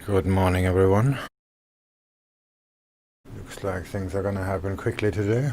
Good morning, everyone. Looks like things are gonna happen quickly today.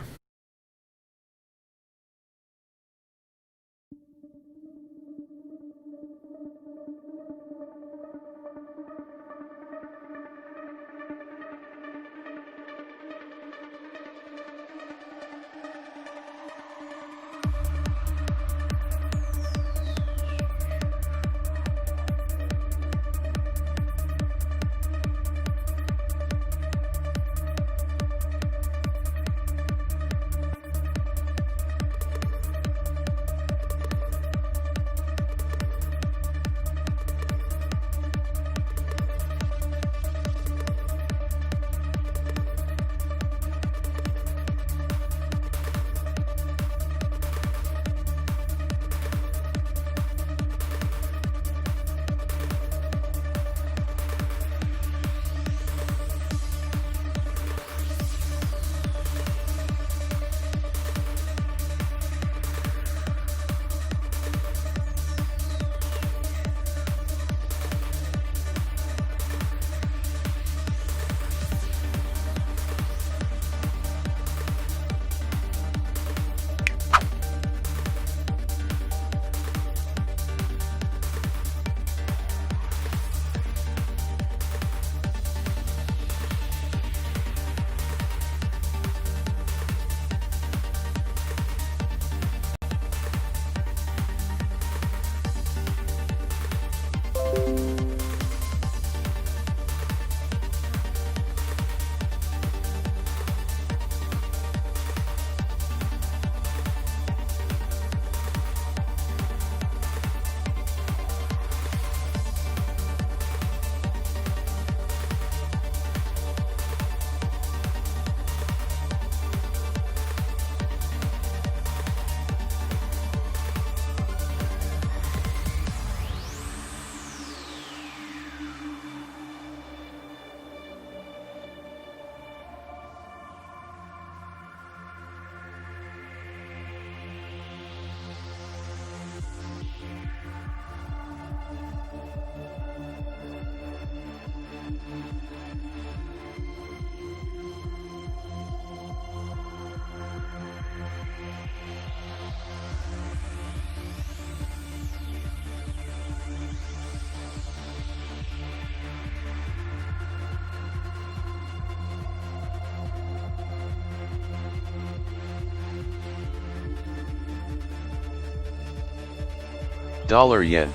Dollar yen.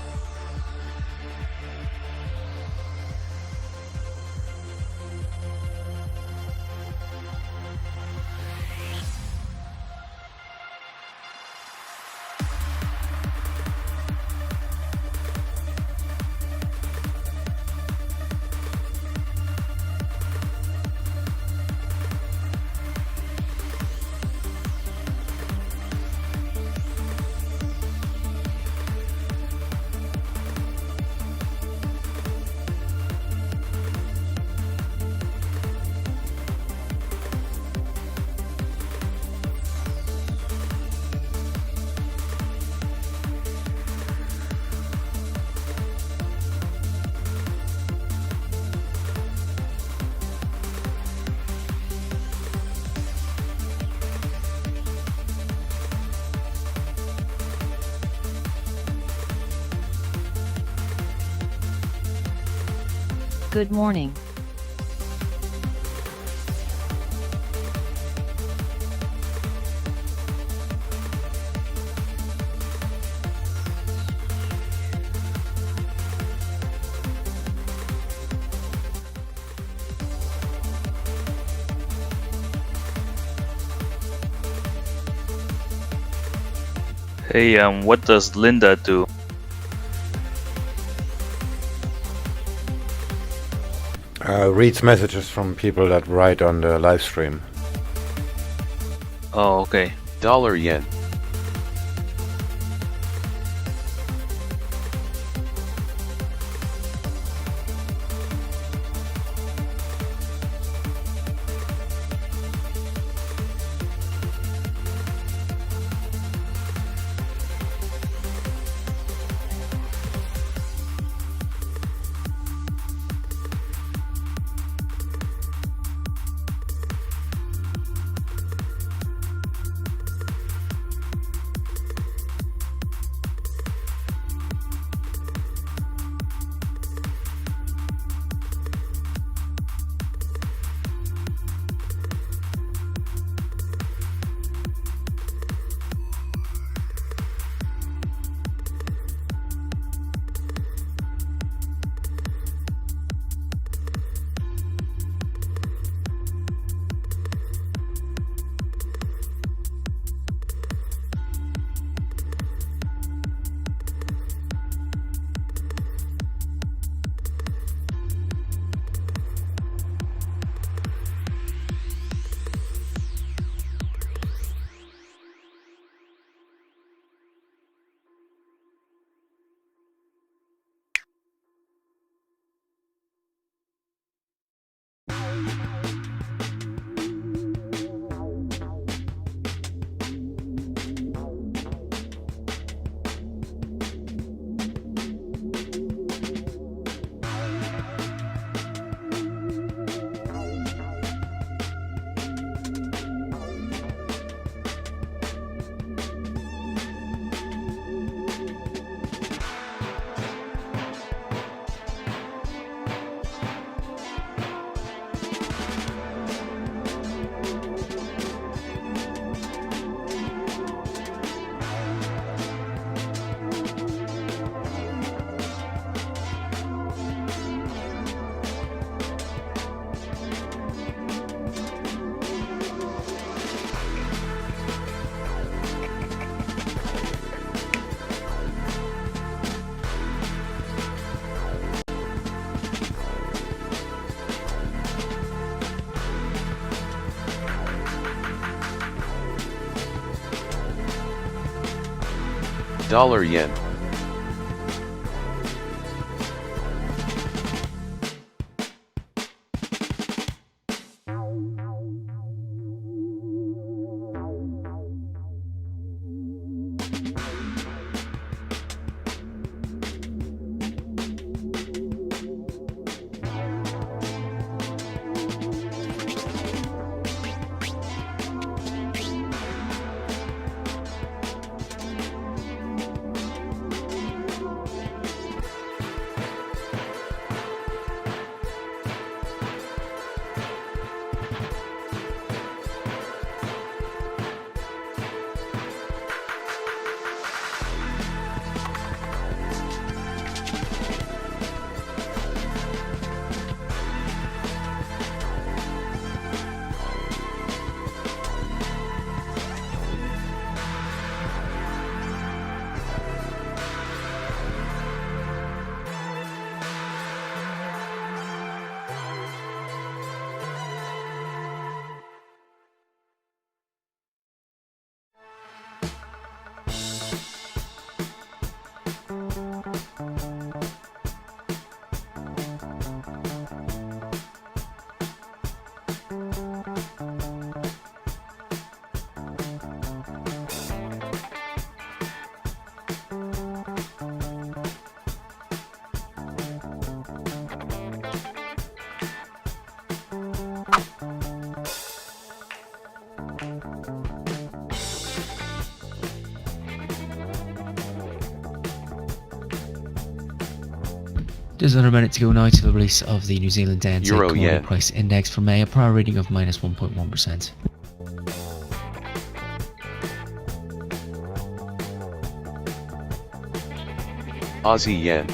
Good morning. Hey, what does Linda do? Reads messages from people that write on the live stream. Oh, okay. Dollar yen. Dollar yen. There's another minute to go now to the release of the New Zealand DAX Euro commodity yen. price index for May, a prior reading of minus 1.1%. Aussie yen.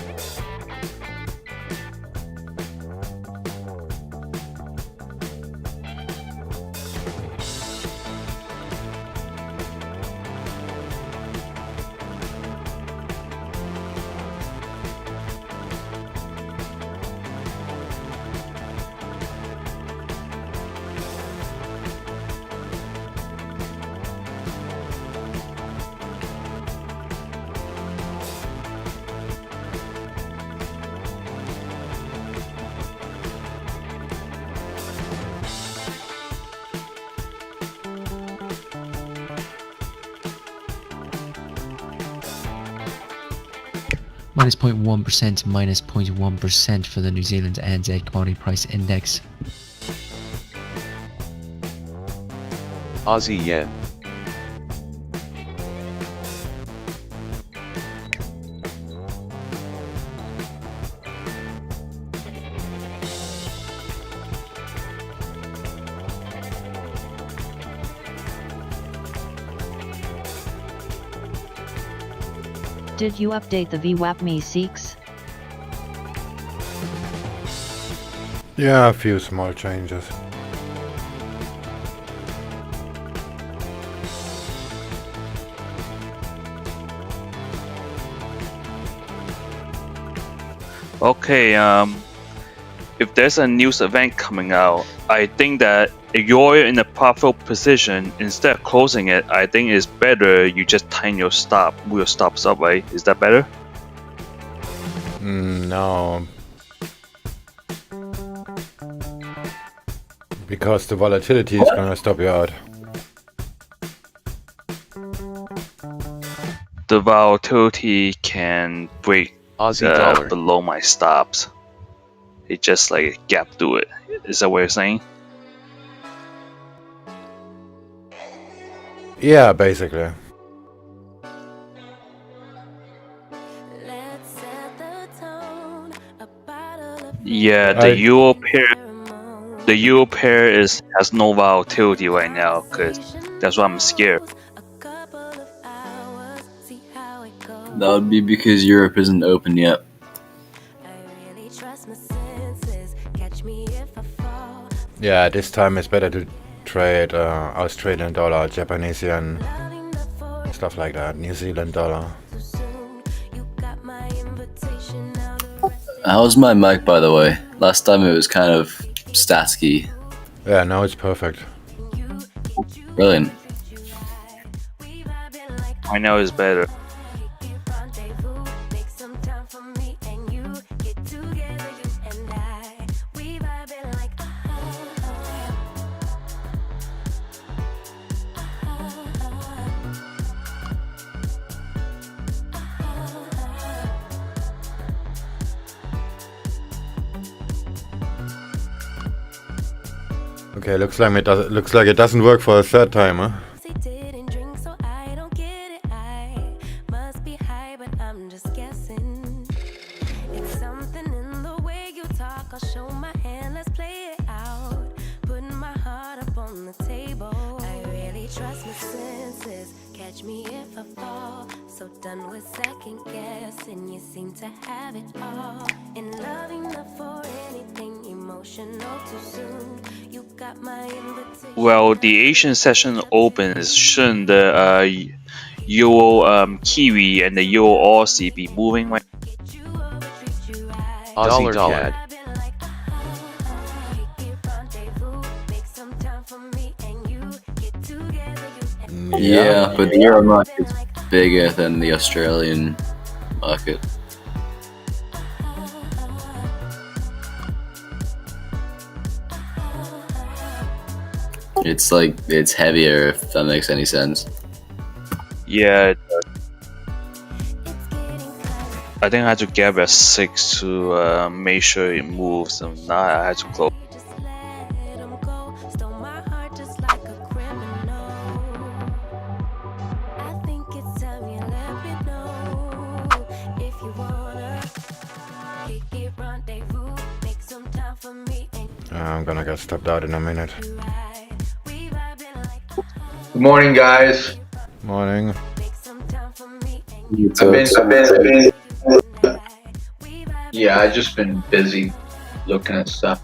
Minus 0.1% to minus 0.1% for the New Zealand NZ commodity price index. Aussie yen. Did you update the VWAP seeks? Yeah, a few small changes. Okay, if there's a news event coming out, I think that if you're in a profitable position, instead of closing it, I think it's better you just time your stops up, right? Is that better? No. Because the volatility is gonna stop you out. The volatility can break Aussie dollar. below my stops. It just like gap through it. Is that what you're saying? Yeah, basically. Yeah, the euro pair has no volatility right now, cause that's why I'm scared. That would be because Europe isn't open yet. Yeah, this time it's better to trade Australian dollar, Japanese yen, stuff like that, New Zealand dollar. How's my mic, by the way? Last time it was kind of staticky. Yeah, now it's perfect. Brilliant. I know it's better. Okay, looks like it doesn't work for a third time, huh? Didn't drink, so I don't get it. I must be high, but I'm just guessing. It's something in the way you talk. I'll show my hand, let's play it out. Putting my heart up on the table. I really trust my senses. Catch me if I fall. So done with second guessing. You seem to have it all. In loving enough for anything emotional too soon. You got my invitation. Well, the Asian session opens. Shouldn't the Euro Kiwi and the Euro Aussie be moving right? Aussie dollar. Yeah, but the euro market's bigger than the Australian market. It's heavier, if that makes any sense. Yeah. I think I had to grab a 6 to make sure it moves, and now I had to close. I'm gonna get stepped out in a minute. Good morning, guys. Morning. Yeah, I've just been busy looking at stuff.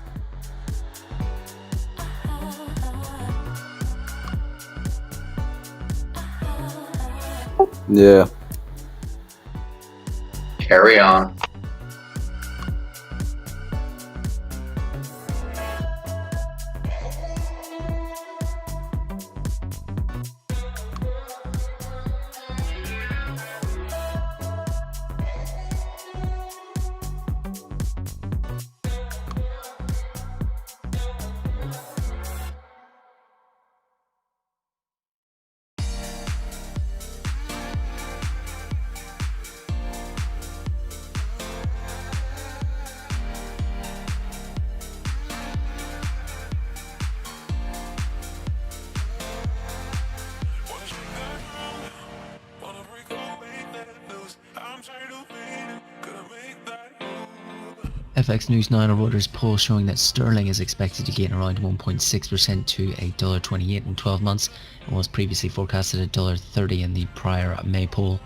Yeah. Carry on. FX News 9 of Reuters poll showing that sterling is expected to gain around 1.6% to $1.28 in 12 months and was previously forecasted at $1.30 in the prior May poll.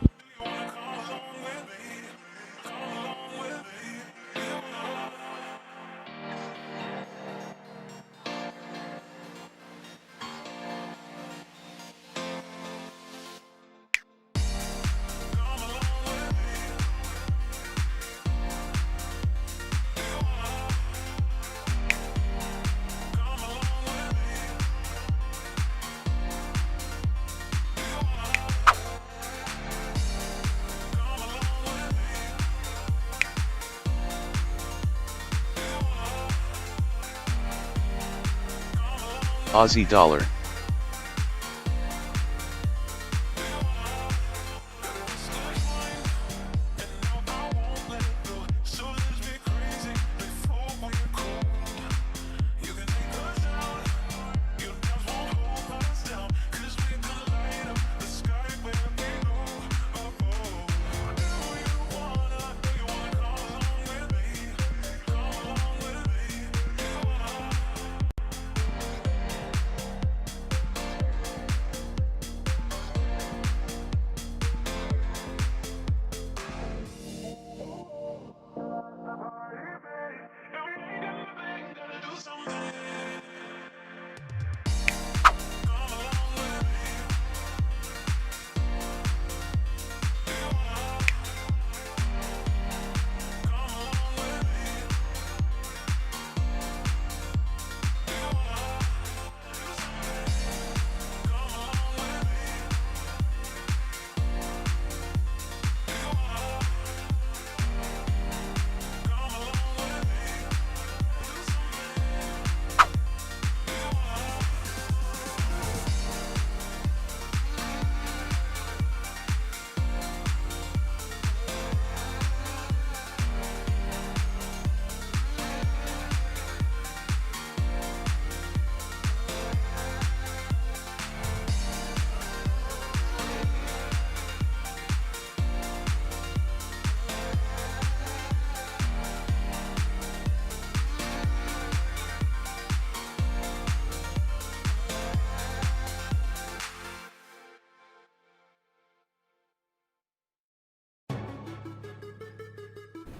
Aussie dollar.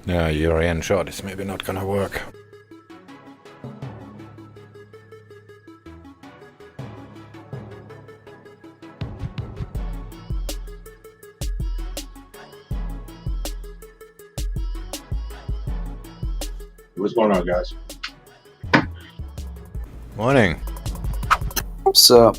Yeah, Euro-yen short is maybe not gonna work. What's going on, guys? Morning. What's up?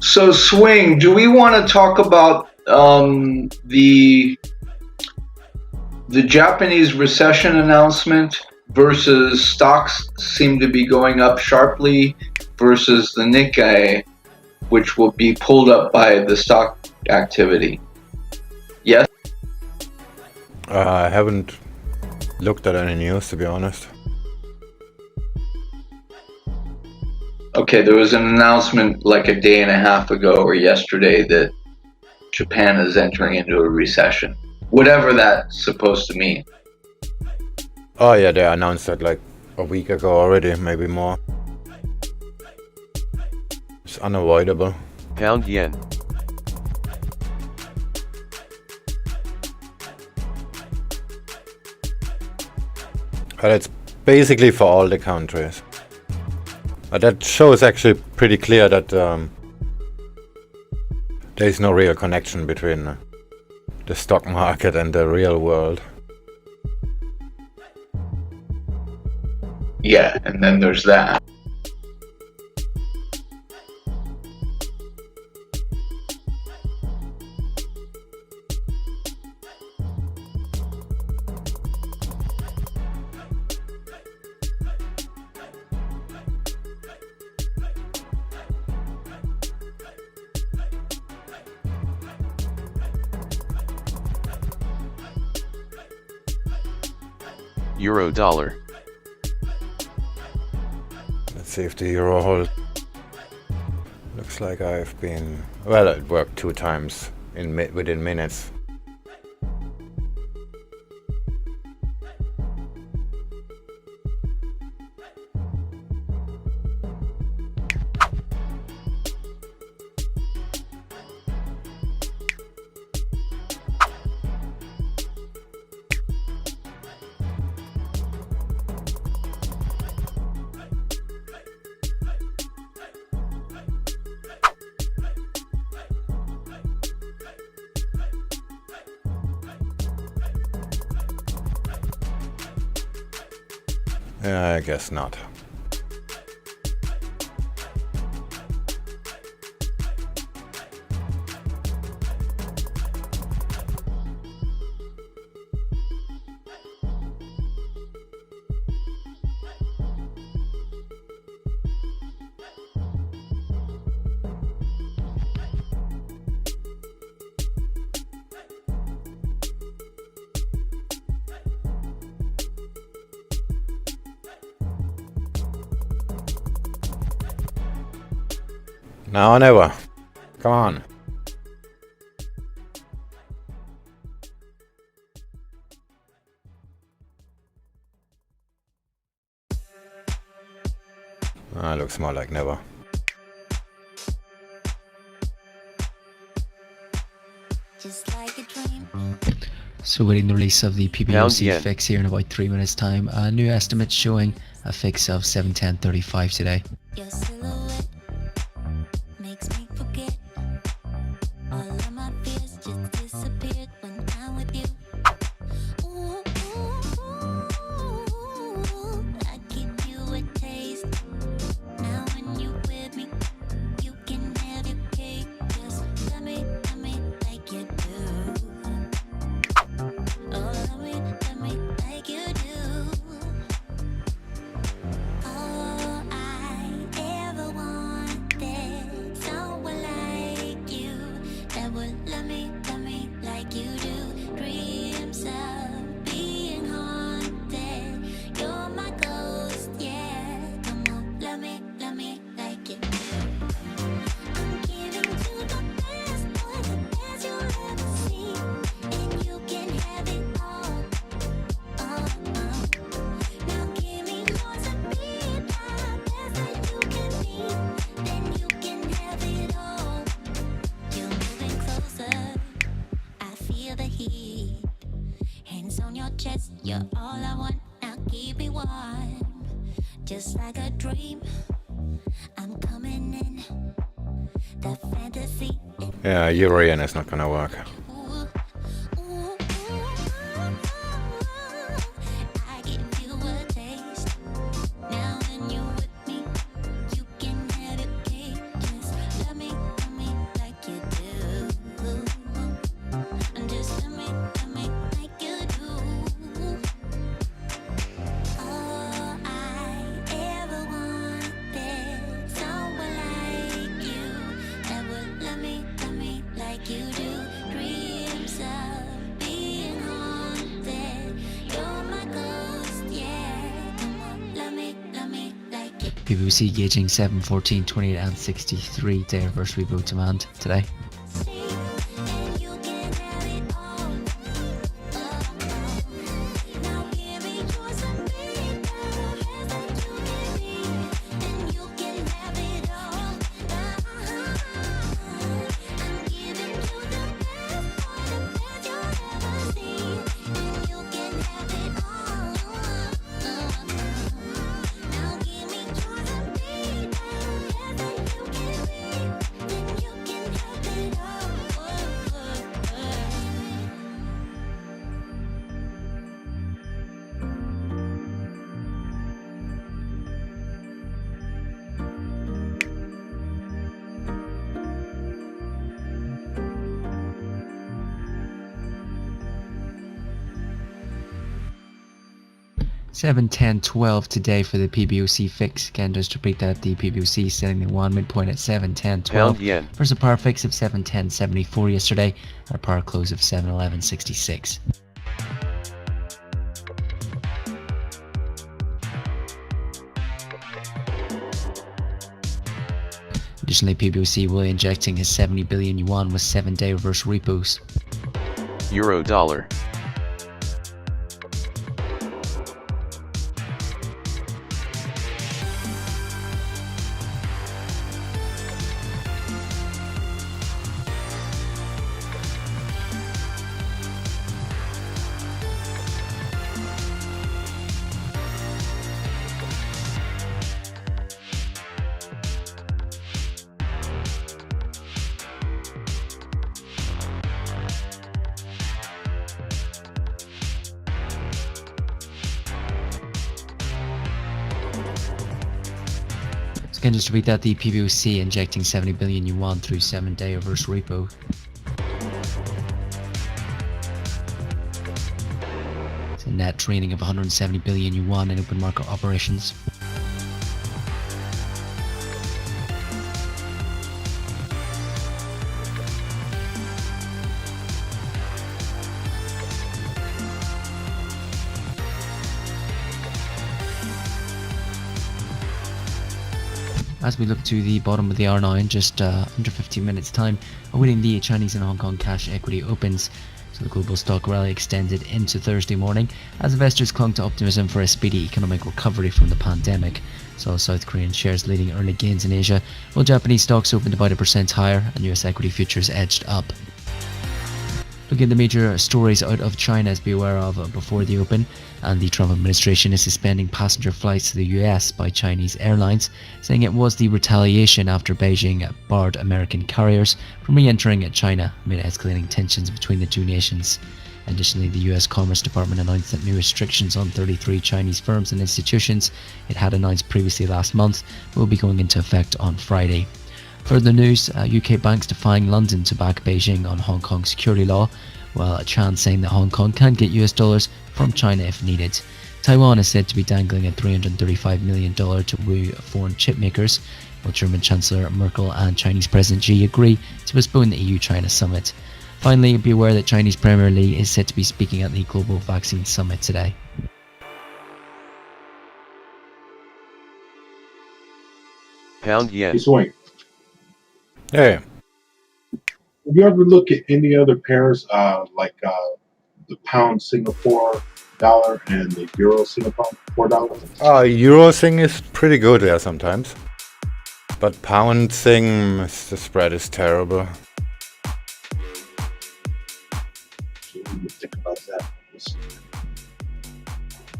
So, Swing, do we want to talk about the Japanese recession announcement versus stocks seem to be going up sharply versus the Nikkei, which will be pulled up by the stock activity? Yes? I haven't looked at any news, to be honest. Okay, there was an announcement like a day and a half ago or yesterday that Japan is entering into a recession. Whatever that's supposed to mean. Oh yeah, they announced that like a week ago already, maybe more. It's unavoidable. Pound yen. But it's basically for all the countries. But that shows actually pretty clear that there is no real connection between the stock market and the real world. Yeah, and then there's that. Euro dollar. Let's see if the euro holds. Looks like I've been... Well, it worked 2 times within minutes. Yeah, I guess not. Now or never. Come on. Looks more like never. So waiting the release of the Pound PBOC yen. fix here in about 3 minutes time. New estimates showing a fix of 710.35 today. Your silhouette makes me forget all of my fears just disappeared when I'm with you. Ooh, I give you a taste. Now when you with me, you can have your cake. Just love me like you do. Oh, love me like you do. All I ever want. You're all I want, now keep me warm. Just like a dream, I'm coming in. The fantasy. Yeah, EUR is not gonna work. I give you a taste. Now when you're with me, you can have it, okay? Just love me like you do. And just love me like you do. All I ever wanted, someone like you that would love me like you do. Dreams of being haunted. You're my ghost, yeah. Come on, love me like you. PBOC gauging 7, 14, 28 and 63 day reverse repo demand today. And you can have it all. Now give me yours and be the best that you can be. And you can have it all. I'm giving you the best, boy, the best you'll ever see. And you can have it all. Now give me yours and be the best that you can be. And you can have it all. 7, 10, 12 today for the PBOC fix. Again, just to repeat that, the PBOC setting the yuan midpoint at 7, 10, 12 Pound yen. versus a par fix of 7, 10, 74 yesterday and a par close of 7, 11, 66. Additionally, PBOC will be injecting his 70 billion yuan with 7-day reverse repos. Euro dollar. Again, just to read that, the PBOC injecting 70 billion yuan through 7-day reverse repo. It's a net draining of 170 billion yuan in open market operations. As we look to the bottom of the hour now in just under 15 minutes time, awaiting the Chinese and Hong Kong cash equity opens. So the global stock rally extended into Thursday morning as investors clung to optimism for a speedy economic recovery from the pandemic. So South Korean shares leading early gains in Asia, while Japanese stocks opened about 1% higher and US equity futures edged up. Looking at the major stories out of China to be aware of before the open, and the Trump administration is suspending passenger flights to the US by Chinese airlines, saying it was the retaliation after Beijing barred American carriers from re-entering China amid escalating tensions between the two nations. Additionally, the US Commerce Department announced that new restrictions on 33 Chinese firms and institutions it had announced previously last month will be going into effect on Friday. Further news, UK banks defying London to back Beijing on Hong Kong security law, while Chan saying that Hong Kong can get US dollars from China if needed. Taiwan is said to be dangling a $335 million to woo foreign chip makers, while German Chancellor Merkel and Chinese President Xi agree to postpone the EU-China summit. Finally, be aware that Chinese Premier Li is set to be speaking at the Global Vaccine Summit today. Pound yen. Hey, Swing. Yeah. Have you ever look at any other pairs like the pound Singapore dollar and the euro Singapore dollar? Euro thing is pretty good there sometimes. But pound thing, the spread is terrible. So we would think about that.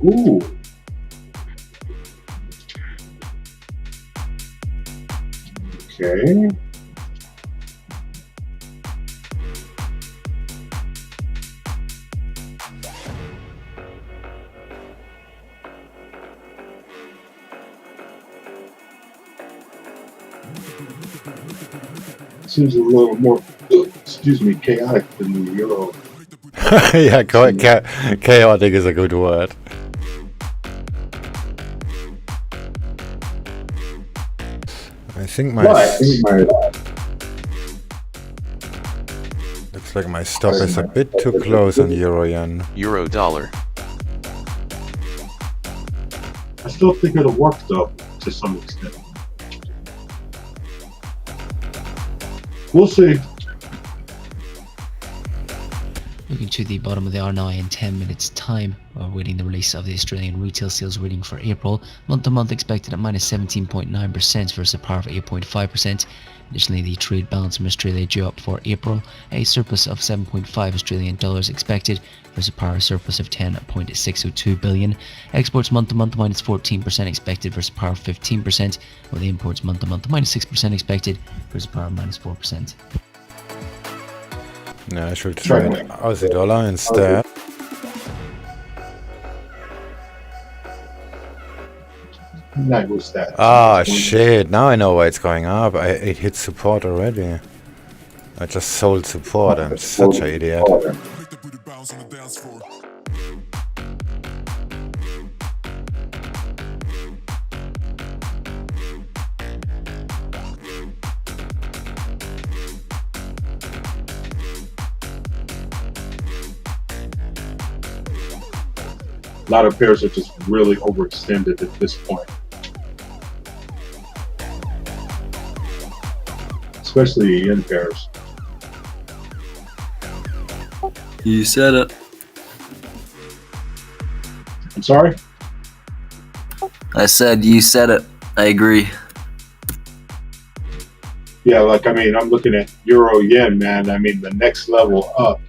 Ooh. Okay. Seems a little more, excuse me, chaotic than the euro. Yeah, chaotic is a good word. I think my looks like my stop is a bit too close on euro yen. Euro dollar. I still think it'll work though, to some extent. We'll see. Looking to the bottom of the hour now in 10 minutes time. We're waiting the release of the Australian retail sales reading for April. Month to month expected at minus 17.9% versus a par of 8.5%. Additionally, the trade balance from Australia due up for April. A surplus of 7.5 Australian dollars expected versus a par surplus of 10.602 billion. Exports month to month minus 14% expected versus a par of 15%. While the imports month to month minus 6% expected versus a par of minus 4%. No, I should trade Aussie dollar instead. That was that. Ah, shit. Now I know why it's going up. It hit support already. I just sold support. I'm such an idiot. A lot of pairs are just really overextended at this point. Especially the yen pairs. You said it. I'm sorry? I said you said it. I agree. Yeah, like, I mean, I'm looking at euro yen, man. I mean, the next level up,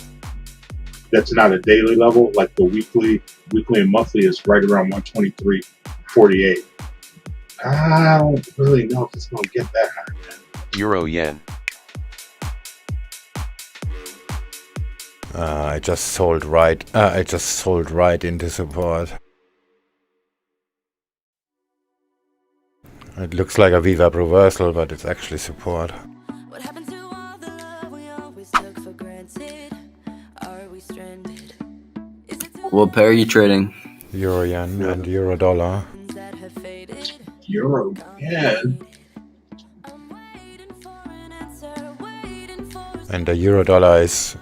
that's not a daily level, like the weekly and monthly is right around 123.48. I don't really know if it's going to get that high, man. Euro yen. I just sold right. I just sold right into support. It looks like a VWAP reversal, but it's actually support. What happened to all the love we always took for granted? Are we stranded? Is it What pair are you trading? Euro yen and euro dollar. that have faded? Euro yen. I'm waiting for an answer, waiting for And the euro dollar is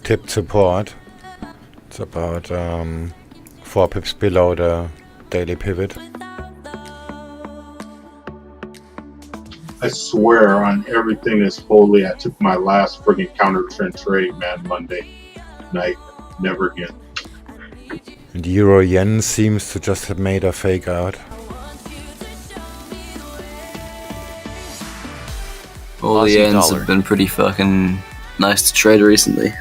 tipped support. It's about 4 pips below the daily pivot. I swear on everything that's holy, I took my last friggin' counter trend trade, man, Monday night. Never again. And euro yen seems to just have made a fake out. All the Aussie yens dollar. have been pretty fucking nice to trade recently.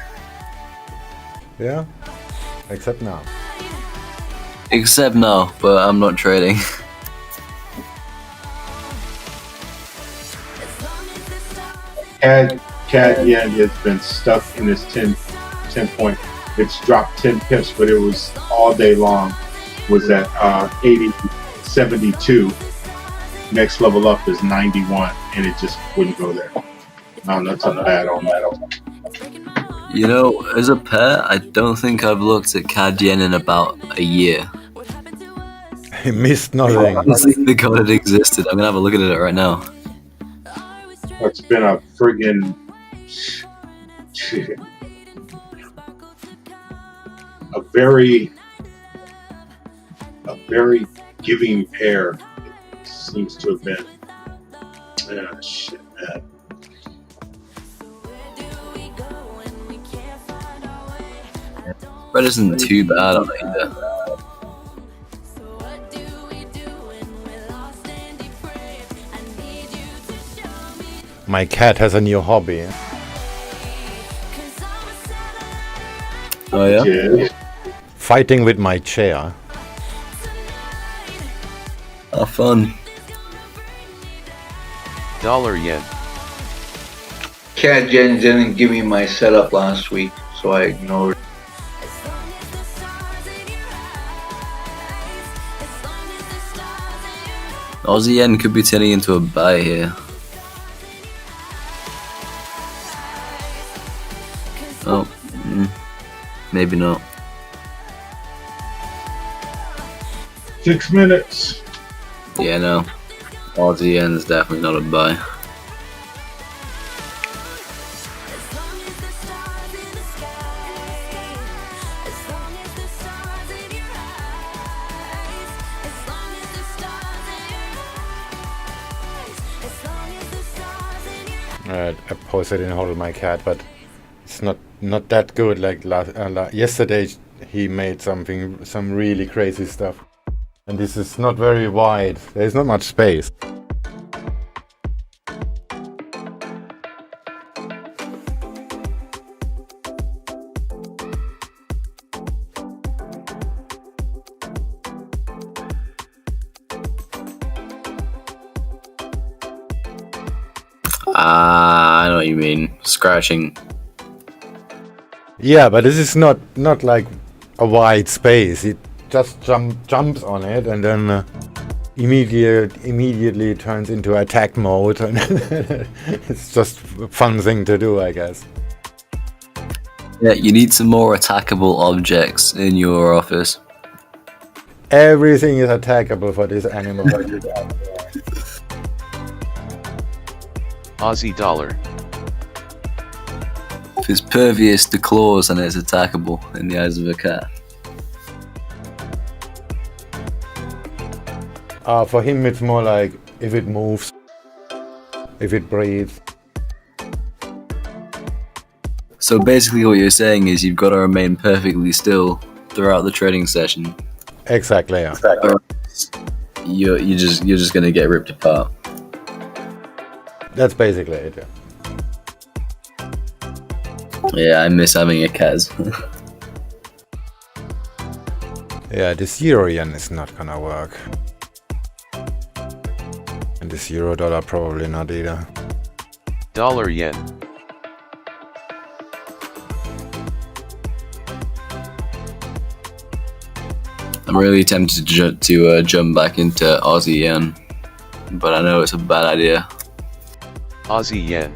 Yeah, except now. Except no, but I'm not trading. CAD yen has been stuck in this 10 point. It's dropped 10 pips, but it was all day long. Was at 80.72. Next level up is 91, and it just wouldn't go there. That's a bad on that. You know, as a pair, I don't think I've looked at CAD yen in about a year. I missed I nothing. honestly forgot it existed. I'm gonna have a look at it right now. It's been a friggin' a very giving pair. It seems to have been. Ah, shit, man. Spread isn't too bad on either. My cat has a new hobby. Oh yeah? Yeah. fighting with my chair. Fun. Dollar yen. CAD Yen didn't give me my setup last week, so I ignored. Aussie yen could be turning into a buy here. Oh, maybe not. 6 minutes. Yeah, no. Aussie yen is definitely not a buy. I posted in Hold My Cat, but it's not that good. Like yesterday, he made some really crazy stuff, and this is not very wide. There's not much space. I know what you mean. Scratching. Yeah, but this is not like a wide space. It just jumps on it, and then immediately turns into attack mode, and it's just a fun thing to do, I guess. Yeah, you need some more attackable objects in your office. Everything is attackable for this animal. Aussie dollar. If it's pervious to claws, then it's attackable in the eyes of a cat. For him, it's more like if it moves, if it breathes. So basically what you're saying is you've got to remain perfectly still throughout the trading session. Exactly, yeah. Or you're just gonna get ripped apart. That's basically it, yeah. Yeah, I miss having a cat. Yeah, this euro yen is not gonna work. And this euro dollar probably not either. Dollar yen. I'm really tempted to jump back into Aussie yen, but I know it's a bad idea. Aussie yen.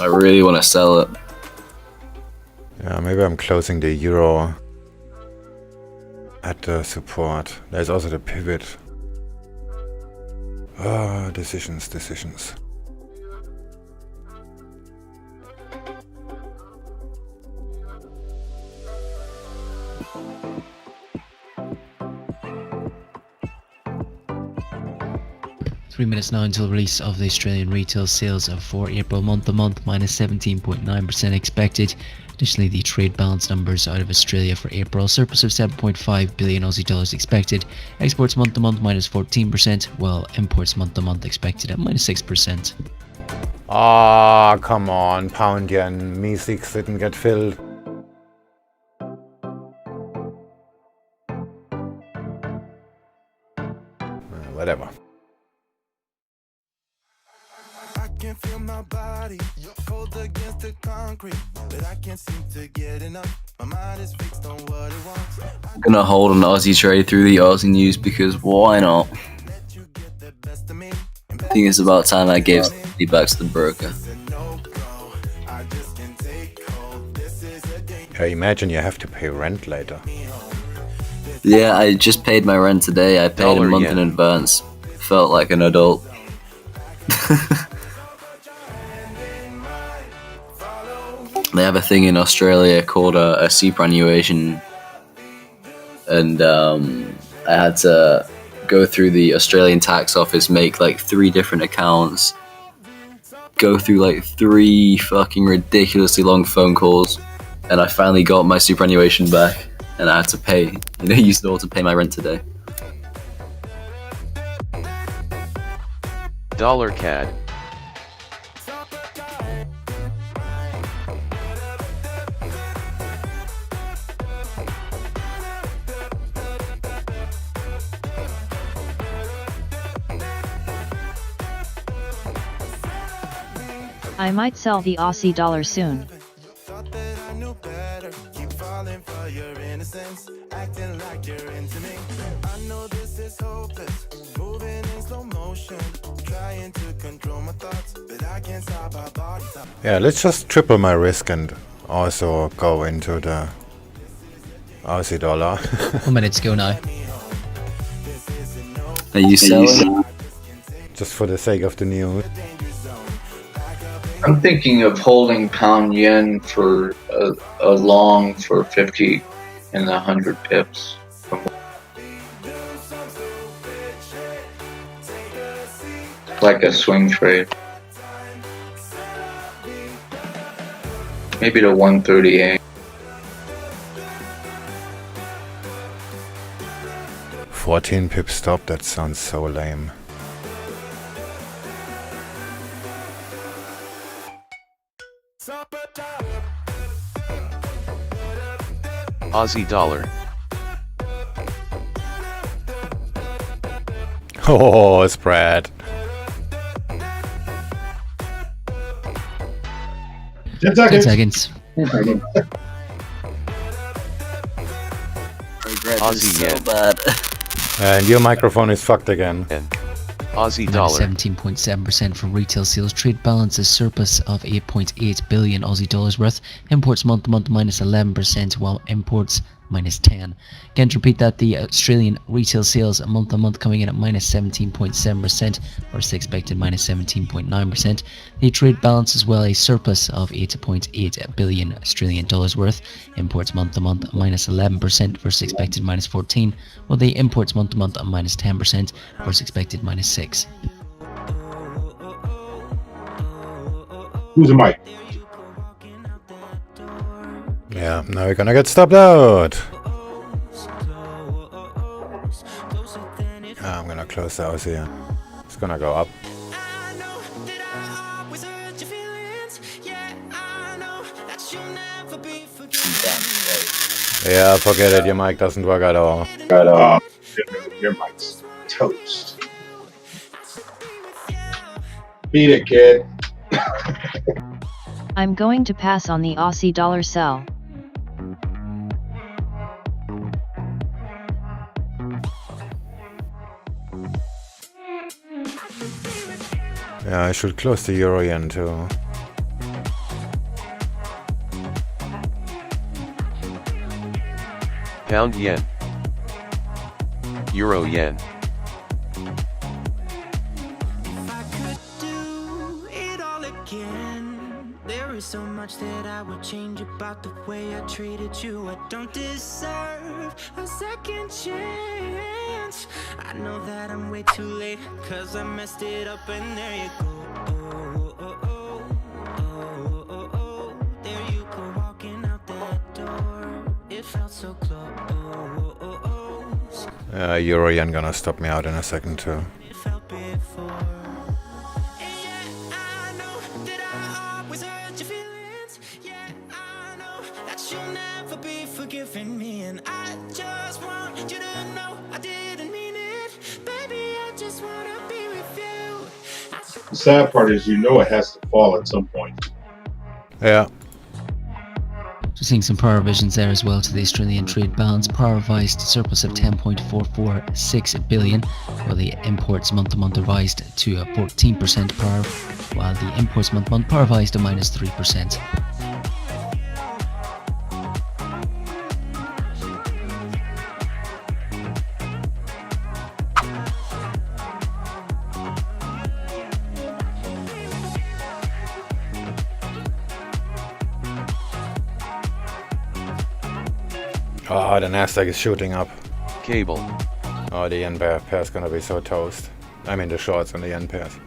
I really want to sell it. Yeah, maybe I'm closing the euro at the support. There's also the pivot. Ah, decisions. 3 minutes now until release of the Australian retail sales for April month-to-month, minus 17.9% expected. Additionally, the trade balance numbers out of Australia for April, surplus of 7.5 billion Aussie dollars expected. Exports month-to-month minus 14%, while imports month-to-month expected at minus 6%. Ah, come on, pound yen. Me 6 didn't get filled. Whatever. Can feel my body cold against the concrete, but I can't seem to get enough. My mind is fixed on what it wants. I'm gonna hold an Aussie trade through the Aussie news because why not? I think it's about time I gave the back to the broker. Imagine you have to pay rent later. Yeah, I just paid my rent today. I paid a month in yen. advance. Felt like an adult. They have a thing in Australia called a superannuation, and I had to go through the Australian tax office, make like 3 different accounts, go through like 3 fucking ridiculously long phone calls, and I finally got my superannuation back, and I had to pay, use it all to pay my rent today. Dollar CAD. I might sell the Aussie dollar soon. Thought that I knew better. Keep falling for your innocence, acting like you're into me. I know this is hopeless, moving in slow motion, trying to control my thoughts, but I can't stop our bodies. Yeah, let's just triple my risk and also go into the Aussie dollar. 1 minute to go now. Are you selling? Just for the sake of the news. I'm thinking of holding pound yen for a long for 50 and 100 pips. Like a swing trade. Maybe to 138. 14 pip stop, that sounds so lame. Aussie dollar. Oh, spread. 10 10 seconds. seconds. Aussie yen. Bad. And your microphone is fucked again. Aussie dollar. 17.7% from retail sales. Trade balance is surplus of 8.8 billion Aussie dollars worth. Imports month to month minus 11%, while imports minus 10. Again, to repeat that, the Australian retail sales month to month coming in at minus 17.7% versus expected minus 17.9%. The trade balance as well, a surplus of 8.8 billion Australian dollars worth. Imports month to month minus 11% versus expected minus 14, while the imports month to month minus 10% versus expected minus 6. Who's the mic? Yeah, now we're gonna get stopped out. I'm gonna close the Aussie here. It's gonna go up. Yeah, forget it, your mic doesn't work at all. Your mic's toast. Beat it, kid. I'm going to pass on the Aussie dollar sell. Yeah, I should close the euro yen too. Pound yen. Euro yen. So much that I would change about the way I treated you. I don't deserve a second chance. I know that I'm way too late, cause I messed it up, and there you go. There you go, walking out that door. It felt so close. Euro yen gonna stop me out in a second too. It felt before. Forgiving me, and I just want you to know I didn't mean it. Baby, I just wanna be with you. The sad part is, you know, it has to fall at some point. Yeah. So seeing some prior revisions there as well to the Australian trade balance. Prior revised surplus of 10.446 billion, while the imports month to month revised to 14% prior, while the imports month to month prior revised to minus 3%. Oh, the Nasdaq is shooting up. Cable. Oh, the yen pair is gonna be so toast. I mean the shorts on the yen pairs.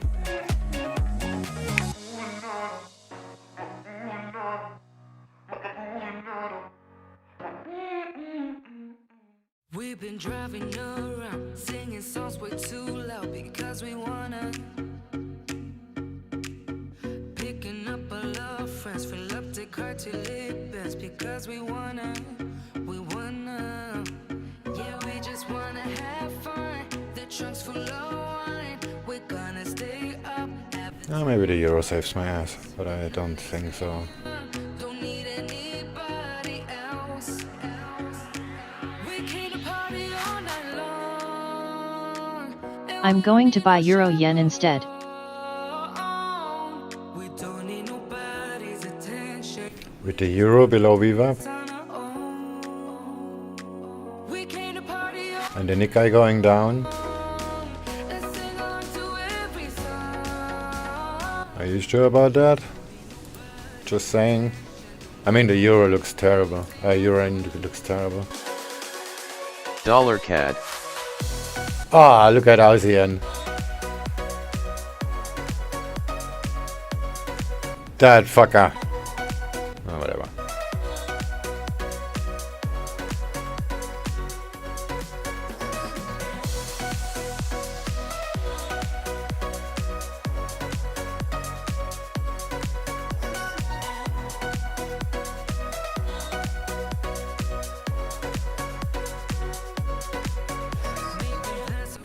We've been driving around, singing songs way too loud because we wanna. Picking up our love friends, fill up the car till it bends because we wanna. Yeah, we just wanna have fun. The trunk's full of wine. We're gonna stay up. Maybe the euro saves my ass, but I don't think so. Don't need anybody else. We came to party all night long. I'm going to buy Euro Yen instead. We don't need nobody's attention. With the euro below VWAP We came to party all and the Nikkei going down. and sing along to every song. Are you sure about that? Just saying. I mean, the euro looks terrible. Euro looks terrible. Dollar CAD. Ah, look at Aussie yen. That fucker. Oh, whatever.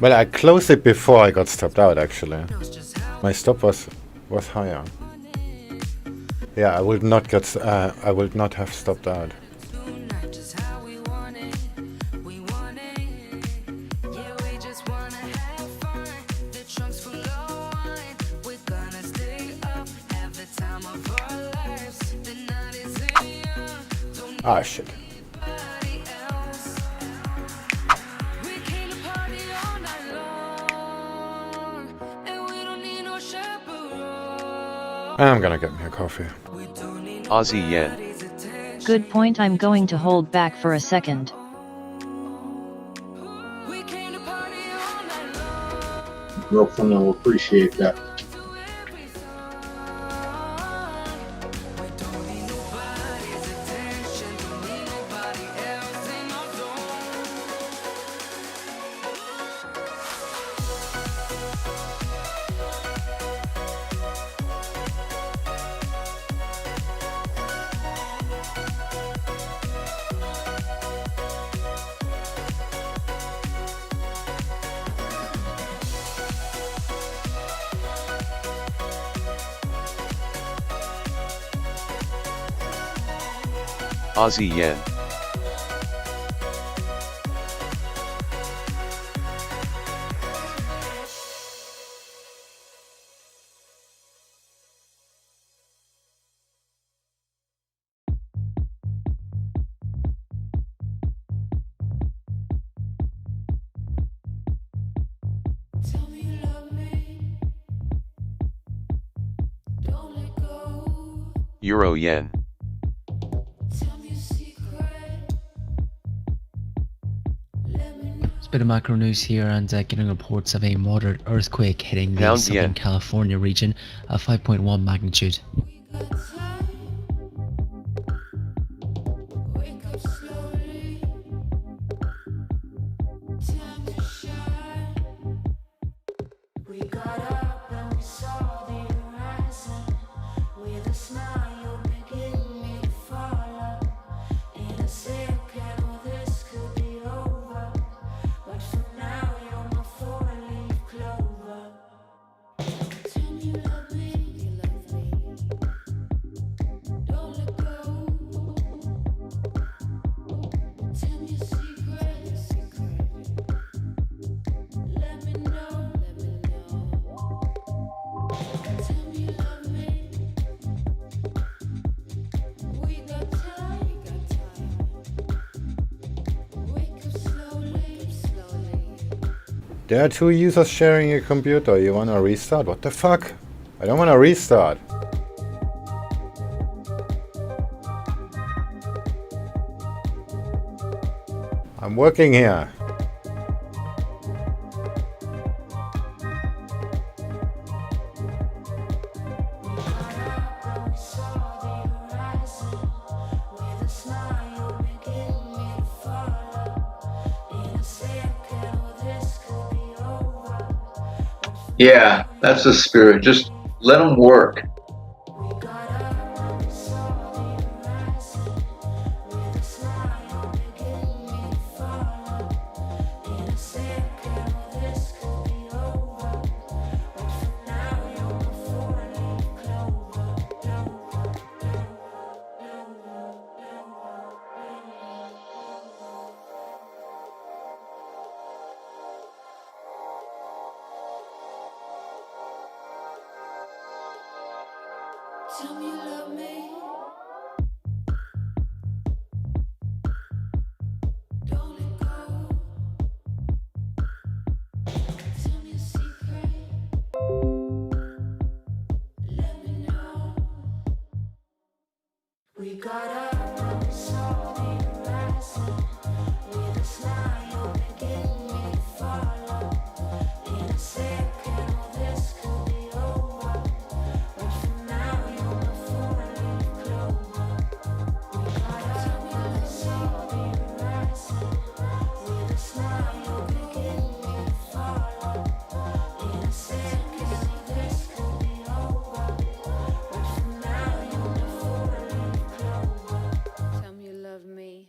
Well, I closed it before I got stopped out, actually. My stop was higher. Yeah, I would not get. I would not have stopped out. Tonight, just how we want it. We want it. Yeah, we just wanna have fun. The trunk's full of wine. We're gonna stay up, have the time of our lives. The night is young. Don't Ah, shit. nobody else. We came to party all night long, and we don't need no chaperone. I'm gonna get me a coffee. We don't need Aussie yen. nobody's attention. Good point. I'm going to hold back for a second. We came to party all night long. Girlfriend will appreciate that. Aussie yen. Tell me you love me. Don't let go. Euro yen. Tell me a secret. Let me know. It's a bit of macro news here, and getting reports of a moderate earthquake hitting the Pound Southern yen. California region, 5.1 magnitude. We got time. Wake up slowly. Time to shine. We got up and we saw the horizon. With a smile, you're beginning me to follow. In a second, all this could be over. But for now, you're my four-leaf clover. Tell me you love me, you love me. Don't let go. Tell me a secret. Let me know, let me know. Tell me you love me. We got time, Wake up slowly, There are two users sharing a computer. You wanna restart? What the fuck? I don't wanna restart. I'm working here. we saw the horizon. With a smile, you're beginning me to follow. In a second, all this could be over. Yeah, that's the spirit. Just let them work. We got up and we saw the horizon. With a smile, you're beginning me to follow. In a second, all this could be over. But for now, you're my four Tell me you love me. Don't let go. Tell me a secret. Let me know. We got up and saw the horizon. With a smile, you're beginning me to follow. In a second, all this could be over. But for now, you're my four-leaf clover. We got up and saw the horizon. With a smile, you're beginning me to follow. In a second, all this could be over. But for now, you're my four-leaf clover. Tell me you love me.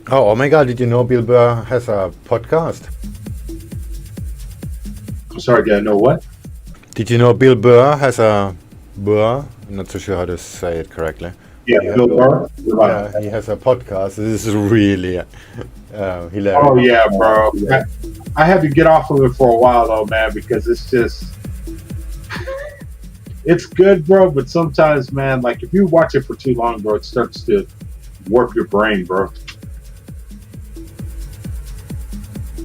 Oh my God! Did you know Bill Burr has a podcast? I'm sorry, did I know what? Did you know Bill Burr has a Burr? I'm not so sure how to say it correctly. Yeah, Bill Burr. Yeah, he has a podcast. This is really hilarious. Oh yeah, bro. I had to get off of it for a while though, man, because it's just it's good, bro. But sometimes, man, like if you watch it for too long, bro, it starts to warp your brain, bro.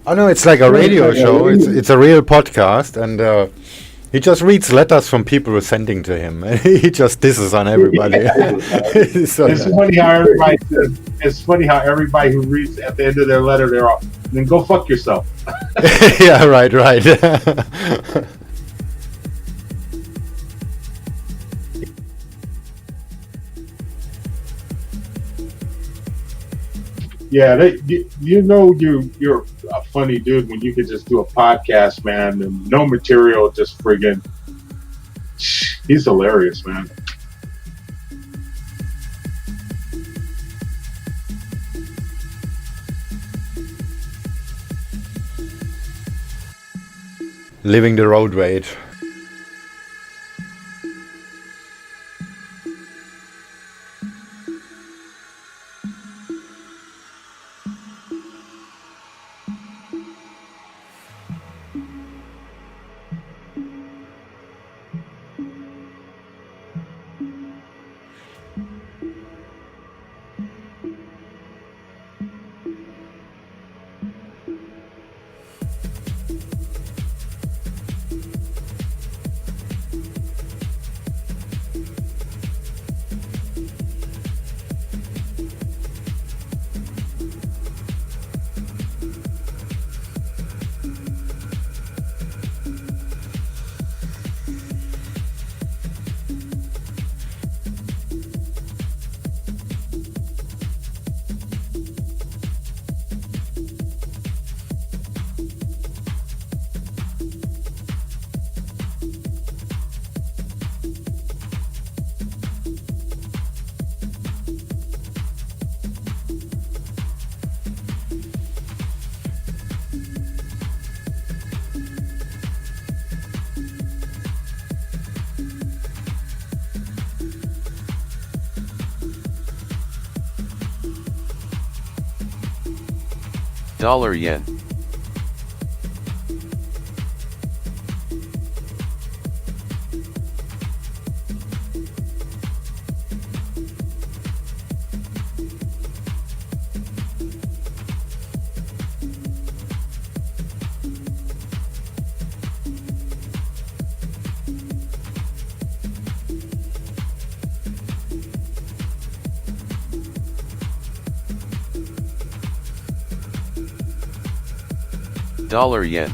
Oh no, it's like a radio show. It's a real podcast, and he just reads letters from people who are sending to him, and he just disses on everybody. So It's funny how everybody says, it's funny how everybody who reads at the end of their letter, they're all, then go fuck yourself. Yeah, right. Yeah, you know you're a funny dude when you could just do a podcast, man, and no material, just friggin'. He's hilarious, man. Living the road rage. Dollar yen. Dollar yen.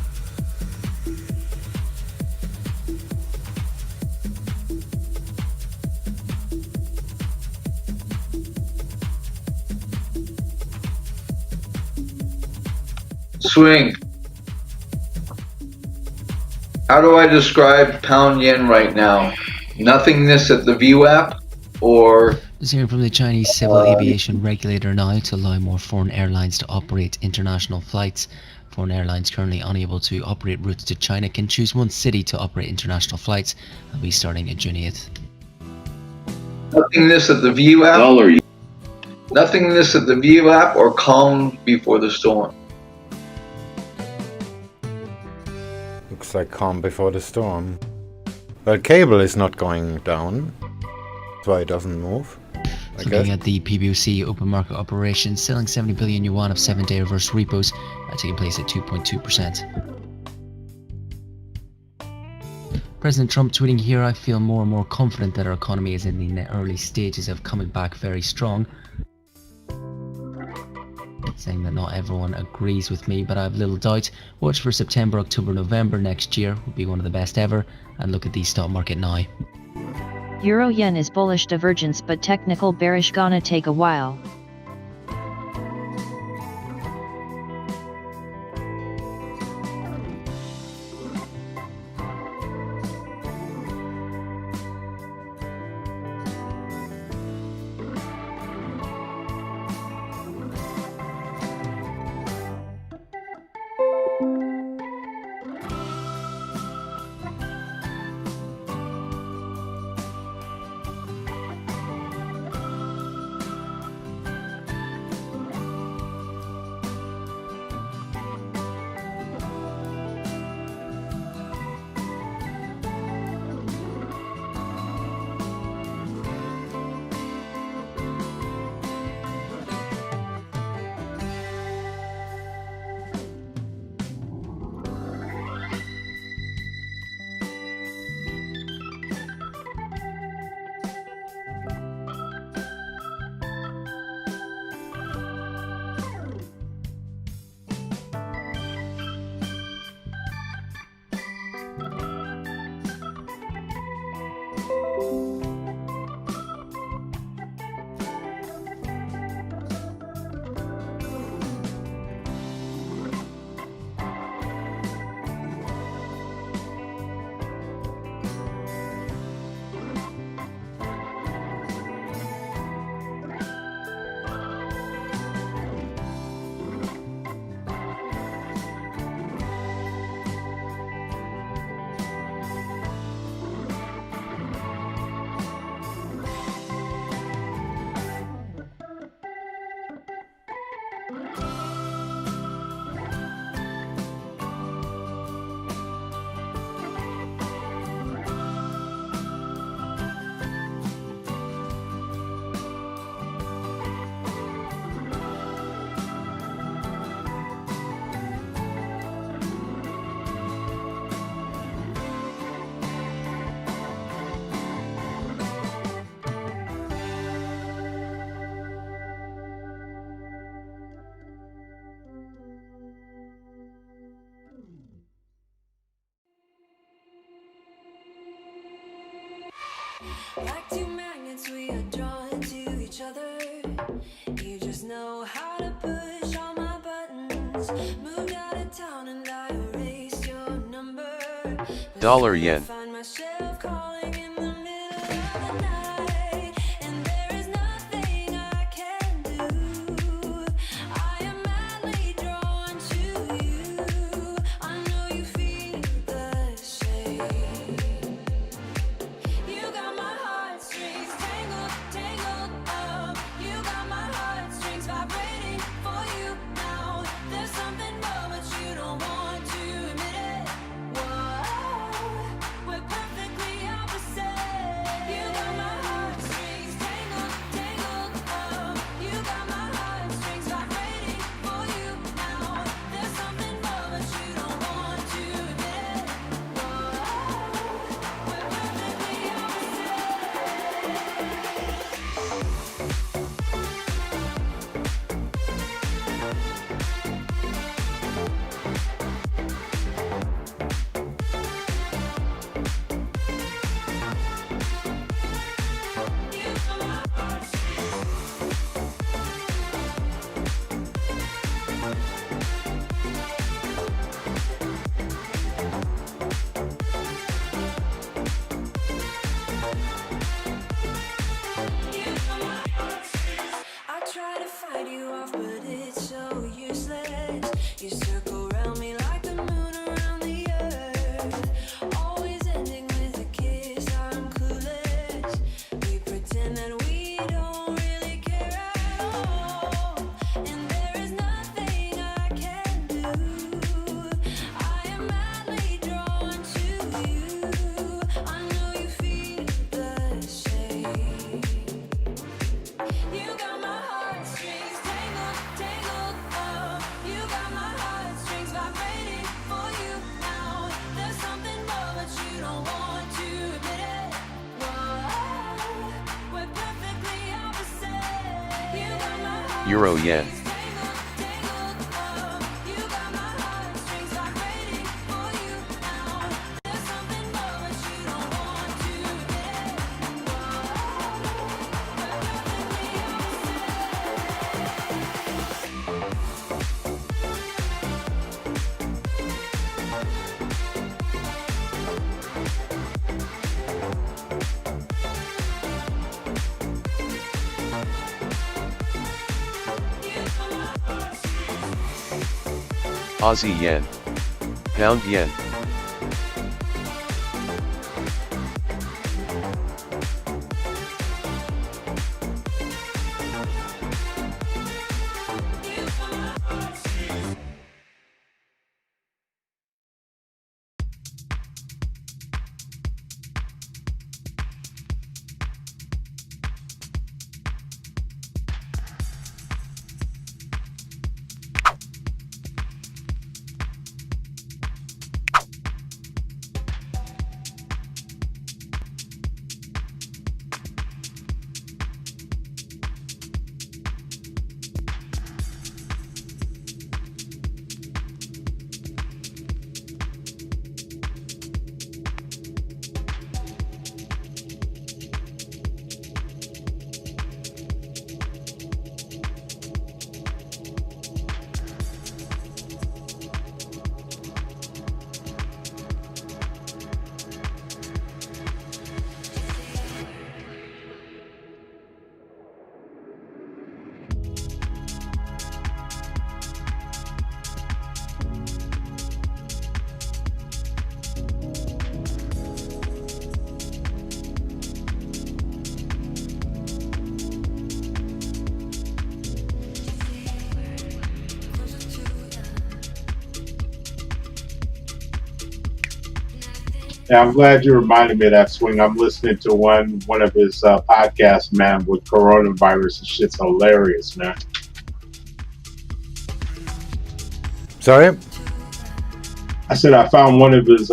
Swing. How do I describe pound yen right now? Nothingness at the VWAP, or Just hearing from the Chinese Civil Aviation Regulator now to allow more foreign airlines to operate international flights. Foreign airlines currently unable to operate routes to China can choose one city to operate international flights. That'll be starting at June 8th. nothingness at the VWAP? Nothingness at the VWAP, or calm before the storm? Looks like calm before the storm. But cable is not going down. That's why it doesn't move. Looking at the PBOC open market operations, selling 70 billion yuan of 7-day reverse repos, taking place at 2.2%. President Trump tweeting here, "I feel more and more confident that our economy is in the early stages of coming back very strong." Saying that not everyone agrees with me, but I have little doubt. Watch for September, October, November next year will be one of the best ever, and look at the stock market now. Euro yen is bullish divergence but technical bearish, gonna take a while. Like two magnets, we are drawn to each other. You just know how to push all my buttons. Moved out of town and I erased your number. Dollar yen. Find myself calling in the middle of the night, and there is nothing I can do. I am madly drawn to you. I know you feel the same. You got my heartstrings tangled, tangled up. You got my heartstrings vibrating for you now. There's Euro Yen. Aussie Yen. Pound Yen. Yeah, I'm glad you reminded me of that, Swing. I'm listening to one of his podcasts, man, with coronavirus. And shit's hilarious, man. Sorry? I said I found one of his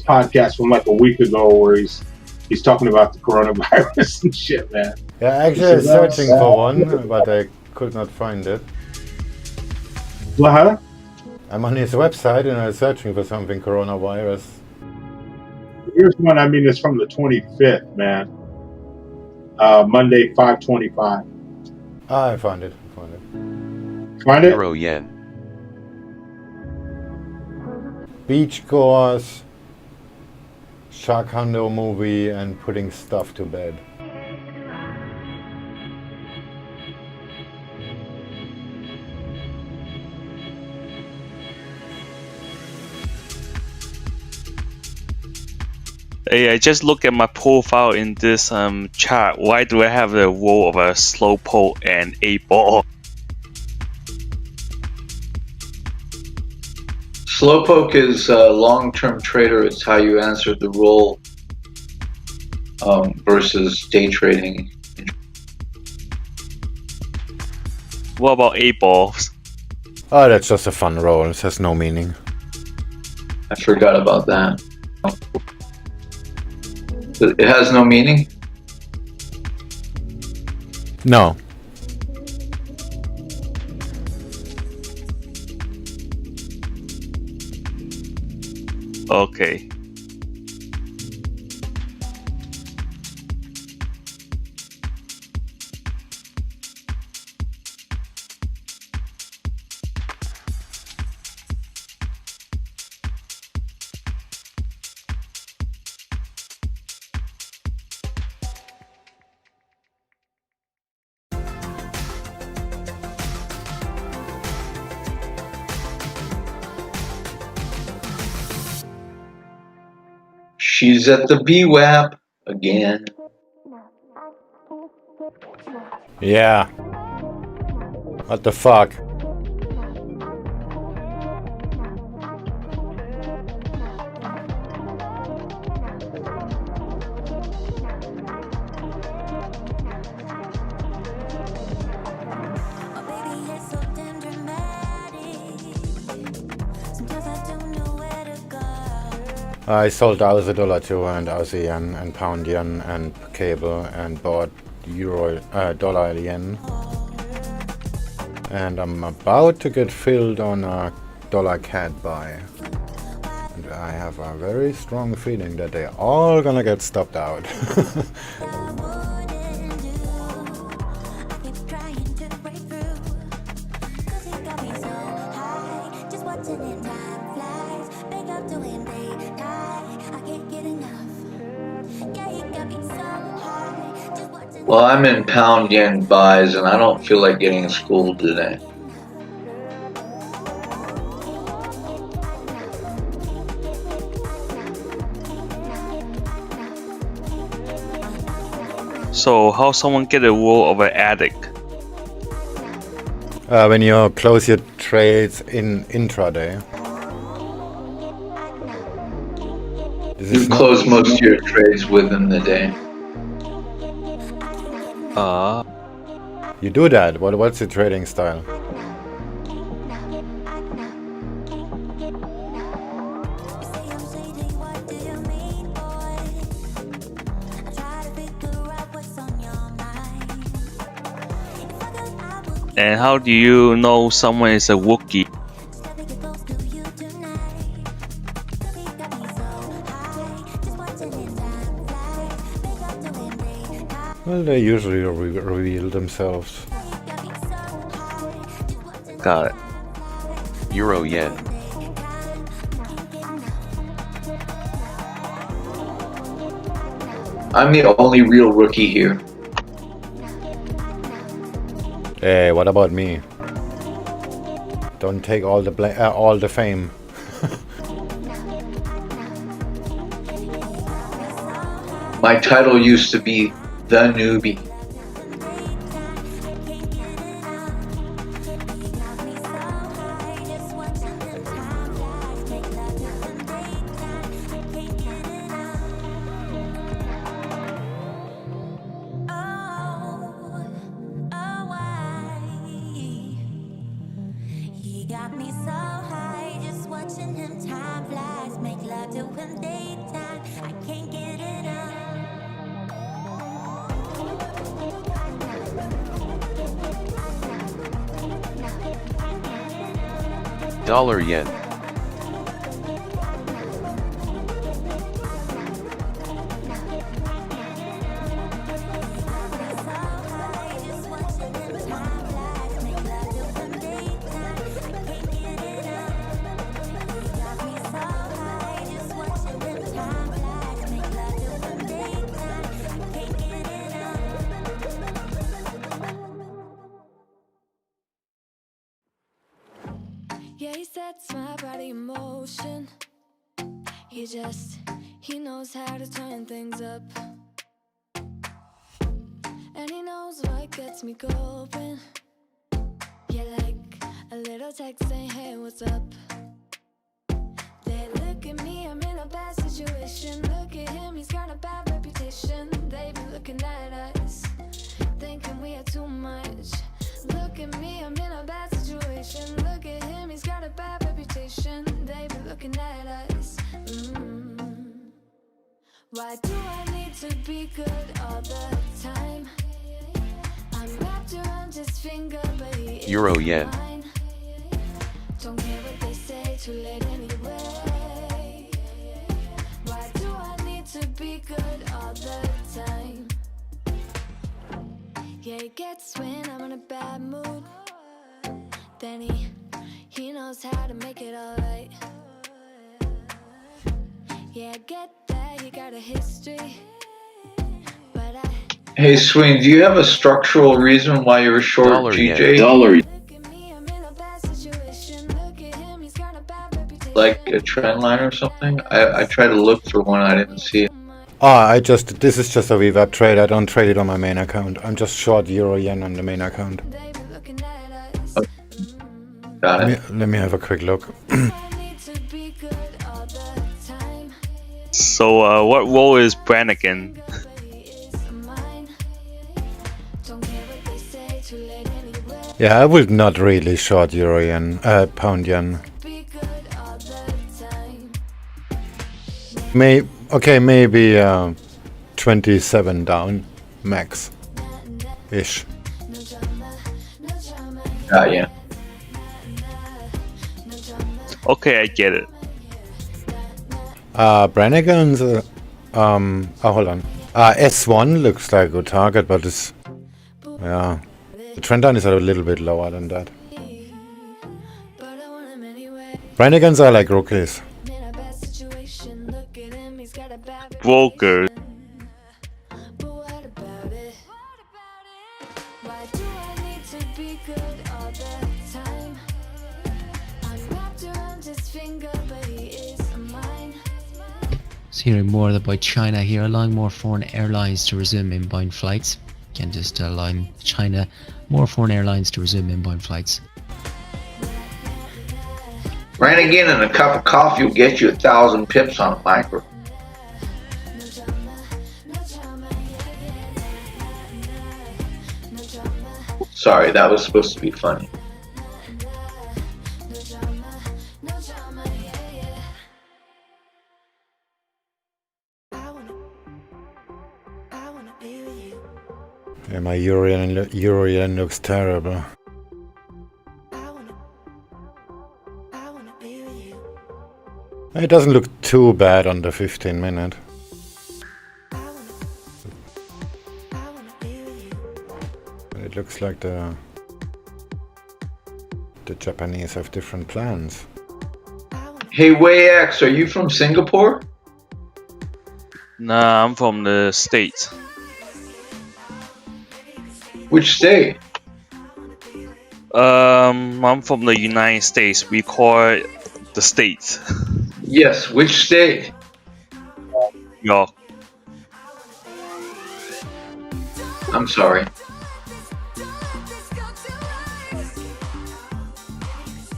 podcasts from like a week ago where he's talking about the coronavirus and shit, man. Yeah, actually I was searching for one, but I could not find it. Well, huh? I'm on his website and I was searching for something coronavirus. Here's one. I mean, it's from the 25th, man. Monday, 5/25. Ah, I found it. Find it? Euro Yen. Beachgoers, Shark Hundo movie, and putting stuff to bed. Hey, I just look at my profile in this chart. Why do I have the role of a slowpoke and 8-ball? Slowpoke is a long-term trader. It's how you answer the role versus day trading. What about 8-balls? Oh, that's just a fun roll. It has no meaning. I forgot about that. It has no meaning? No. Okay. She's at the BWAP again. Yeah. What the fuck? I sold $1,000 to and Aussie yen and pound yen and cable and bought dollar yen. And I'm about to get filled on a dollar CAD buy. And I have a very strong feeling that they're all gonna get stopped out. Well, I'm in pound yen buys and I don't feel like getting schooled today. So how someone get a role of an addict? When you close your trades in intraday. You close most of your trades within the day. You do that? What's your trading style? And how do you know someone is a rookie? Well, they usually reveal themselves. Got it. Euro yen. I'm the only real rookie here. Hey, what about me? Don't take all the fame. My title used to be The Newbie. Dollar yen. Yeah, he sets my body in motion. He knows how to turn things up. And he knows what gets me going. Yeah, like a little text saying, hey, what's up? They look at me, I'm in a bad situation. Look at him, he's got a bad reputation. They be looking at us, thinking we are too much. Look at me, I'm in a bad situation. Look at him, he's got a bad reputation. They be looking at us. Why do I need to be good all the time? I'm wrapped around his finger, but he is Euro yen. mine. Don't care what they say, too late anyway. Why do I need to be good all the time? Yeah, he gets when I'm in a bad mood. Then he knows how to make it alright. Yeah, I get that you got a history, but Hey, Swing, do you have a structural reason why you're short Dollar GJ? yen. Like a trend line or something? I tried to look for one, I didn't see it. This is just a VWAP trade. I don't trade it on my main account. I'm just short euro yen on the main account. Got it. Let me have a quick look. So what role is Brannigan? Yeah, I would not really short euro yen, pound yen. Maybe 27 down, max. ish. Yeah. Okay, I get it. Brannigan's, hold on. S1 looks like a good target, but it's, yeah. The trend line is a little bit lower than that. Brannigans are like rookies. Broker. So hearing more about China here, allowing more foreign airlines to resume inbound flights. Again, just allowing China more foreign airlines to resume inbound flights. Brannigan and a cup of coffee will get you 1,000 pips on a micro. Sorry, that was supposed to be funny. Yeah, my Euro yen looks terrible. It doesn't look too bad on the 15 minute. It looks like the Japanese have different plans. Hey, WayX, are you from Singapore? Nah, I'm from the States. Which state? I'm from the United States. We call it the States. Yes, which state? New York. I'm sorry.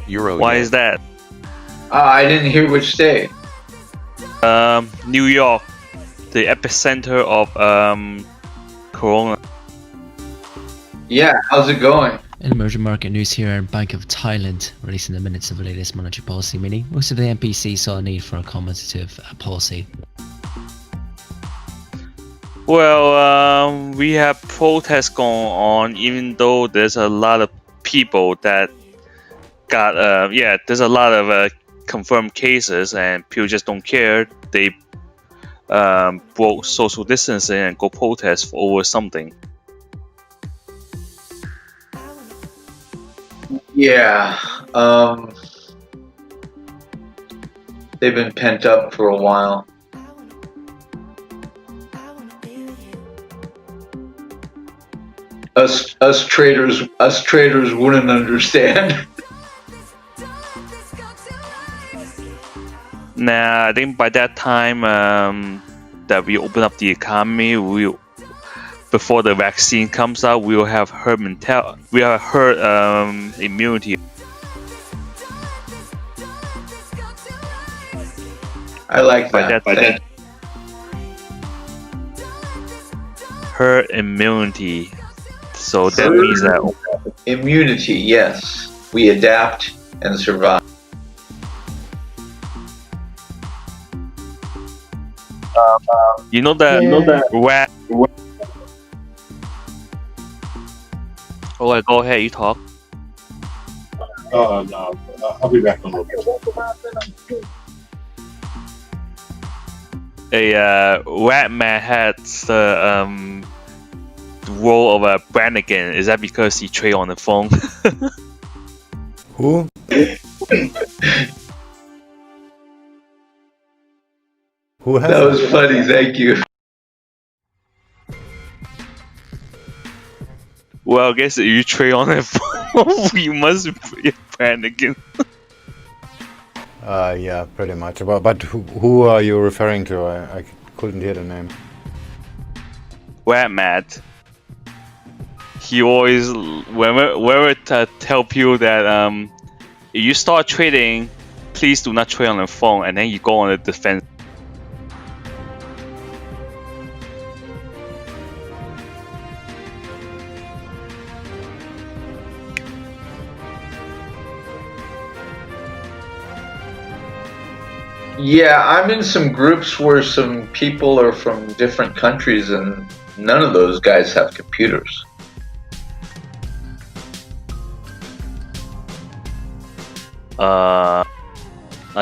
Euro Why yen. is that? I didn't hear which state. New York, the epicenter of Corona. Yeah, how's it going? In emerging market news here, Bank of Thailand releasing the minutes of the latest monetary policy meeting. Most of the MPC saw a need for accommodative policy. Well, we have protests going on, even though there's a lot of people that got, there's a lot of confirmed cases, and people just don't care. They broke social distancing and go protest over something. Yeah, they've been pent up for a while. Us traders wouldn't understand. Nah, I think by that time that we open up the economy, before the vaccine comes out, we will have herd immunity. I like that. Herd immunity. So that means that Immunity, yes. We adapt and survive. you know that rat. Oh, go ahead, you talk. No, I'll be back in a little bit. A rat man had the role of a Brannigan. Is that because he trade on the phone? Who? Who has That was funny, thank you. Well, I guess if you trade on the phone, you must be a Brannigan. Yeah, pretty much. But who are you referring to? I couldn't hear the name. Rat Matt. He always, whenever tell people that if you start trading, please do not trade on the phone, and then you go on the defense. Yeah, I'm in some groups where some people are from different countries and none of those guys have computers. I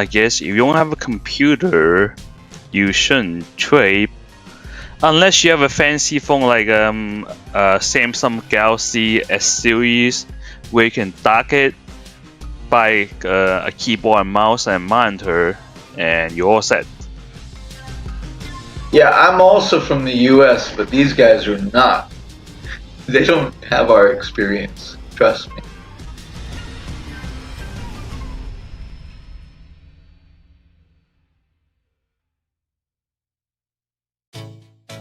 guess if you don't have a computer, you shouldn't trade unless you have a fancy phone like Samsung Galaxy S series, where you can dock it, buy a keyboard and mouse and monitor, and you're all set. Yeah, I'm also from the US, but these guys are not. They don't have our experience. Trust me.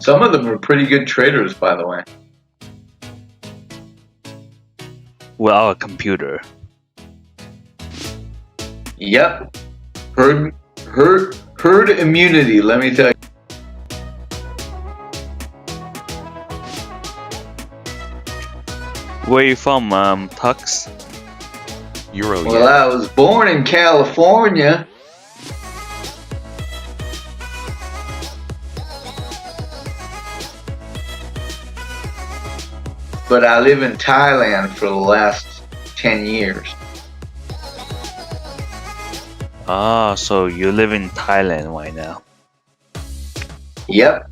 Some of them are pretty good traders, by the way. Without a computer. Yep. Herd immunity, let me tell you. Where you from, Tux? Euro Well, yen. I was born in California. But I live in Thailand for the last 10 years. Ah, so you live in Thailand right now. Yep.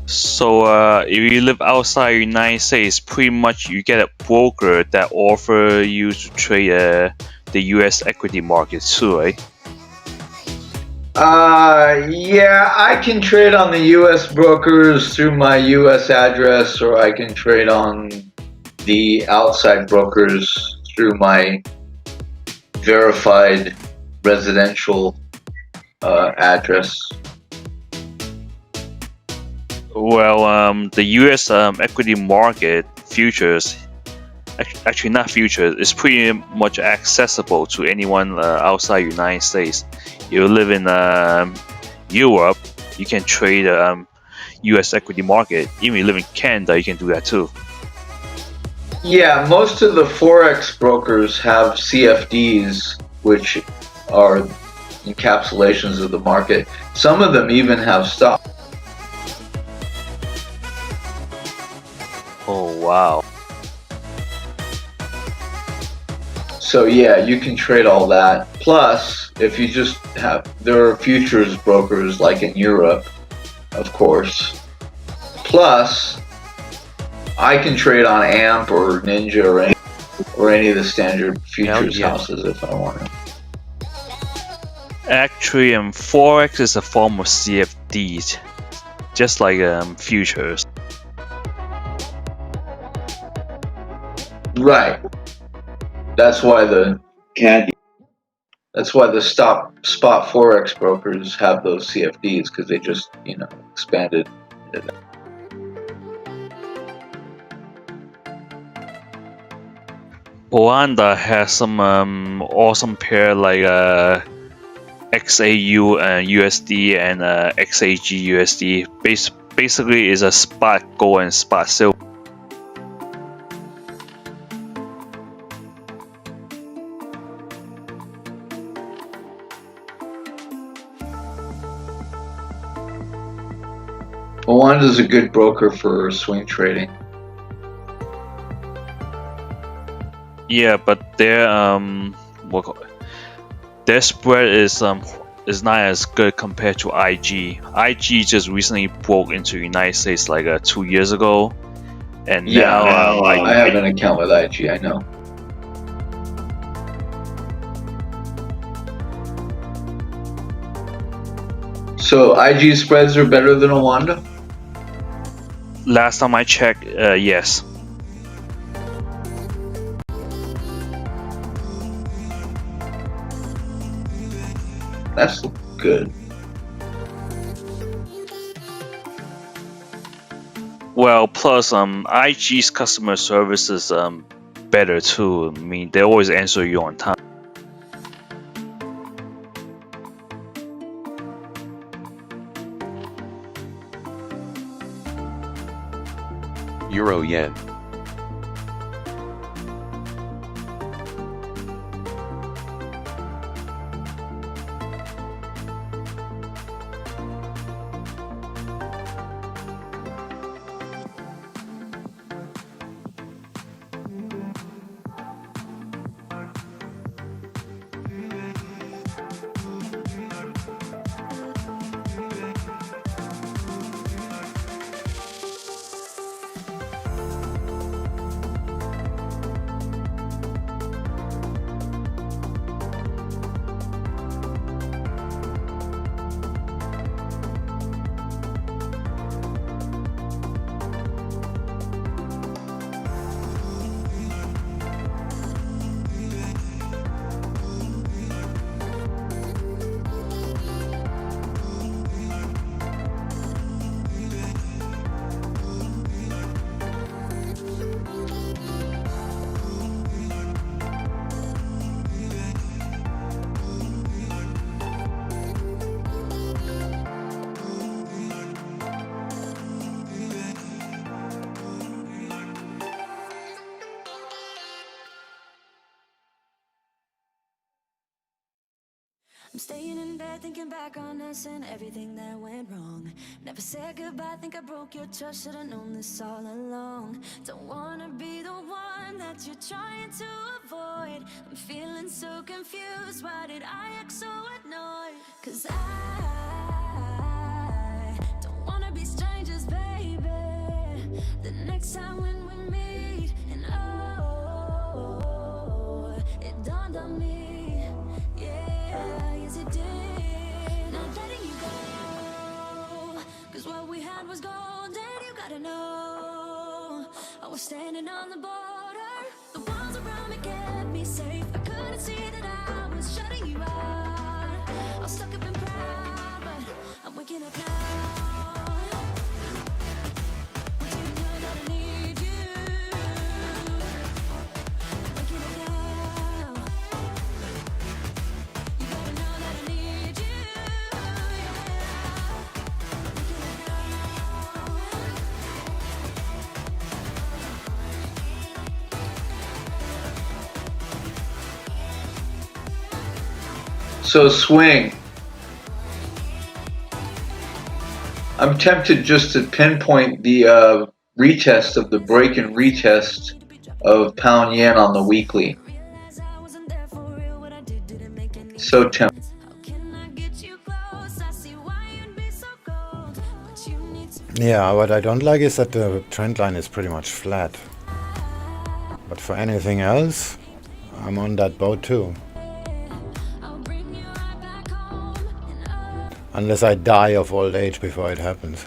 So if you live outside the United States, pretty much you get a broker that offer you to trade the US equity market too, right? Yeah, I can trade on the US brokers through my US address, or I can trade on the outside brokers through my verified residential address. Well, the US equity market futures, actually not futures, is pretty much accessible to anyone outside the United States. You live in Europe, you can trade US equity market. Even if you live in Canada, you can do that too. Yeah, most of the Forex brokers have CFDs, which are encapsulations of the market. Some of them even have stock. Oh wow. So yeah, you can trade all that. Plus, if you just have, there are futures brokers like in Europe, of course. Plus, I can trade on AMP or Ninja or any of the standard futures yeah. houses if I want to. Actually, Forex is a form of CFDs, just like futures. Right. That's why the spot Forex brokers have those CFDs, because they just, expanded it. Rwanda has some awesome pair like XAU and USD and XAG USD. Basically, is a spot gold and spot silver. Rwanda's a good broker for swing trading. Yeah, but their spread is not as good compared to IG. IG just recently broke into the United States like 2 years ago, and now I have an account with IG. I know. So IG spreads are better than Rwanda? last time I checked, yes. That's good. Well, plus IG's customer service is better too. I mean, they always answer you on time. Euro yen. I'm staying in bed thinking back on us and everything that went wrong. Never said goodbye, think I broke your trust, should've known this all along. Don't wanna be the one that you're trying to avoid. I'm feeling so confused, why did I act so annoyed? 'Cause I don't wanna be strangers, baby. The next time when we meet, and oh, it dawned on me, yeah, yes it did. Not letting you go, 'cause what we had was gold, and you gotta know, I was standing on the border. The walls around me kept me safe, I couldn't see that I was shutting you out. I was stuck up and proud, but I'm waking up now. So swing. I'm tempted just to pinpoint the retest of the break and retest of pound yen on the weekly. So tempted. Yeah, what I don't like is that the trend line is pretty much flat. But for anything else, I'm on that boat too. Unless I die of old age before it happens.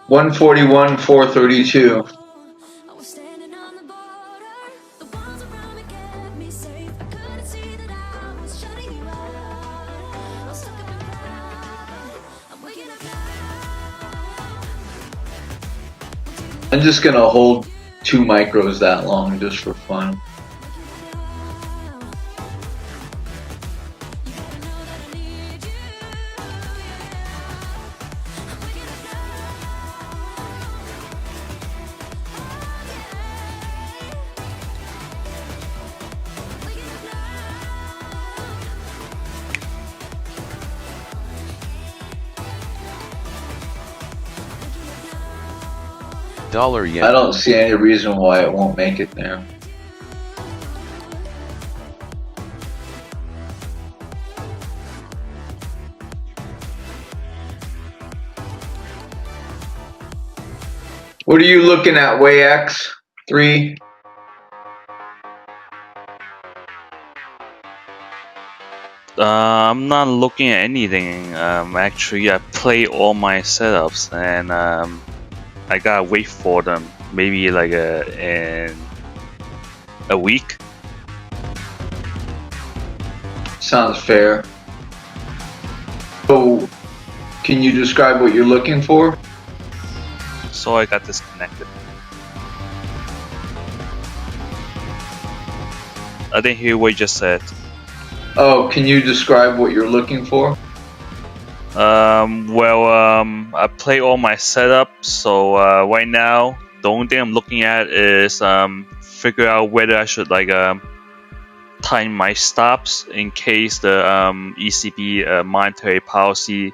$141, $432. I'm just gonna hold 2 micros that long just for fun. Dollar yen. I don't see any reason why it won't make it there. What are you looking at, WayX? 3? I'm not looking at anything. Actually, I play all my setups, and I gotta wait for them. Maybe like in a week. Sounds fair. So, can you describe what you're looking for? So I got disconnected. I didn't hear what you just said. Oh, can you describe what you're looking for? I play all my setups, so right now the only thing I'm looking at is figure out whether I should like time my stops in case the ECB monetary policy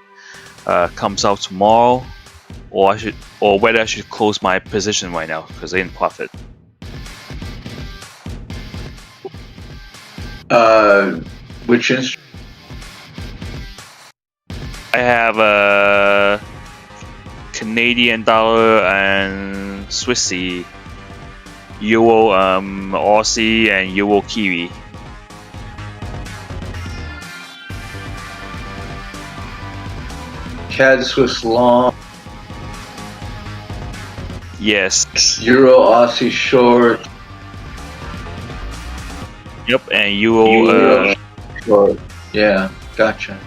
comes out tomorrow, or whether I should close my position right now because I'm in profit. Which instrument? I have a Canadian dollar and Swissy, Euro Aussie, and Euro Kiwi. CAD Swiss long. Yes. Euro Aussie short. Yep, and Euro short. Yeah, gotcha.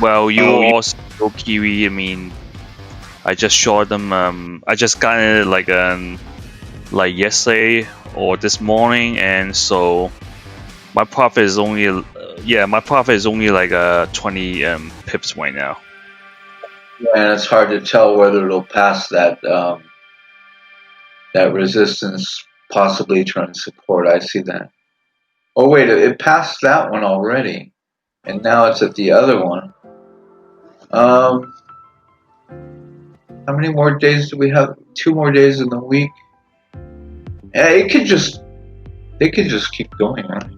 Well, Euro Aussie, Euro Kiwi. I mean, I just short them. I just got it like yesterday or this morning, and so my profit is only like 20 pips right now. And it's hard to tell whether it'll pass that that resistance, possibly turn support. I see that. Oh wait, it passed that one already, and now it's at the other one. How many more days do we have? 2 more days in the week. Yeah, they could just keep going, right?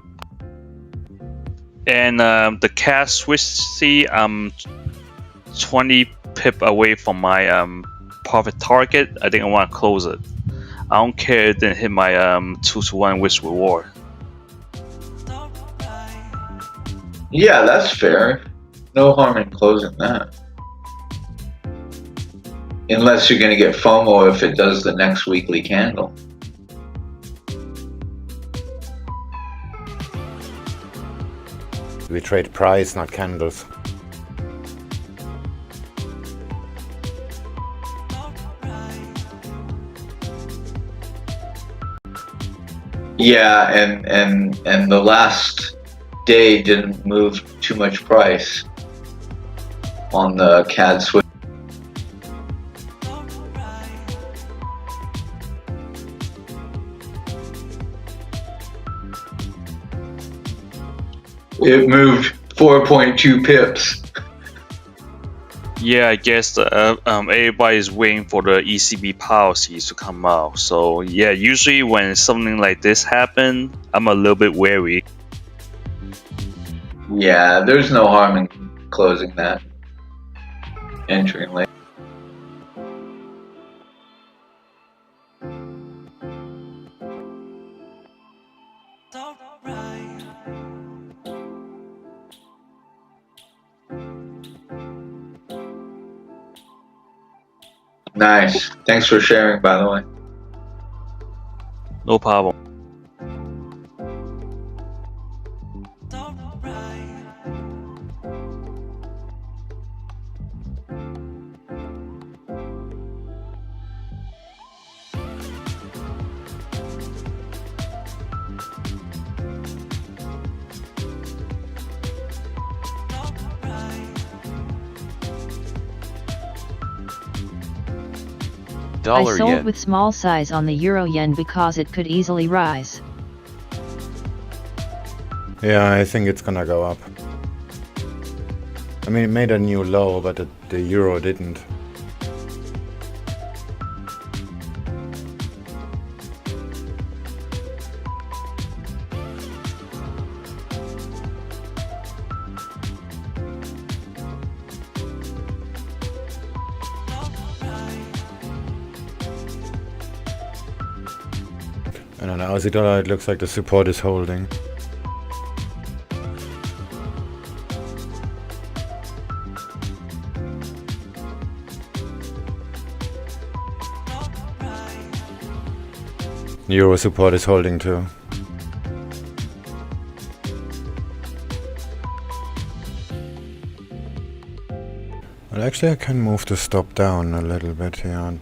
And the cash switch C, 20 pip away from my profit target. I think I want to close it. I don't care it didn't hit my 2-to-1 risk reward. Yeah, that's fair. No harm in closing that. Unless you're going to get FOMO if it does the next weekly candle. We trade price, not candles. Yeah, and the last day didn't move too much price on the CAD switch. It moved 4.2 pips. Yeah, I guess everybody's waiting for the ECB policies to come out. So yeah, usually when something like this happens, I'm a little bit wary. Yeah, there's no harm in closing that. Entering late. Nice. Thanks for sharing, by the way. No problem. I Dollar sold yen. with small size on the euro yen because it could easily rise. Yeah, I think it's gonna go up. I mean, it made a new low, but the euro didn't. And on Aussie dollar, it looks like the support is holding. Euro support is holding too. Well, actually I can move the stop down a little bit here.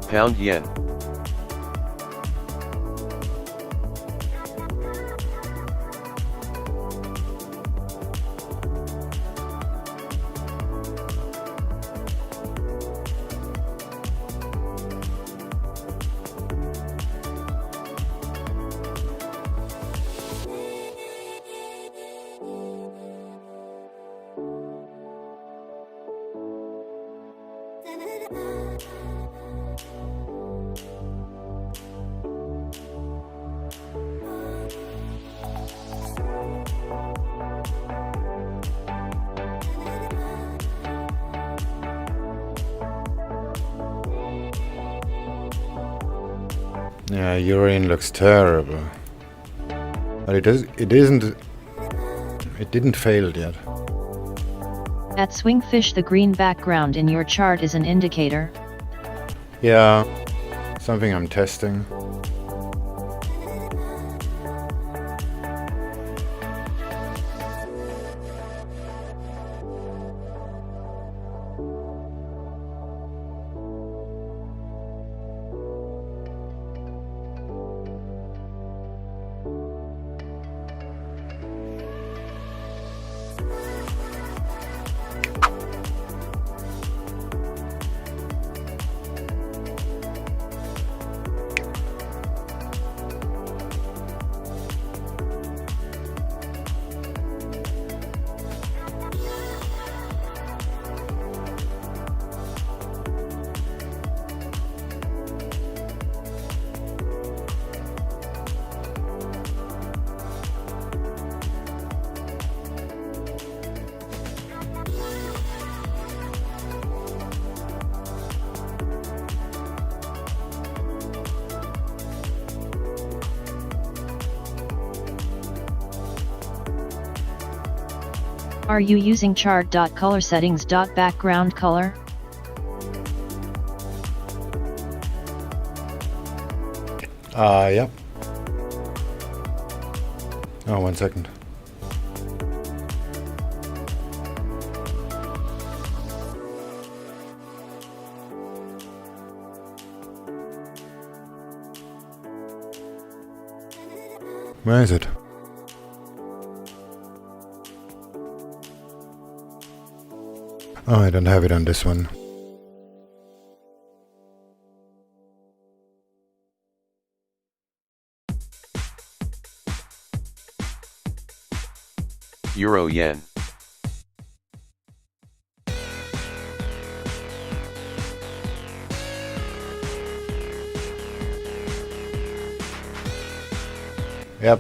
Pound yen. Yeah, Yen looks terrible. But it isn't. It didn't fail yet. At SwingFish, the green background in your chart is an indicator. Yeah, something I'm testing. Are you using chart.colorsettings.background color? Yep. Oh, 1 second. Where is it? Oh, I don't have it on this one. Euro Yen. Yep.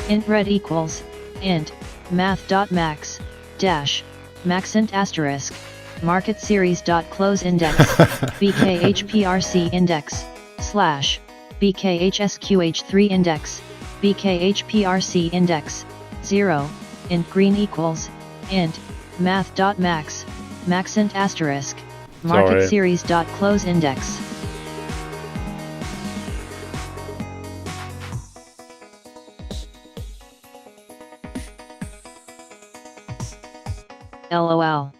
Int red equals int math.max dash maxint asterisk market series dot close index bkhprc index slash bkhsqh3 index bkhprc index 0 int green equals int math.max maxint asterisk market series dot close index. LOL.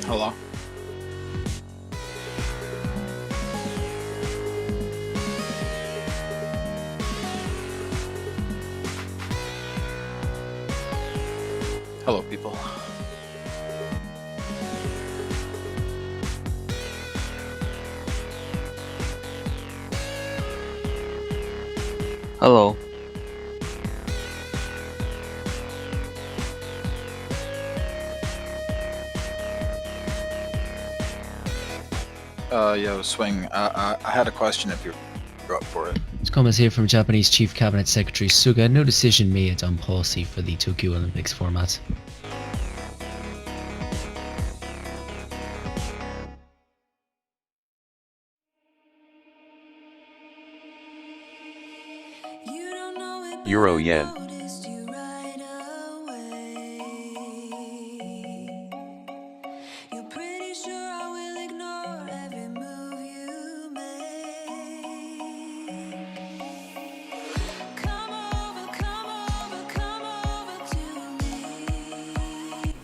Hello. Hello, people. Hello. Yo, Swing. I had a question if you're up for it. This comment here from Japanese Chief Cabinet Secretary Suga. No decision made on policy for the Tokyo Olympics format. Euro Yen.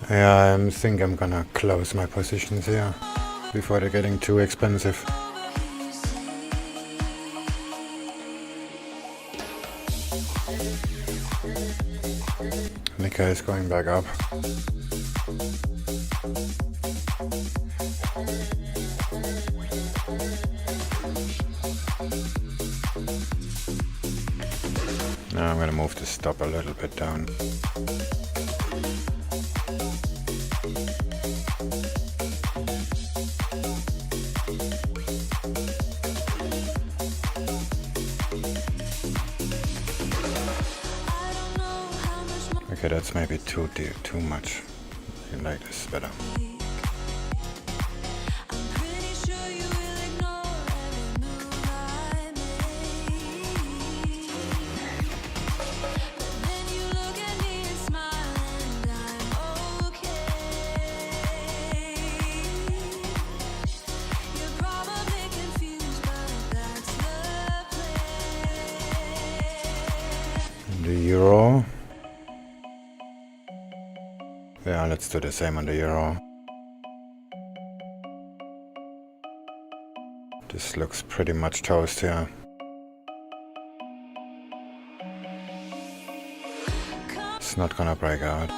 Yeah, I think I'm gonna close my positions here before they're getting too expensive. Nikkei is going back up. Now I'm gonna move the stop a little bit down. Okay, that's maybe too much. I like this better. The euro. Yeah, let's do the same on the euro. This looks pretty much toast here. It's not gonna break out.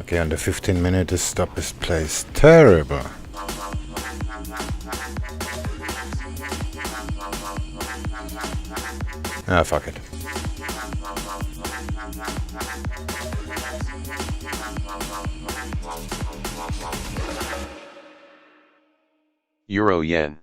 Okay, on the 15-minute, the stop is placed terrible. Ah, fuck it. Euro yen.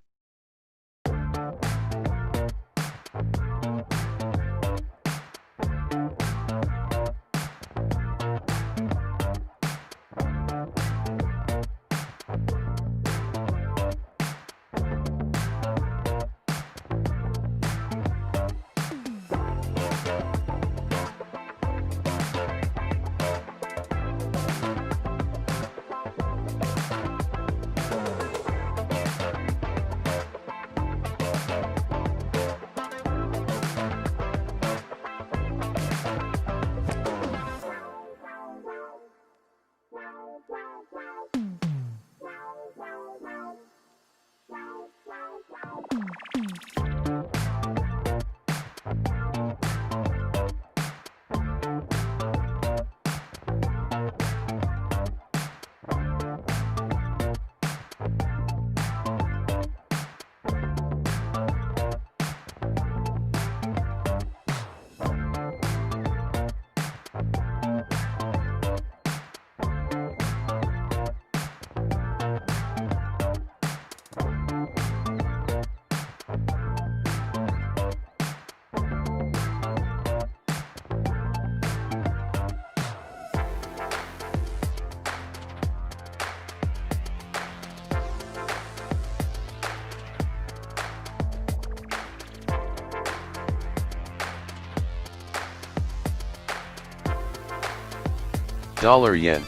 Dollar yen.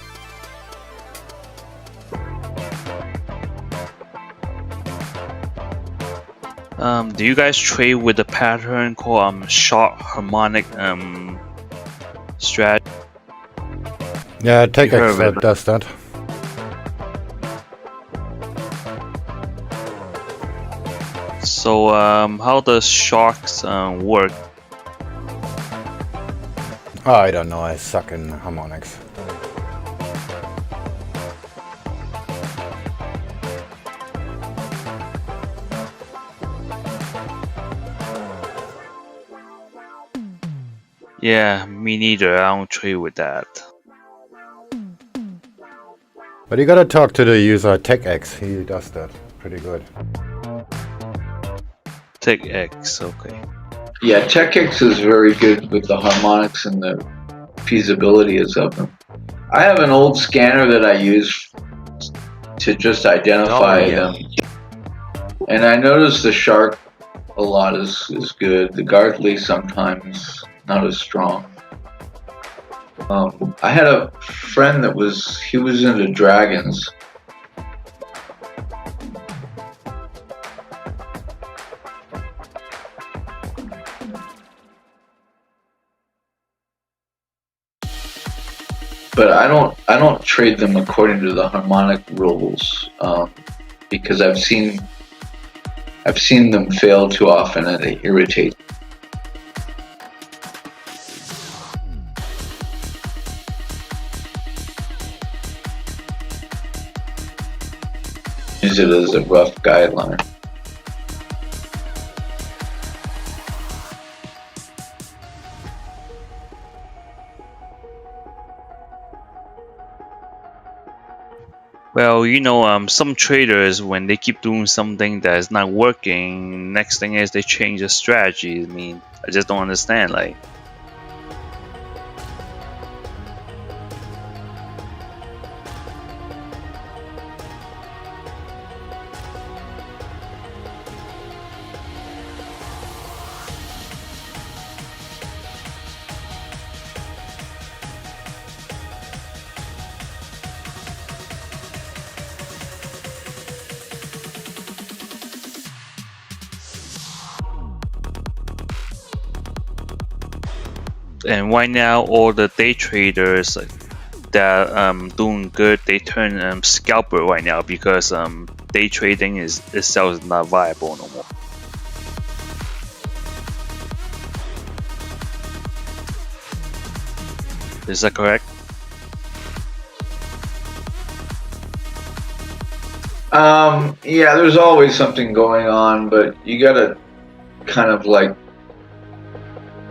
Do you guys trade with the pattern called short harmonic strat? Yeah, take You heard X of that it. does that. So how does sharks work? Oh, I don't know, I suck in harmonics. Yeah, me neither. I don't trade with that. But you gotta talk to the user TechX. He does that pretty good. Take X, okay. Yeah, TechX is very good with the harmonics and the feasibilities of them. I have an old scanner that I use to just identify them. And I notice the shark a lot is good. The Gartley sometimes not as strong. I had a friend that was into dragons. But I don't trade them according to the harmonic rules, because I've seen them fail too often and it irritates. Use it as a rough guideline. Well, you know, some traders, when they keep doing something that is not working, next thing is they change the strategy. I mean, I just don't understand. Like, and right now, all the day traders that doing good, they turn scalper right now because day trading itself is not viable no more. Is that correct? Yeah, there's always something going on, but you gotta kind of like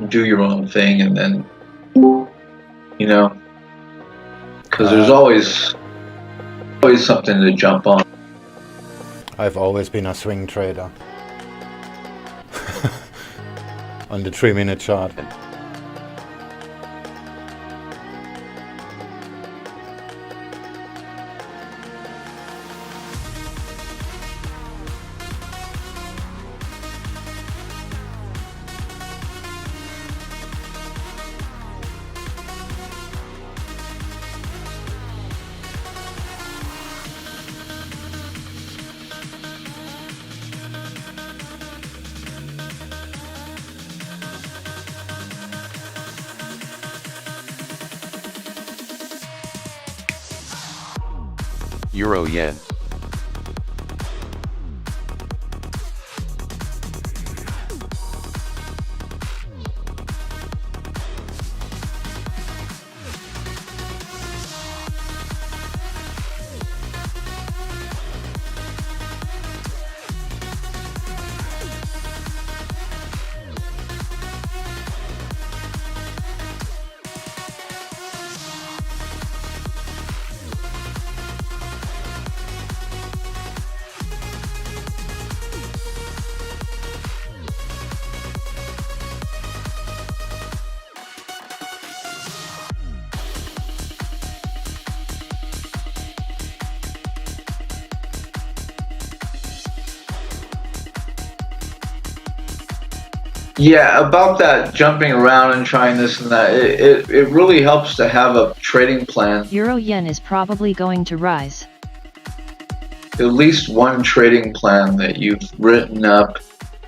do your own thing, and then, you know, because there's always something to jump on. I've always been a swing trader. On the 3-minute chart. Euro Yen. Yeah, about that jumping around and trying this and that, it really helps to have a trading plan. Euro yen is probably going to rise. At least one trading plan that you've written up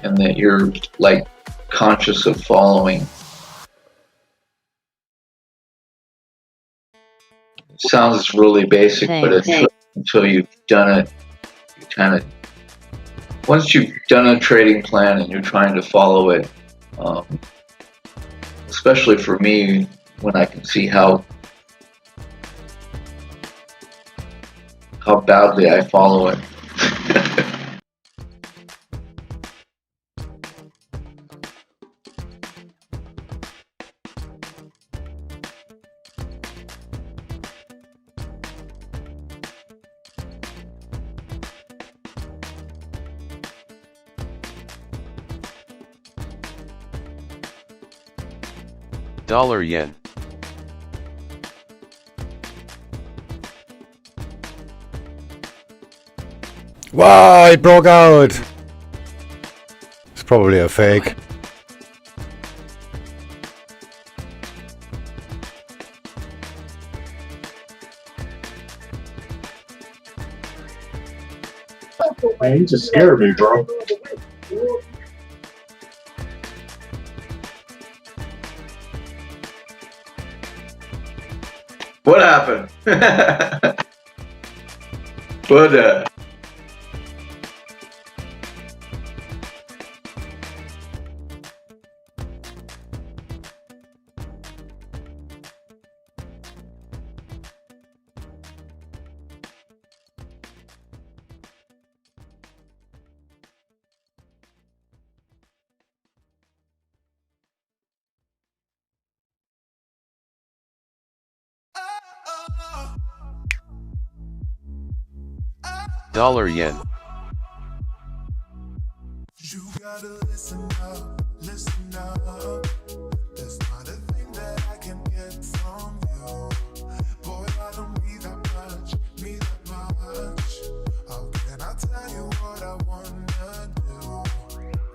and that you're like conscious of following. It sounds really basic, but until you've done it, you kind of, once you've done a trading plan and you're trying to follow it, especially for me, when I can see how badly I follow it. Dollar yen. Wow, it broke out! It's probably a fake. Man, you just scared me, bro. What happened? What? Dollar yen. You gotta listen up, listen up. There's not a thing that I can get from you. Boy, I don't need that much, need that much. How can I tell you what I wanna do?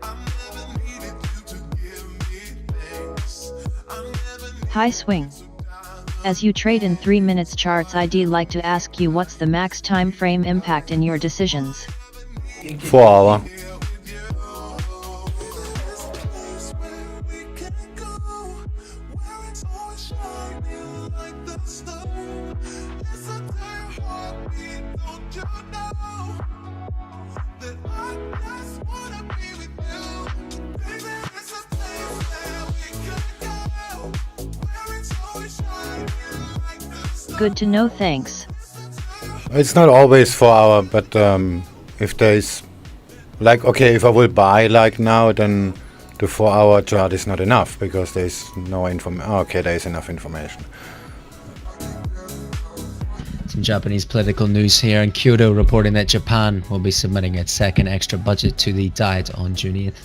I never needed you to give me things. I never needed Hi Swing. As you trade in 3 minutes charts, I'd like to ask you what's the max time frame impact in your decisions. 4 hour. Good to know, thanks. It's not always 4 hour, but if there's like, okay, if I will buy like now, then the 4 hour chart is not enough because there's no information. Okay, there is enough information. Some Japanese political news here in Kyoto reporting that Japan will be submitting its second extra budget to the Diet on June 8th.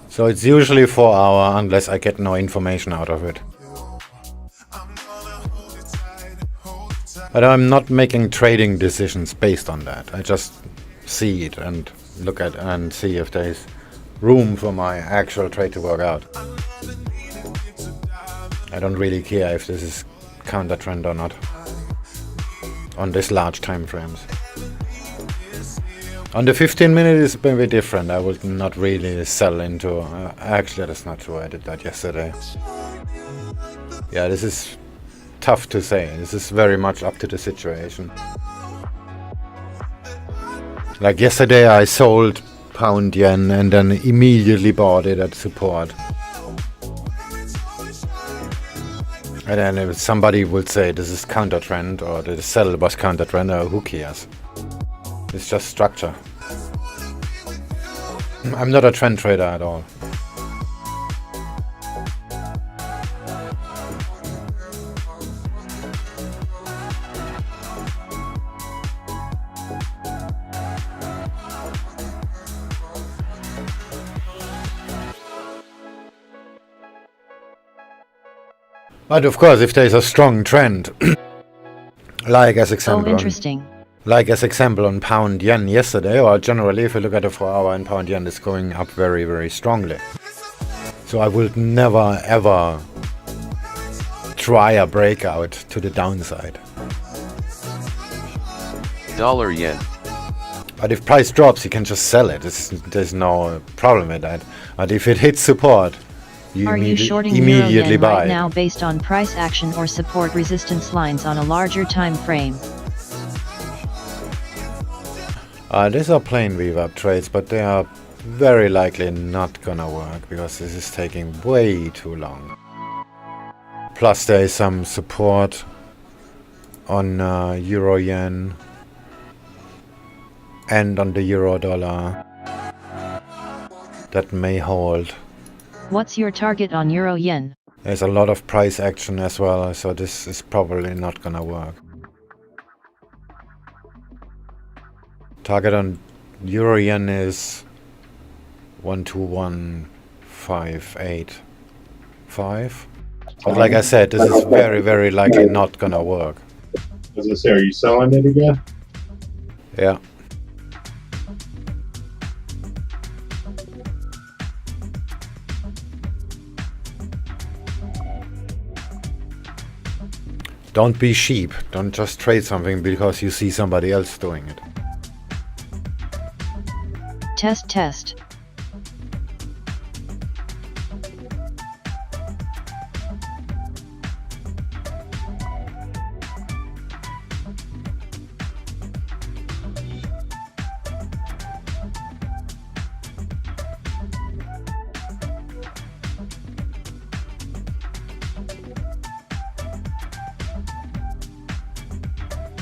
So it's usually 4 hour unless I get no information out of it. But I'm not making trading decisions based on that. I just see it and look at and see if there's room for my actual trade to work out. I don't really care if this is counter trend or not on this large time frames. On the 15 minute is maybe different. I would not really sell into... actually, that's not true. I did that yesterday. Yeah, this is tough to say. This is very much up to the situation. Like yesterday I sold pound yen and then immediately bought it at support. And then if somebody would say this is counter trend or the sell was counter trend, who cares? It's just structure. I'm not a trend trader at all. But of course, if there's a strong trend, like as example, Oh, interesting. Like as example on pound yen yesterday, or generally if you look at the 4 hour and pound yen is going up very, very strongly. So I would never ever try a breakout to the downside. Dollar yen. But if price drops, you can just sell it. There's no problem with that. But if it hits support, you Are you shorting immediately Euro yen buy right it. now based on price action or support resistance lines on a larger time frame? These are plain VWAP trades, but they are very likely not gonna work because this is taking way too long. Plus there is some support on Euro Yen and on the Euro Dollar that may hold. What's your target on Euro Yen? There's a lot of price action as well, so this is probably not gonna work. Target on Euro Yen is 121.585. But like I said, this is very, very likely not gonna work. As I say, are you selling it again? Yeah. Don't be sheep. Don't just trade something because you see somebody else doing it. Test test.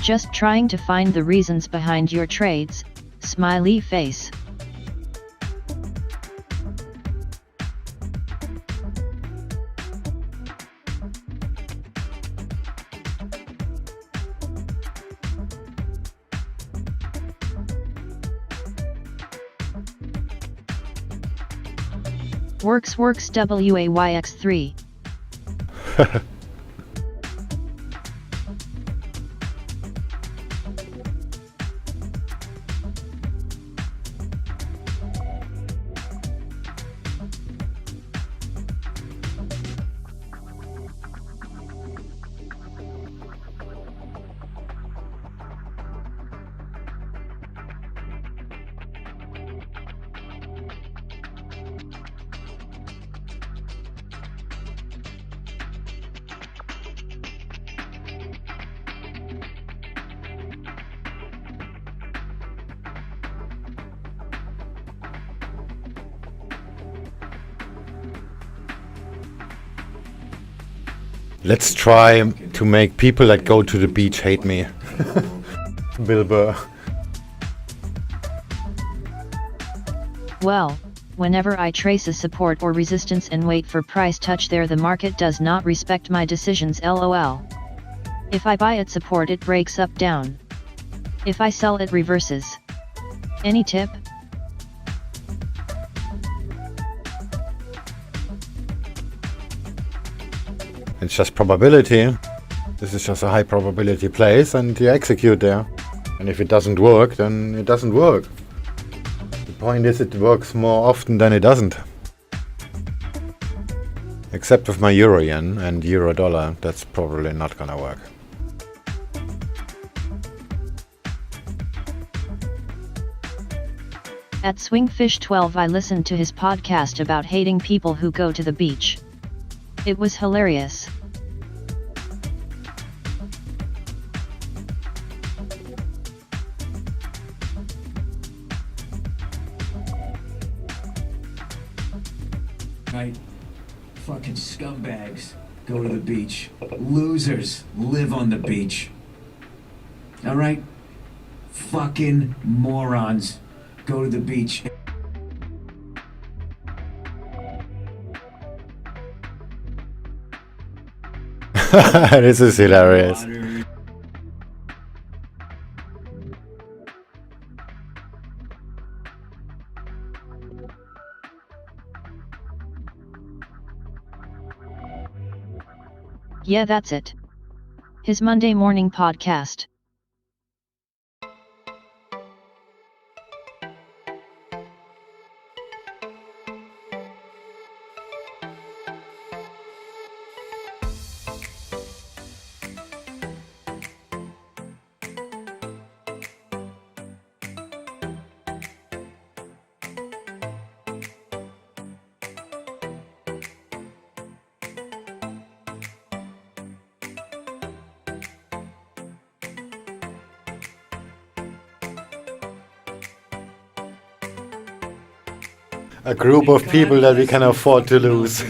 Just trying to find the reasons behind your trades, smiley face. Works WAYX3. Let's try to make people that go to the beach hate me. Bill Burr. Well, whenever I trace a support or resistance and wait for price touch there, the market does not respect my decisions, lol. If I buy at support, it breaks up down. If I sell, it reverses. Any tip? It's just probability. This is just a high probability place and you execute there. And if it doesn't work, then it doesn't work. The point is it works more often than it doesn't. Except with my euro yen and euro dollar, that's probably not gonna work. At SwingFish12 I listened to his podcast about hating people who go to the beach. It was hilarious. Right? Fucking scumbags go to the beach. Losers live on the beach. Alright? Fucking morons go to the beach. This is hilarious. Yeah, that's it. His Monday morning podcast. A group of people that we can afford to lose.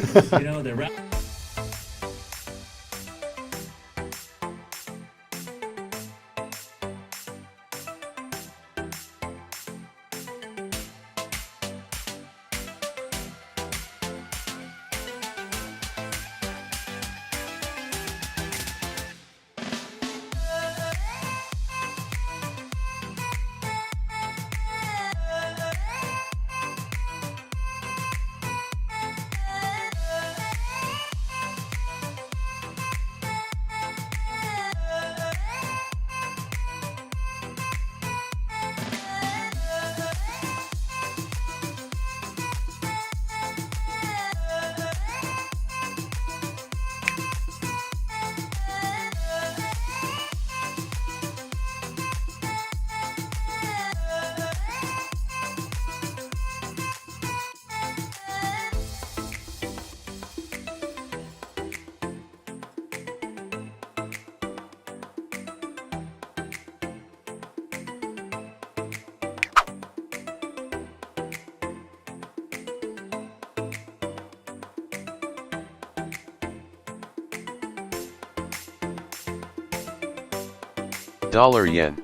Dollar yen.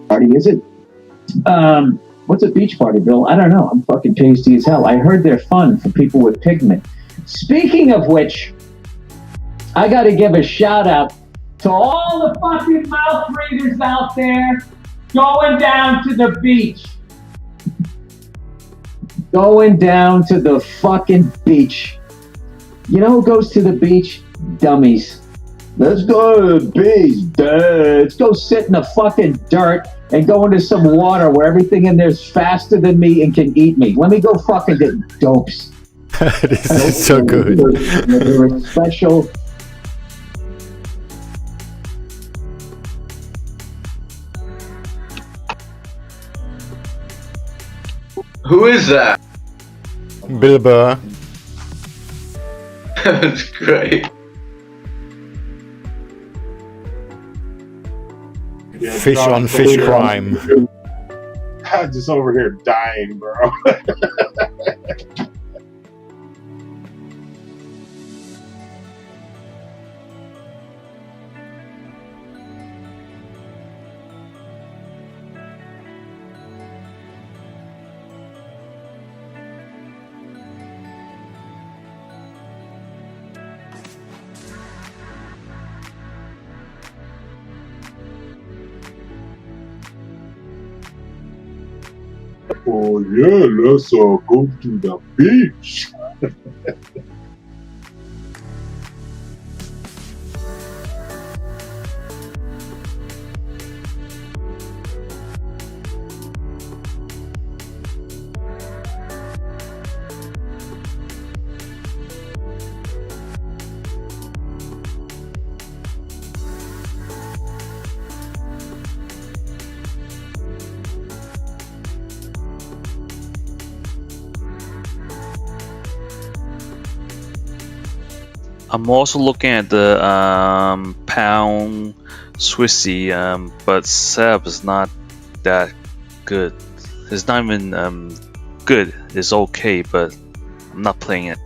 Party is it? What's a beach party, Bill? I don't know. I'm fucking pasty as hell. I heard they're fun for people with pigment. Speaking of which, I gotta give a shout out to all the fucking mouth breathers out there going down to the beach. Going down to the fucking beach. You know who goes to the beach? Dummies. Let's go to the beach, dude. Let's go sit in the fucking dirt and go into some water where everything in there's faster than me and can eat me. Let me go fucking get dopes. This is so good. They're a special. Who is that? Bill Burr. That's great. Yeah, Fish John, on fish crime. I'm just over here dying, bro. Oh yeah, let's go to the beach. I'm also looking at the pound Swissy, but setup is not that good. It's not even good. It's okay, but I'm not playing it.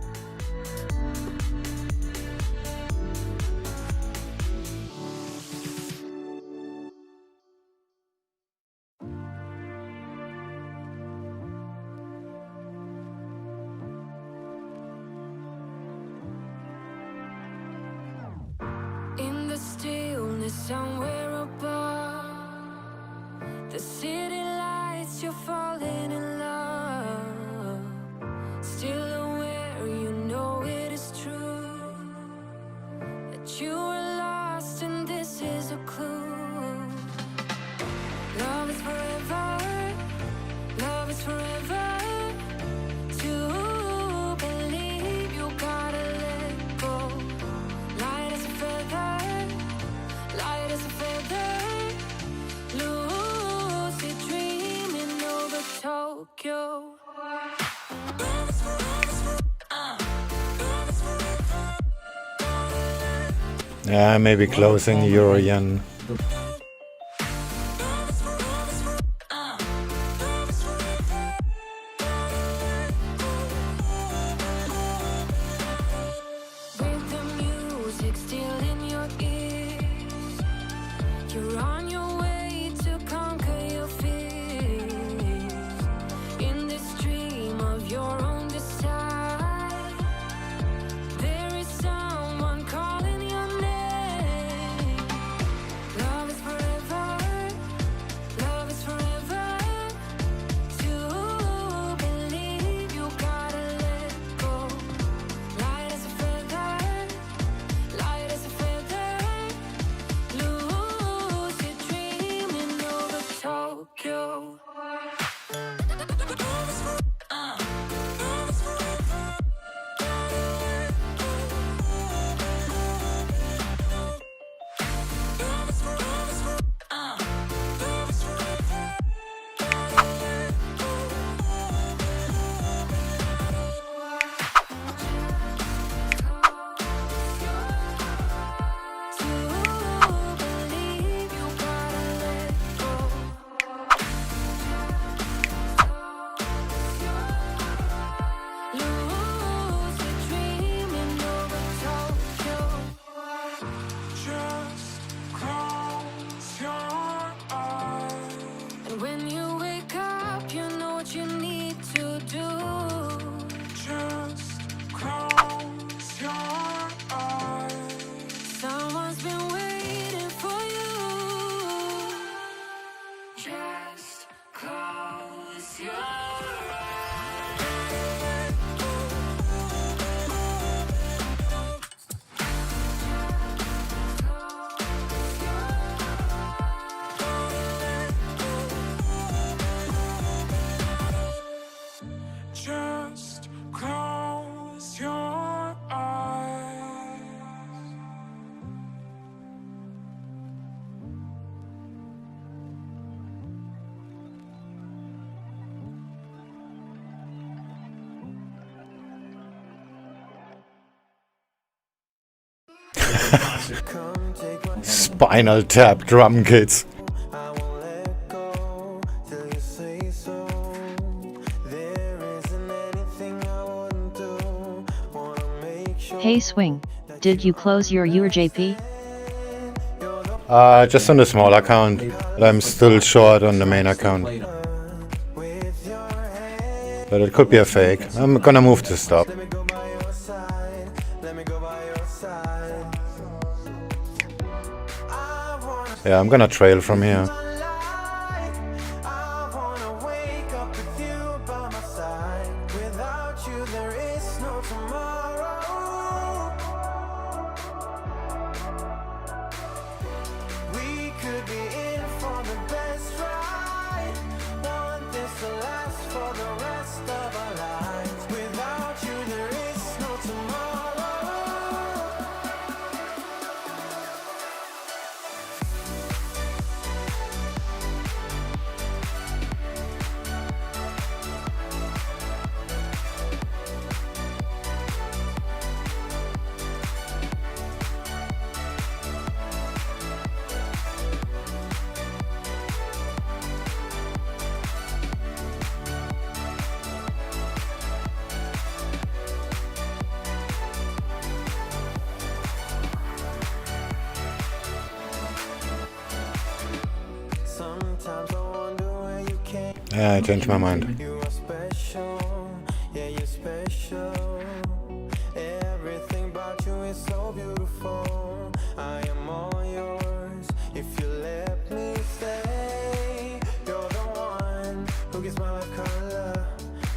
In the stillness somewhere above the city lights, you're falling in love. Still aware, you know it is true that you are lost and this is a clue. Love is forever, love is forever. To believe you gotta let go. Light as a feather, light as a feather. Lucid dreaming over Tokyo. Yeah, maybe closing Euro Yen. With the music still in your ears, you're on your way to conquer your fears. In this dream of your own desire, there is someone calling your name. Love is forever, love is forever. To believe you gotta let go. Light as a feather, light as a feather. Lucid dreaming over Tokyo. To believe you gotta let go. Just close your eyes. Spinal Tap drum kits. I won't let go till you say so. There isn't anything I wouldn't do. Wanna make sure. Hey Swing, did you close your EURJPY? Just on the small account, but I'm still short on the main account. But it could be a fake. I'm gonna move to stop. Let me go by your side. Let me go by your side. I wanna Yeah, I'm gonna trail from here. I wanna wake up with you by my side. Without you, there is no tomorrow. We could be in for the best ride. Want this to last for the rest of our lives. Without you, there is no tomorrow. Sometimes I wonder where you came. Yeah, I changed my mind. You are special, yeah, you're special. Everything about you is so beautiful. I am all yours if you let me stay. You're the one who gives my life color.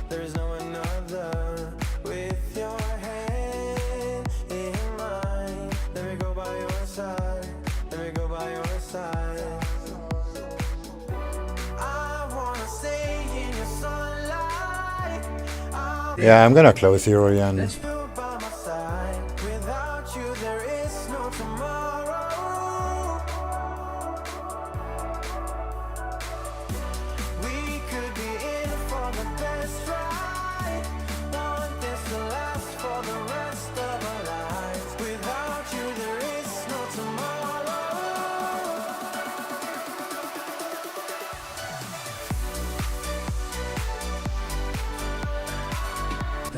There is no another. With your hand in mine, let me go by your side. Let me go by your side. I wanna stay in your sunlight. I'll Yeah, I'm gonna close Euro Yen. be by my side. Without you, there is no tomorrow. We could be in for the best ride. Want this to last for the rest of our lives. Without you, there is no tomorrow.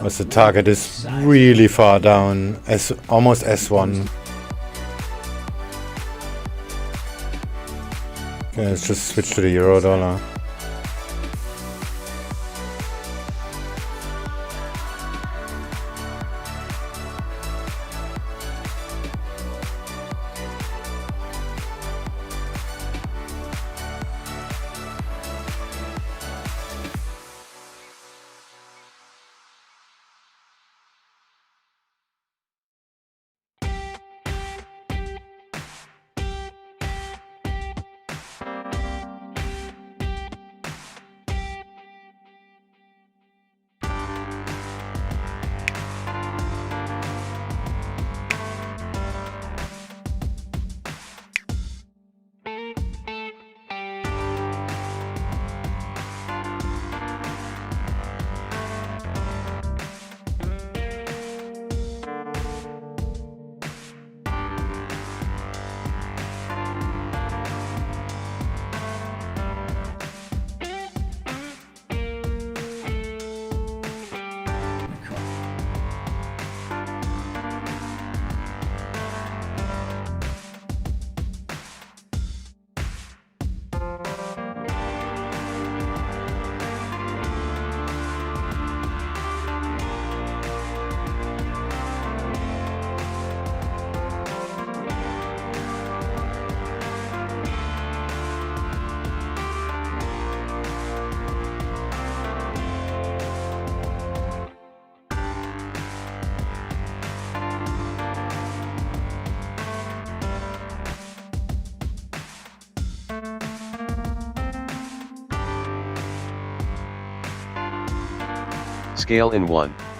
As the target is really far down, almost S1. Okay, let's just switch to the euro dollar. Scale in 1.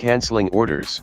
Canceling orders.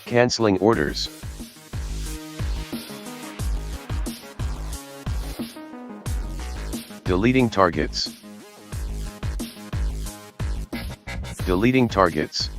Canceling orders. Deleting targets. Deleting targets.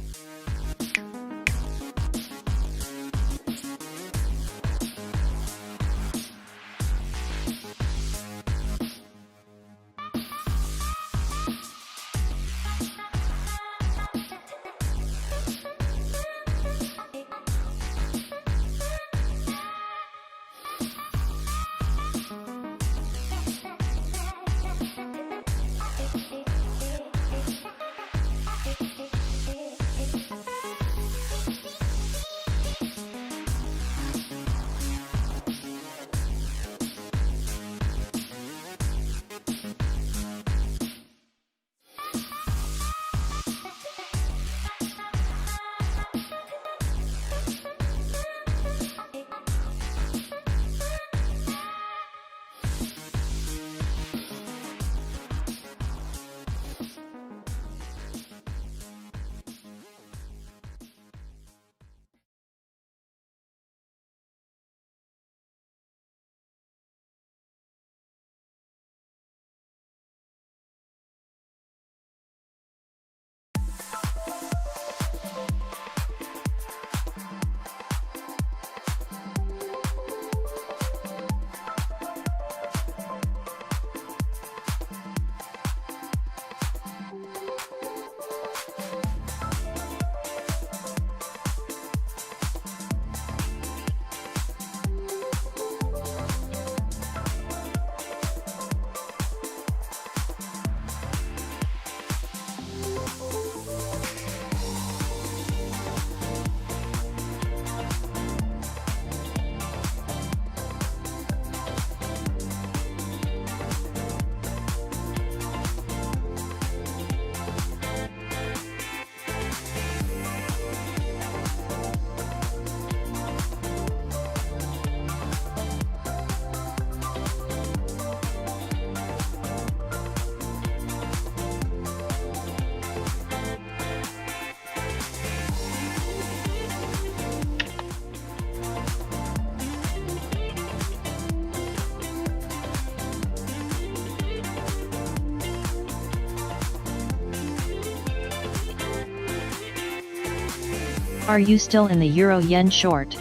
Are you still in the euro-yen short?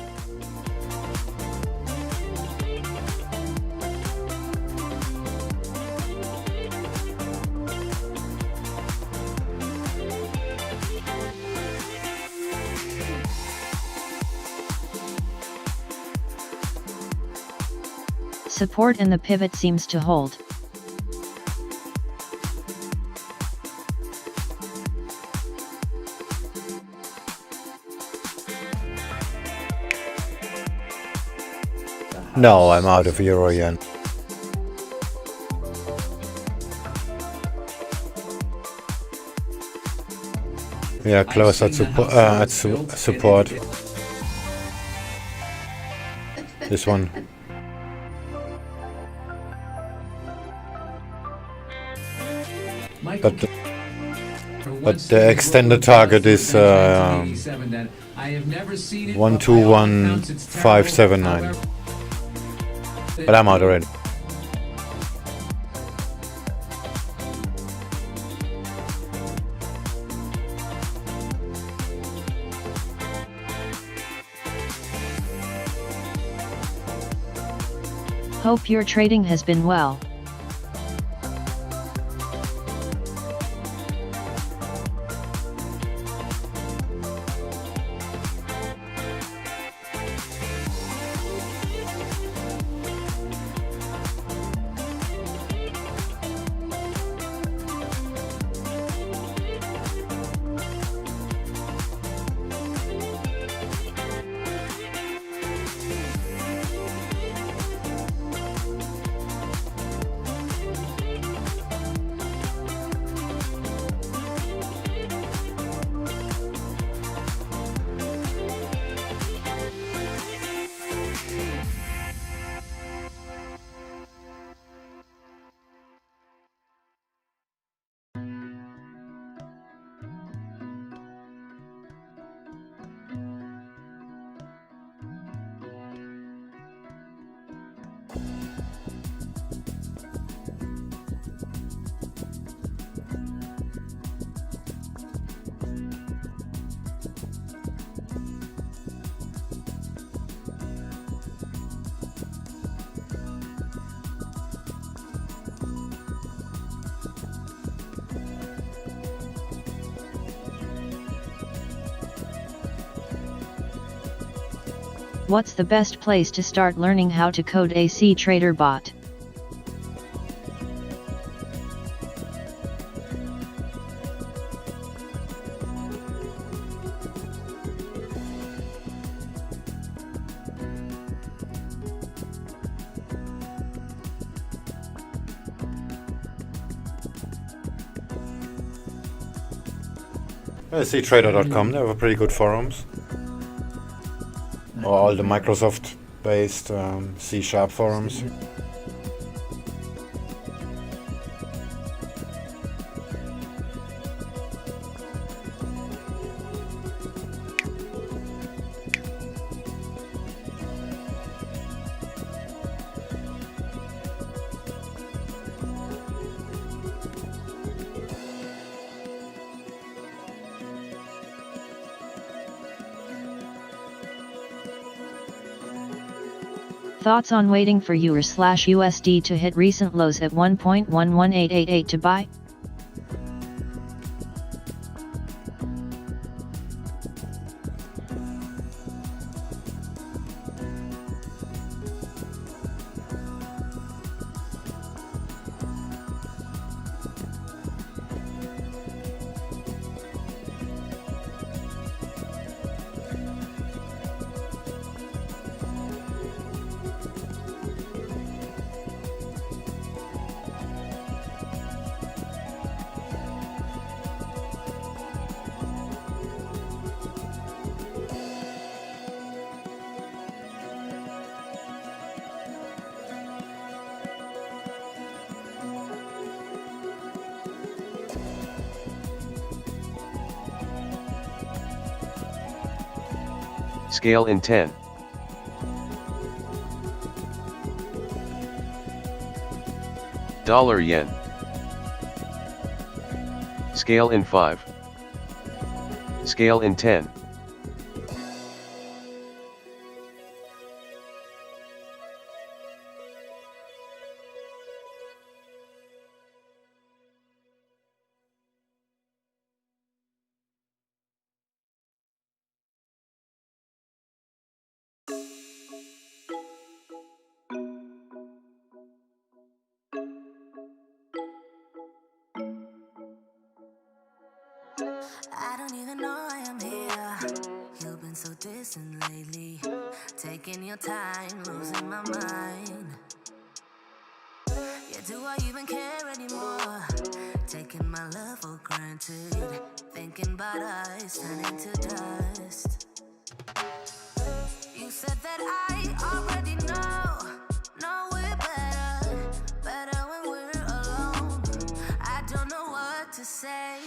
Support and the pivot seems to hold. No, I'm out of euro yen. Yeah, close at support. This one. But the extended target is 121579. But I'm out already. Hope your trading has been well. What's the best place to start learning how to code AC Trader bot? ACTrader.com, they have pretty good forums. Or all the Microsoft-based C# forums. Thoughts on waiting for EUR/USD to hit recent lows at 1.11888 to buy? Scale in 10. Dollar yen. Scale in 5. Scale in 10. I don't even know I am here. You've been so distant lately, taking your time, losing my mind. Yeah, do I even care anymore? Taking my love for granted, thinking about us turning to dust. You said that I already know we're better when we're alone. I don't know what to say.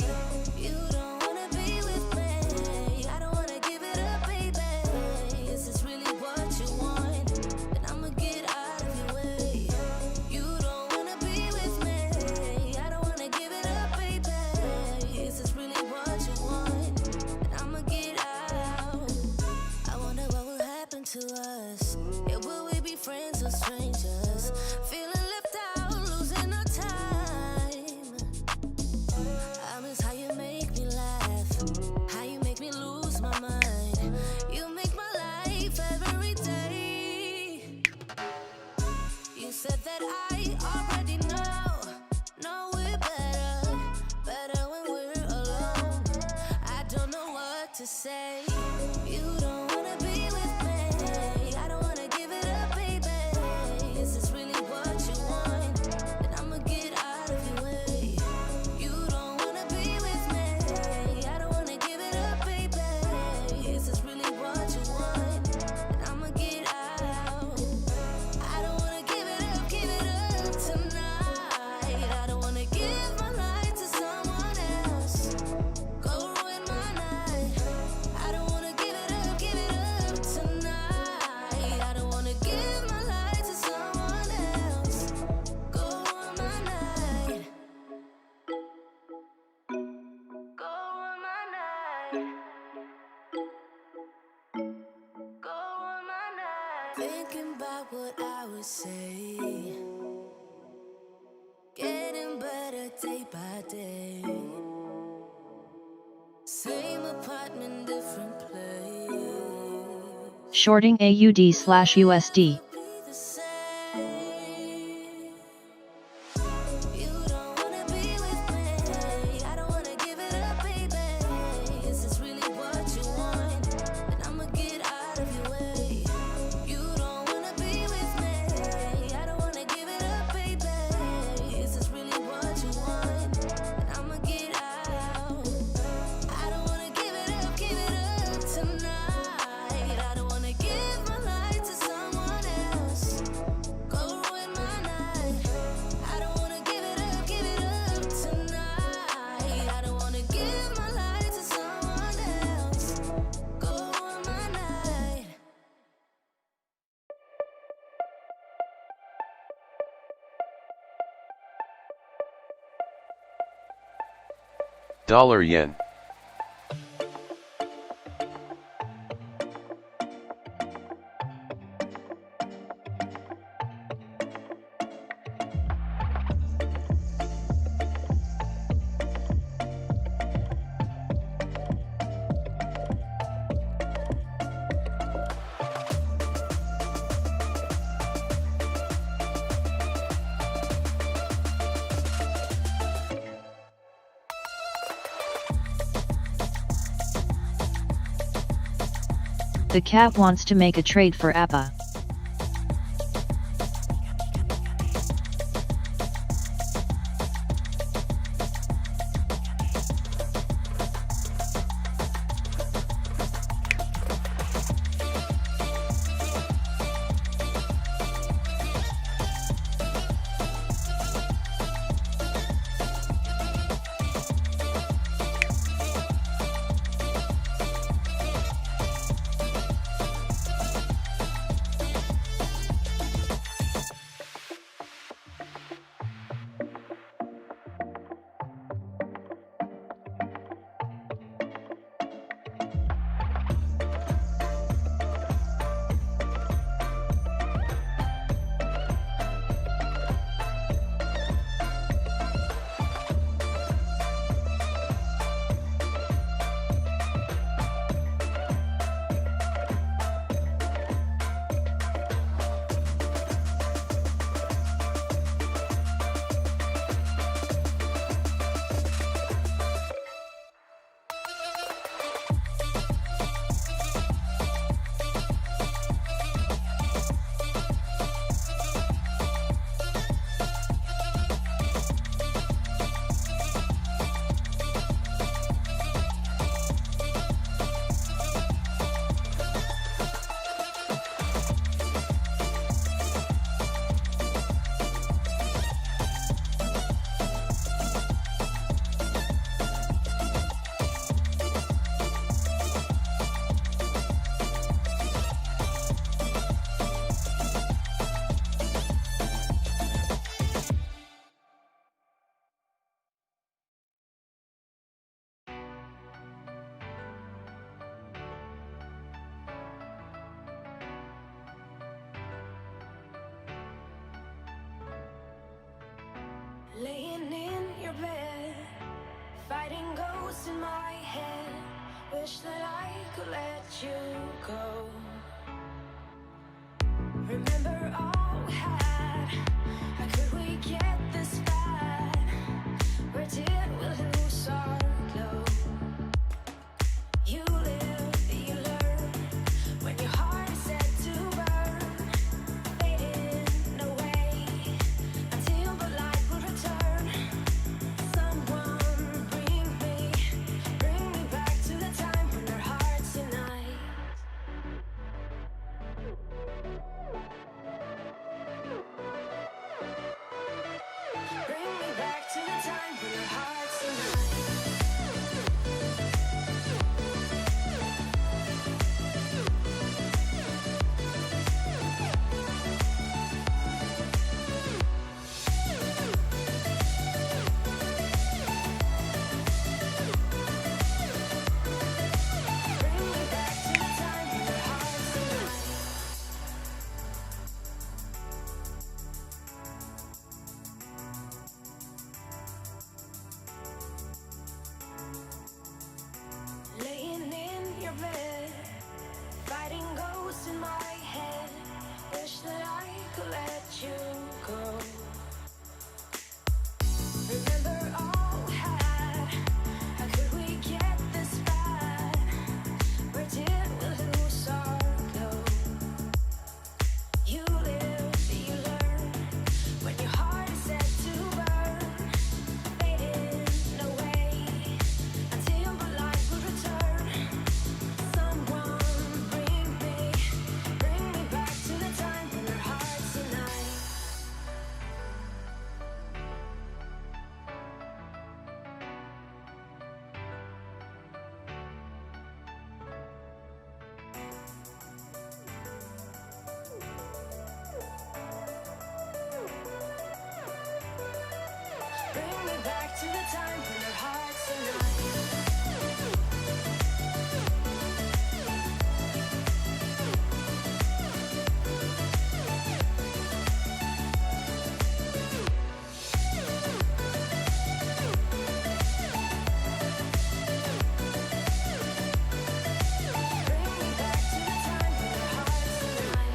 You don't wanna be with me, I don't wanna give it up, baby. Is this really what you want? And I'ma get out of your way. You don't wanna be with me, I don't wanna give it up, baby. Is this really what you want? And I'ma get out. I wonder what will happen to us. Yeah, will we be friends or strangers? Feeling left out, losing our time. I miss how you make me laugh, how you make me lose my mind. You make my life every day. You said that I already know we're better when we're alone. I don't know what to say. You don't wanna be with me, I don't wanna give it up, baby. Is this really what you want? And I'ma get out of your way. You don't wanna be with me, I don't wanna give it up, baby. Is this really what you want? And I'ma get out. I don't wanna give it up tonight. I don't wanna give my life to someone else. Go ruin my night. I don't wanna give it up tonight. I don't wanna give my life to someone else. Go ruin my night. Go ruin my night. Go ruin my night. Thinking about what I would say, getting better day by day. Same apartment, different place. Shorting AUD/USD. Be the same. You don't wanna be with me, I don't wanna give it up, baby. Is this really what you want? And I'ma get out of your way. You don't wanna be with me, I don't wanna give it up, baby. Is this really what you want? And I'ma get out. I don't wanna give it up tonight. I don't wanna give my life to someone else. Go ruin my night. I don't wanna give it up tonight. I don't wanna give my life to someone else. Go ruin my night. Dollar yen. The cat wants to make a trade for APA. Laying in your bed, fighting ghosts in my head. Wish that I could let you go. Remember all we had. How could we get this bad? Where did we lose our glow? You live, you learn. When your heart is set to burn, fading away until the light will return. Someone bring me back to the time when our hearts unite. Bring me back to the time when our hearts unite. Bring me back to the time when our hearts unite. Laying in your bed, fighting ghosts in my head. Wish that I could let you go. Remember all we had. How could we get this bad? Where did we lose our glow? You live, you learn. When your heart is set to burn, fading away until the light will return. Someone bring me back to the time when our hearts unite. Bring me back to the time when our hearts unite. Bring me back to the time when our hearts unite.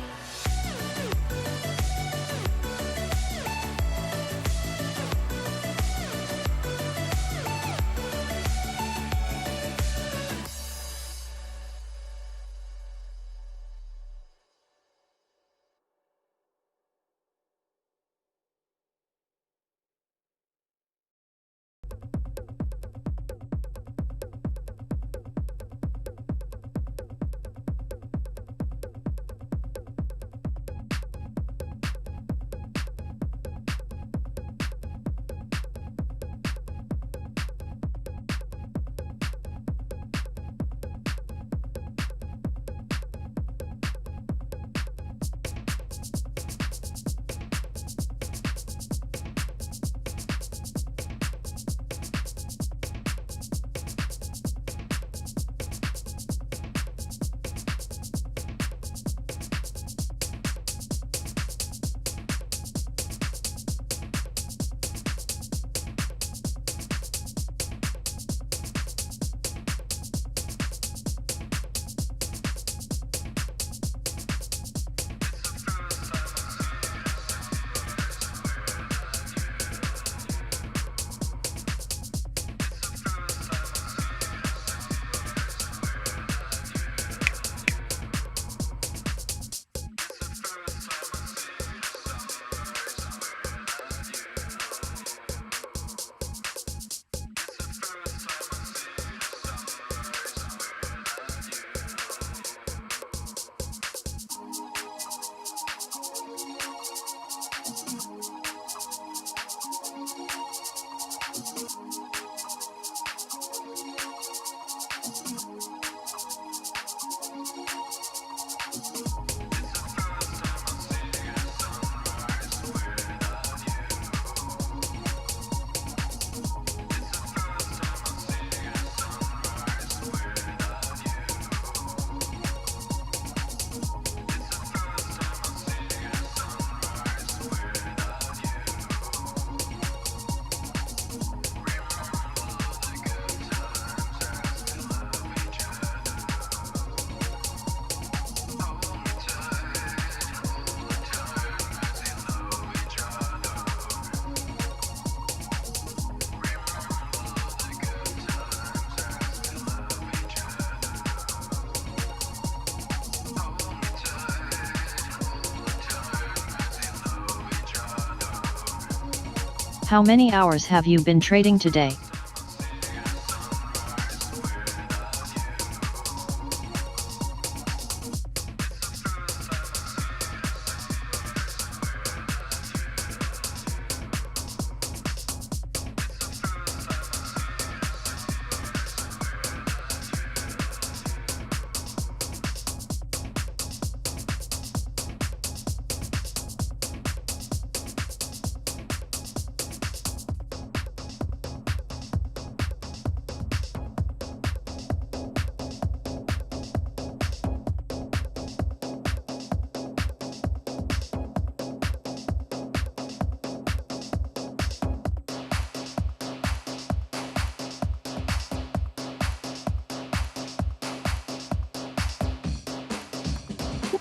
How many hours have you been trading today?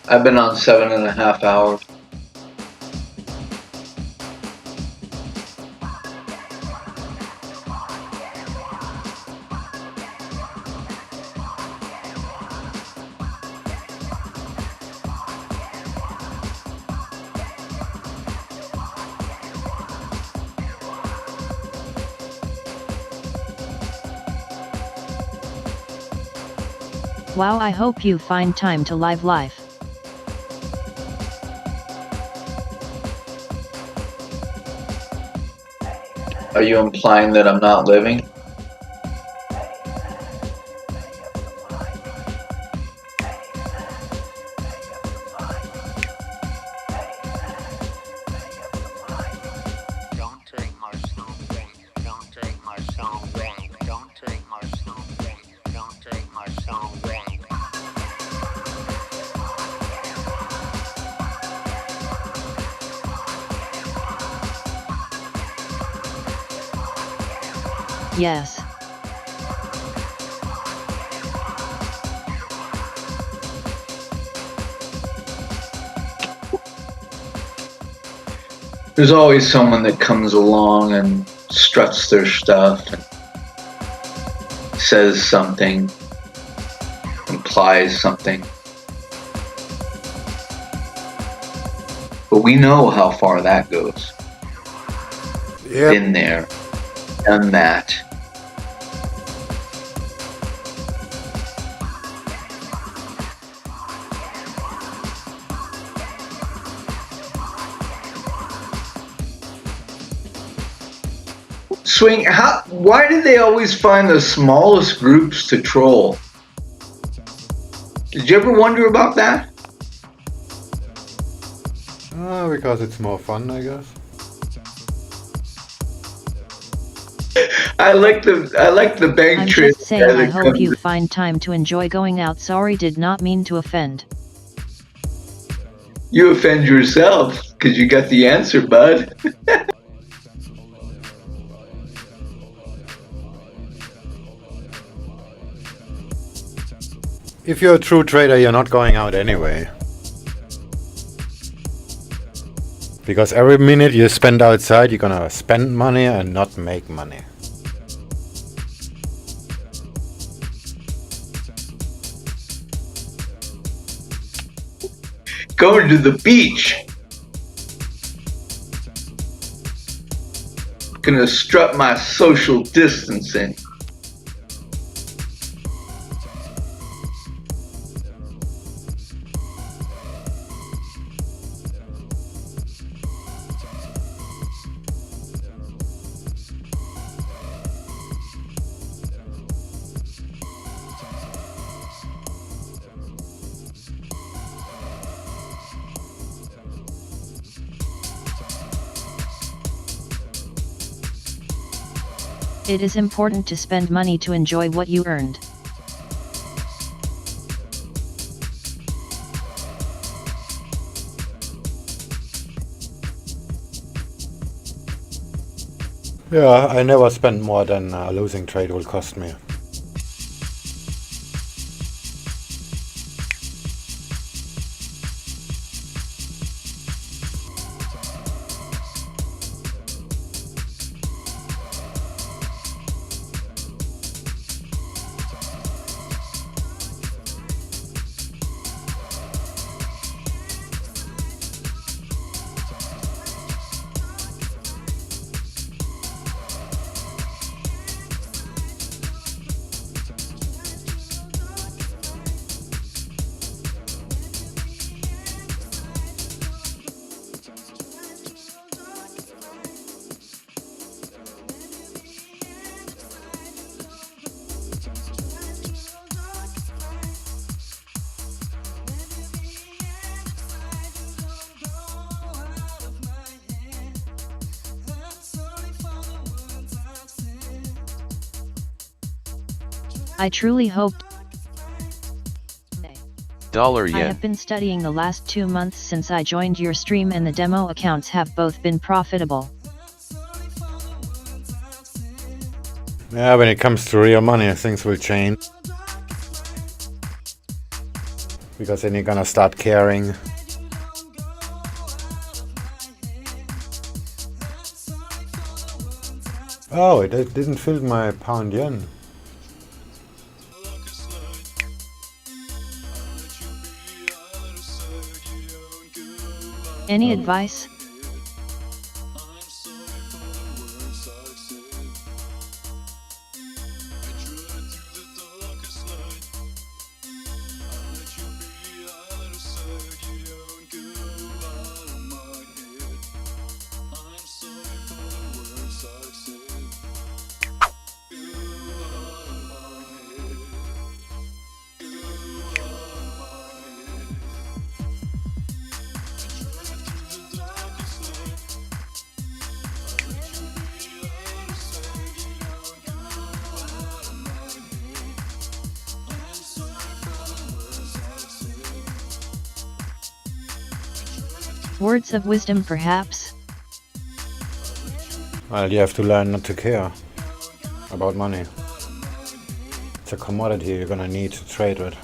I've been on 7.5 hours. Wow, I hope you find time to live life. Are you implying that I'm not living? Yes. There's always someone that comes along and struts their stuff and says something, implies something. But we know how far that goes. Yep. Been there, done that. Swing, why do they always find the smallest groups to troll? Did you ever wonder about that? Because it's more fun, I guess. I like the bank I'm trade. just saying I hope you find time to enjoy going out. Sorry, did not mean to offend. You offend yourself because you got the answer, bud. If you're a true trader, you're not going out anyway. Because every minute you spend outside, you're gonna spend money and not make money. Going to the beach. Gonna strut my social distancing. It is important to spend money to enjoy what you earned. Yeah, I never spent more than a losing trade will cost me. I truly hope. Dollar I yen. have been studying the last 2 months since I joined your stream, and the demo accounts have both been profitable. Yeah, when it comes to real money, things will change. Because then you're gonna start caring. Oh, it didn't fill my pound yen. Any advice? Words of wisdom, perhaps? Well, you have to learn not to care about money. It's a commodity you're gonna need to trade with.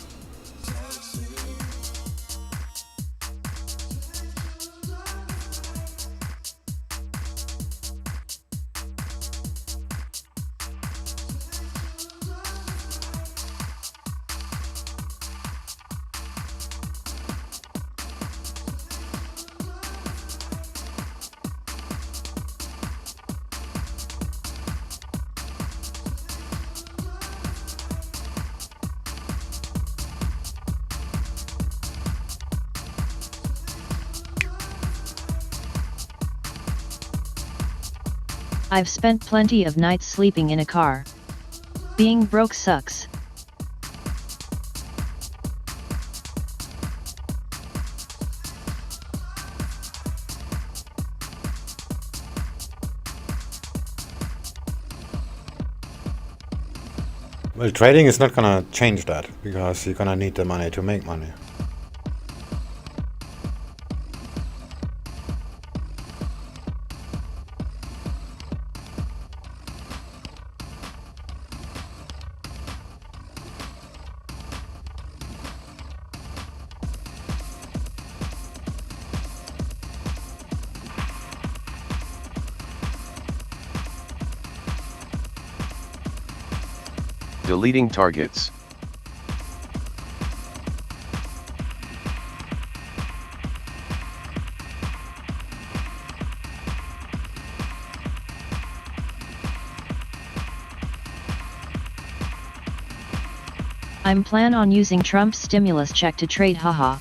I've spent plenty of nights sleeping in a car. Being broke sucks. Well, trading is not gonna change that, because you're gonna need the money to make money. Deleting targets. I'm plan on using Trump's stimulus check to trade, haha.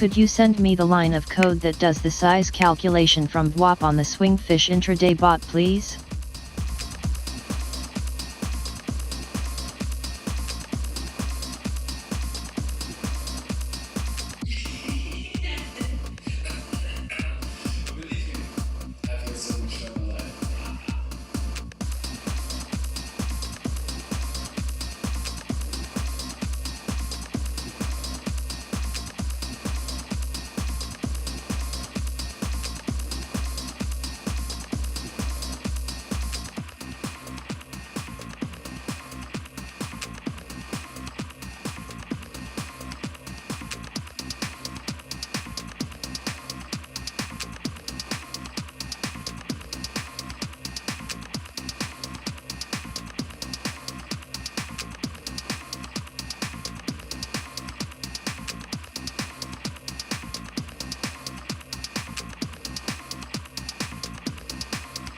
Could you send me the line of code that does the size calculation from WAP on the SwingFish intraday bot, please?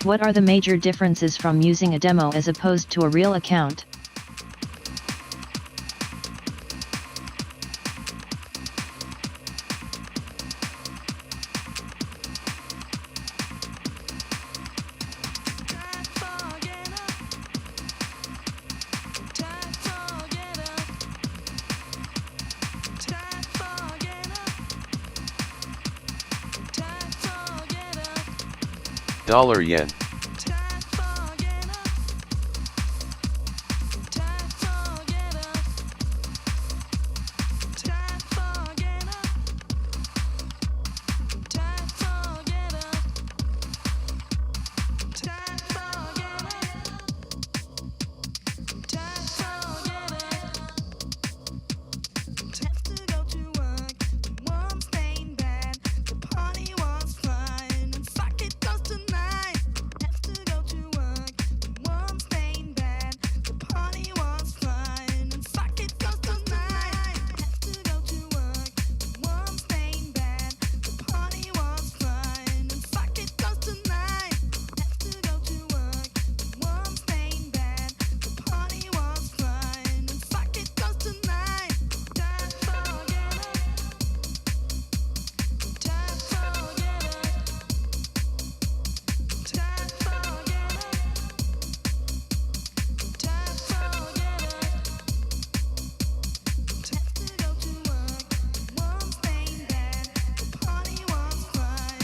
What are the major differences from using a demo as opposed to a real account? Dollar yen.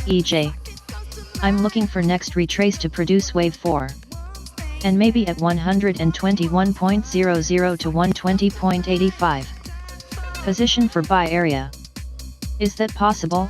EJ. I'm looking for next retrace to produce wave 4. And maybe at 121.00 to 120.85. Position for buy area. Is that possible?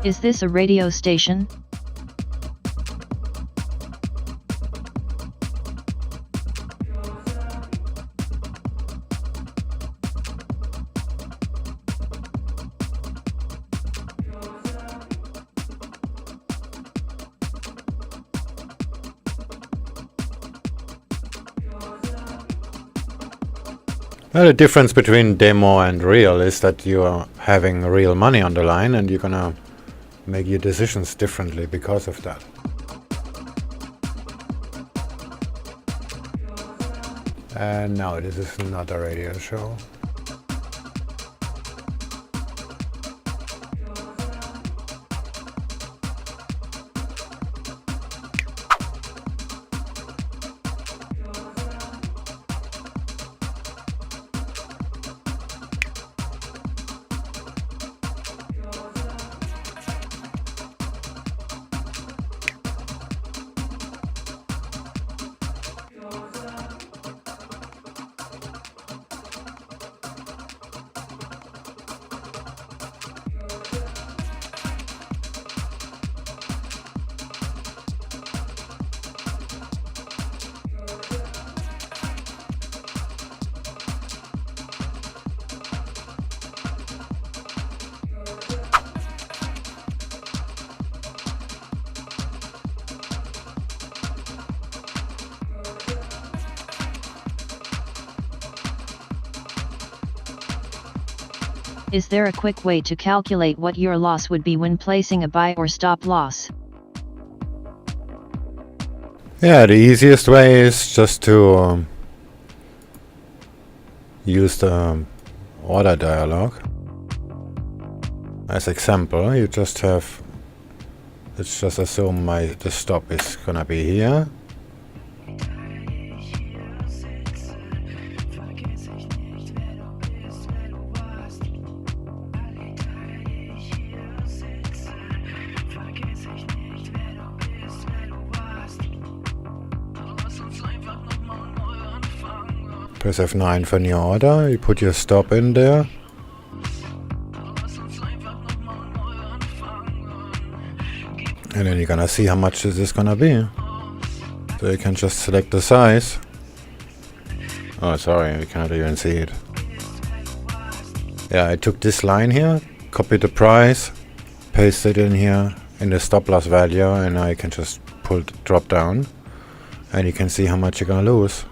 Is this a radio station? Well, the difference between demo and real is that you are having real money on the line and you're gonna make your decisions differently because of that. And no, this is not a radio show. Is there a quick way to calculate what your loss would be when placing a buy or stop loss? Yeah, the easiest way is just to use the order dialog. As example, you just have, let's just assume the stop is gonna be here. Press F9 for new order, you put your stop in there. And then you're gonna see how much this is gonna be. So you can just select the size. Oh, sorry, we cannot even see it. Yeah, I took this line here, copied the price, pasted it in here in the stop loss value, and I can just drop down. And you can see how much you're gonna lose.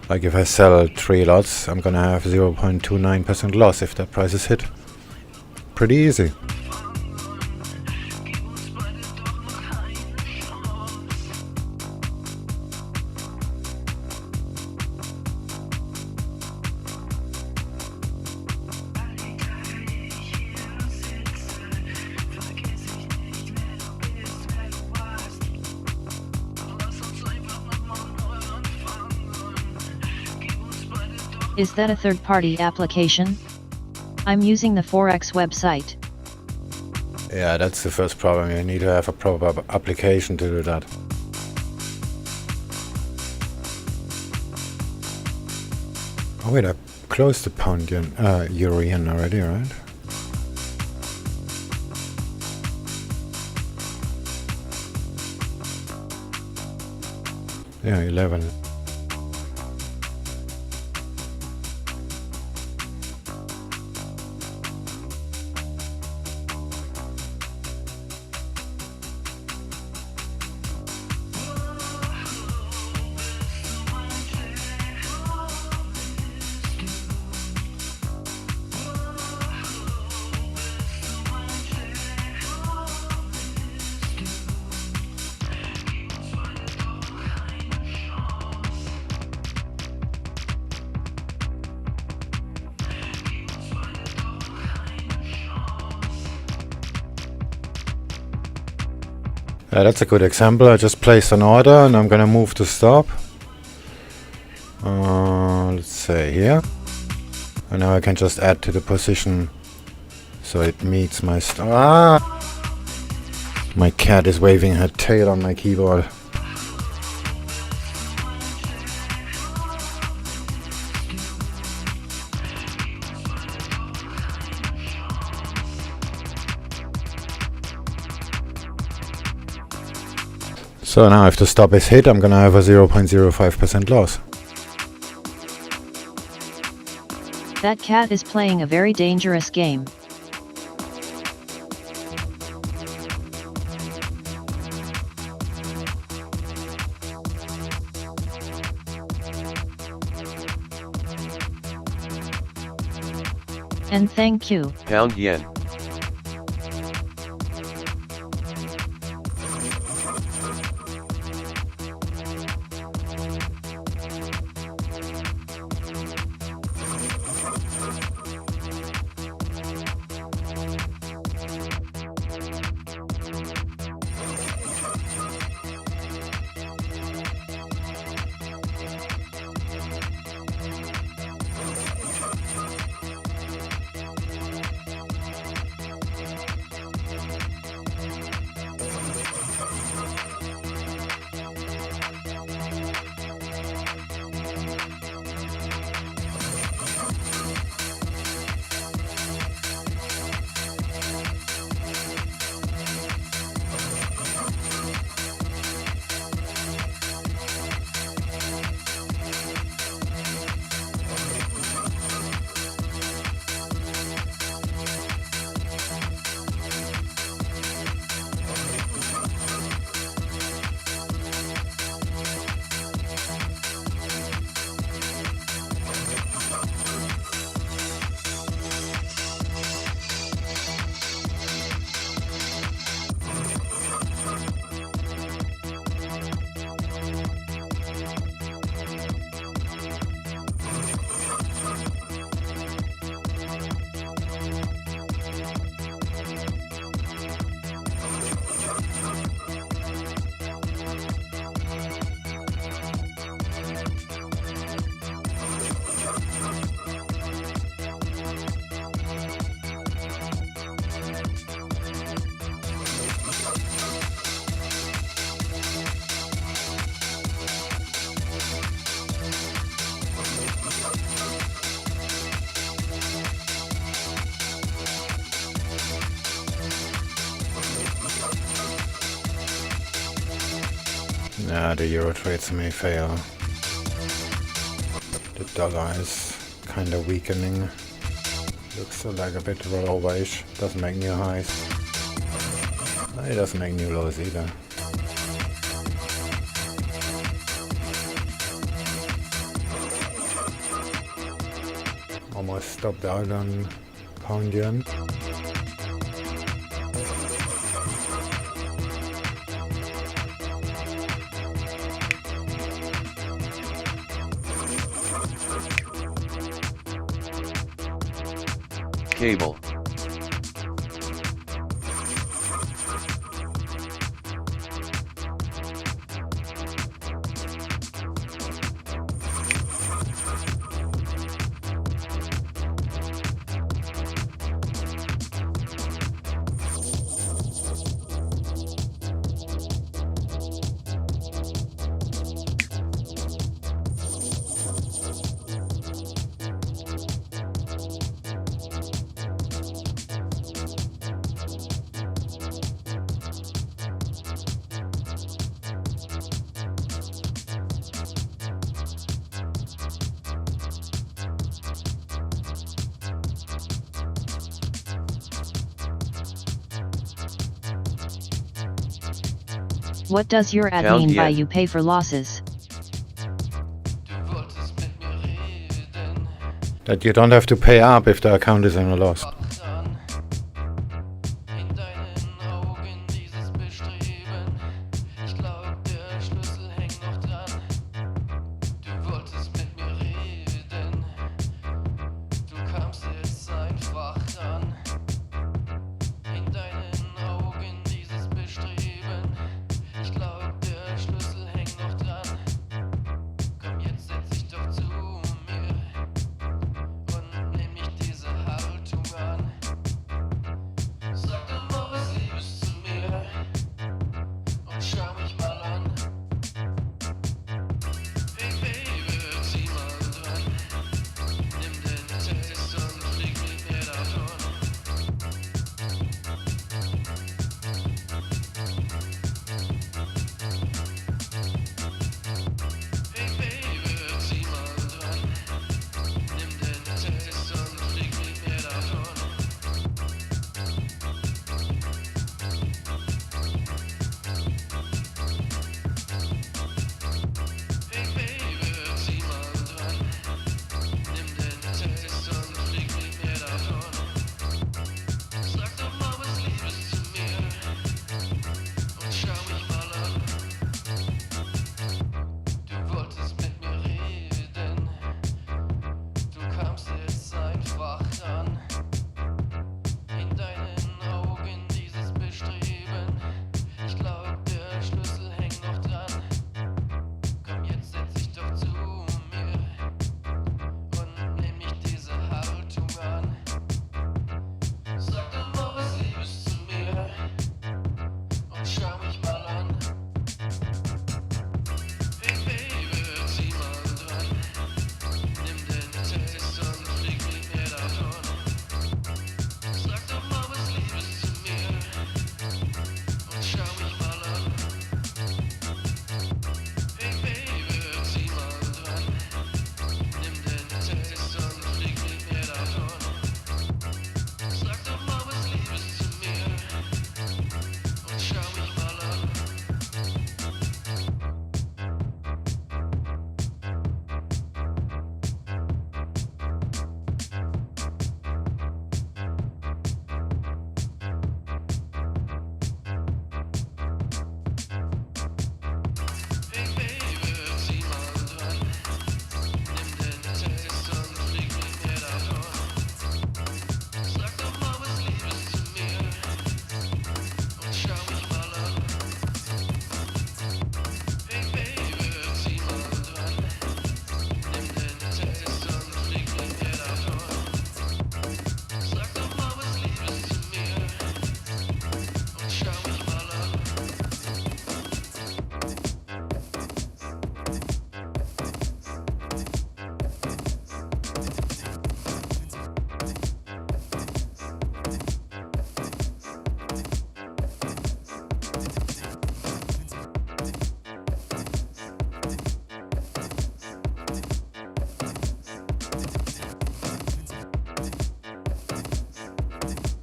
Like if I sell 3 lots, I'm gonna have 0.29% loss if that price is hit. Pretty easy. Is that a third-party application? I'm using the Forex website. Yeah, that's the first problem. You need to have a proper application to do that. Oh wait, I closed the pound yen, euro yen already, right? Yeah, 11. That's a good example. I just placed an order and I'm gonna move to stop. Let's say here. And now I can just add to the position so it meets my stop. My cat is waving her tail on my keyboard. So now if the stop is hit, I'm gonna have a 0.05% loss. That cat is playing a very dangerous game. And thank you. Pound yen. The euro trades may fail. The dollar is kind of weakening. Looks like a bit rollover-ish. Doesn't make new highs. No, it doesn't make new lows either. Almost stopped out on pound yen. Cable. What does your ad Count mean by yen. you pay for losses? That you don't have to pay up if the account is in a loss.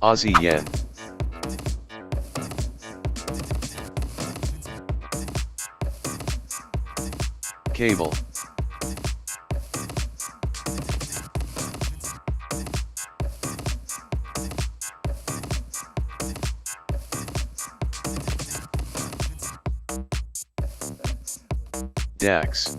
Aussie yen. Cable. DAX.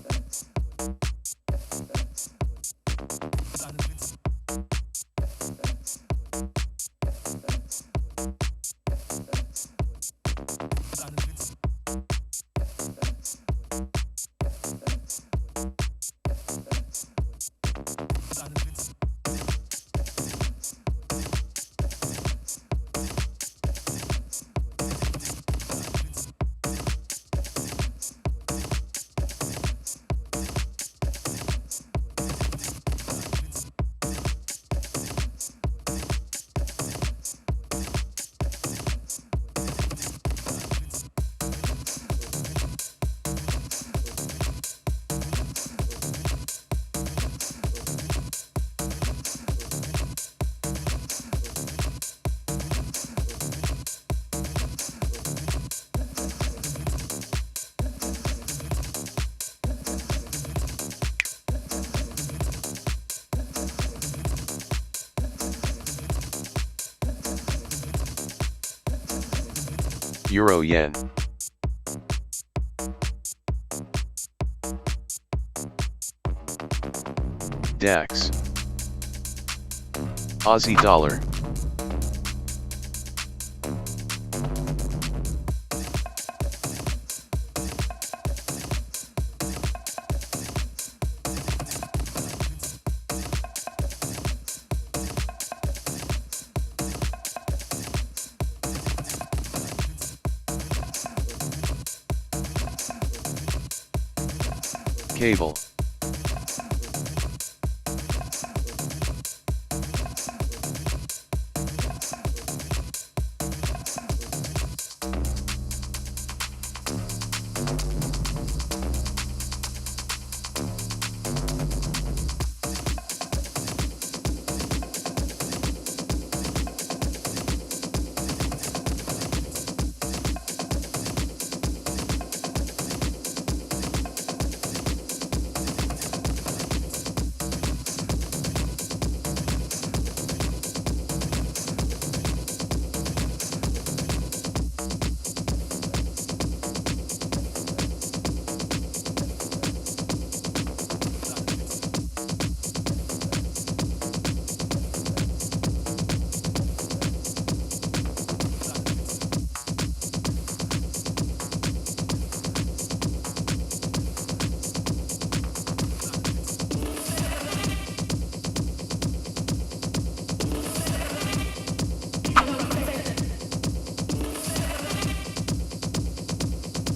Euro yen. DAX. Aussie dollar. Cable.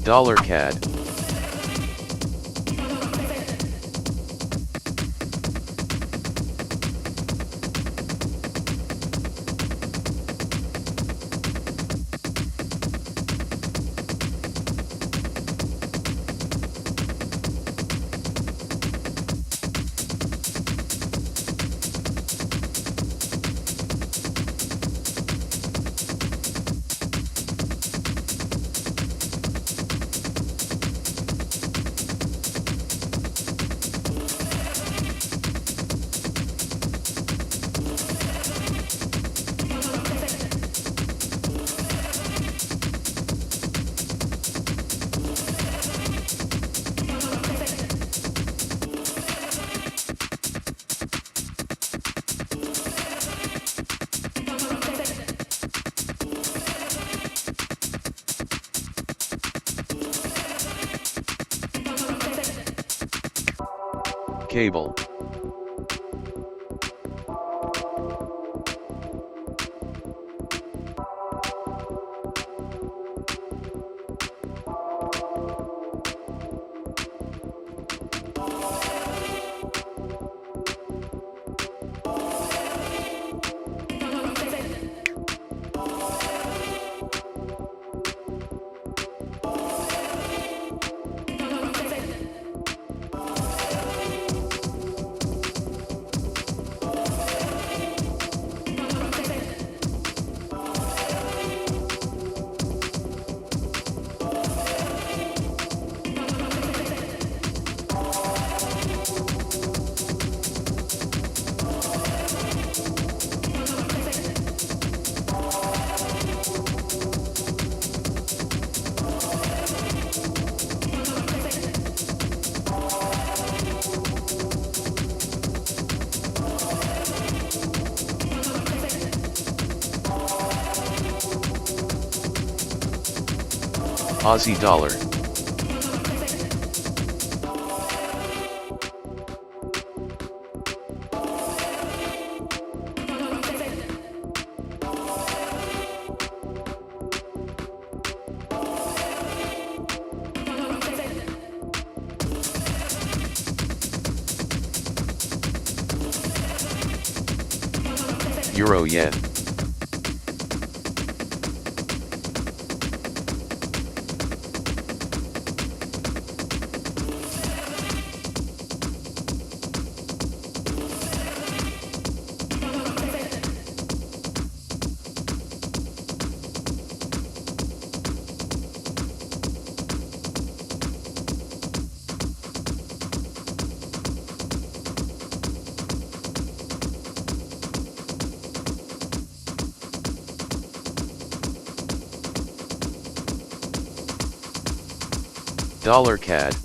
Dollar CAD. Cable. Aussie dollar. Euro yen. Dollar CAD.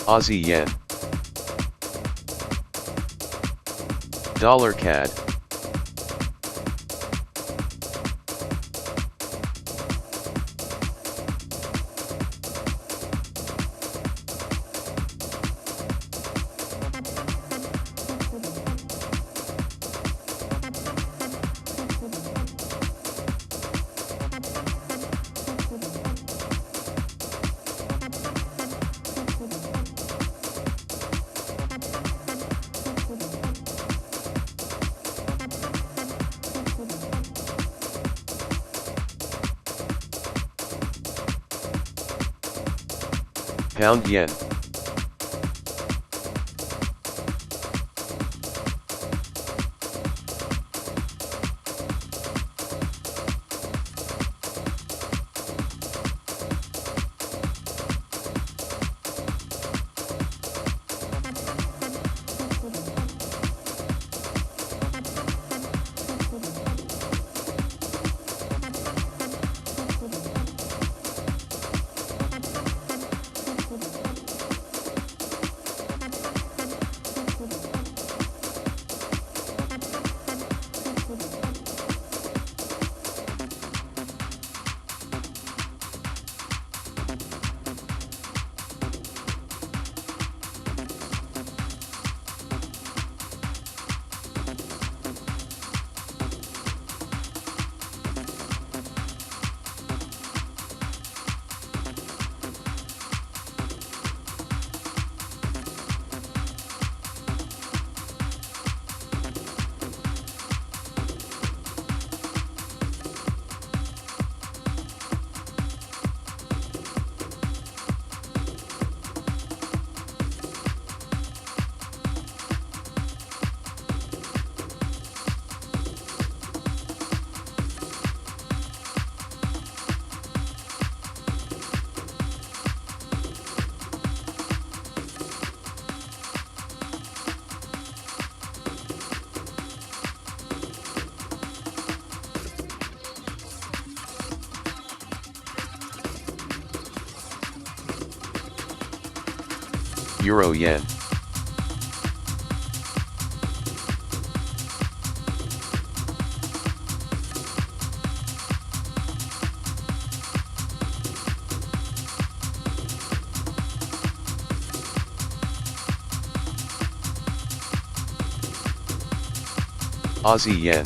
Aussie yen. Dollar CAD. Pound yen. Euro yen. Aussie yen.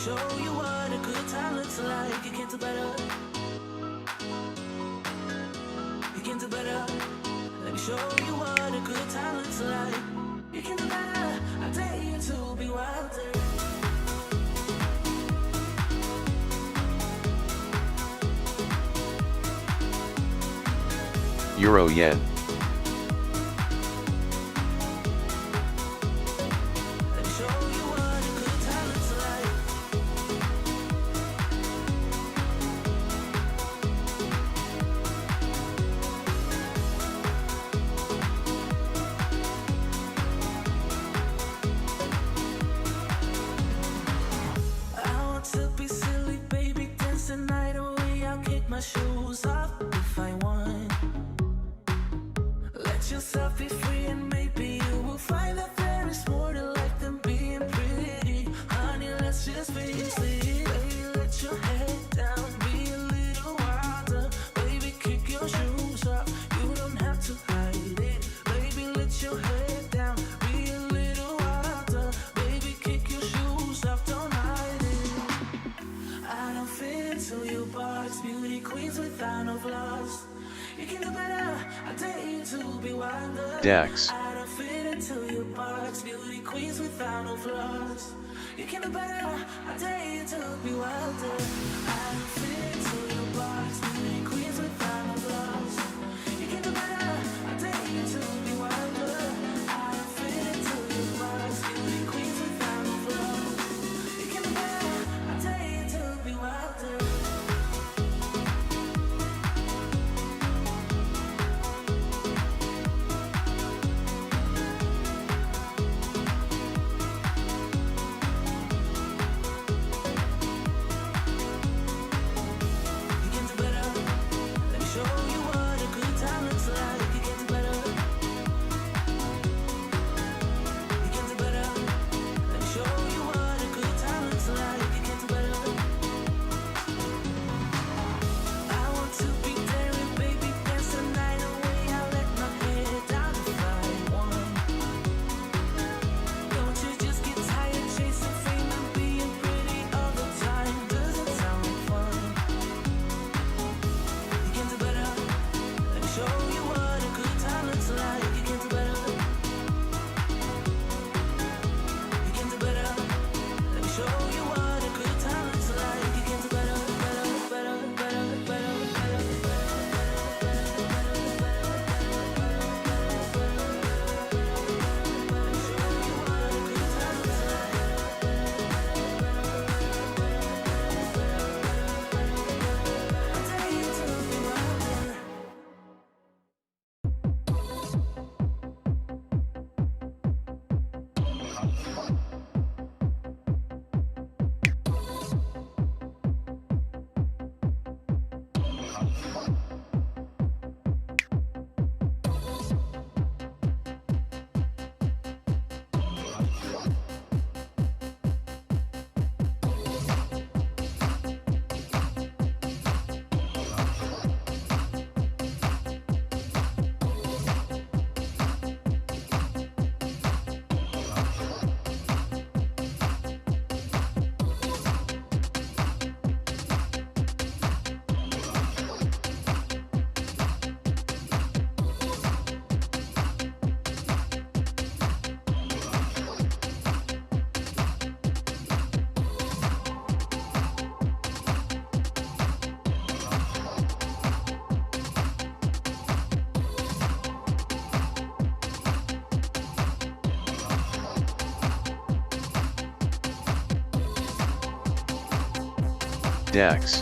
show you what a good time looks like. You can do better. You can do better. Let me show you what a good time looks like. You can do better. I dare you to be wilder. Euro Yen. Let me show you what a good time looks like. I want to be silly, baby, dance the night away. I'll kick my shoes off if I want. Let yourself be free and maybe you will find that there is more to life than being pretty. Honey, let's just face it. Baby, let your head down, be a little wilder. Baby, kick your shoes off, you don't have to hide it. Baby, let your head down, be a little wilder. Baby, kick your shoes off, don't hide it. I don't fit into your box, beauty queens without no flaws. You can do better, I dare you to be wilder. DAX. I don't fit into your box, beauty queens without no flaws. You can do better, I dare you to be wilder. I don't fit into your box, beauty queens without no flaws. You can do better, I dare you to be wilder. I don't fit into your box, beauty queens without no flaws. You can do better, I dare you to be wilder. You can do better. Let me show you what a good time looks like. You can do better. You can do better. Let me show you what a good time looks like. You can do better. I want to be daring, baby, dance the night away. I'll let my head down if I want. Don't you just get tired chasing fame and being pretty all the time? Doesn't sound like fun. You can do better. Let me show you what a good time looks like. You can do better. You can do better. Let me show you what a good time looks like. You can do better, better, better, better, better, DAX.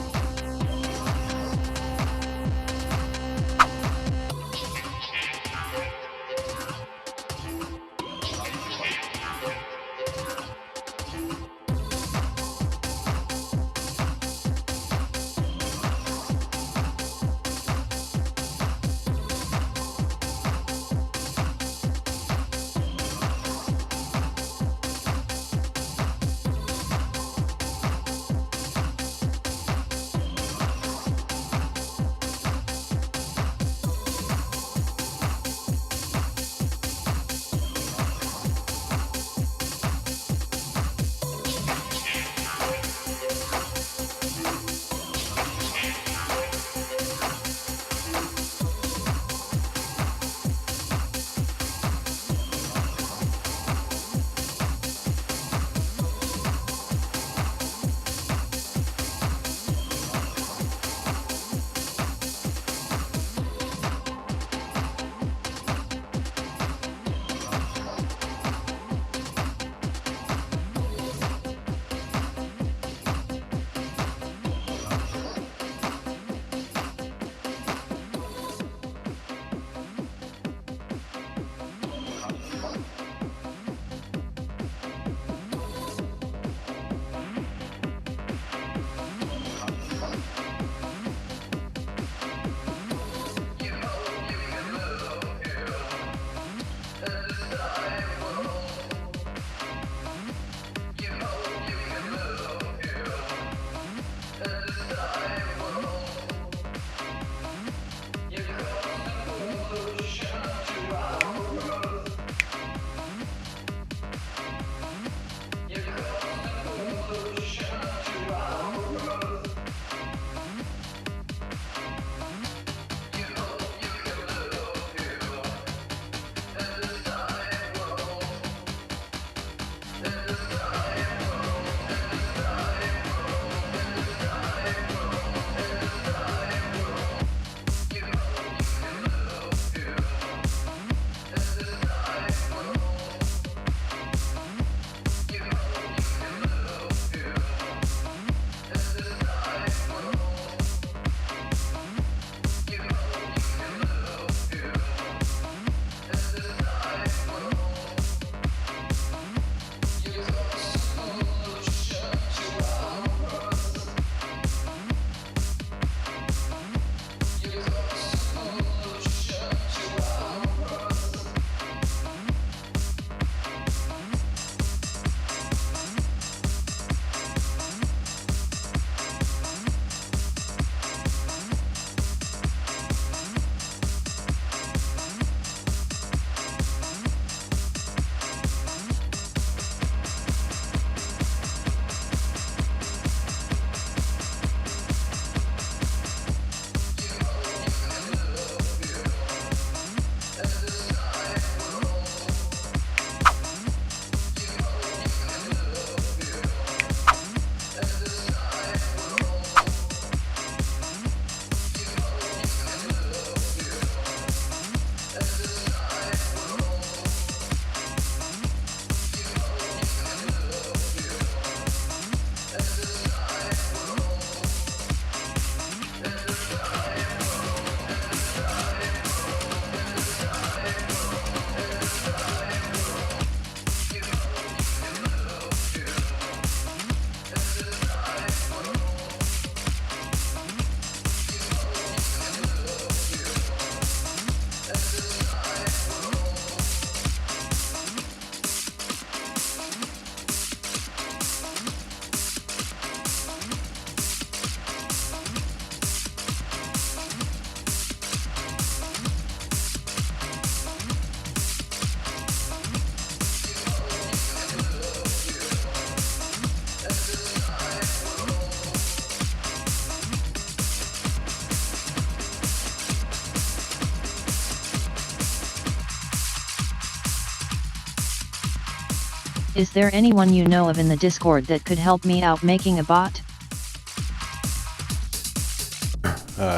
Is there anyone you know of in the Discord that could help me out making a bot?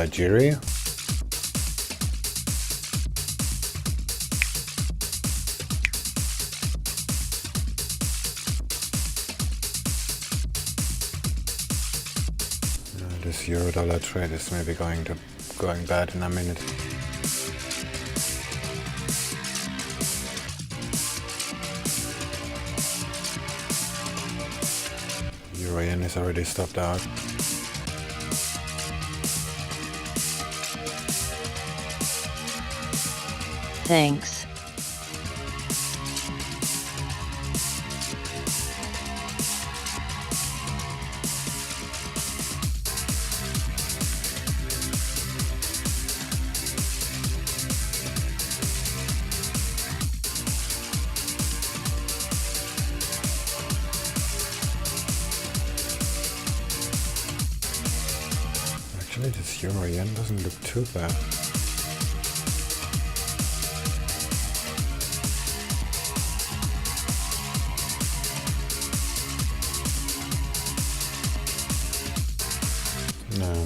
Jerry? This euro-dollar trade is maybe going bad in a minute. Euro-yen is already stopped out. Thanks. Actually, this euro-yen doesn't look too bad. No.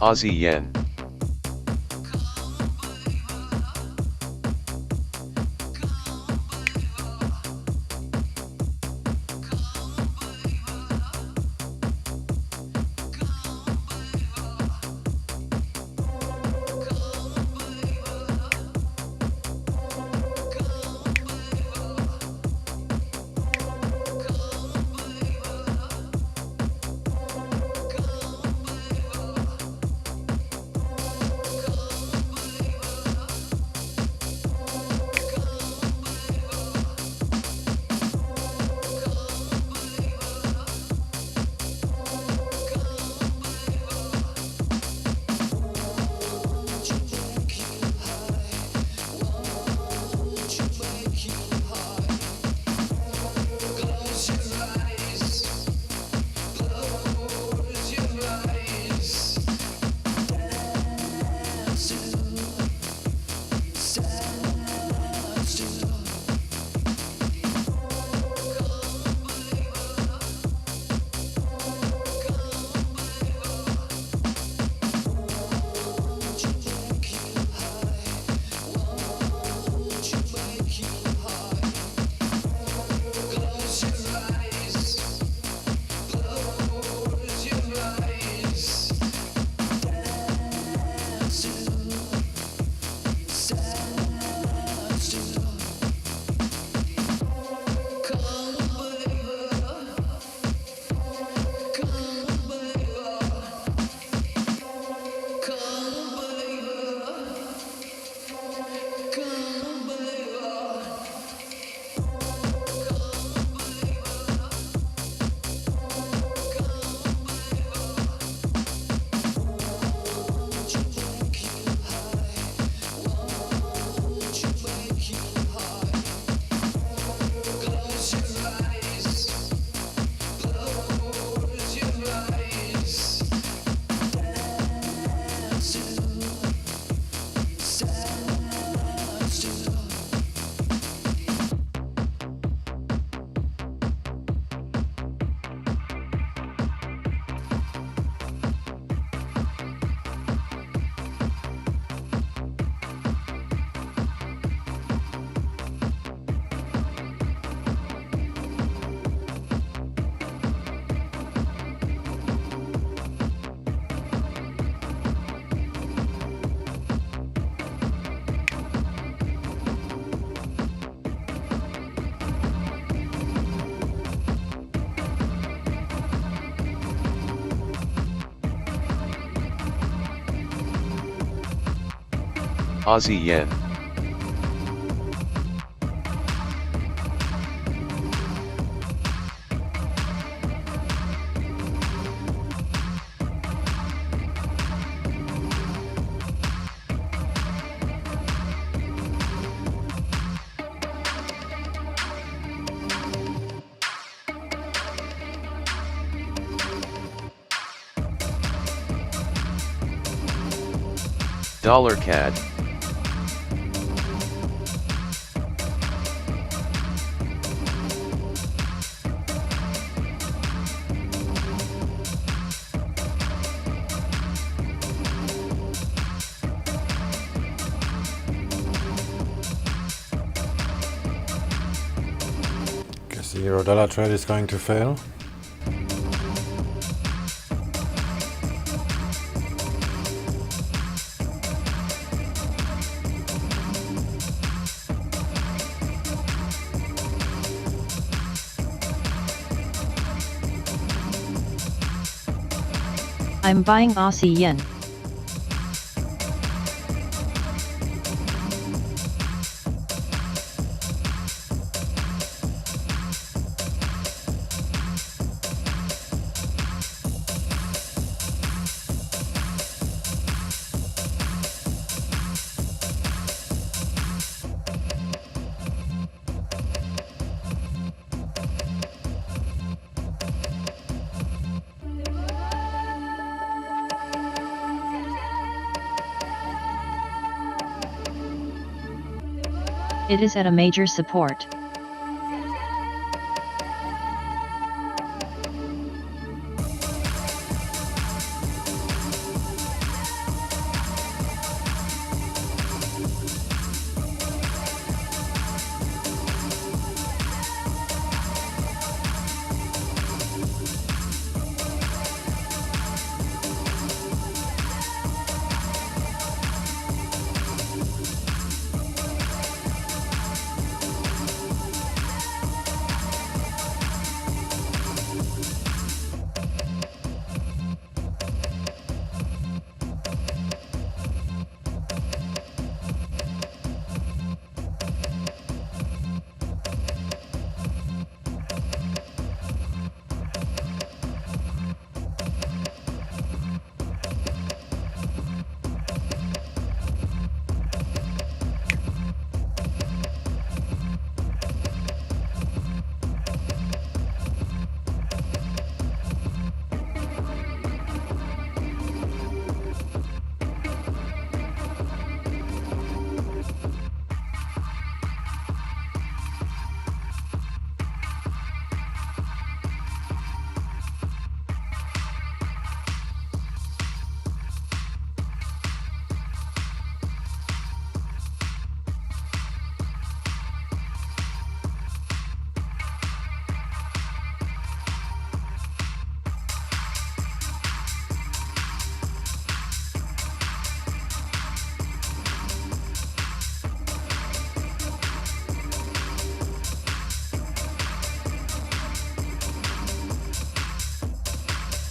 Aussie yen. Aussie yen. Dollar CAD. Guess the euro-dollar trade is going to fail. I'm buying Aussie yen. It is at a major support.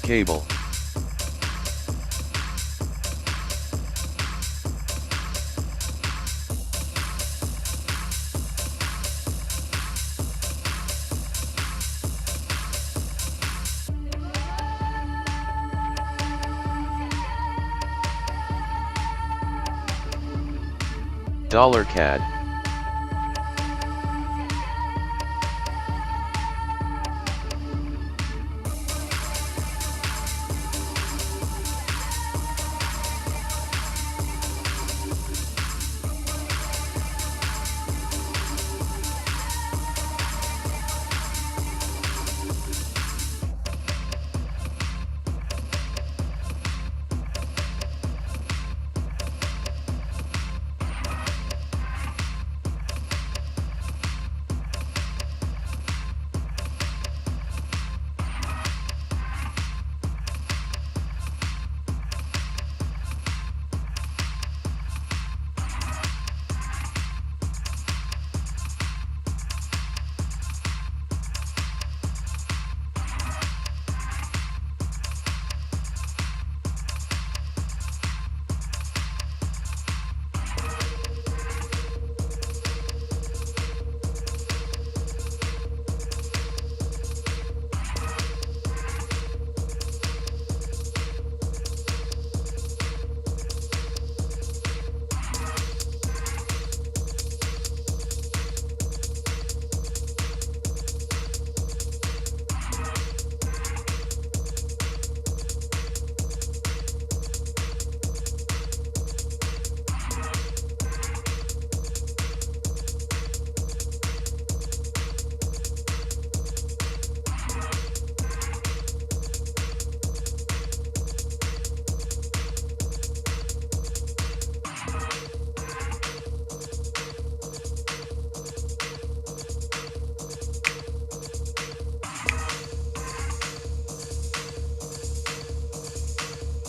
Cable. Dollar CAD.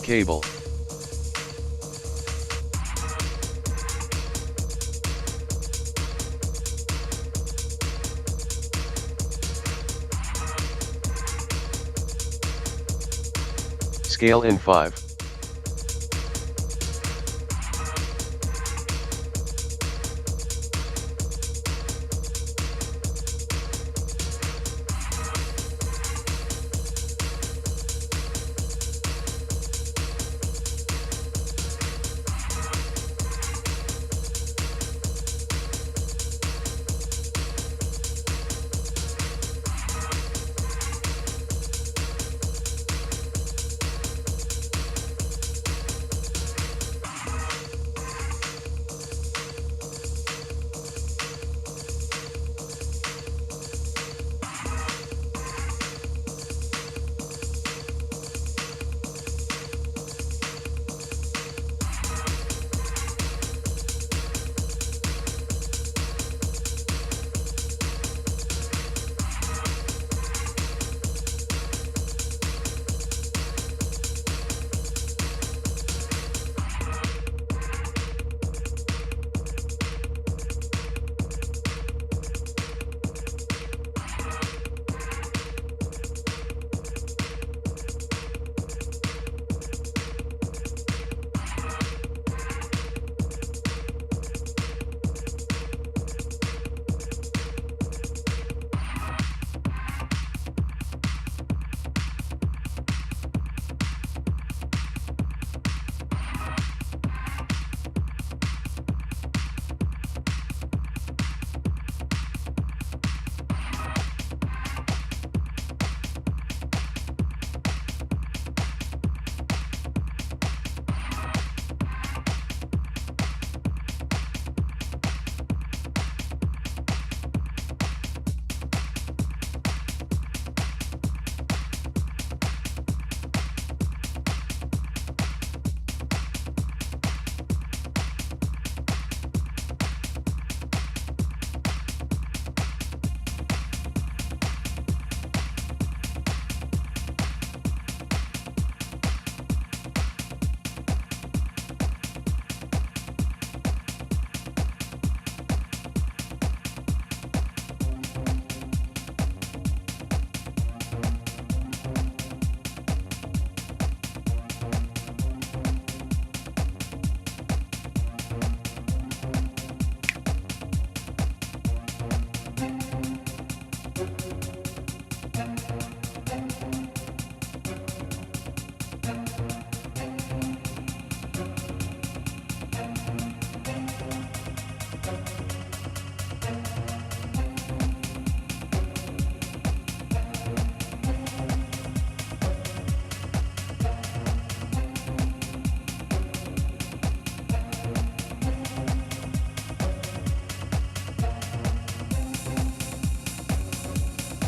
Cable. Scale in 5.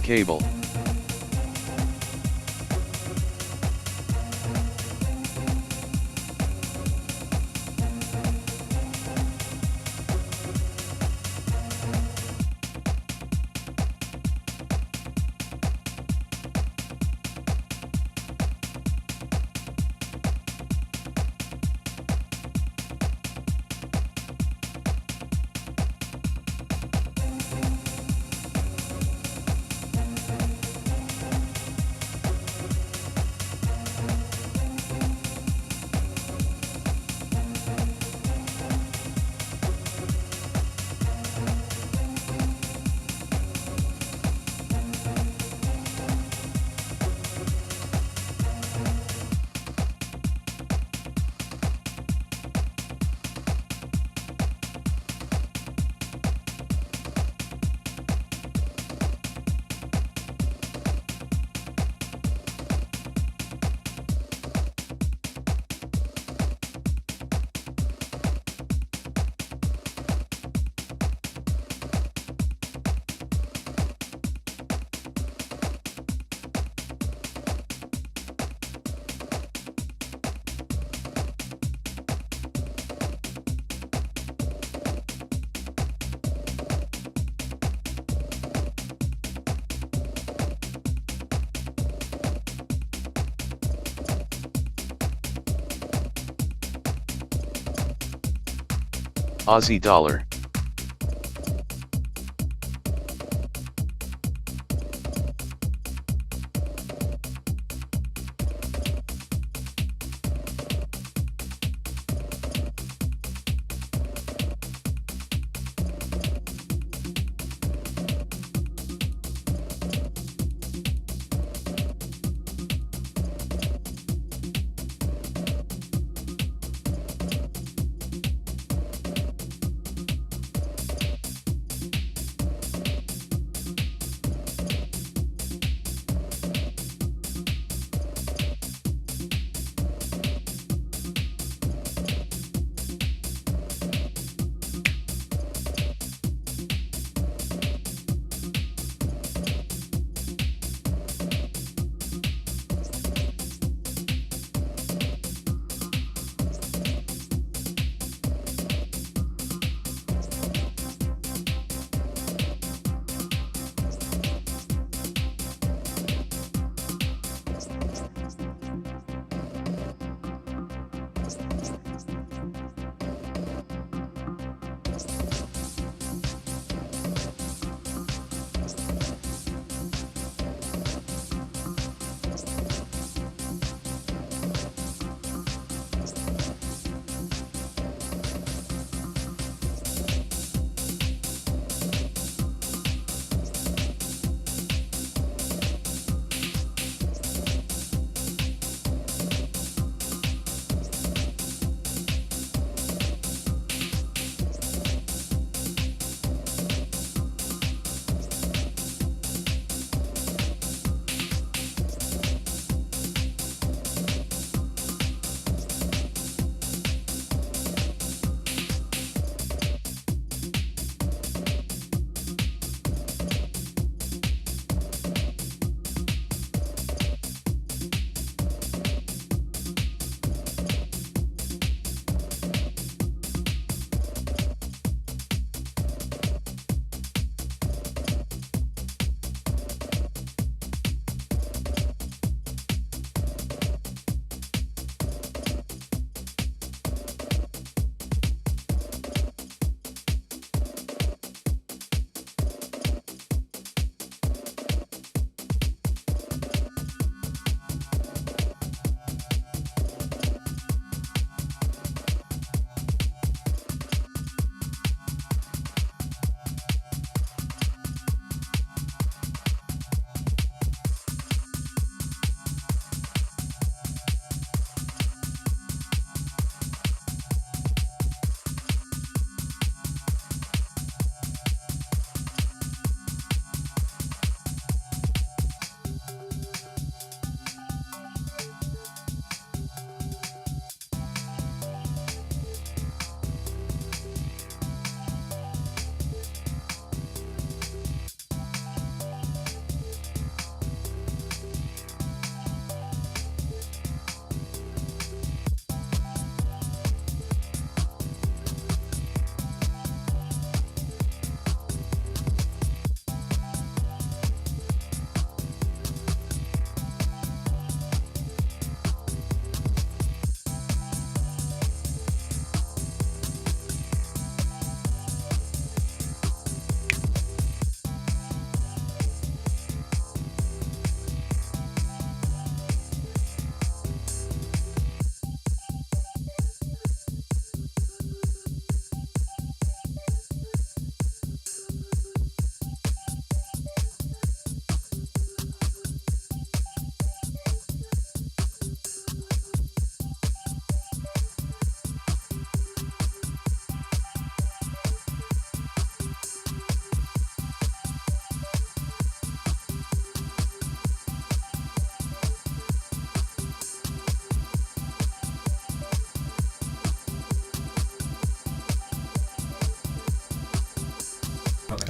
Cable. Aussie dollar.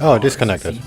Oh, disconnected.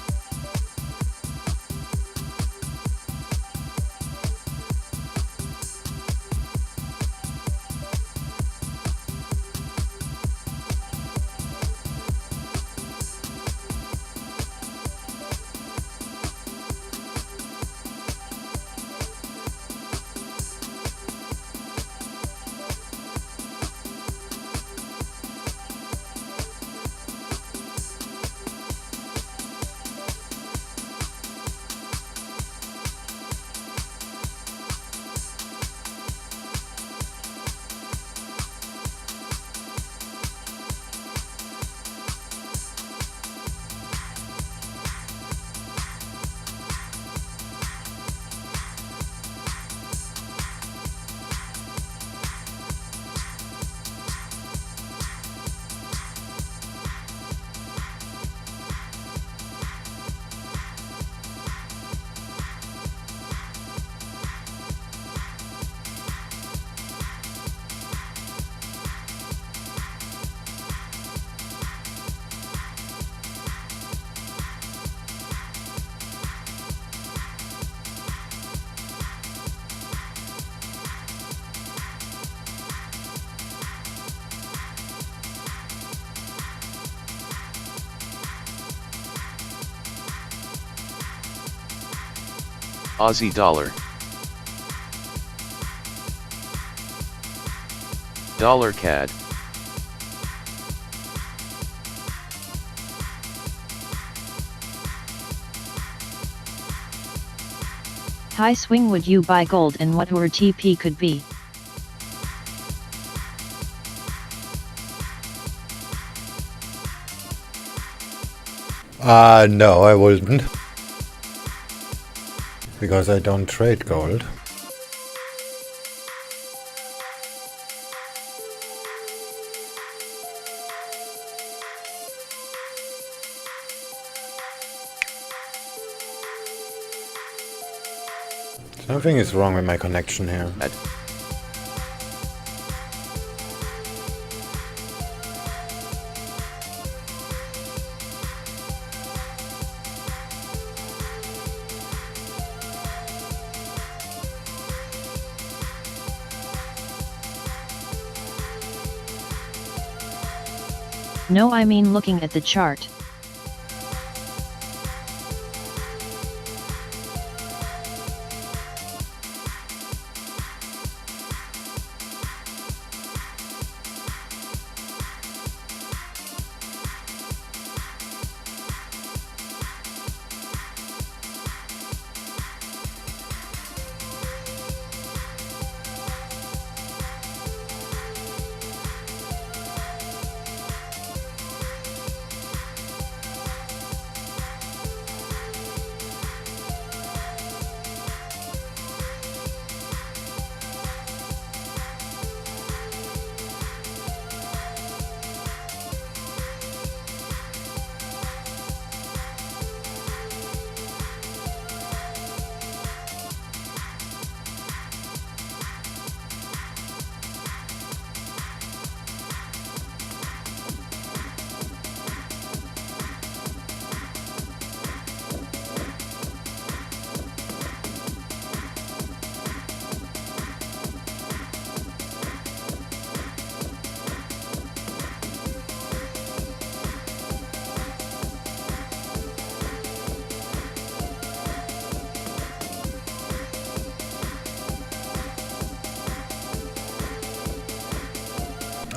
Aussie dollar. Dollar CAD. High swing, would you buy gold, and what EURJPY could be? No, I wouldn't. Because I don't trade gold. Something is wrong with my connection here. No, I mean looking at the chart.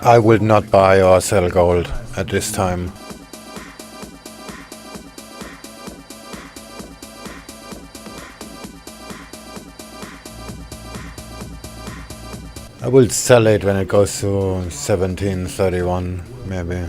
I will not buy or sell gold at this time. I will sell it when it goes to 1731, maybe.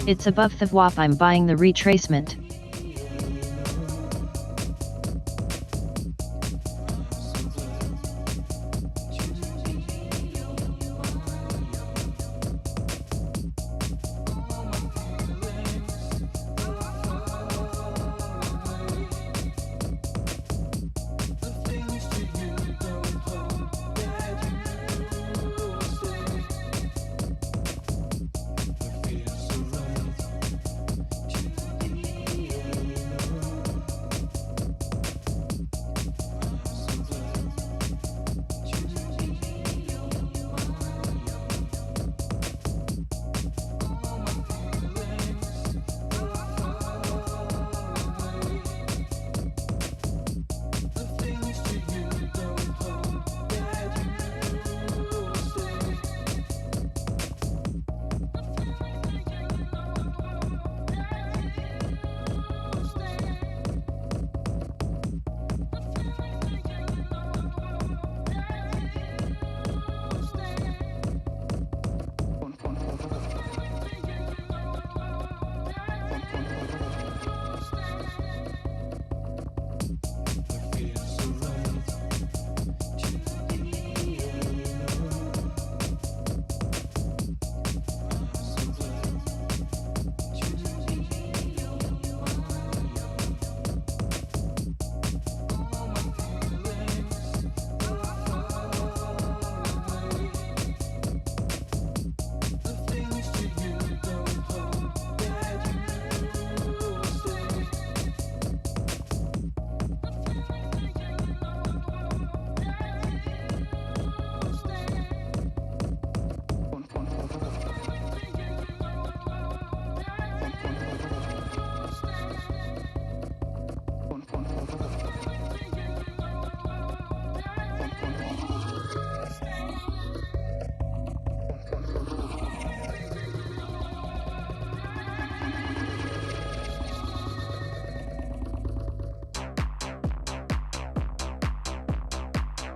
It's above the WAP, I'm buying the retracement.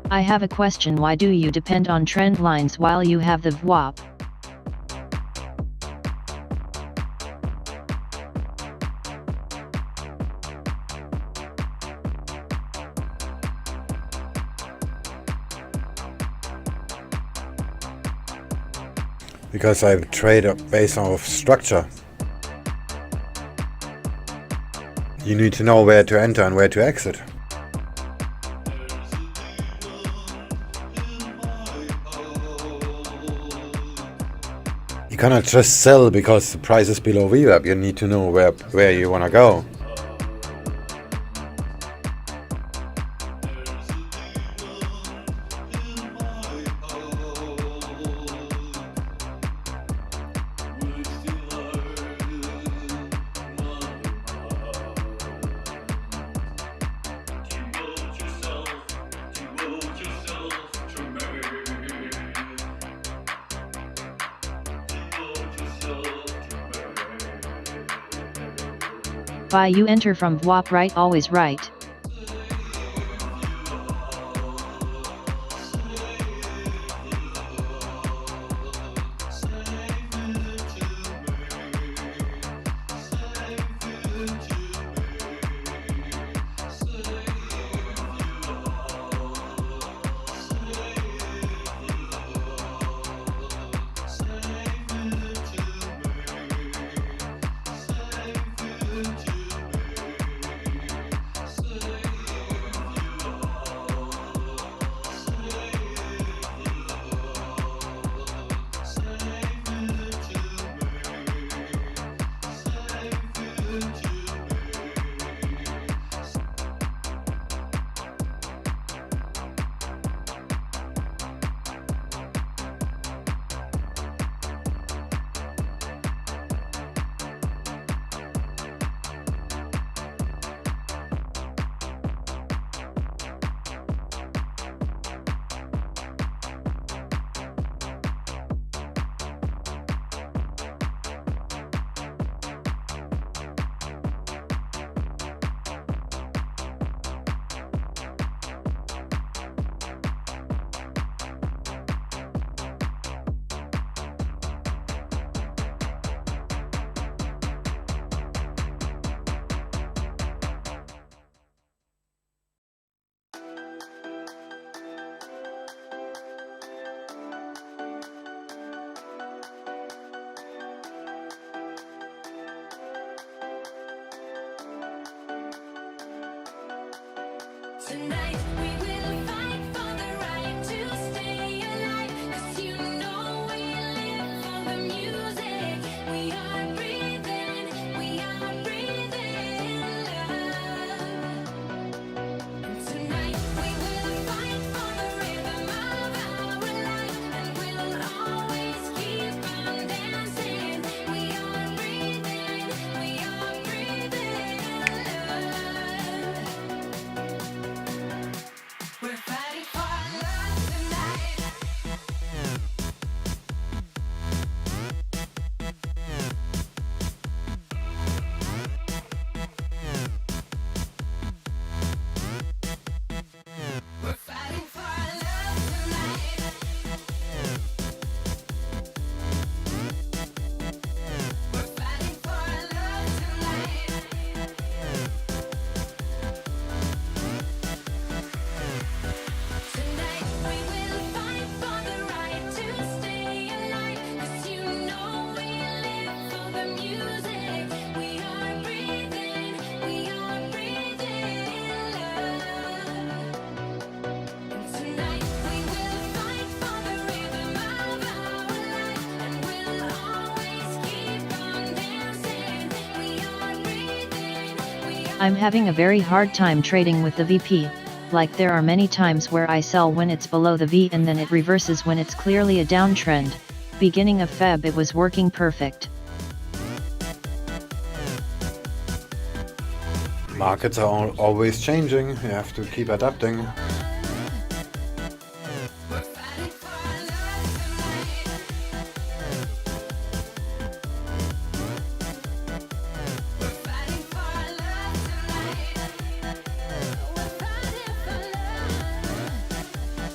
I have a question. Why do you depend on trend lines while you have the VWAP? Because I trade based off structure. You need to know where to enter and where to exit. You cannot just sell because the price is below VWAP. You need to know where you want to go. Buy, you enter from VWAP, right, always right. Tonight we will fight for the right to stay alive, 'cause you know we live for the music. We are breathing love. And tonight we will fight for the rhythm of our life, and we'll always keep on dancing. We are breathing love. We're fighting for love tonight. We're fighting for love tonight. We're fighting for love tonight. Tonight we will fight for the right to stay alive, 'cause you know we live for the music. We are breathing love. And tonight we will fight for the rhythm of our life, and we'll always keep on dancing. We are breathing I'm having a very hard time trading with the VP. Like, there are many times where I sell when it's below the V and then it reverses when it's clearly a downtrend. Beginning of Feb it was working perfect. Markets are always changing. You have to keep adapting. We're fighting for love tonight. We're fighting for love tonight. We're fighting for love.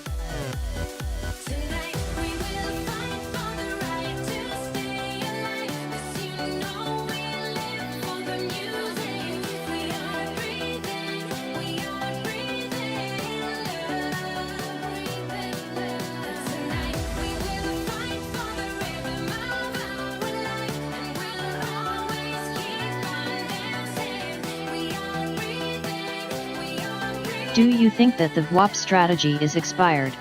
Do you think that the WAP strategy is expired?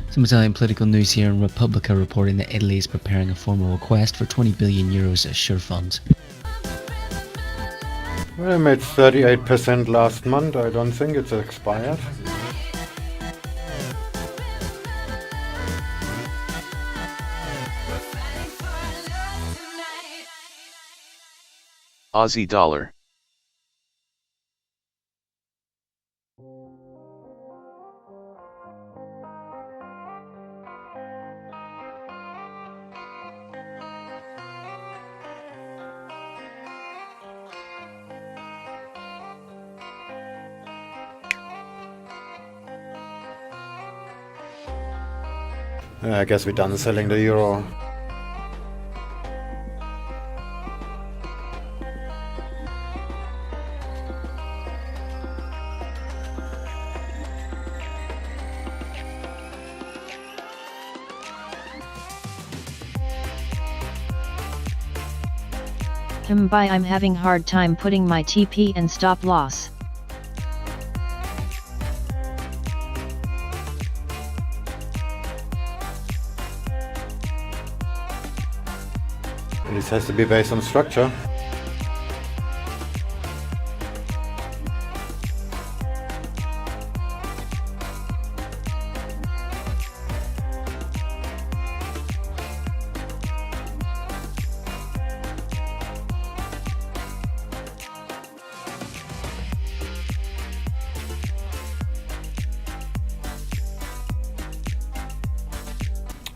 Some Italian political news here in Repubblica reporting that Italy is preparing a formal request for 20 billion euros as sure funds. Well, I made 38% last month. I don't think it's expired. Aussie dollar. I guess we're done selling the euro. Buy. I'm having hard time putting my TP and stop loss. This has to be based on structure.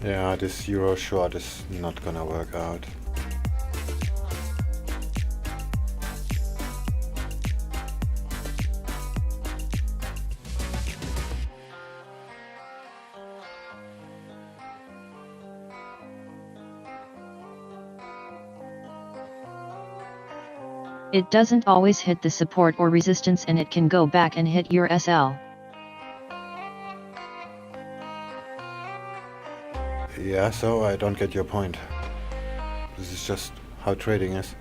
Yeah, this euro short is not gonna work out. It doesn't always hit the support or resistance and it can go back and hit your SL. Yeah, so I don't get your point. This is just how trading is.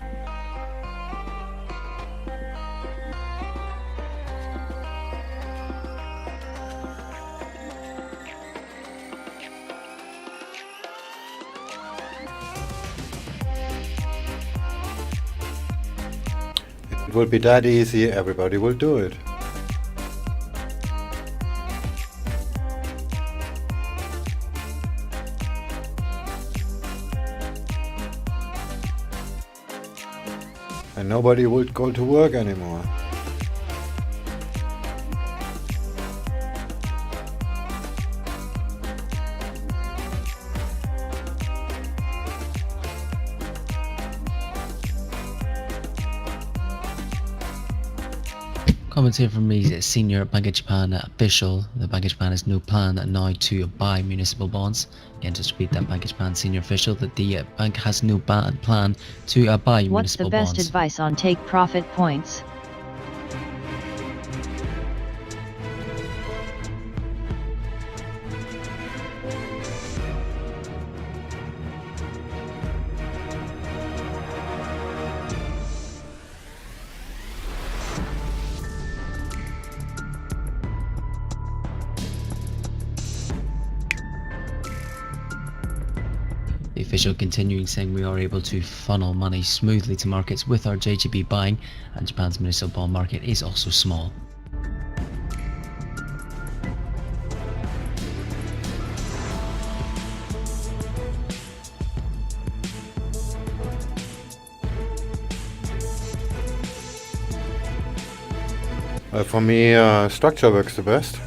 It will be that easy, everybody will do it. And nobody would go to work anymore. Comments here from the senior Bank of Japan official. The Bank of Japan has no plan now to buy municipal bonds. Again, just repeat that, Bank of Japan senior official, that the bank has no plan to buy municipal bonds. What's the best advice on take profit points? The official continuing saying we are able to funnel money smoothly to markets with our JGB buying, and Japan's municipal bond market is also small. For me, structure works the best.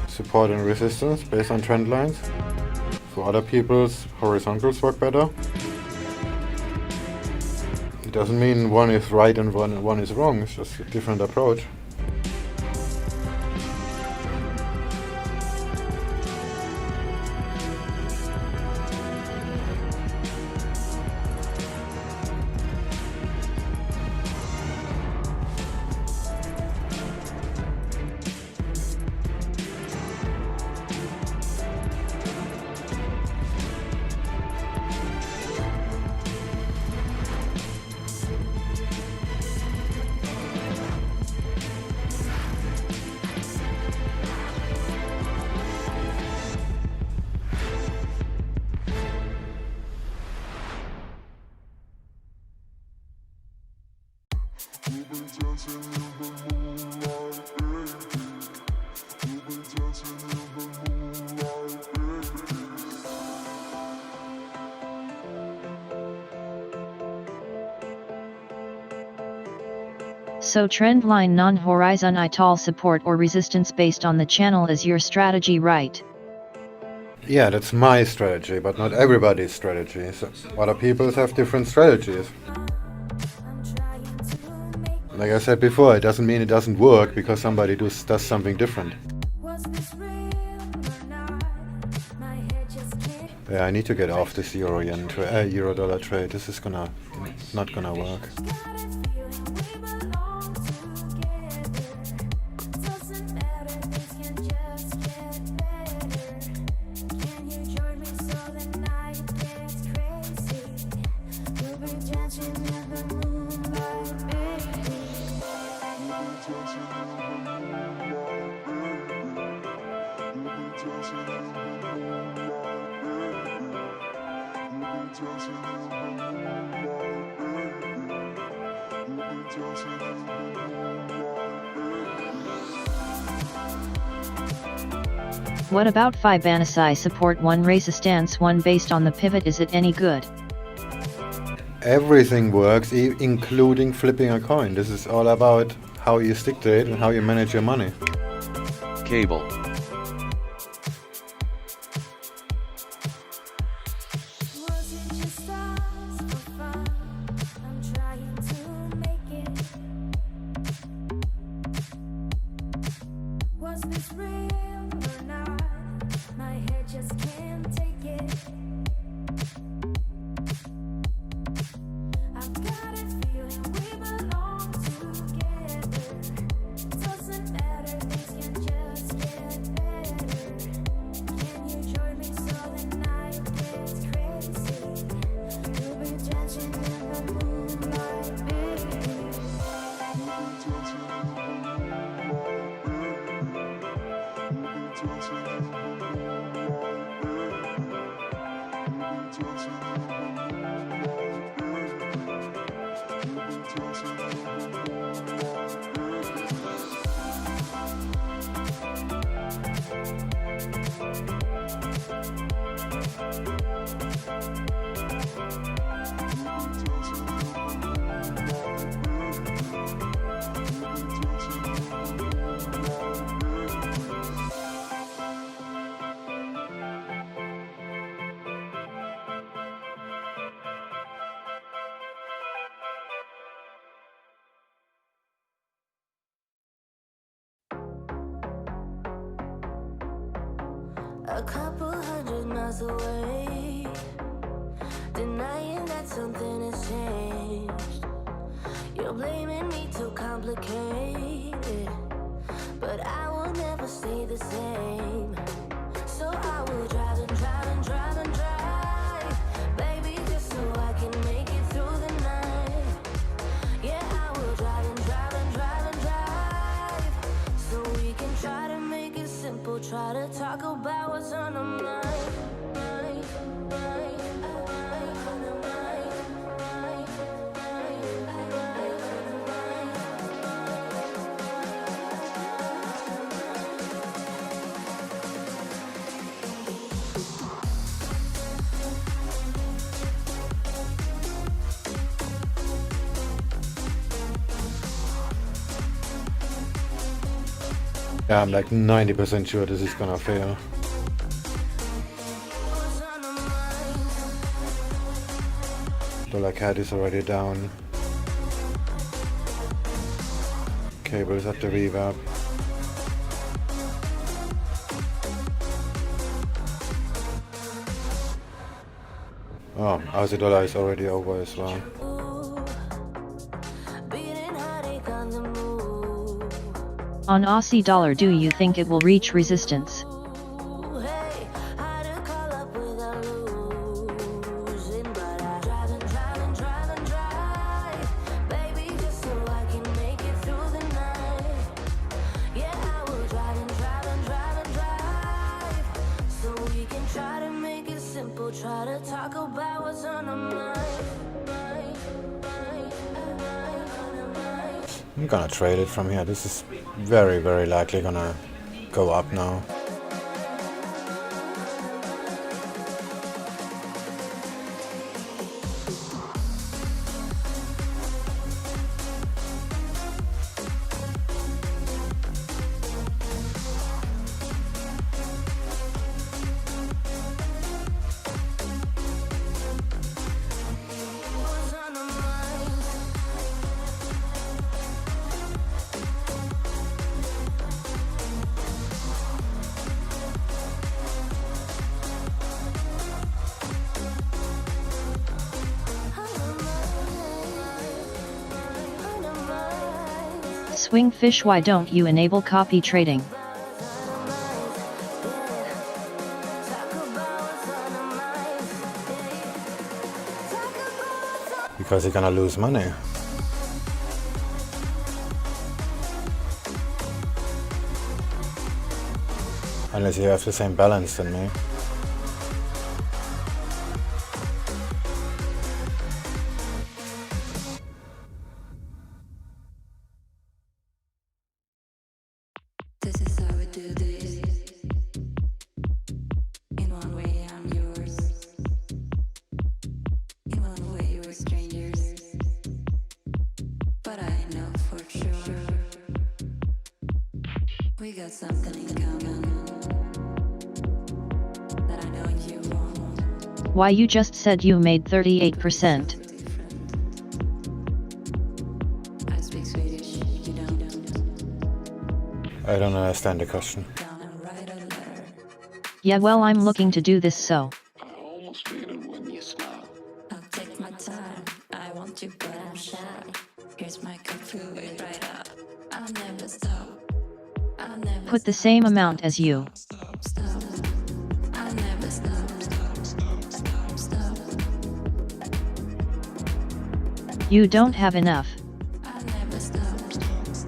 Support and resistance based on trend lines. For other people's, horizontals work better. It doesn't mean one is right and one is wrong, it's just a different approach. So trendline non-horizontal support or resistance based on the channel is your strategy, right? Yeah, that's my strategy, but not everybody's strategy. So other people have different strategies. Like I said before, it doesn't mean it doesn't work because somebody does something different. Yeah, I need to get off this euro dollar trade. This is not gonna work. What about Fibonacci support 1 resistance 1 based on the pivot, is it any good? Everything works, including flipping a coin. This is all about how you stick to it and how you manage your money. Cable. A couple 100 miles away, denying that something has changed. You're blaming me, too complicated, but I will never stay the same. So I will drive and drive and drive and drive, baby, just so I can make it through the night. Yeah, I will drive and drive and drive and drive, so we can try to make it simple, try to talk about what's on our mind. Yeah, I'm like 90% sure this is gonna fail. Dollar CAD is already down. Cables at the reverb. Oh, Aussie dollar is already over as well. On Aussie dollar, do you think it will reach resistance? Try to talk about what's on our mind. I'm gonna trade it from here. This is very, very likely gonna go up now. SwingFish, why don't you enable copy trading? Because you're gonna lose money. Unless you have the same balance than me. This is how we do this. In one way, I'm yours. In one way, we're strangers. But I know for sure we got something in common that I know you won't. Why, you just said you made 38%. I speak Swedish, you don't. I don't understand the question. Down and write a letter. Yeah, well, I'm looking to do this, so. I almost feel it when you smile. I'll take my time. I want you, but I'm shy. Here's my cup, fill it right up. I'll never stop. I'll never Put the same amount as you. stop. I'll never stop. Stop. You don't have enough. I'll never stop. Stop.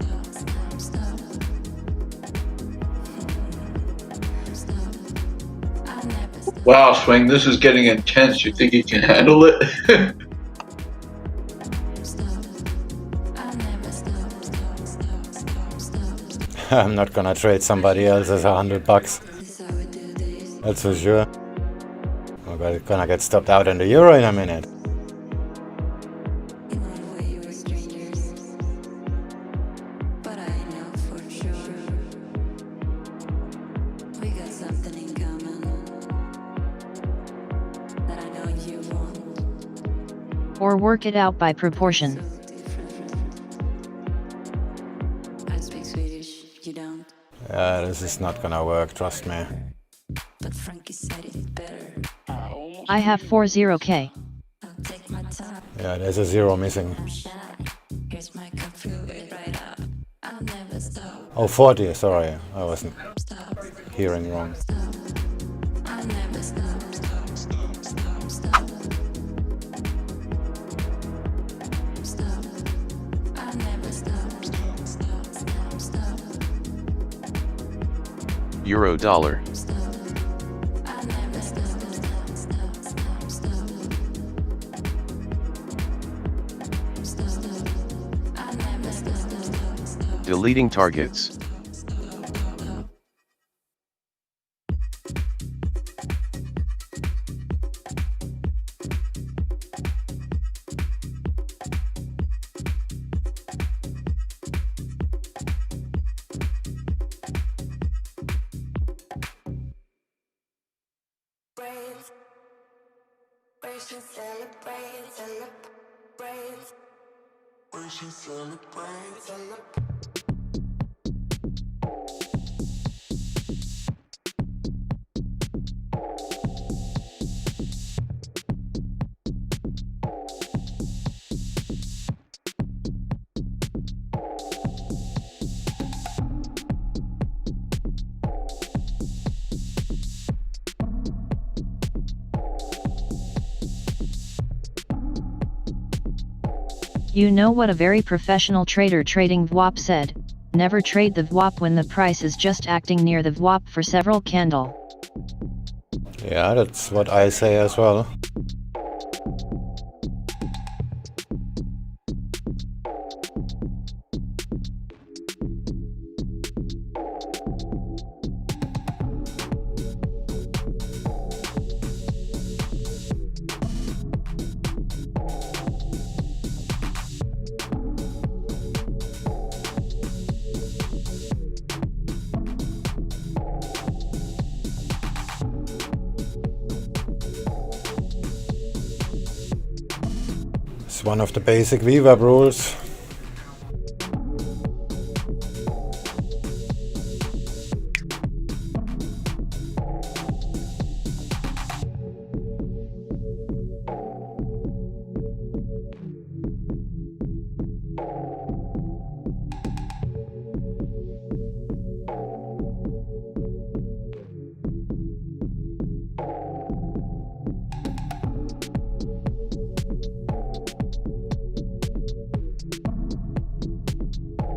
I'll never stop. Wow, Swing, this is getting intense. You think you can handle it? I'll never stop. I'm not gonna trade somebody else's $100. This is how we do this. That's for sure. We're gonna get stopped out in the euro in a minute. In one way, we're strangers. But I know for sure we got something in common that I know you won't. Or work it out by proportion. I speak Swedish, you don't. Yeah, this is not gonna work, trust me. But Frankie said it's better. I have 40k. I'll take my time. Yeah, there's a zero missing. I'm shy. Here's my cup, fill it right up. I'll never stop. Oh, 40, sorry. I wasn't Stop. hearing wrong. I'll never stop. Stop. I'll never stop. Stop. Euro dollar. I'll never stop. I'll never stop. Deleting targets. You know what a very professional trader trading VWAP said? Never trade the VWAP when the price is just acting near the VWAP for several candle. Yeah, that's what I say as well. one of the basic VWAP rules.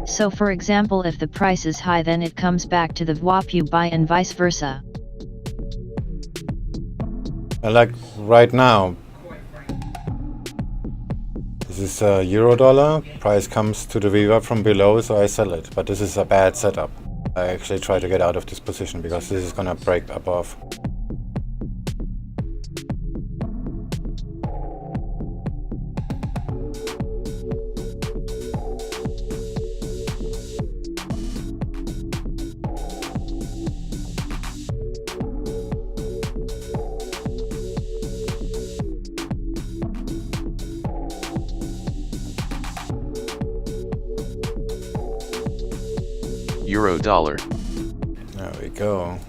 So for example, if the price is high, then it comes back to the VWAP you buy and vice versa. Like right now, this is euro dollar, price comes to the VWAP from below, so I sell it. But this is a bad setup. I actually try to get out of this position because this is gonna break above. Euro dollar. There we go.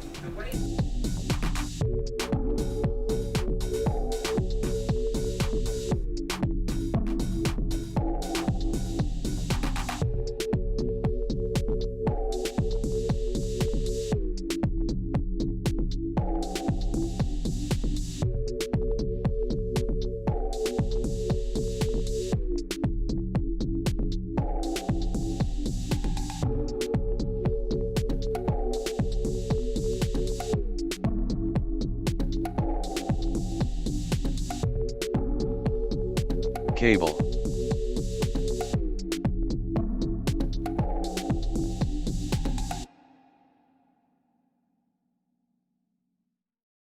Cable.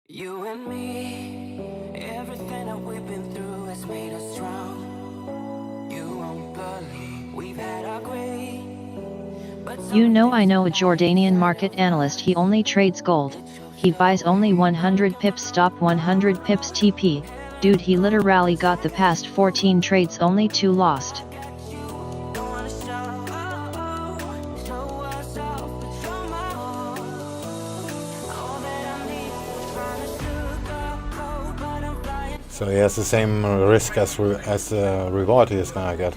You and me, everything that we've been through has made us strong. You won't believe we've had our gray. You know, I know a Jordanian market analyst. He only trades gold. He buys only 100 pips stop, 100 pips TP. Dude, he literally got the past 14 trades, only 2 lost. So he has the same risk as the reward he is gonna get.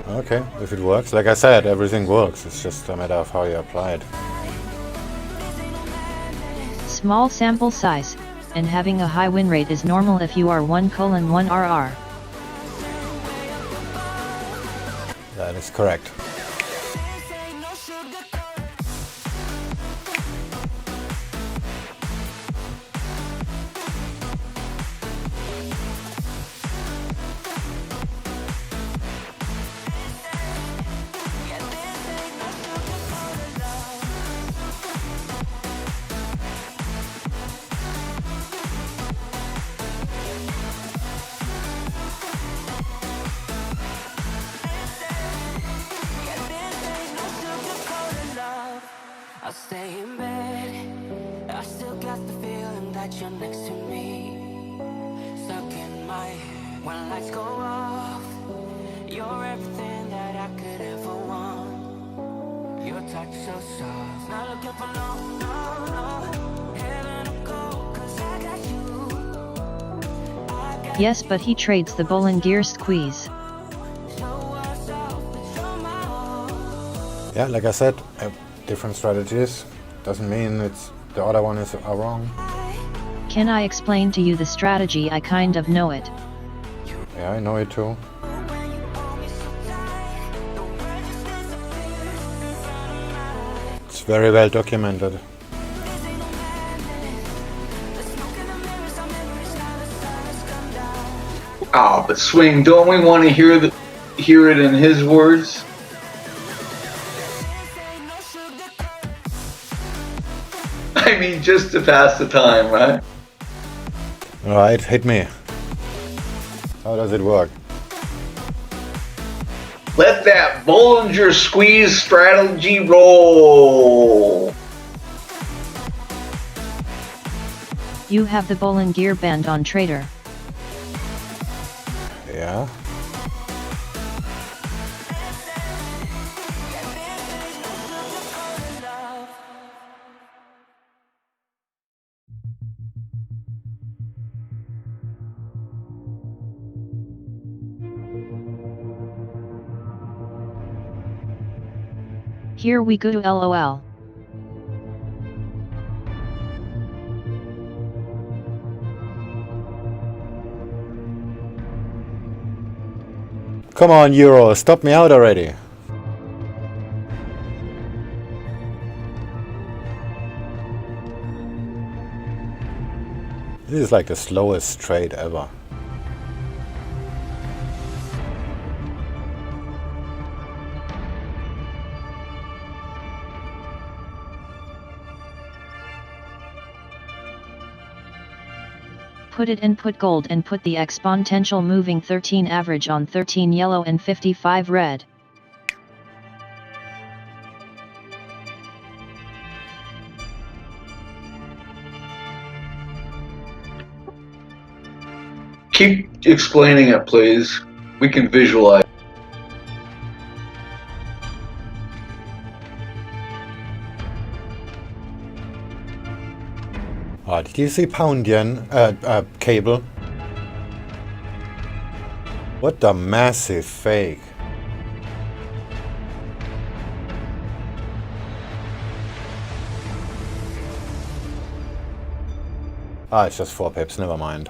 Okay, if it works. Like I said, everything works. It's just a matter of how you apply it. Small sample size, and having a high win rate is normal if you are 1:1 RR. That is correct. I stay in bed, I still got the feeling that you're next to me. Stuck in my head, when lights go off, you're everything that I could ever want. Your touch so soft, not looking for no, heaven to go, 'cause I got you. Yes, but he trades the Bolin Gear Squeeze. Yeah, like I said, different strategies doesn't mean it's the other one is wrong. Can I explain to you the strategy? I kind of know it. Yeah, I know it too. It's very well documented. Oh, but Swing, don't we want to hear it in his words? I mean, just to pass the time, right? Alright, hit me. How does it work? Let that Bollinger Squeeze strategy roll. You have the Bollinger Band on Trader. Yeah. Here we go to LOL. Come on, Euro, stop me out already. This is like the slowest trade ever. Put it in put gold and put the exponential moving 13 average on 13 yellow and 55 red. Keep explaining it, please. We can visualize. Oh, did you see pound yen cable? What a massive fake. Ah, it's just 4 pips, never mind.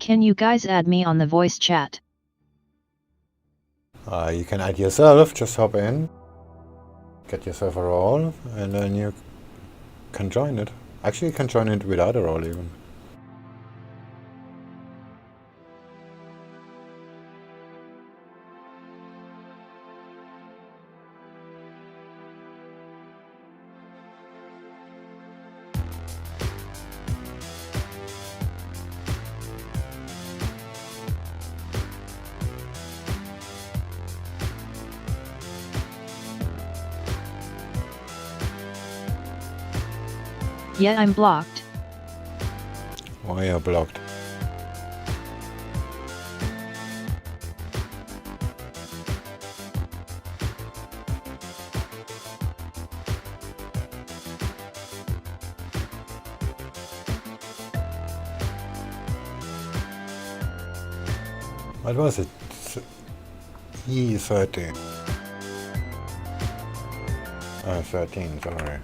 Can you guys add me on the voice chat? You can add yourself, just hop in, get yourself a role, and then you can join it. Actually, you can join it without a role even. Yeah, I'm blocked. Why are you blocked? What was it? E13. 13, sorry.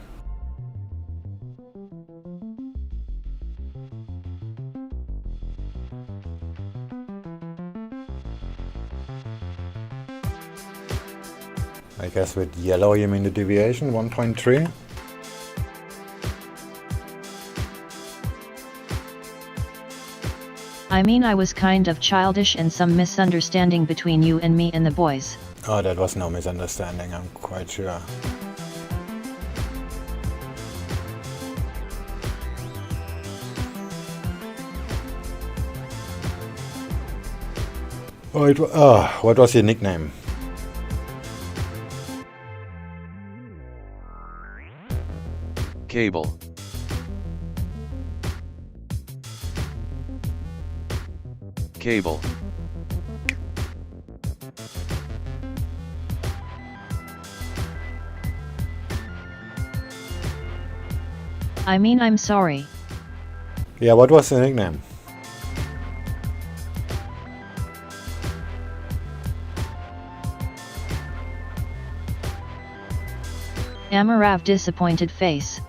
I guess with yellow you mean the deviation, 1.3? I mean, I was kind of childish and some misunderstanding between you and me and the boys. Oh, that was no misunderstanding, I'm quite sure. Oh, what was your nickname? Cable. Cable. I mean, I'm sorry. Yeah, what was the nickname? Amarav disappointed face.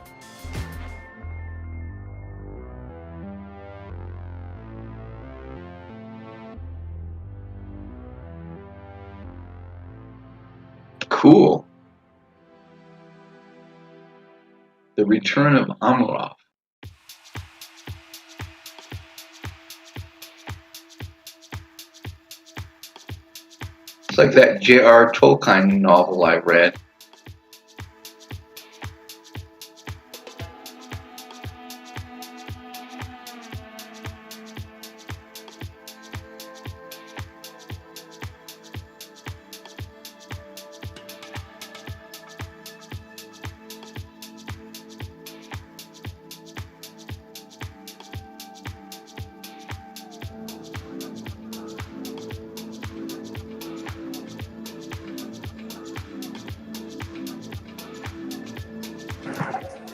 Cool. The return of Amarov. It's like that J.R. Tolkien novel I read.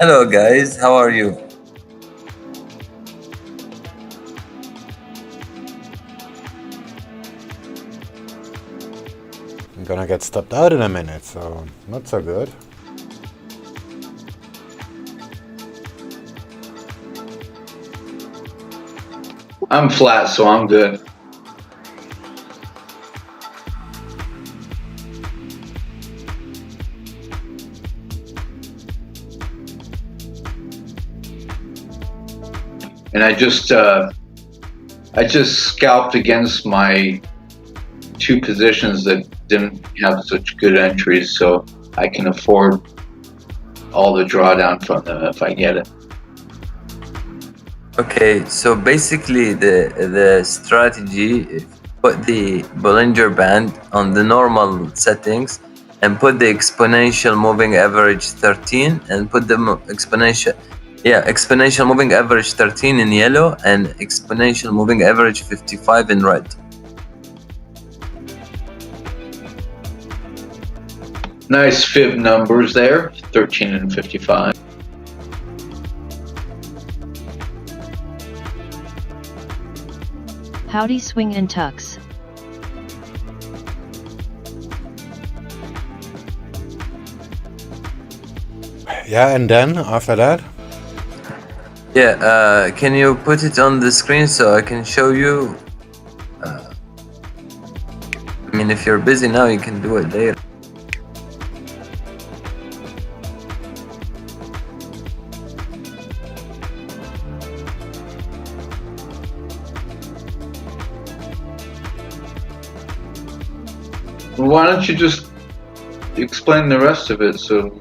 Hello guys, how are you? I'm gonna get stopped out in a minute, so not so good. I'm flat, so I'm good. And I just scalped against my two positions that didn't have such good entries, so I can afford all the drawdown from them if I get it. Okay, so basically the strategy, put the Bollinger Band on the normal settings and put the exponential moving average 13 and put the exponential moving average 13 in yellow and exponential moving average 55 in red. Nice fib numbers there, 13 and 55. Howdy swing and tux. Yeah, and then after that? Yeah, can you put it on the screen so I can show you? I mean, if you're busy now, you can do it later. Why don't you just explain the rest of it? So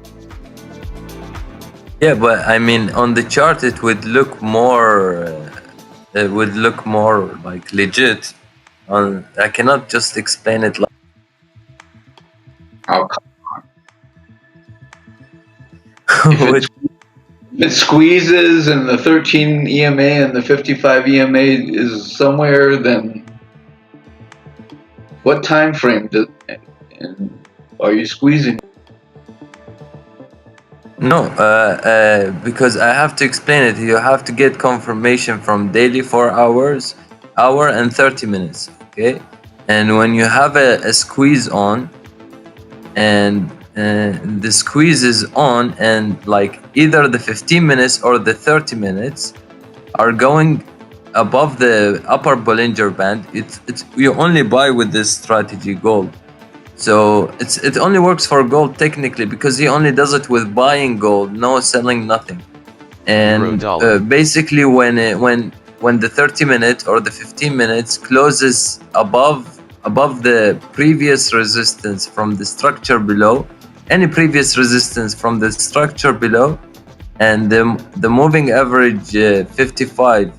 Yeah, but I mean, on the chart, it would look more, like legit. I cannot just explain it like. Oh, come on. If it squeezes and the 13 EMA and the 55 EMA is somewhere, then what time frame are you squeezing? No, because I have to explain it. You have to get confirmation from daily 4 hours, hour and 30 minutes. Okay, and when you have a squeeze on, and the squeeze is on, and like either the 15 minutes or the 30 minutes are going above the upper Bollinger Band, it's you only buy with this strategy gold. So it only works for gold technically, because he only does it with buying gold, no selling nothing. And basically when the 30 minute or the 15 minutes closes above the previous resistance from the structure below, any previous resistance from the structure below, and the moving average 55,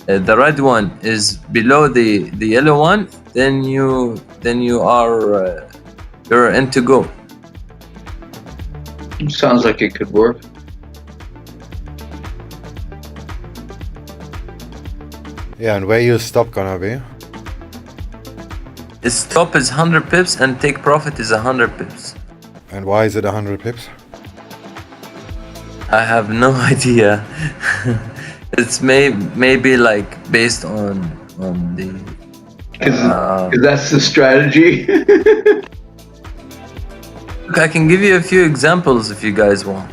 the red one is below the yellow one, then you are you're in to go. Sounds like it could work. Yeah, and where your stop gonna be? The stop is 100 pips and take profit is 100 pips. And why is it 100 pips? I have no idea. It's maybe like based on the. Because that's the strategy. I can give you a few examples if you guys want.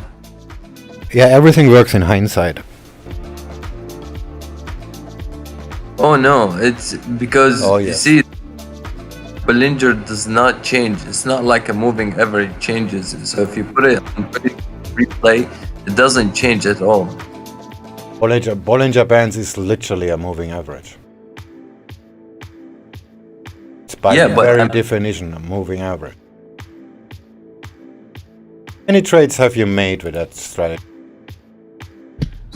Yeah, everything works in hindsight. Oh no, it's because you see, Bollinger does not change. It's not like a moving average changes. So if you put it on replay, it doesn't change at all. Bollinger Bands is literally a moving average. It's by very definition a moving average. How many trades have you made with that strategy?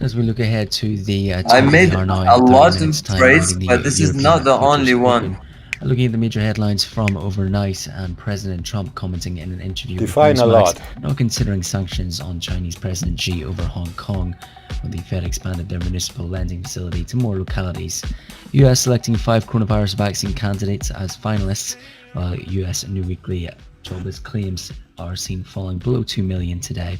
As we look ahead to the I made a lot of trades, but this is not the only one. Looking at the major headlines from overnight, and President Trump commenting in an interview Define with a lot. now considering sanctions on Chinese President Xi over Hong Kong, when the Fed expanded their municipal lending facility to more localities. US selecting 5 coronavirus vaccine candidates as finalists, while US New Weekly Jobless claims are seen falling below 2 million today.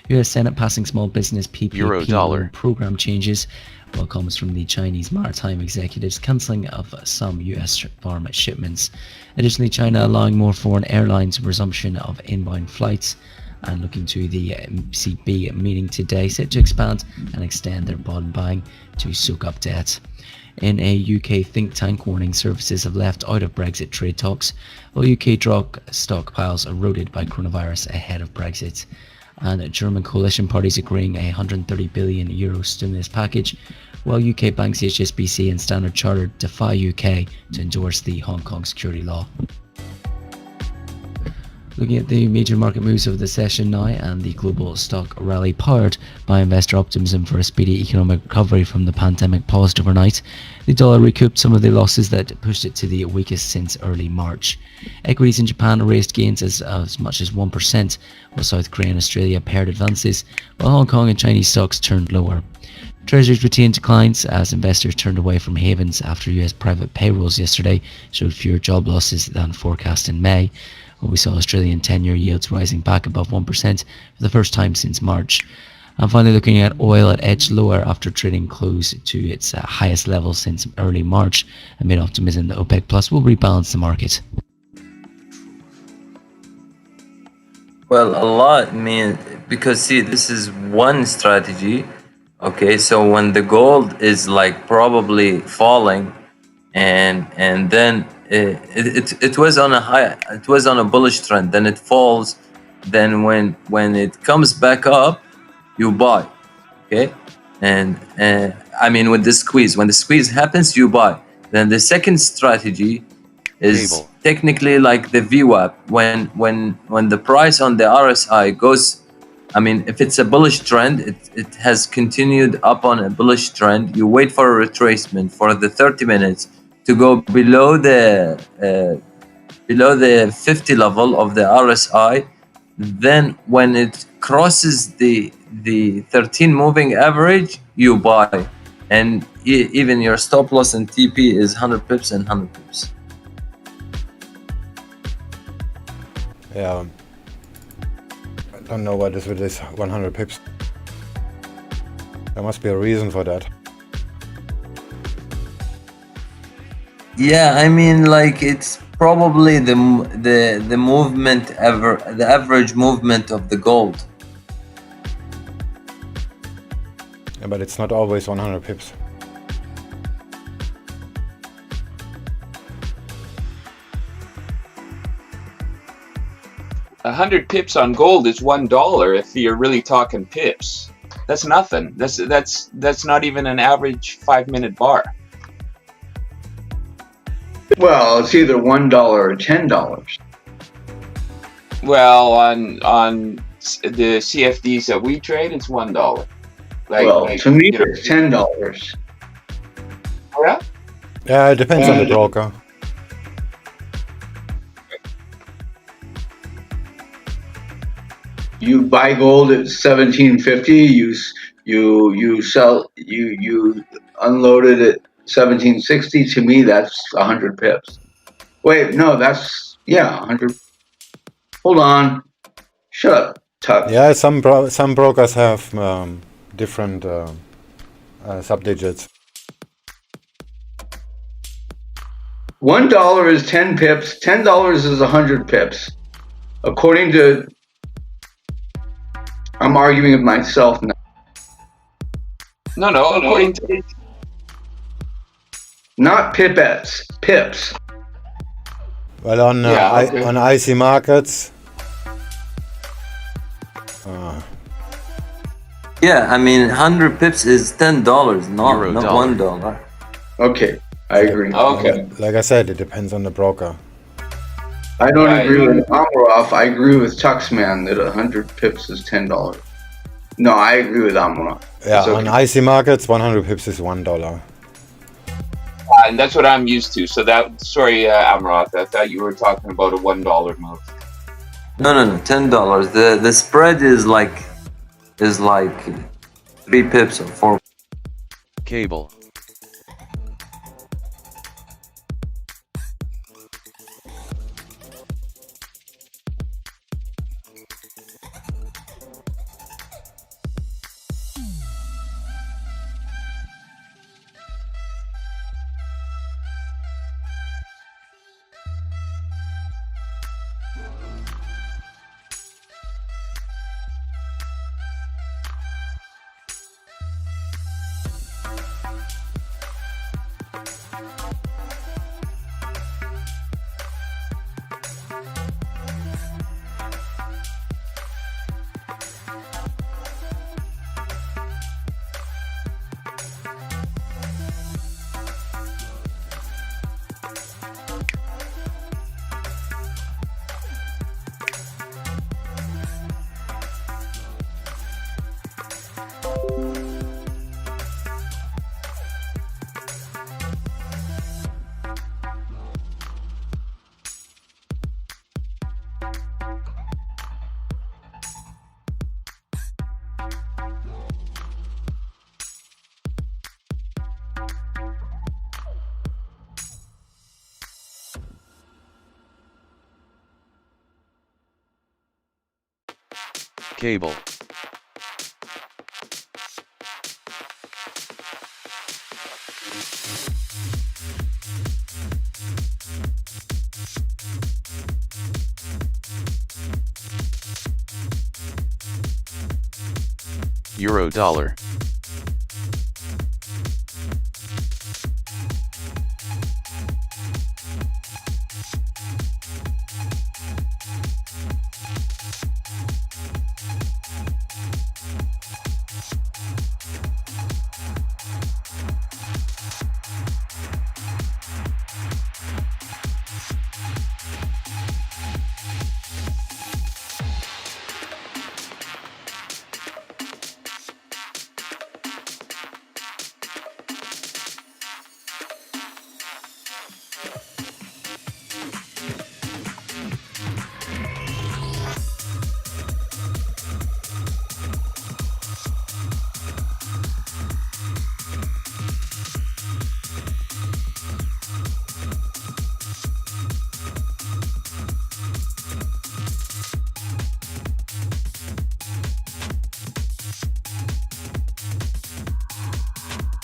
US Senate passing small business Euro PPP dollar. loan program changes, while comes from the Chinese maritime executives cancelling of some US farm shipments. Additionally, China allowing more foreign airlines resumption of inbound flights, and looking to the MCB meeting today, set to expand and extend their bond buying to soak up debt. In a UK think tank, warning services have left out of Brexit trade talks, while UK drug stockpiles eroded by coronavirus ahead of Brexit. And German coalition parties agreeing a €130 billion stimulus package, while UK banks HSBC and Standard Chartered defy UK to endorse the Hong Kong security law. Looking at the major market moves of the session now, and the global stock rally powered by investor optimism for a speedy economic recovery from the pandemic paused overnight. The dollar recouped some of the losses that pushed it to the weakest since early March. Equities in Japan raised gains as much as 1%, while South Korea and Australia paired advances, while Hong Kong and Chinese stocks turned lower. Treasuries retained declines as investors turned away from havens after US private payrolls yesterday showed fewer job losses than forecast in May. We saw Australian 10-year yields rising back above 1% for the first time since March. And finally, looking at oil, it edged lower after trading close to its highest level since early March, amid optimism that OPEC Plus will rebalance the market. Well, a lot, because see, this is one strategy. Okay, so when the gold is like probably falling, and then it was on a high, it was on a bullish trend, then it falls, then when it comes back up, you buy. Okay, and I mean with the squeeze, when the squeeze happens, you buy. Then the second strategy is technically like the VWAP, when the price on the RSI goes, I mean, if it's a bullish trend, it has continued up on a bullish trend, you wait for a retracement for the 30 minutes to go below the 50 level of the RSI. Then when it crosses the 13 moving average, you buy, and even your stop loss and TP is 100 pips and 100 pips. Yeah, I don't know what is with this 100 pips. There must be a reason for that. Yeah, I mean, like it's probably the movement the average movement of the gold. Yeah, but it's not always 100 pips. A 100 pips on gold is $1 if you're really talking pips. That's nothing. That's not even an average 5-minute bar. Well, it's either $1 or $10. Well, on the CFDs that we trade, it's $1. To me, it's $10. Yeah? Yeah, it depends on the broker. You buy gold at $17.50. You sell. You unload it at $17.60. To me, that's 100 pips. Wait, no, that's 100. Hold on, shut up, Tuck. Yeah, some brokers have different subdigits. $1 is 10 pips. $10 is 100 pips. According to, I'm arguing with myself now. No, according to... Not pipettes, pips. Well, on on IC markets. Yeah, I mean, 100 pips is $10, not $1. Okay, I agree. Okay. Like I said, it depends on the broker. I don't agree with Amorov. I agree with Tuxman that 100 pips is $10. No, I agree with Amorov. Yeah, on IC markets, 100 pips is $1. And that's what I'm used to. So sorry, Amroth, I thought you were talking about a $1 move. No, $10. The spread is like 3 pips or 4. Cable. Cable. Euro dollar.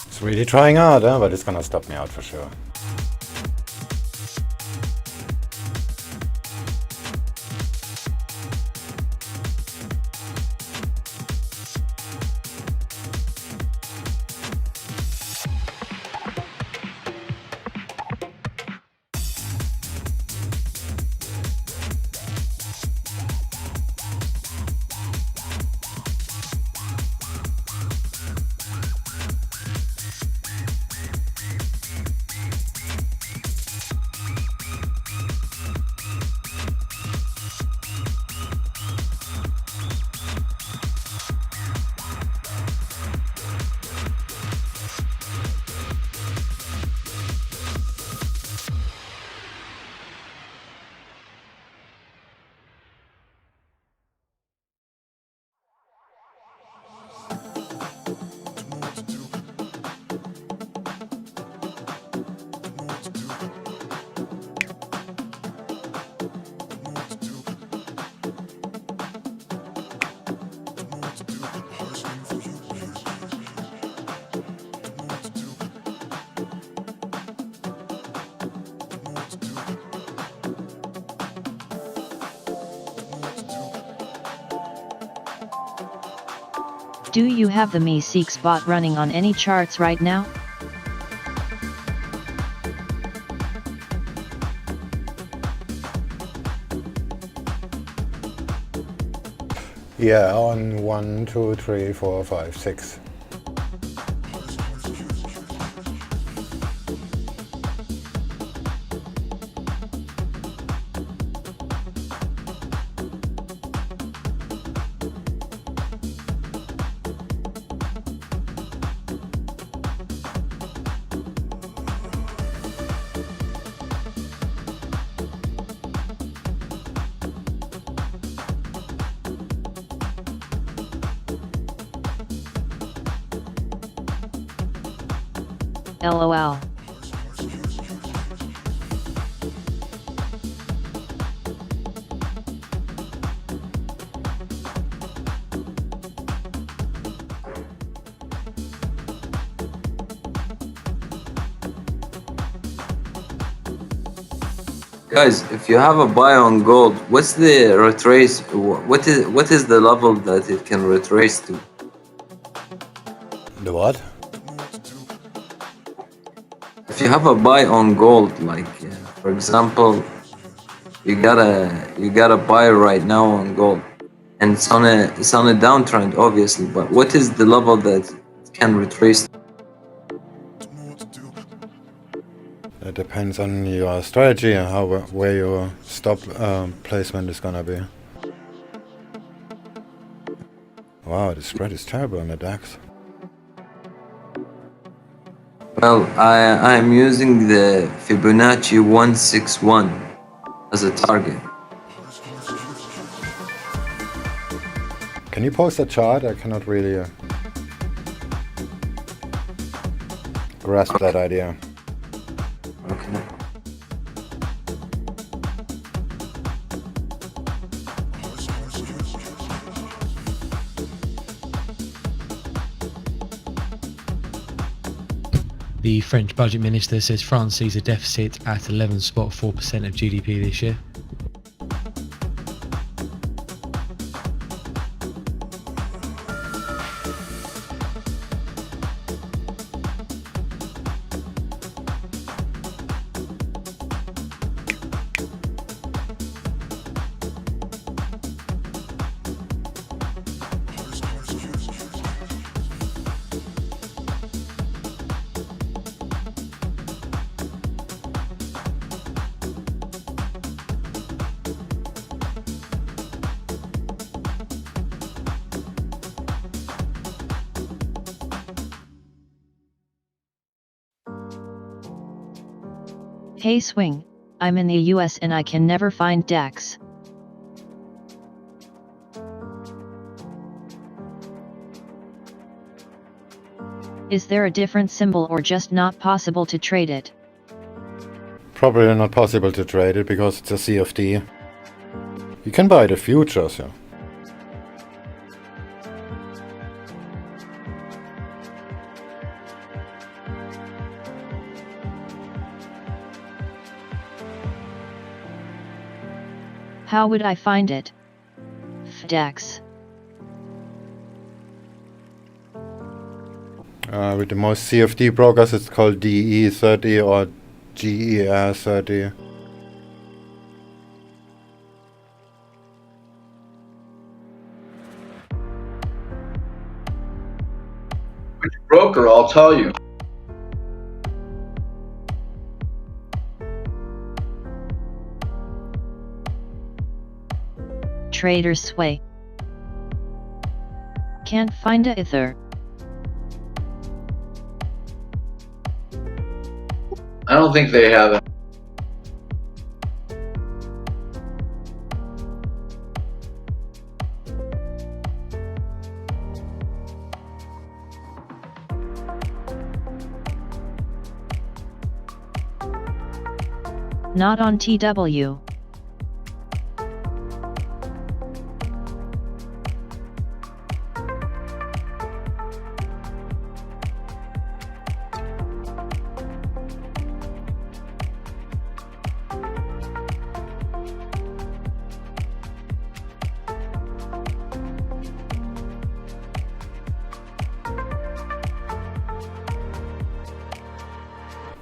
It's really trying hard, huh? But it's gonna stop me out for sure. Do you have the Me Seeks bot running on any charts right now? Yeah, on 1, 2, 3, 4, 5, 6. LOL. Guys, if you have a buy on gold, what's the retrace? What is the level that it can retrace to? The what? if you have a buy on gold, like for example, you gotta buy right now on gold, and it's on a downtrend, obviously. But what is the level that it can retrace? It depends on your strategy and where your stop placement is gonna be. Wow, the spread is terrible on the DAX. Well, I am using the Fibonacci 161 as a target. Can you post a chart? I cannot really grasp that idea. Okay. The French budget minister says France sees a deficit at 11.4% of GDP this year. Hey Swing, I'm in the US and I can never find DAX. Is there a different symbol or just not possible to trade it? Probably not possible to trade it because it's a CFD. You can buy the futures, yeah. How would I find it? DAX. With the most CFD brokers it's called DE30 or GER30. Which broker, I'll tell you. Trader Sway. Can't find a Ether. I don't think they have it. Not on TW.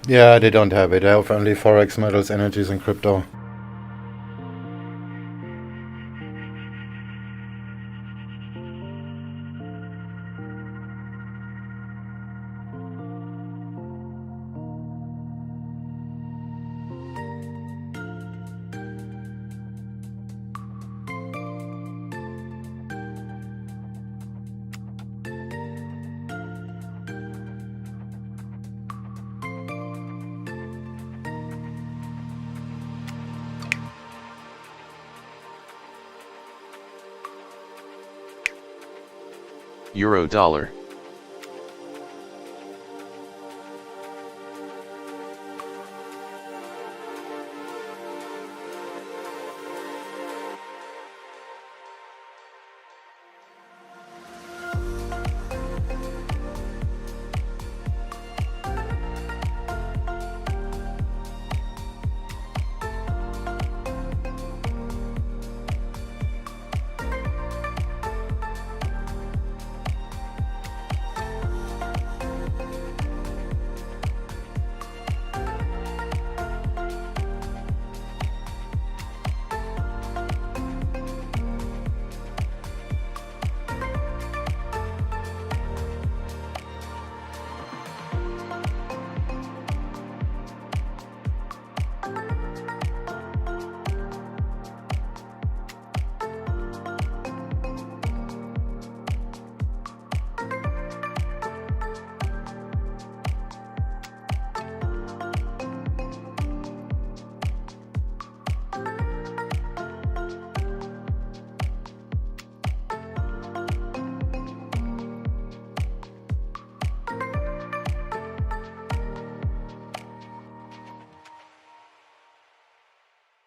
Yeah, they don't have it. They have only Forex, metals, energies and crypto. Euro dollar.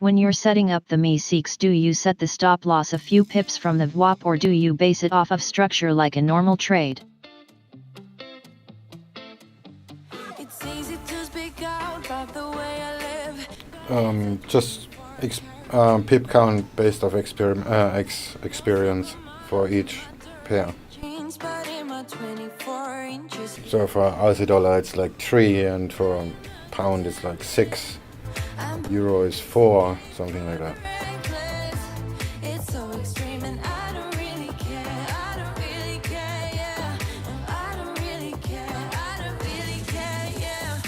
When you're setting up the MESIX, do you set the stop loss a few pips from the VWAP, or do you base it off of structure like a normal trade? It's easy to speak out about the way I live. Just pip count based off experience for each pair. Jeans, but in my 24 inches. So for Aussie dollar it's like 3, and for pound it's like 6. Euro is 4, something like that. It's so extreme and I don't really care. I don't really care, yeah. I don't really care. I don't really care, yeah.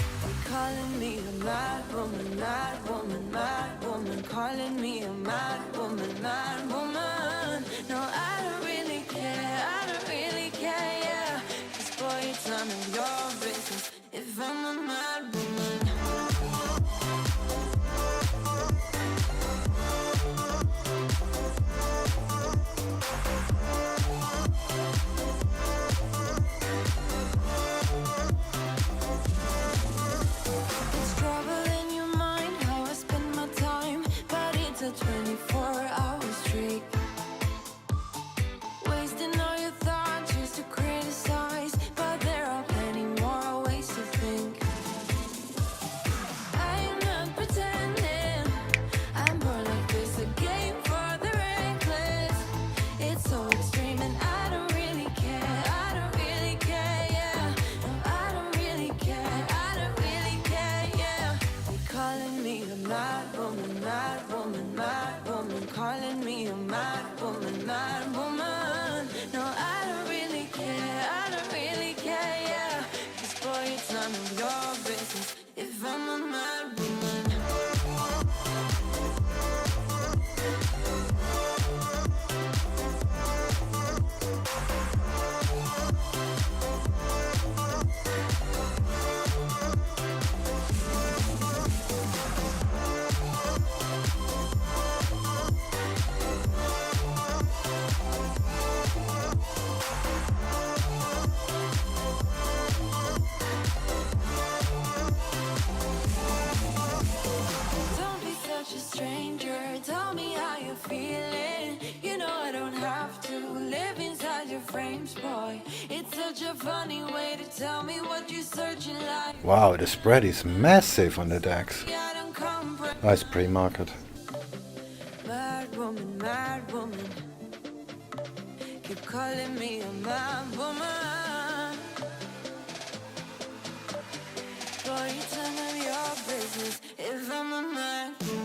Calling me a mad woman, mad woman, mad woman. Calling me a mad woman, mad woman. No, I don't really care. I don't really care, yeah. 'Cause boy, it's none of your business if I'm a mad woman. It's trouble in your mind how I spend my time, but it's a 24-hour streak. Wasting all your thoughts just to criticize, but there are plenty more ways to think. I'm not pretending, I'm more like this, a game for the reckless. It's so extreme and I don't really care. I don't really care, yeah. No, I don't really care. I don't really care, yeah. Calling me a mad woman, mad woman, mad woman. Calling me a mad woman, mad woman. No, I don't really care. I don't really care, yeah. 'Cause boy, it's none of your business if I'm a mad woman. Don't be such a stranger, tell me how you're feeling. You know I don't have to live inside your frames, boy. It's such a funny way to tell me what you're searching like. Wow, the spread is massive on the DAX. Nice pre-market. Mad woman, keep calling me a mad woman. Boy, it's none of your business if I'm a mad woman.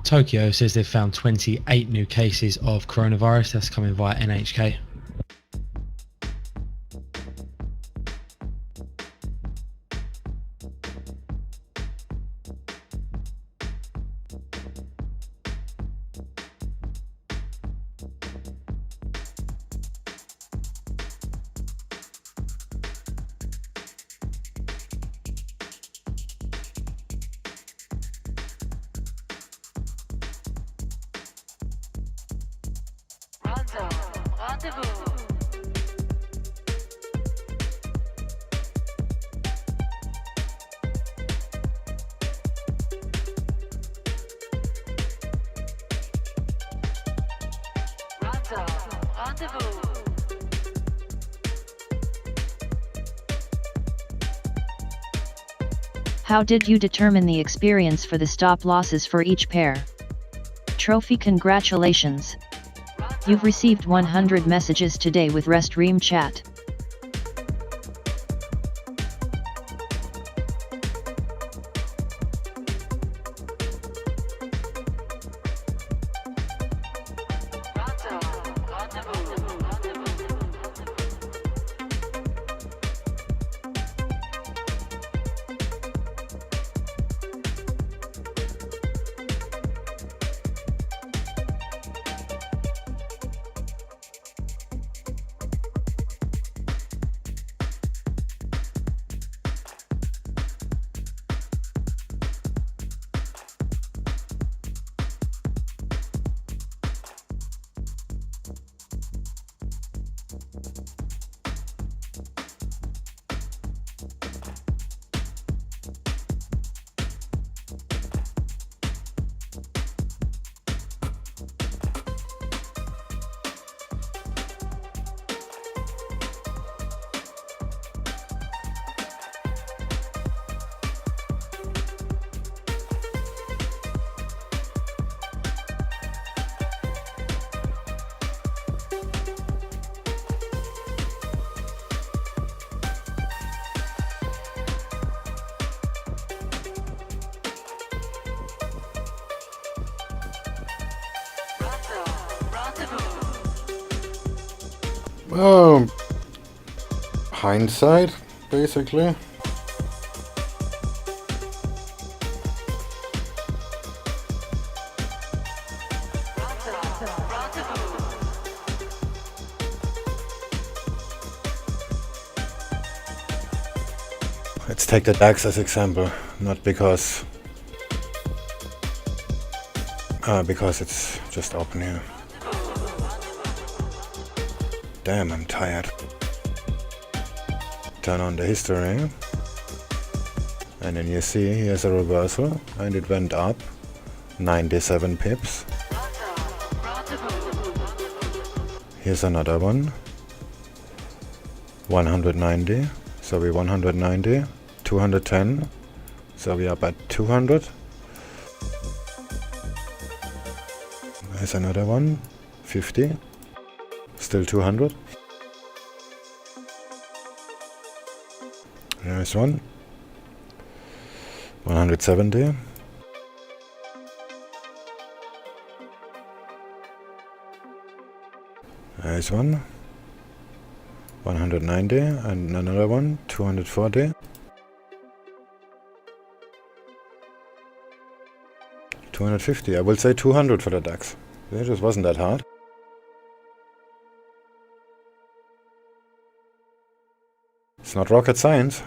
Tokyo says they've found 28 new cases of coronavirus. That's coming via NHK. How did you determine the experience for the stop losses for each pair? Trophy, congratulations! You've received 100 messages today with Restream chat. Hindsight, basically. Let's take the DAX as example, not because it's just open here. Damn, I'm tired. Turn on the history, and then you see here's a reversal, and it went up 97 pips. Here's another one, 190. So we 190, 210. So we are up at 200. There's another one, 50. Still 200. There's one, 170. There's one, 190, and another one, 240. 250. I will say 200 for the DAX. It just wasn't that hard. It's not rocket science.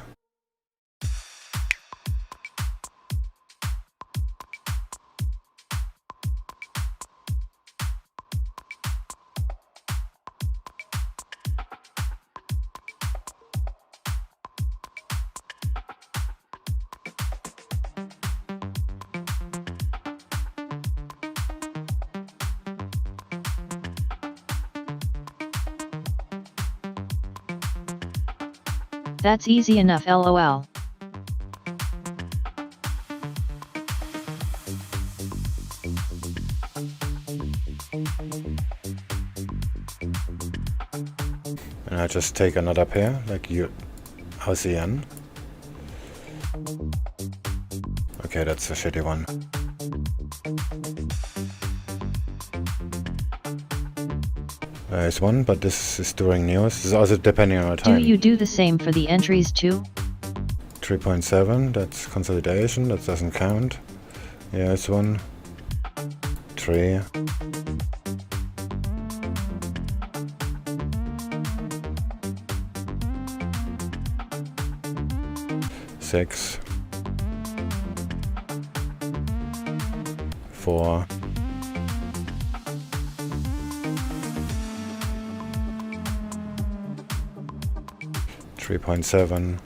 That's easy enough, lol. And I just take another pair, like ASEAN. Okay, that's a shitty one. There's one, but this is during news. This is also depending on our time. Do you do the same for the entries too? 3.7, that's consolidation, that doesn't count. Yeah, it's one. 3. Six. 4. 3.7,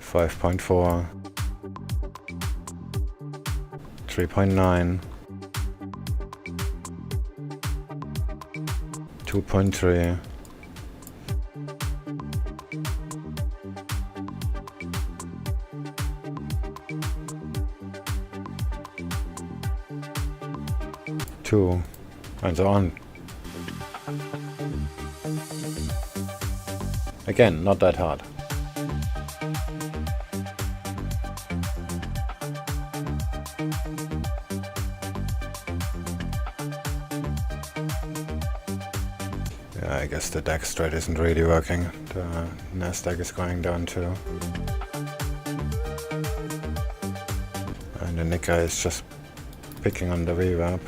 5.4, 3.9, 2.3, 2, and so on. Again, not that hard. Yeah, I guess the DAX trade isn't really working. The Nasdaq is going down too. And the Nikkei is just picking on the VWAP.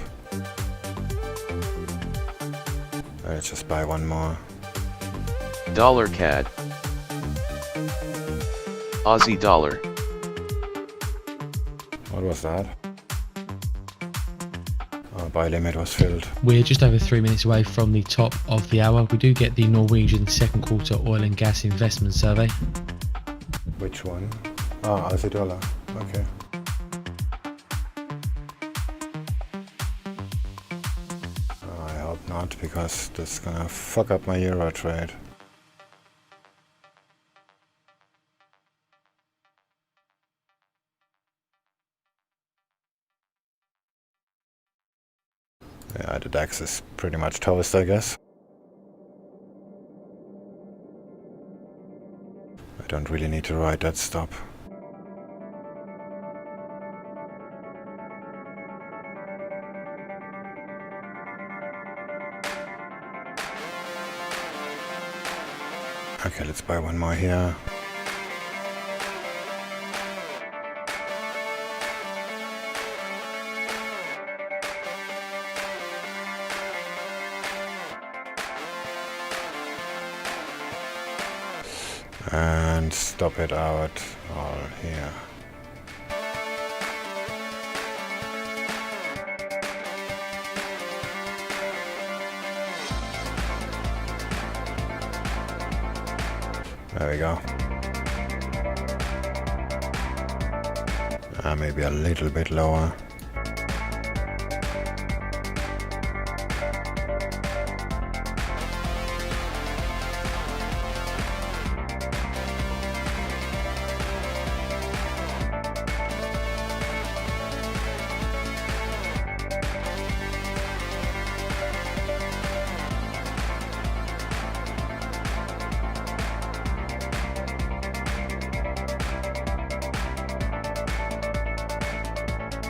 Let's just buy one more. Dollar CAD. Aussie dollar. What was that? Oh, buy limit was filled. We're just over 3 minutes away from the top of the hour. We do get the Norwegian second quarter oil and gas investment survey. Which one? Ah, Aussie dollar. Okay. Oh, I hope not, because that's gonna fuck up my euro trade. Yeah, the DAX is pretty much toast, I guess. I don't really need to write that stop. Okay, let's buy one more here. And stop it out all here. There we go. Maybe a little bit lower.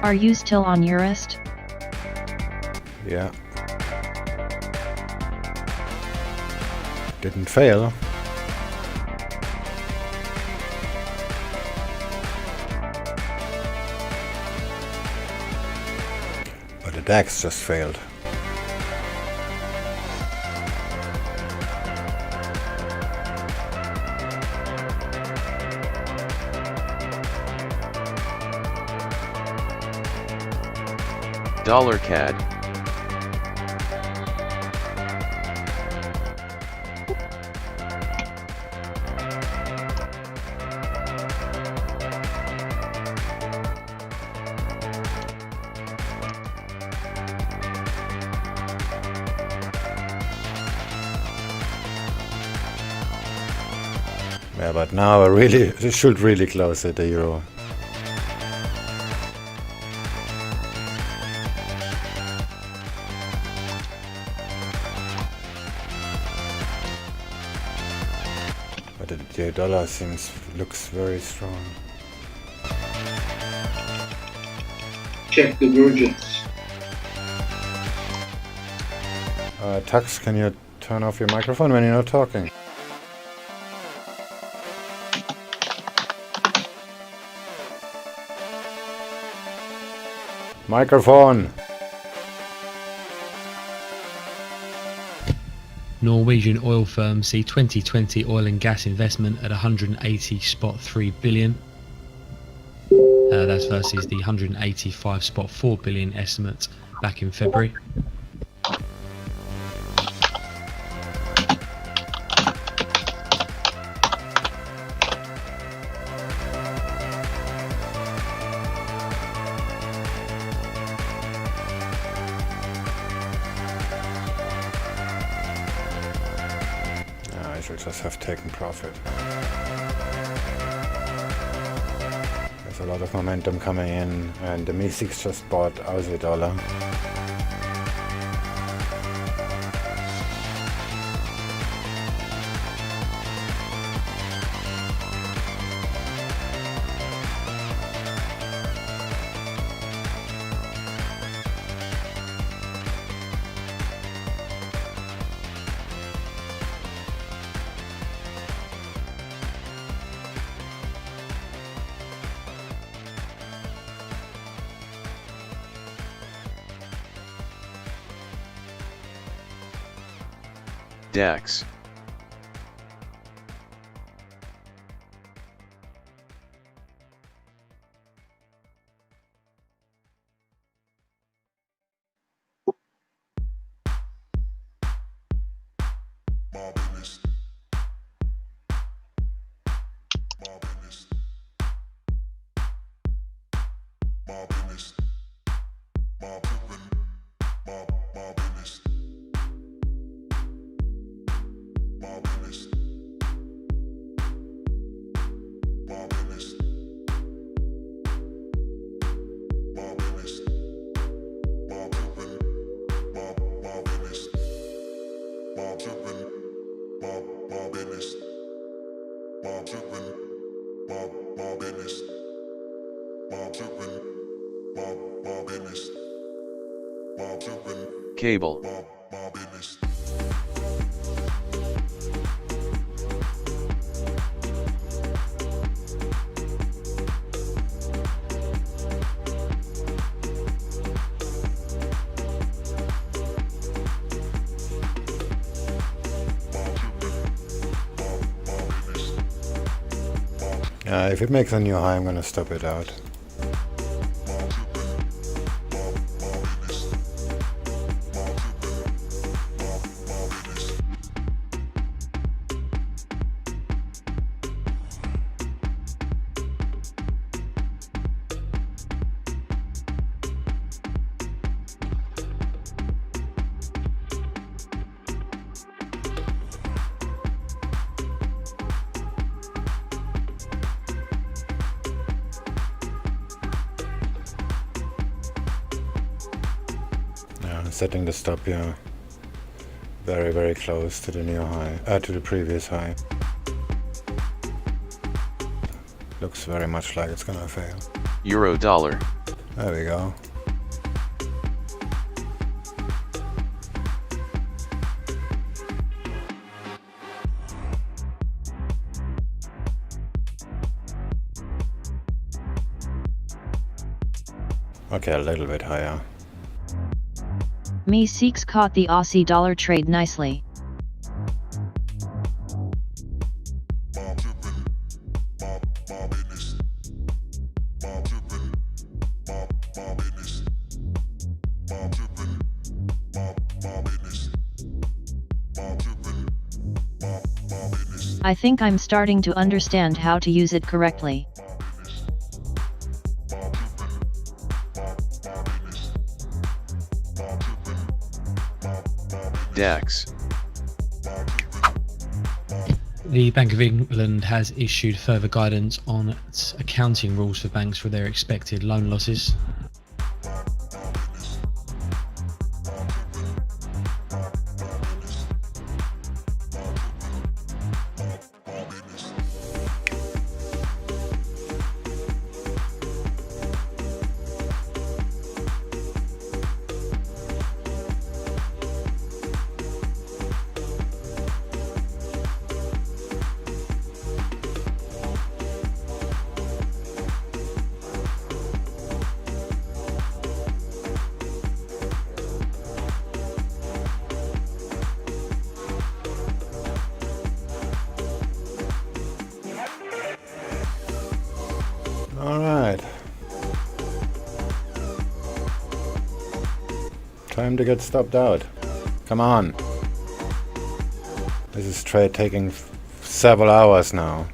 Are you still on EURUSD? Yeah. Didn't fail. But the DAX just failed. Dollar CAD. Yeah, but now I should really close it, the euro. But the dollar looks very strong. Check divergence. Tux, can you turn off your microphone when you're not talking? Microphone! Norwegian oil firms see 2020 oil and gas investment at 180.3 billion. That's versus the 185.4 billion estimate back in February. I should just have taken profit. There's a lot of momentum coming in, and the ME6 just bought Aussie dollar. DAX. Cable. If it makes a new high, I'm gonna stop it out. Setting the stop here very close to the new high, to the previous high. Looks very much like it's gonna fail. Euro dollar. There we go. Okay, a little bit higher. Me Seeks caught the Aussie dollar trade nicely. I think I'm starting to understand how to use it correctly. DAX. The Bank of England has issued further guidance on its accounting rules for banks for their expected loan losses. Alright. Time to get stopped out. Come on. This is trade taking several hours now.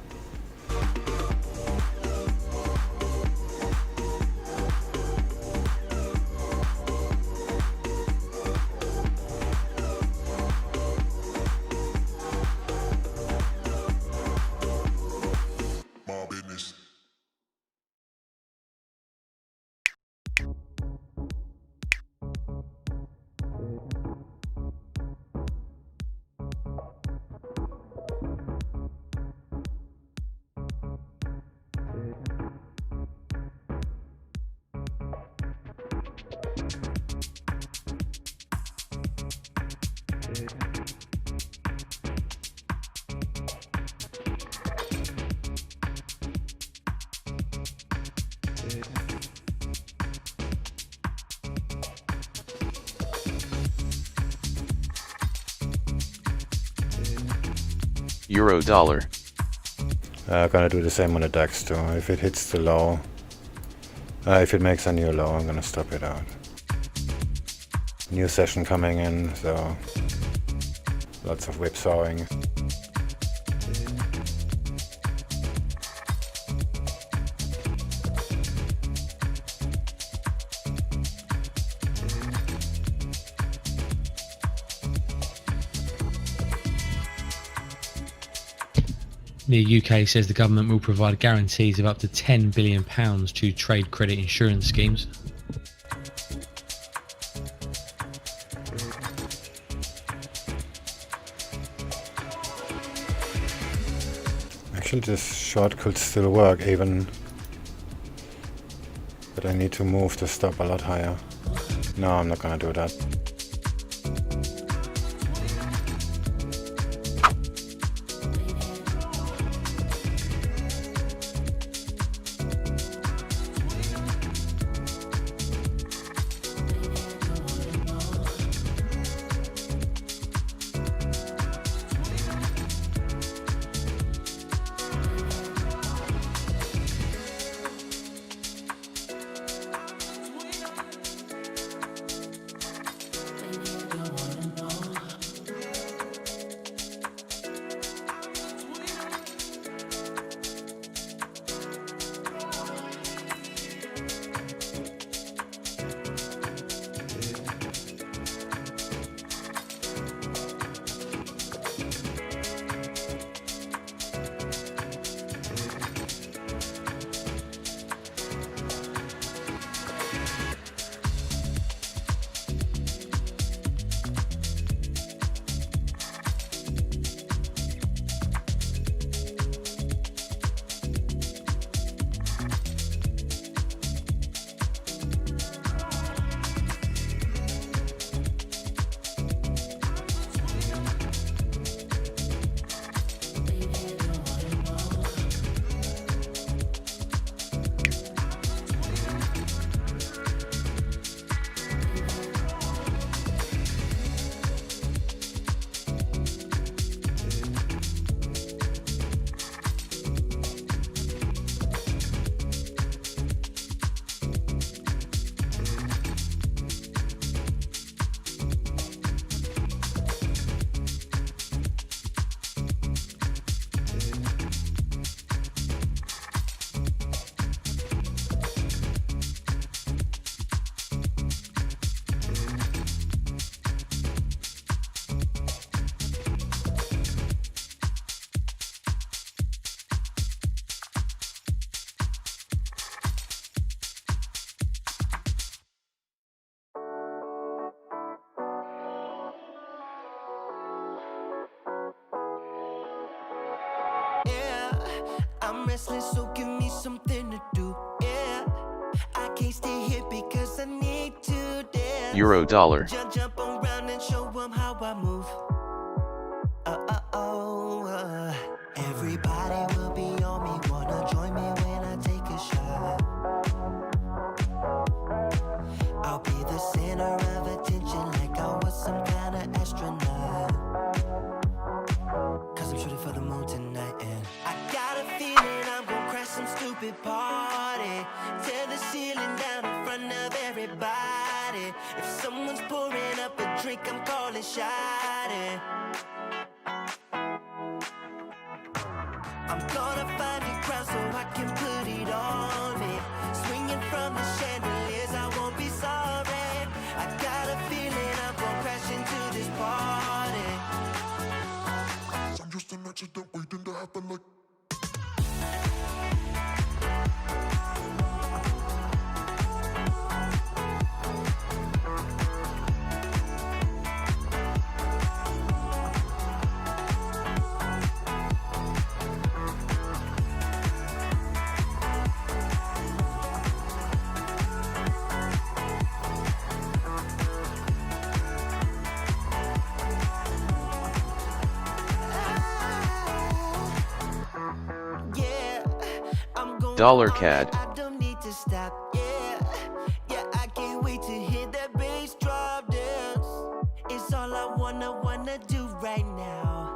Euro dollar. Gonna do the same on the DAX too. If it hits the low, if it makes a new low, I'm gonna stop it out. New session coming in, so lots of whipsawing. The UK says the government will provide guarantees of up to £10 billion to trade credit insurance schemes. Actually, this short could still work even, but I need to move the stop a lot higher. No, I'm not gonna do that. I'm restless, so give me something to do. Yeah, I can't stay here because I need to dance. Euro dollar. Jump around and show them how I move. Everybody will be on me. Wanna join me when I take a shot? I'll be the center of attention like I was some kind of astronaut. Cause I'm shooting for the moon tonight, and I got a feeling I'm gonna crash some stupid party. Tear the ceiling down in front of everybody. If someone's pouring up a drink, I'm calling shawty. I'm gonna find a crowd so I can put it on me. Swinging from the chandeliers, I won't be sorry. I got a feeling I'm gonna crash into this party. I'm just an accident waiting to happen like. Dollar CAD. I don't need to stop, yeah, I can't wait to hear that bass drop dance. It's all I wanna do right now.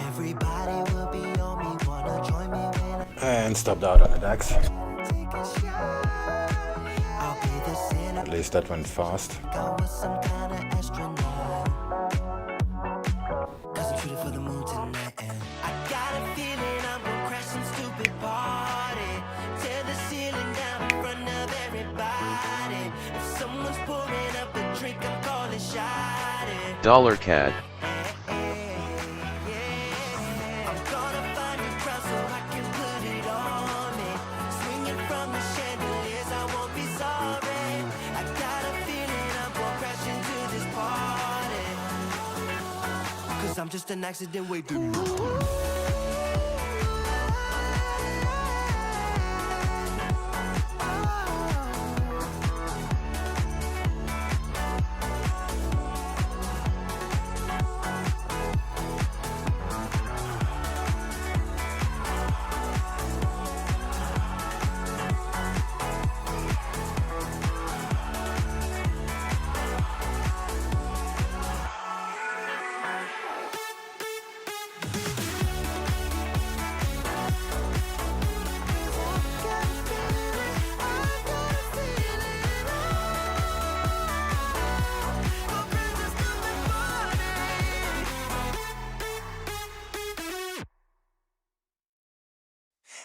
Everybody will be on me, wanna join me when I And stopped out on the DAX. take a shot. I'll be the center. At least that went fast. I was some kind of astronaut. Cause I'm shooting for the moon tonight, and I got a feeling I'm gonna crash some stupid party. Tear the ceiling down in front of everybody. If someone's pouring up a drink, I'm calling shawty. Dollar CAD. I'm gonna find a crowd so I can put it on me. Swinging from the chandeliers, I won't be sorry. I got a feeling I'm gonna crash into this party. Cause I'm just an accident waiting.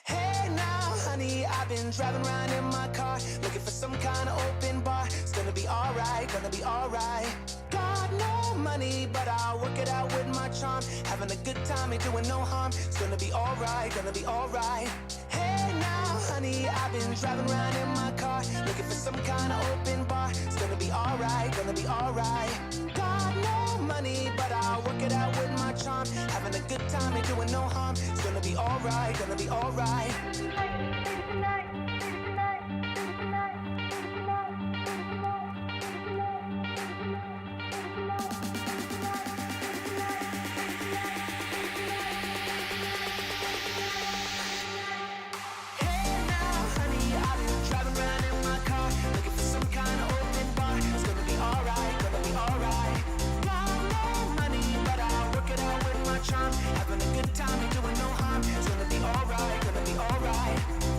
Hey now, honey, I've been driving around in my car, looking for some kind of open bar. It's gonna be alright, gonna be alright. Got no money, but I'll work it out with my charm. Having a good time, ain't doing no harm. It's gonna be alright, gonna be alright. Hey now, honey, I've been driving around in my car, looking for some kind of open bar. It's gonna be alright, gonna be alright. Got no money, but I'll work it out with my charm. Having a good time, ain't doing no harm. It's gonna be alright, gonna be alright. Having a good time, ain't doing no harm. It's gonna be alright, gonna be alright.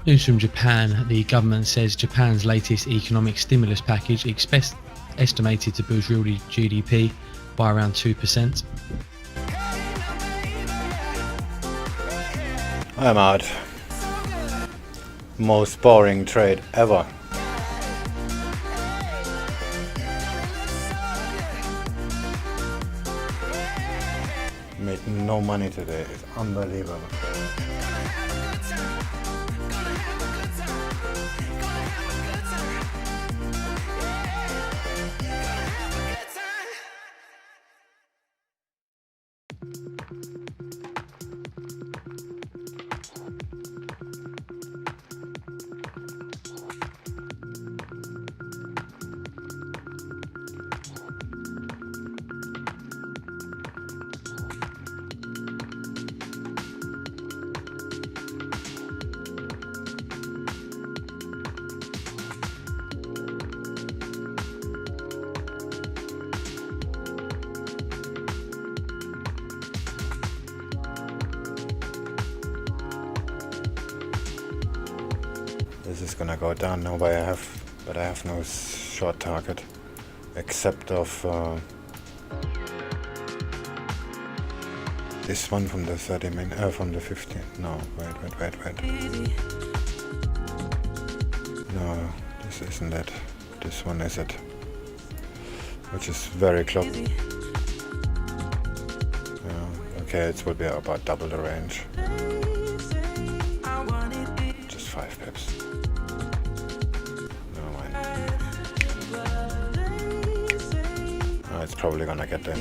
News from Japan. The government says Japan's latest economic stimulus package estimated to boost real GDP by around 2%. I'm out. Most boring trade ever. Made no money today. It's unbelievable. This is gonna go down now, but I have no short target, except of this one from the 30 minute, from the 15. No, wait. No, this isn't it. This one is it, which is very close. Yeah, okay, it will be about double the range. Just 5 pips. It's probably gonna get there.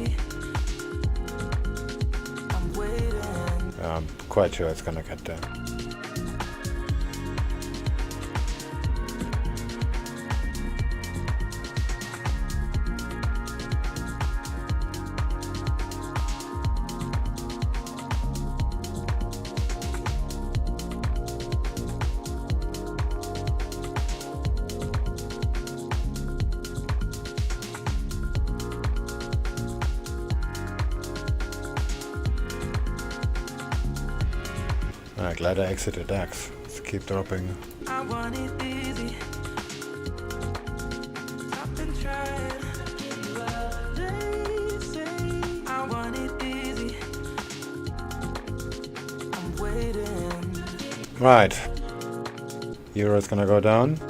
I'm quite sure it's gonna get there. Glad I exited DAX. Let's keep dropping. I want it easy. Stop and try it. They say I want it easy. I'm waiting. Right. Euro's gonna go down.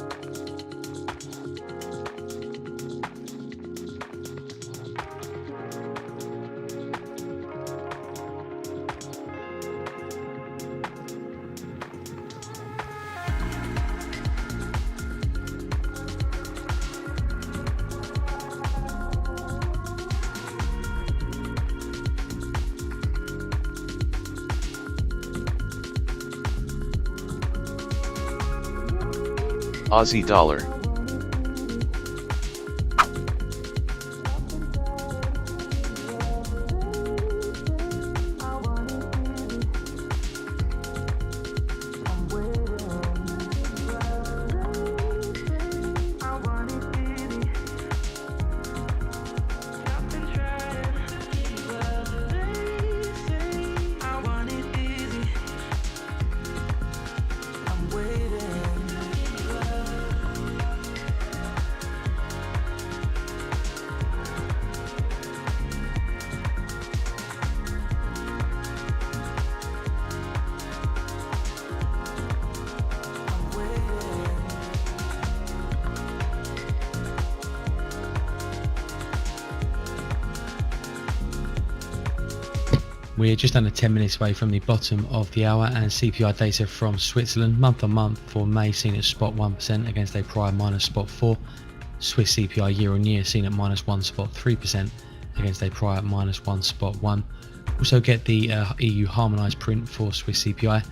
Aussie dollar. We're just under 10 minutes away from the bottom of the hour, and CPI data from Switzerland month on month for May seen at spot 1% against a prior minus spot 4. Swiss CPI year on year seen at minus 1 spot 3% against a prior minus 1 spot 1. Also get the EU harmonised print for Swiss CPI,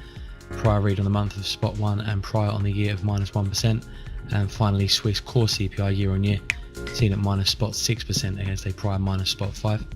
prior read on the month of spot 1 and prior on the year of minus 1%. And finally Swiss core CPI year on year seen at minus spot 6% against a prior minus spot 5.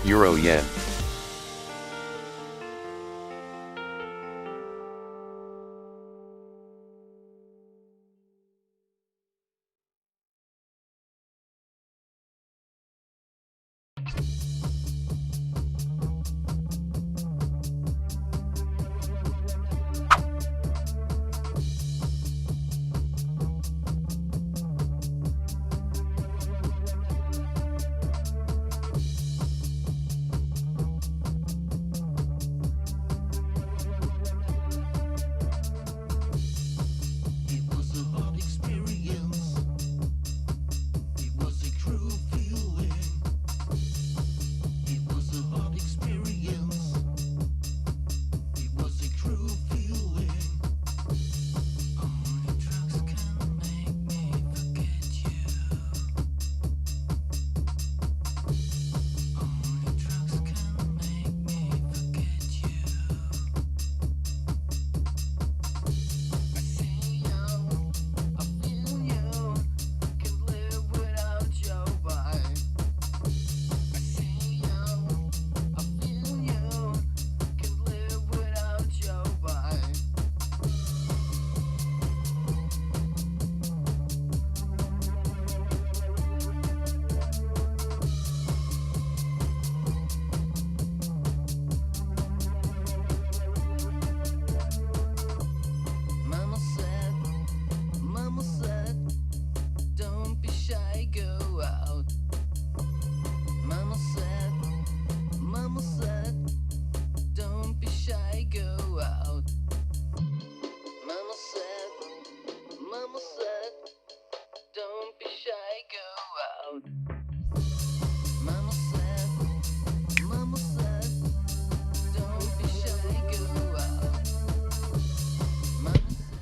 Euro Yen.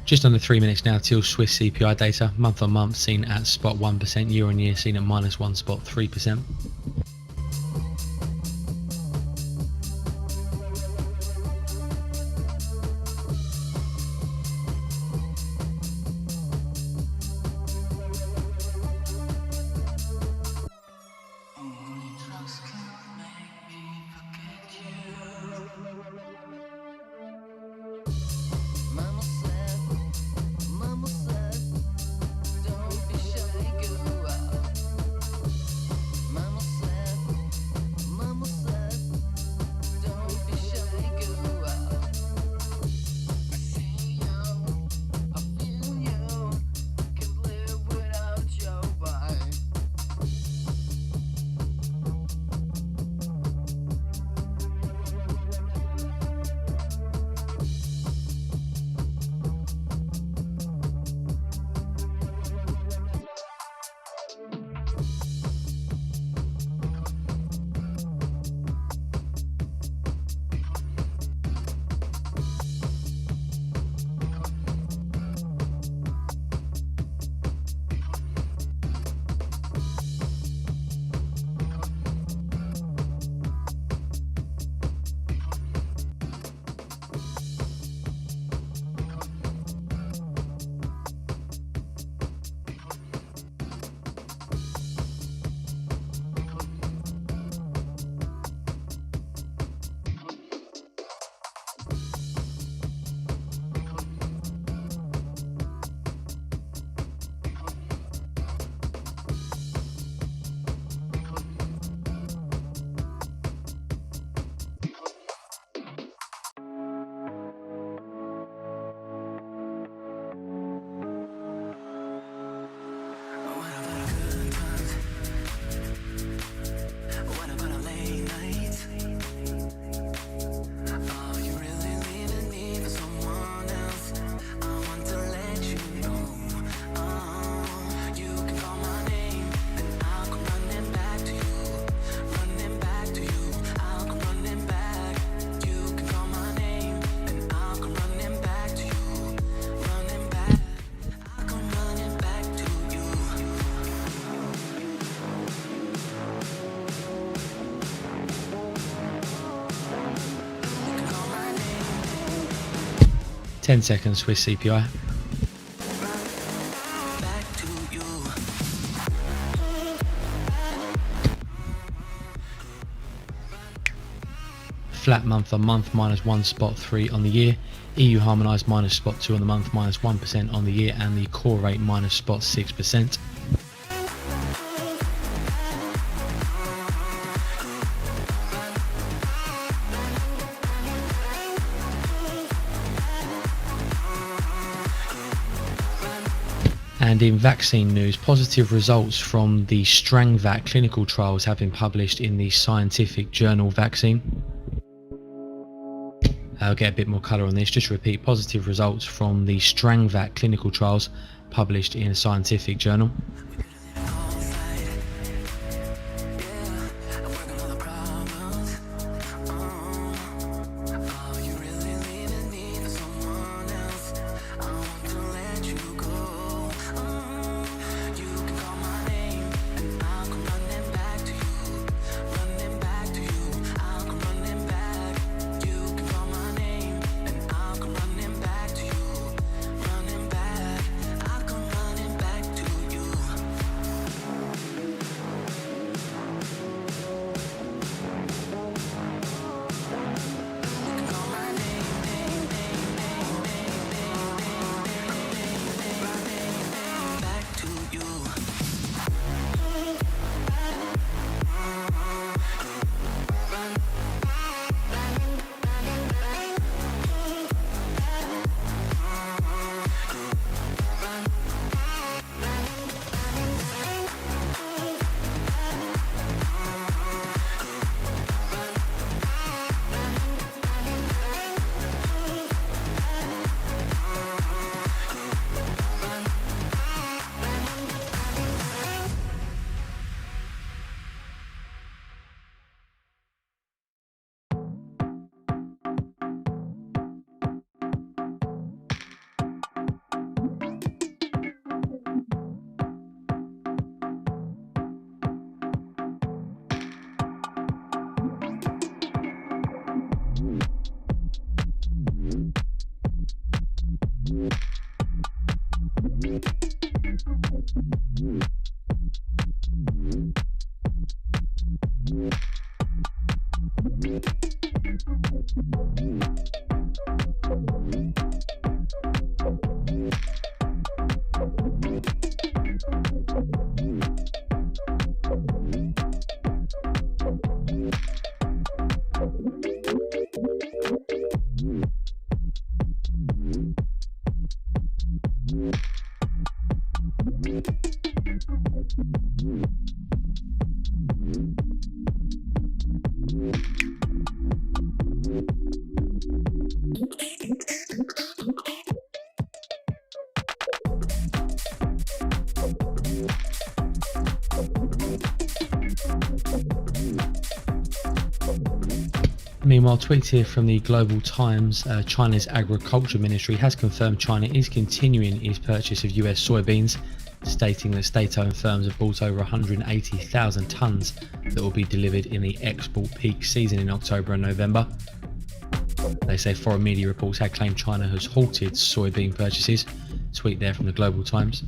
Just under 3 minutes now till Swiss CPI data, month on month seen at spot 1%, year on year seen at -1 spot 3%. Ten seconds Swiss CPI. flat month on month, -1.3 on the year. EU harmonised -0.2 on the month, -1% on the year, and the core rate -0.6%. And in vaccine news, positive results from the StrangVac clinical trials have been published in the scientific journal Vaccine. I'll get a bit more colour on this. Just to repeat, positive results from the StrangVac clinical trials published in a scientific journal. Meanwhile, tweets here from the Global Times. China's Agriculture Ministry has confirmed China is continuing its purchase of US soybeans, stating that state-owned firms have bought over 180,000 tonnes that will be delivered in the export peak season in October and November. They say foreign media reports had claimed China has halted soybean purchases. Tweet there from the Global Times.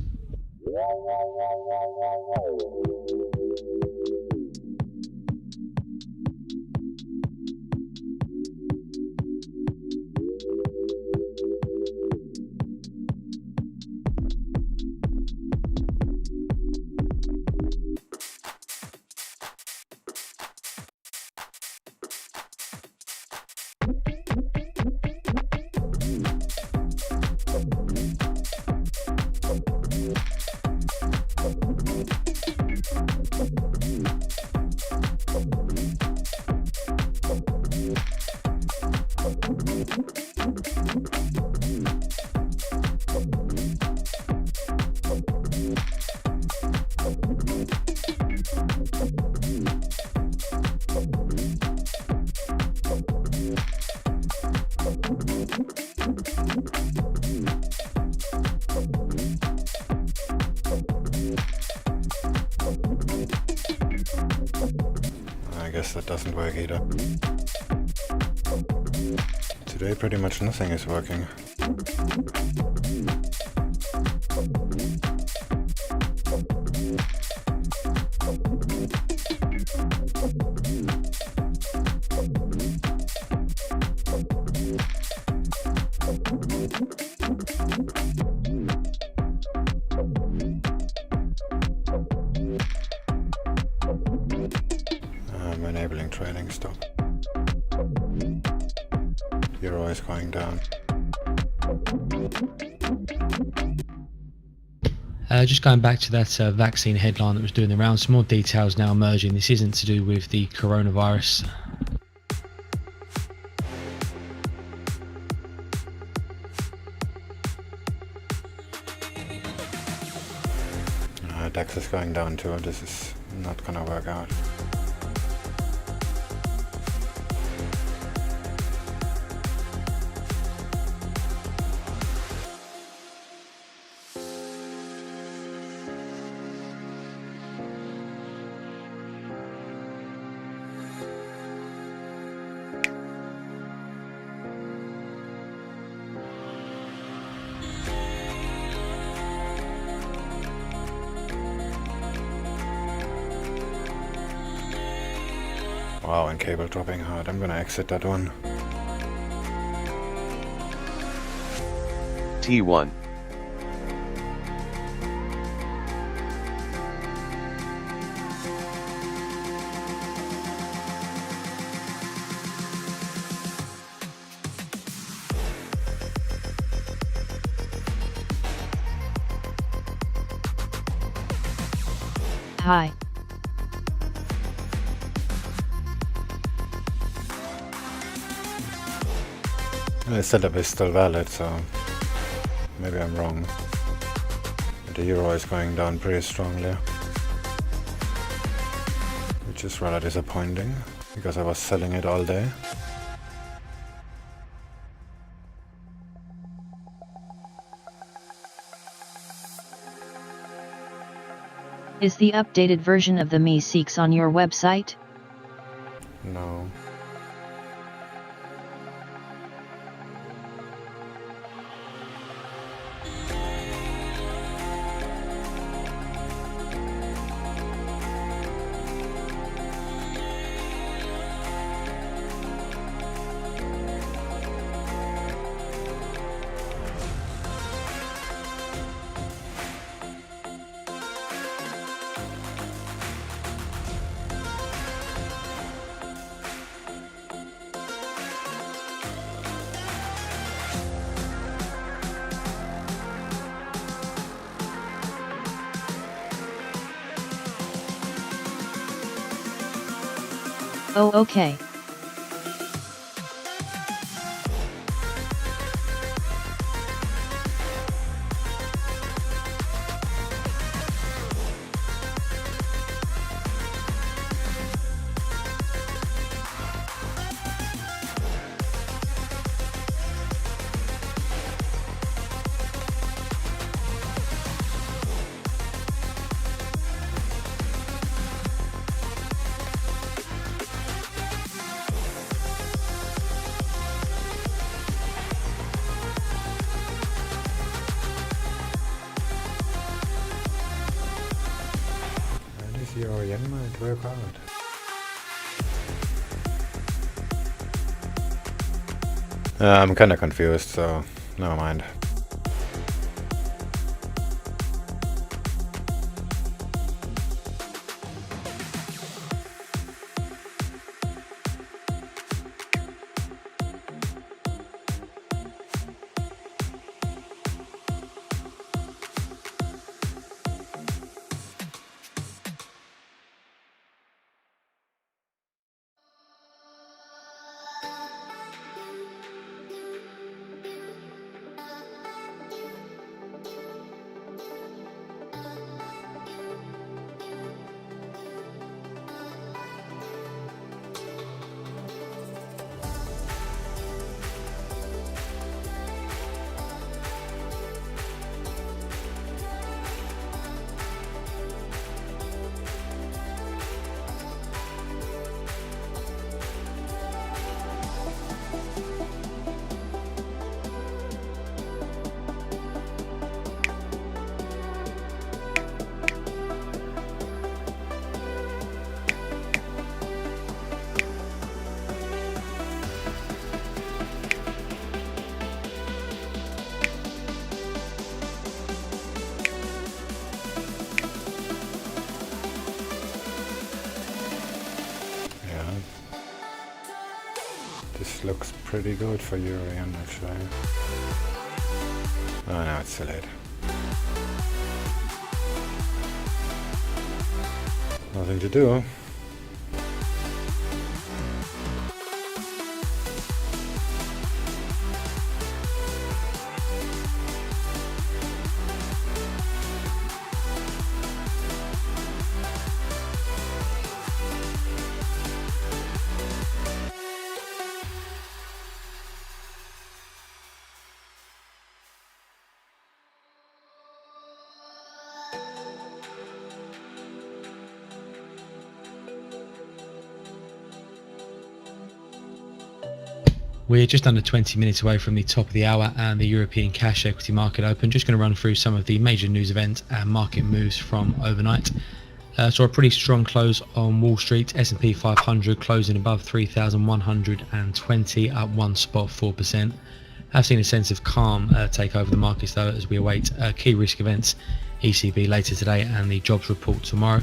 I guess that doesn't work either. Today pretty much nothing is working. trailing stop. Euro is going down. Just going back to that vaccine headline that was doing the rounds, some more details now emerging. This isn't to do with the coronavirus. DAX is going down too. This is not gonna work out. Wow, and cable dropping hard. I'm gonna exit that one. T1. Hi. The setup is still valid, so maybe I'm wrong. But the euro is going down pretty strongly, which is rather disappointing because I was selling it all day. Is the updated version of the Me Seeks on your website? No. Oh, okay. EURJPY might work out. I'm kinda confused, so never mind. This looks pretty good for euro yen actually. Oh no, it's too late. Nothing to do. We're just under 20 minutes away from the top of the hour and the European cash equity market open. Just going to run through some of the major news events and market moves from overnight. Saw a pretty strong close on Wall Street. S&P 500 closing above 3,120, up 1.4%. I've seen a sense of calm take over the markets though as we await key risk events, ECB later today and the jobs report tomorrow.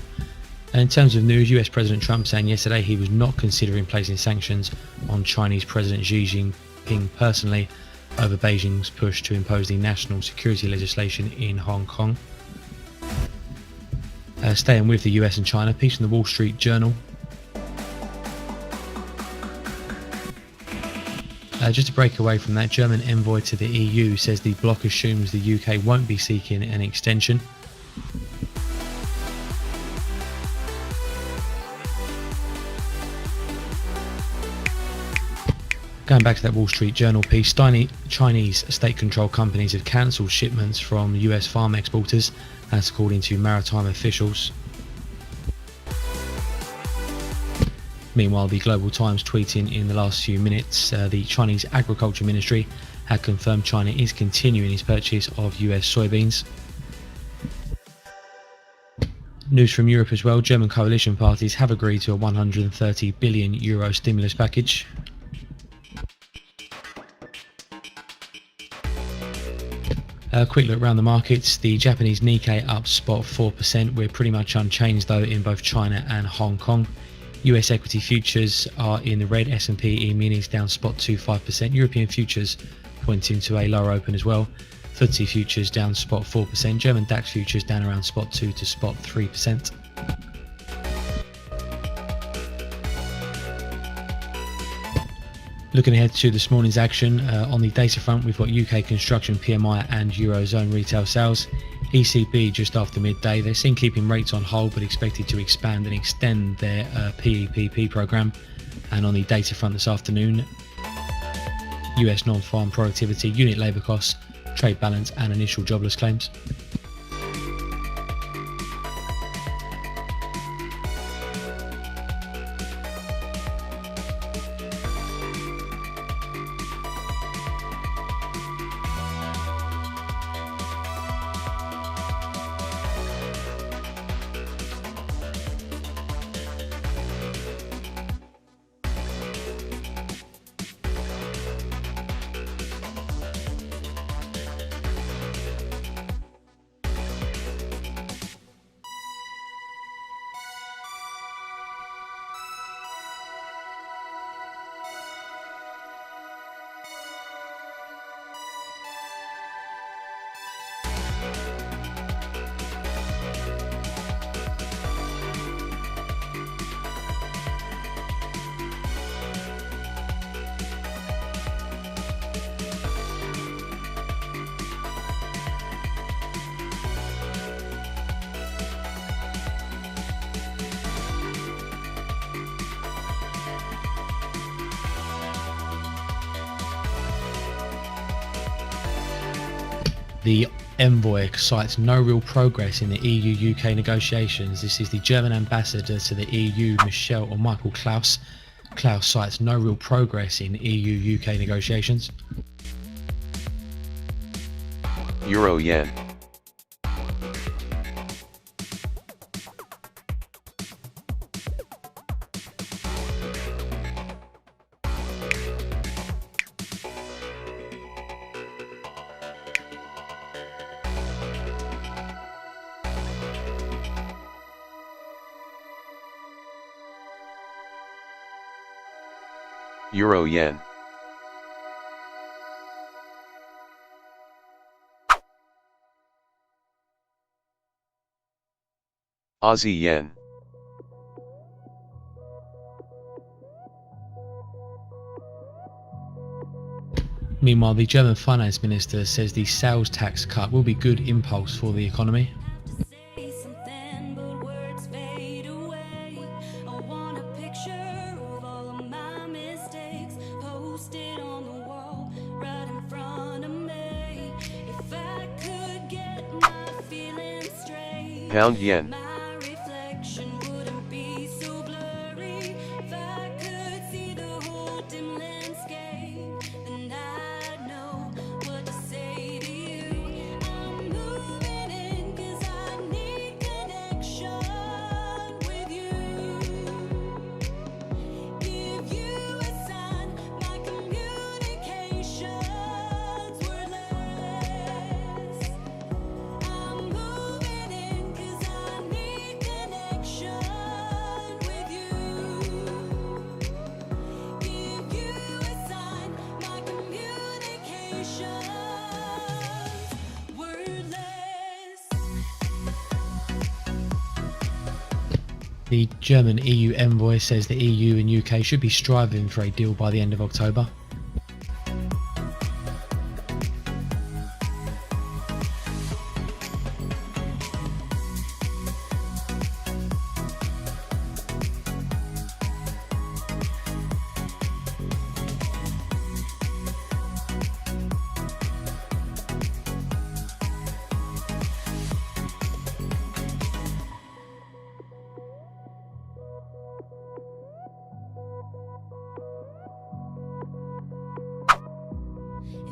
And in terms of news, US President Trump saying yesterday he was not considering placing sanctions on Chinese President Xi Jinping personally over Beijing's push to impose the national security legislation in Hong Kong. Staying with the US and China, piece from the Wall Street Journal. Just to break away from that, German envoy to the EU says the bloc assumes the UK won't be seeking an extension. Going back to that Wall Street Journal piece, Chinese state-controlled companies have cancelled shipments from US farm exporters, that's according to maritime officials. Meanwhile, the Global Times tweeting in the last few minutes, the Chinese Agriculture Ministry had confirmed China is continuing its purchase of US soybeans. News from Europe as well, German coalition parties have agreed to a €130 billion stimulus package. A quick look around the markets, the Japanese Nikkei up 4%, we're pretty much unchanged though in both China and Hong Kong. US equity futures are in the red, S&P E-minis down 0.25%, European futures pointing to a lower open as well, FTSE futures down 0.4%, German DAX futures down around 0.2 to 0.3%. Looking ahead to this morning's action, on the data front we've got UK construction PMI and Eurozone retail sales. ECB just after midday, they're seen keeping rates on hold but expected to expand and extend their PEPP programme. And on the data front this afternoon, US non-farm productivity, unit labour costs, trade balance and initial jobless claims. The envoy cites no real progress in the EU-UK negotiations. This is the German ambassador to the EU, Michael Klaus. Klaus cites no real progress in EU-UK negotiations. Euro yen. Euro yen. Aussie yen. Meanwhile, the German finance minister says the sales tax cut will be good impulse for the economy. Pound yen. The German EU envoy says the EU and UK should be striving for a deal by the end of October.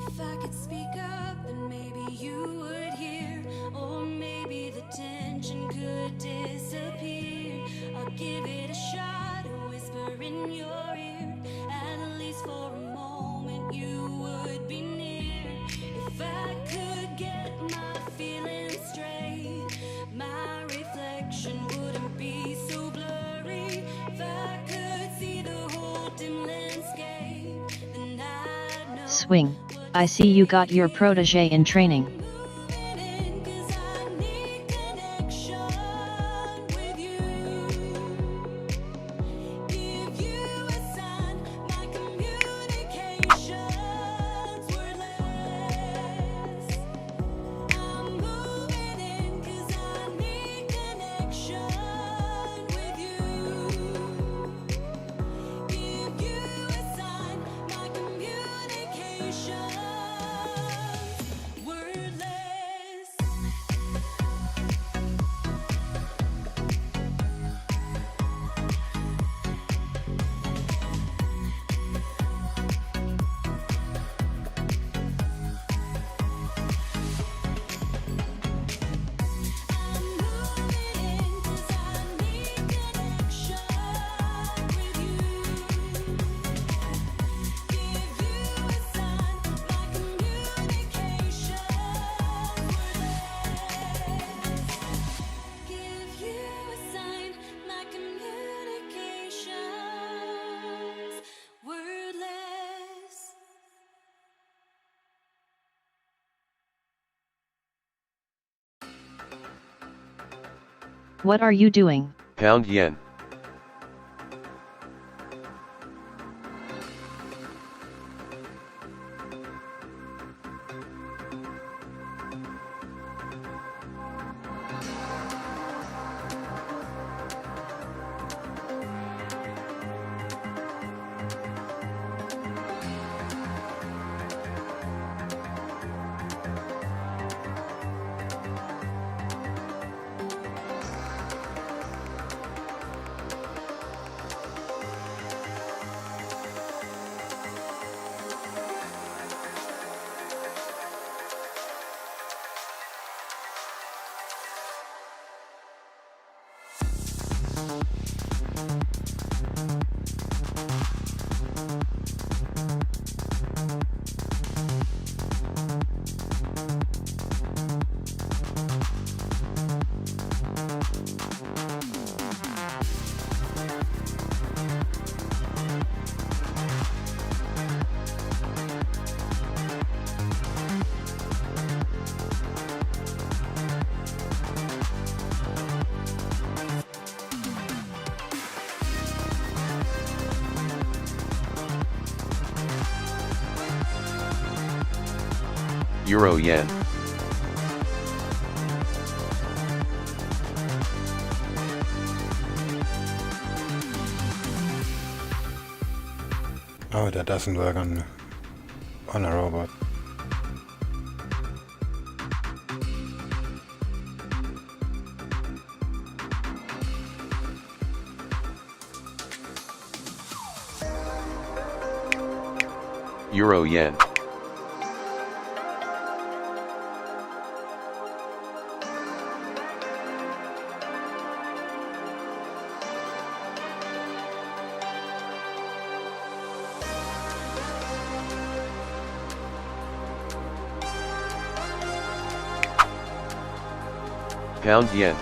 If I could speak up, then maybe you would hear, or maybe the tension could disappear. I'll give it a shot, a whisper in your ear. At least for a moment, you would be near. If I could get my feelings straight, my reflection wouldn't be so blurry. If I could see the whole dim landscape, then I'd know. Swing. I see you got your protege in training. What are you doing? Pound yen. Euro Yen. Oh, that doesn't work on a robot. Euro Yen. Pound Yen.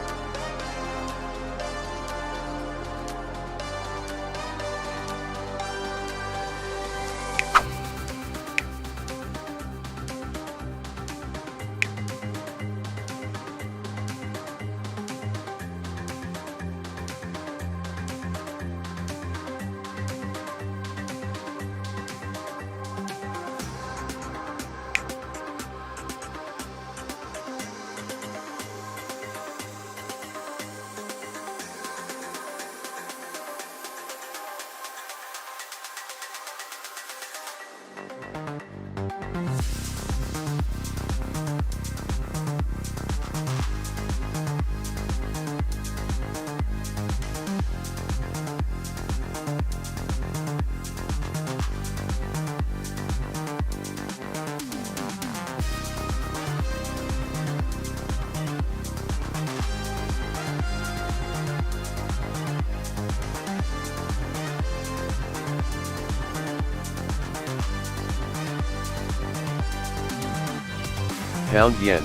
Pound Yen.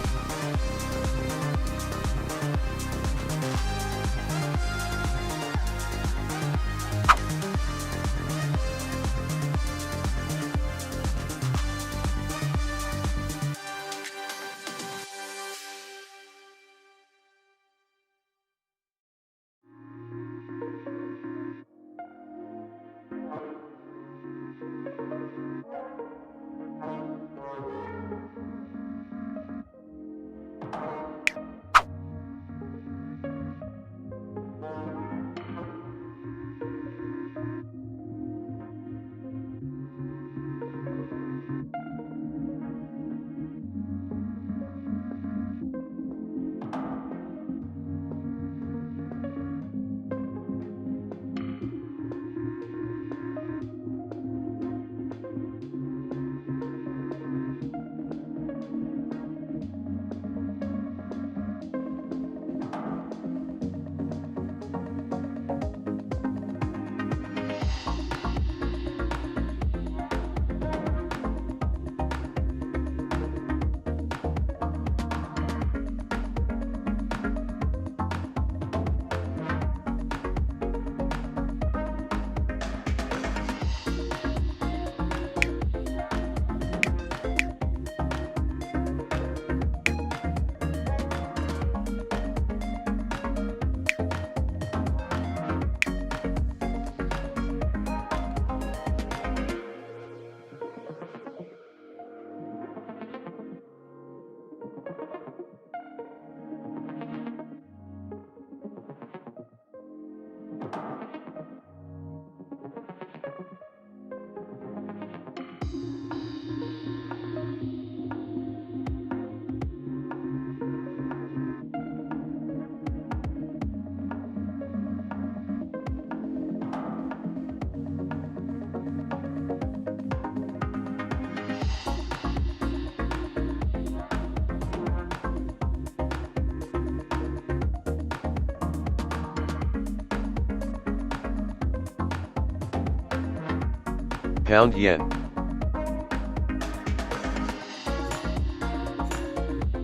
Pound Yen.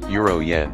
Euro Yen.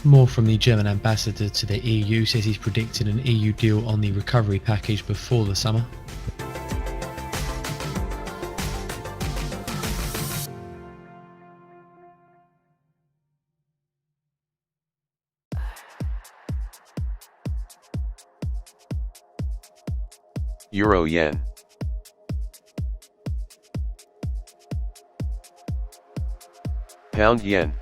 More from the German ambassador to the EU says he's predicting an EU deal on the recovery package before the summer. Euro yen. Pound yen.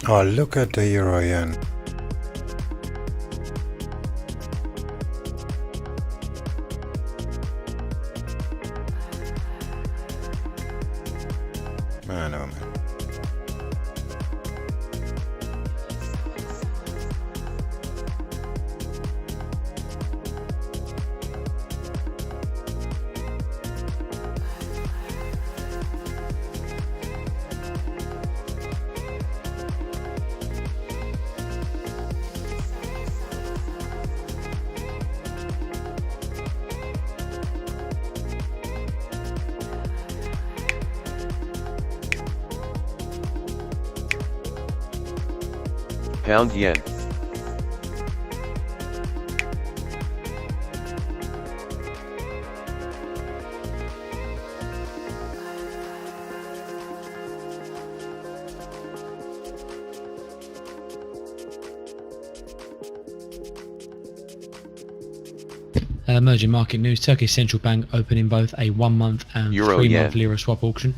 Oh, look at the euro yen. Man, oh man. Pound yen. Emerging market news, Turkish central bank opening both a 1 month and Euro 3 yen. month lira swap auction.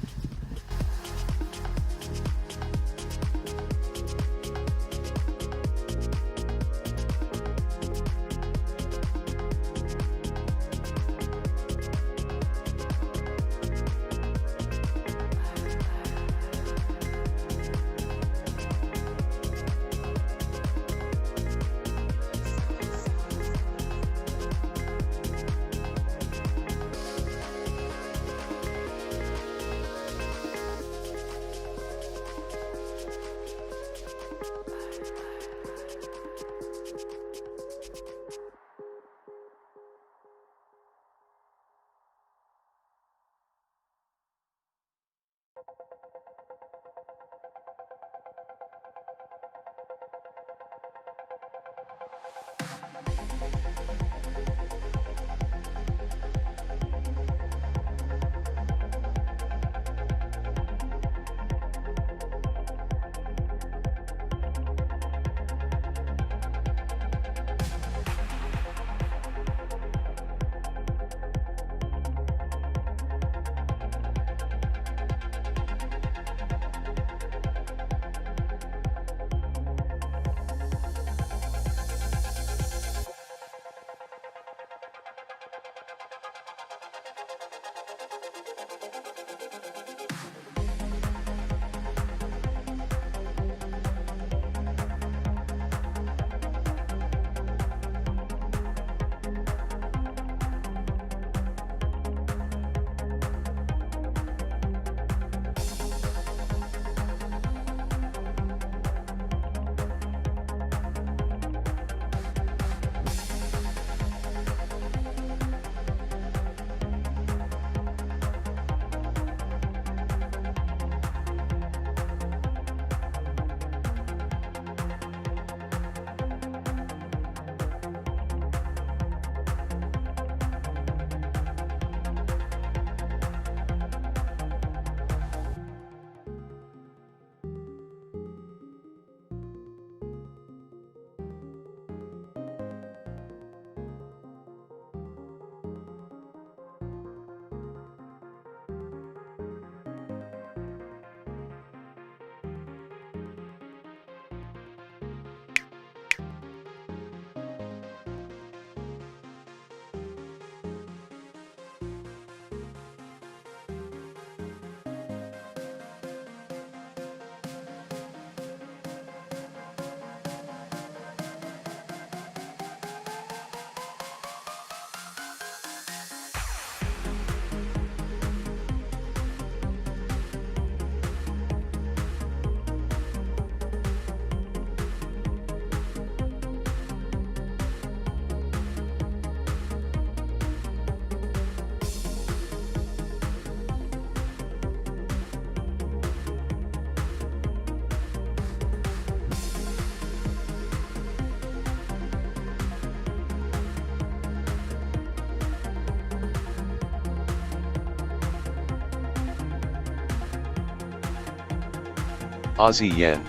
Aussie yen.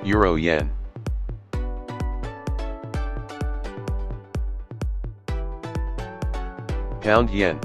Euro yen. Pound yen.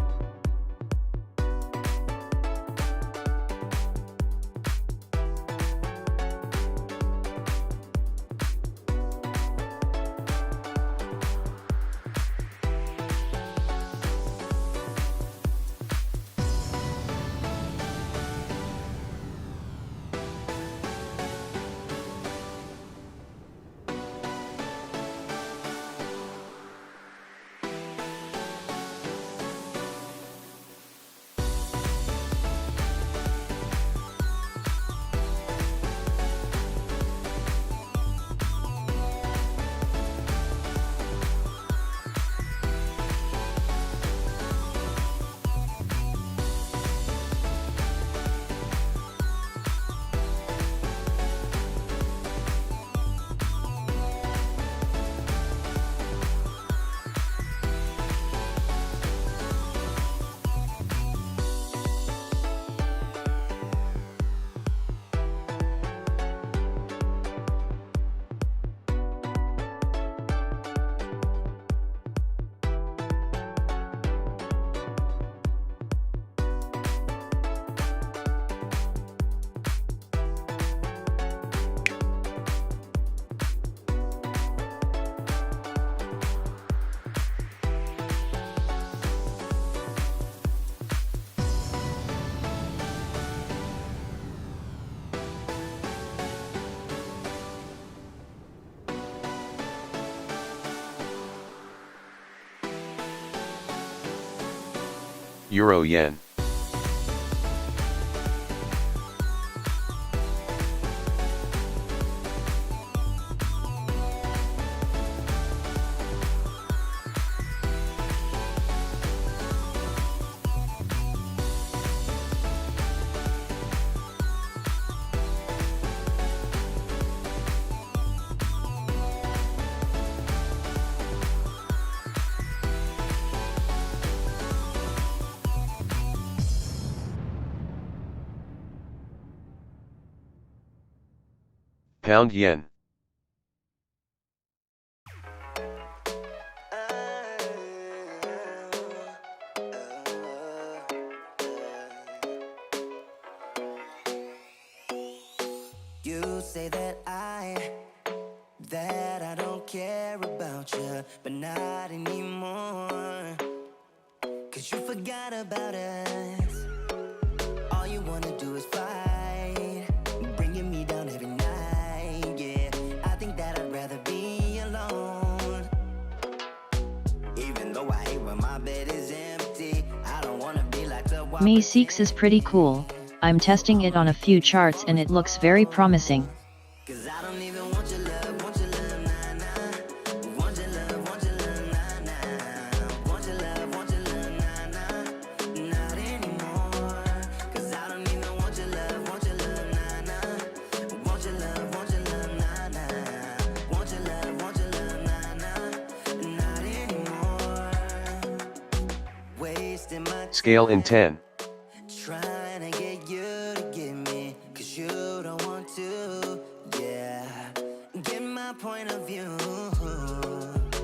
Euro yen. Pound yen. You say that I don't care about you, but not anymore. 'Cause you forgot about us. All you wanna do is fight, bringing me down every night. Yeah, I think that I'd rather be alone. Even though I hate when my bed is empty, I don't wanna be like the one. Me Seeks is pretty cool. I'm testing it on a few charts and it looks very promising. 'Cause I don't even want your love, want your love, nah, nah. Want your love, want your love, nah, nah. Want your love, nah, nah. Not anymore. 'Cause I don't even want your love, nah, nah. Want your love, nah, nah. Want your love, nah, nah. Not anymore. Wasting my Scale in 10. trying to get you to give me, 'cause you don't want to, yeah. Get my point of view.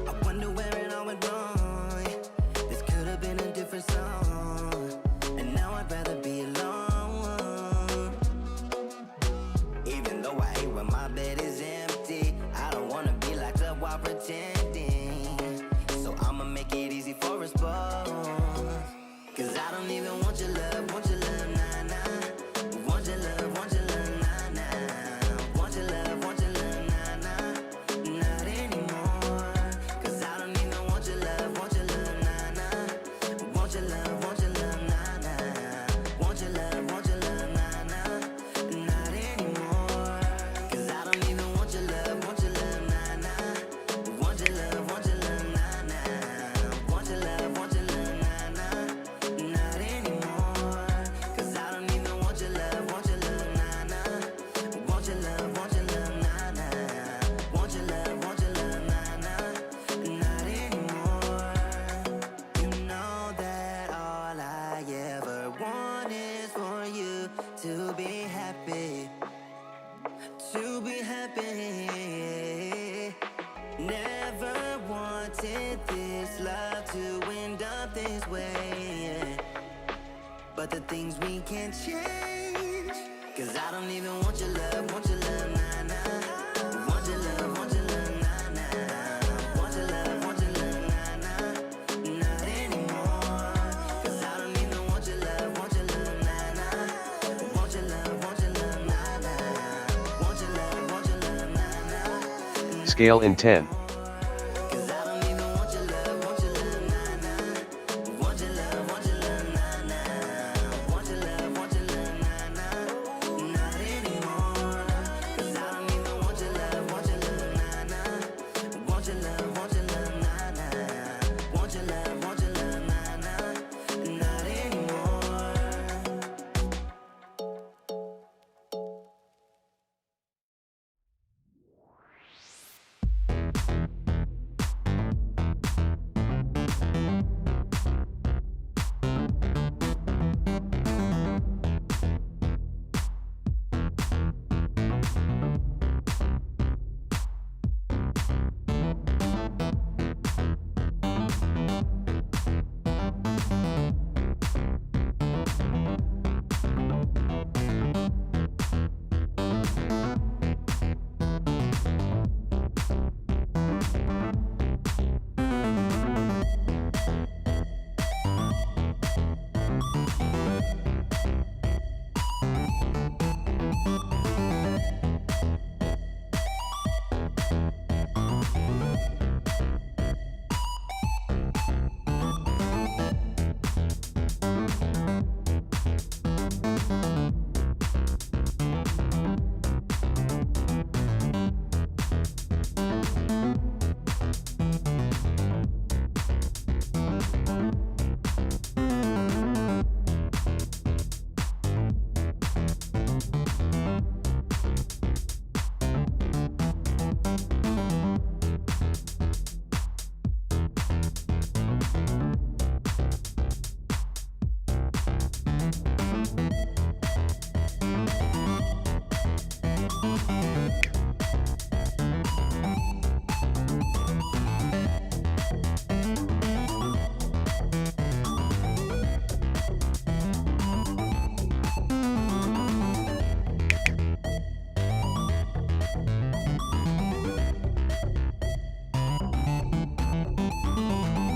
I wonder where it all went wrong. This could have been a different song, and now I'd rather be alone. Even though I hate when my bed is empty, I don't wanna be like the while pretending. So I'ma make it easy for us both. 'Cause I don't even want your love, nah, nah. Want your love, nah, nah. Want your love, nah, nah. Not anymore. 'Cause I don't even want your love, nah, nah. Want your love, nah, nah. Want your love, nah, but the things we can't change. Cause I don't even want your love, nah, nah. Want your love, nah, nah. Want your love, nah, nah. Not anymore. Cause I don't even want your love, nah, nah. Want your love, nah, nah. Want your love, nah, nah. Scale in 10.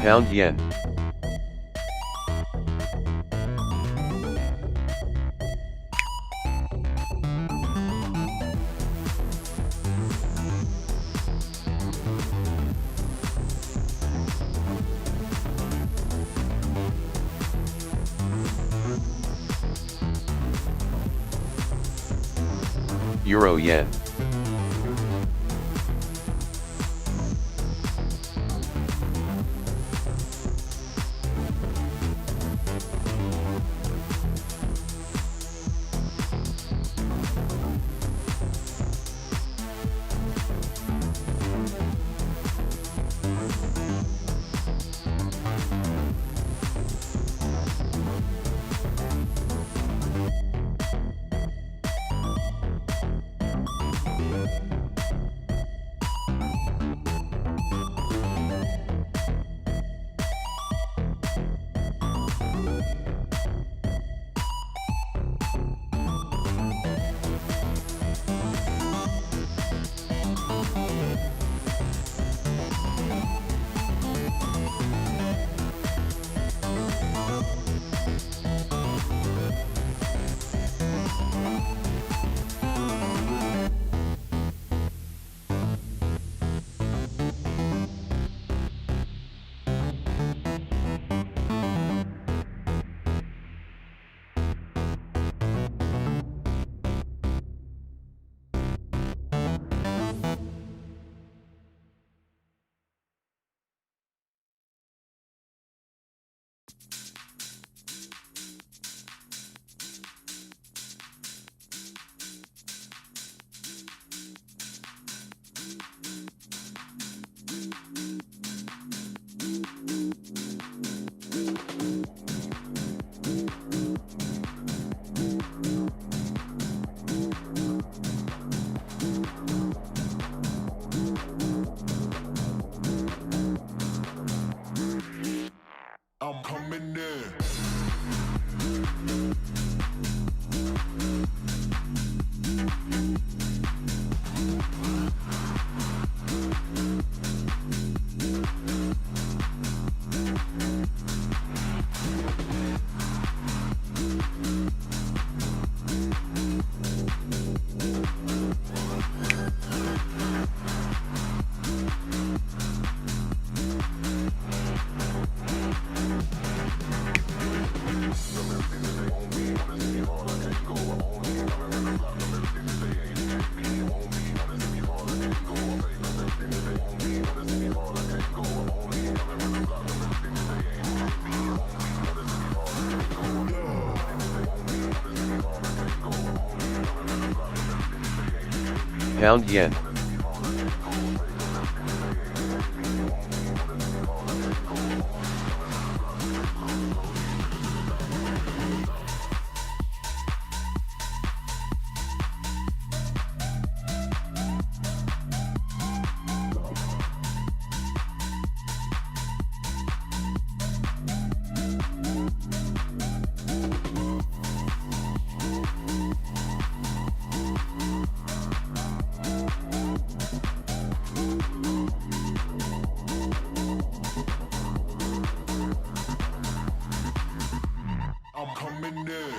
Pound yen. Euro yen. Pound yen. I'm coming in.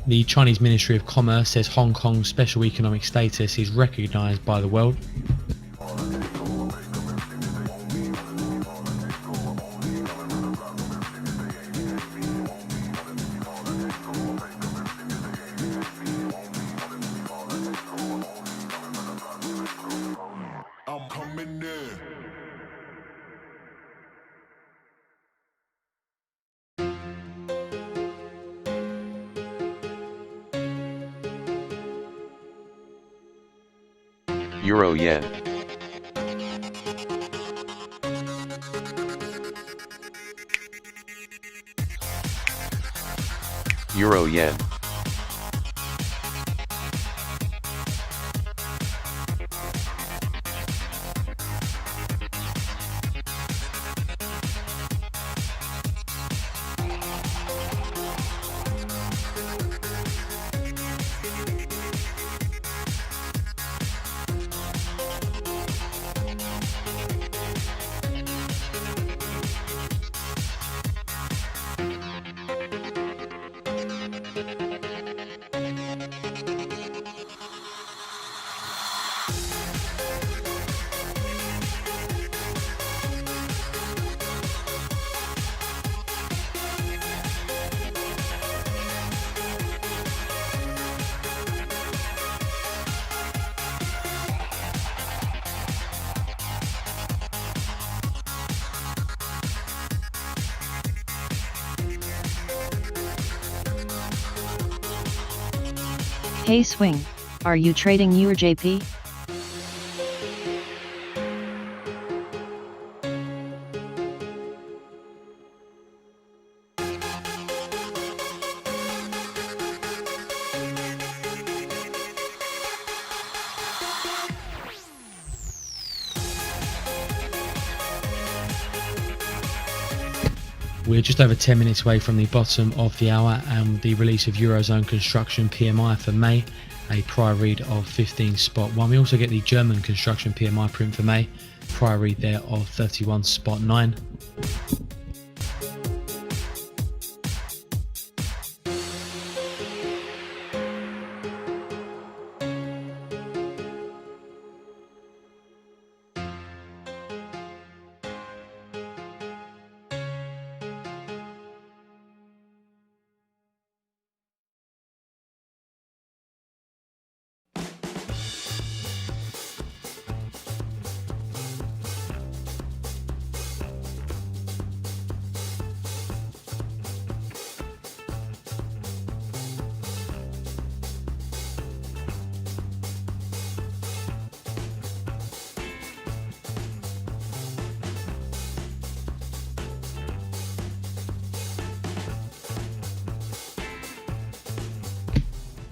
The Chinese Ministry of Commerce says Hong Kong's special economic status is recognised by the world. I'm coming in. Euro yen. Euro yen. Hey Swing, are you trading EURJPY? We're just over 10 minutes away from the bottom of the hour and the release of Eurozone construction PMI for May, a prior read of 15.1. We also get the German construction PMI print for May, prior read there of 31.9.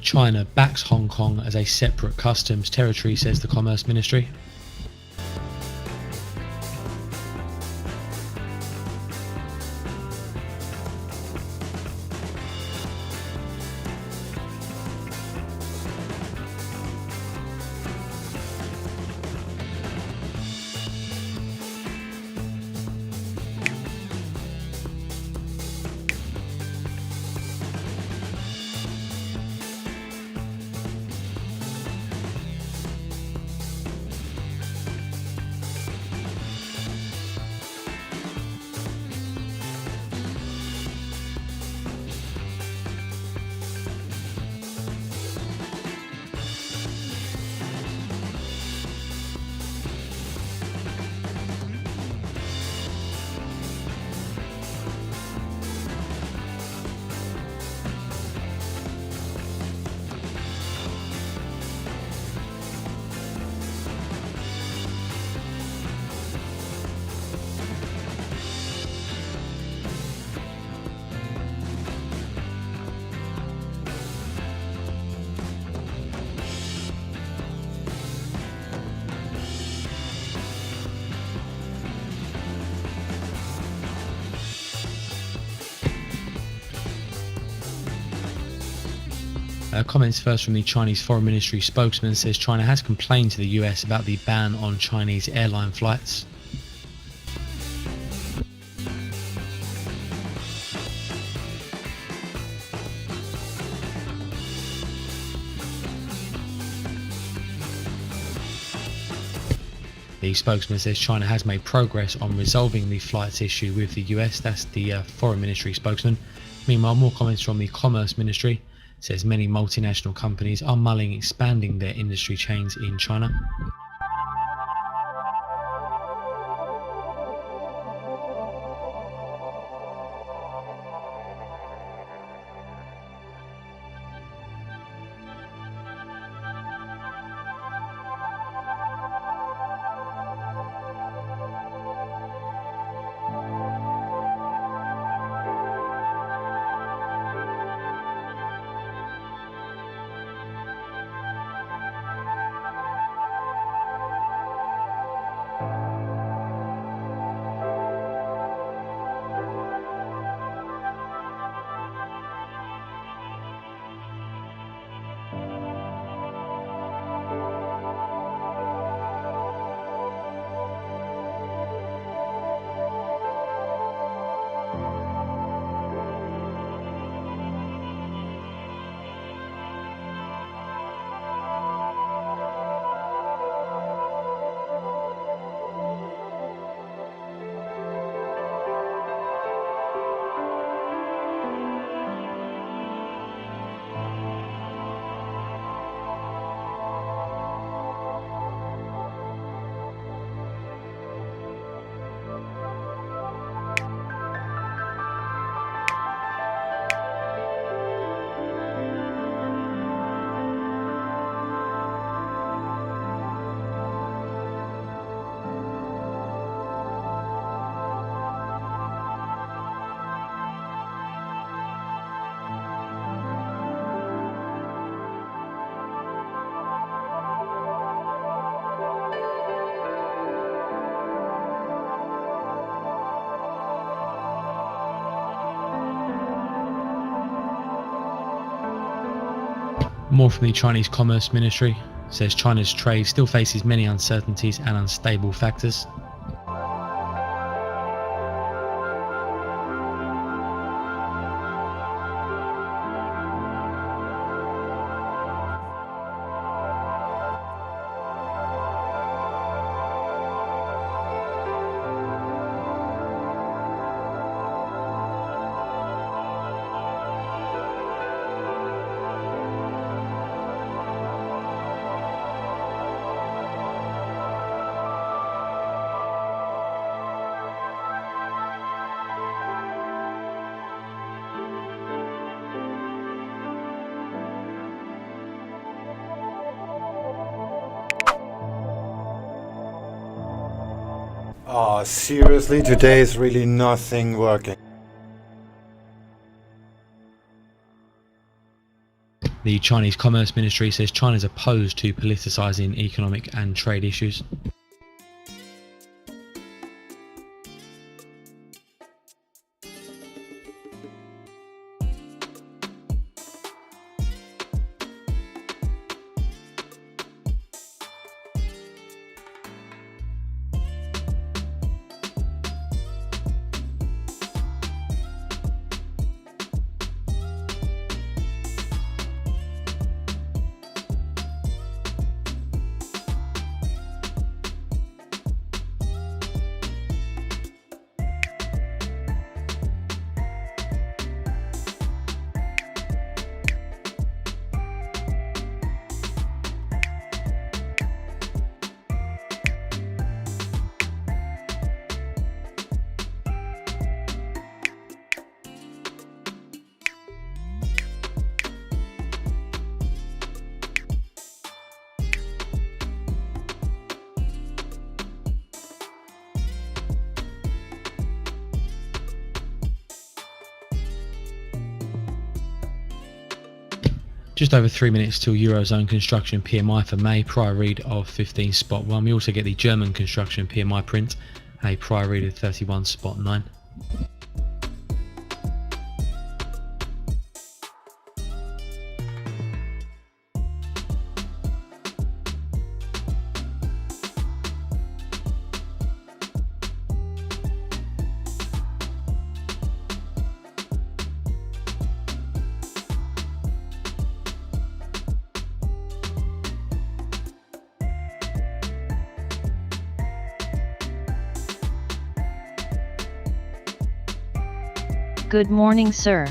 China backs Hong Kong as a separate customs territory, says the Commerce Ministry. Comments first from the Chinese Foreign Ministry spokesman, says China has complained to the US about the ban on Chinese airline flights. The spokesman says China has made progress on resolving the flights issue with the US. That's the Foreign Ministry spokesman. Meanwhile, more comments from the Commerce Ministry. Says many multinational companies are mulling expanding their industry chains in China. More from the Chinese Commerce Ministry. Says China's trade still faces many uncertainties and unstable factors. Oh, seriously, today is really nothing working. The Chinese Commerce Ministry says China is opposed to politicising economic and trade issues. Just over 3 minutes till Eurozone construction PMI for May, prior read of 15.1. We also get the German construction PMI print, a prior read of 31.9. Good morning, sir.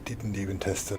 Didn't even test it.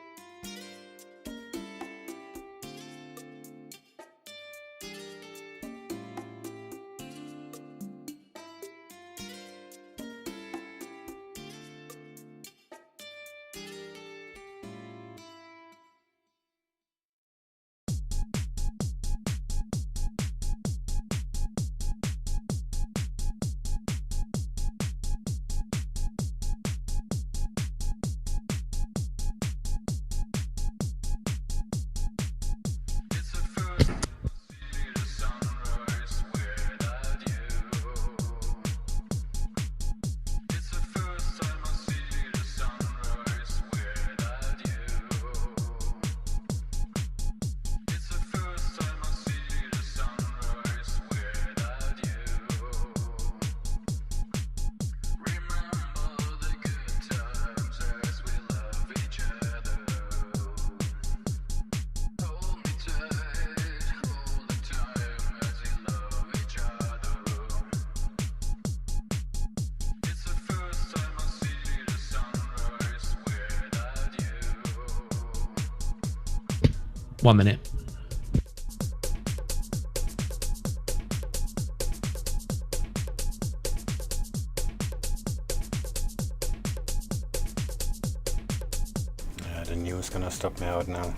One minute. The news gonna stop me out now.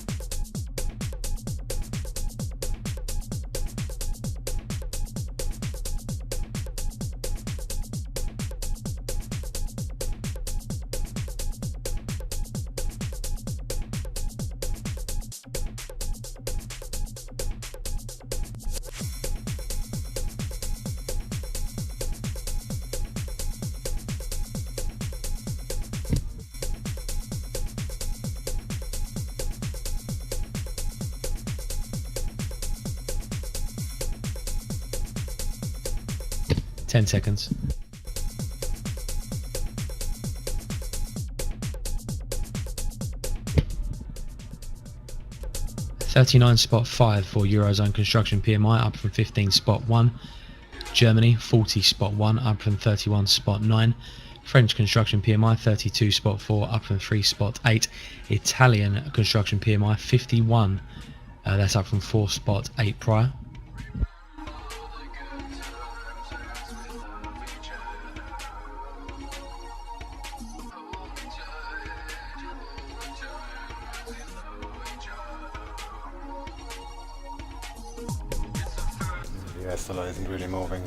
Ten seconds. $39.5 for Eurozone construction PMI, up from 15.1. Germany 40.1, up from 31.9. French construction PMI 32.4, up from 3.8. Italian construction PMI 51, that's up from 4.8 prior. The US dollar isn't really moving.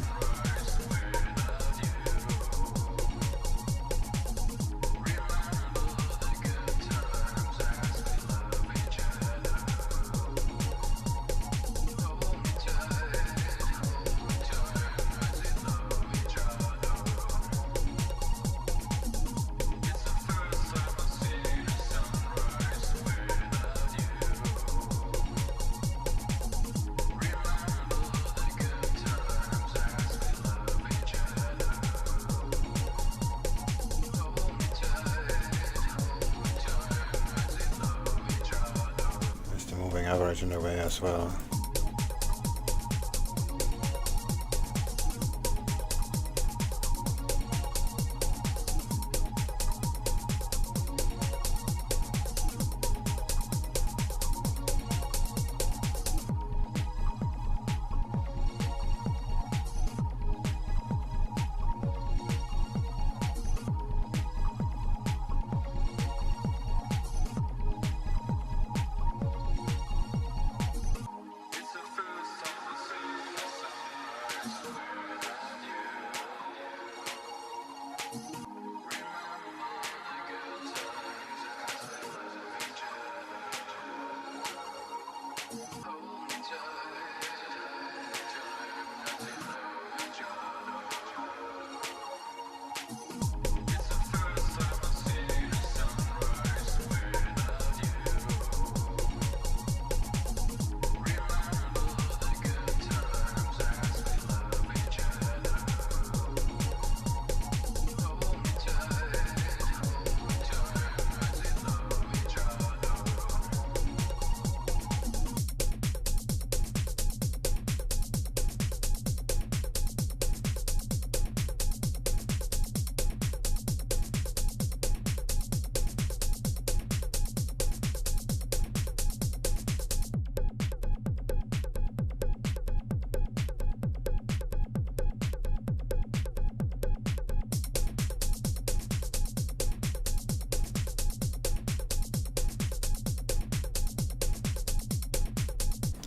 average in the way as well.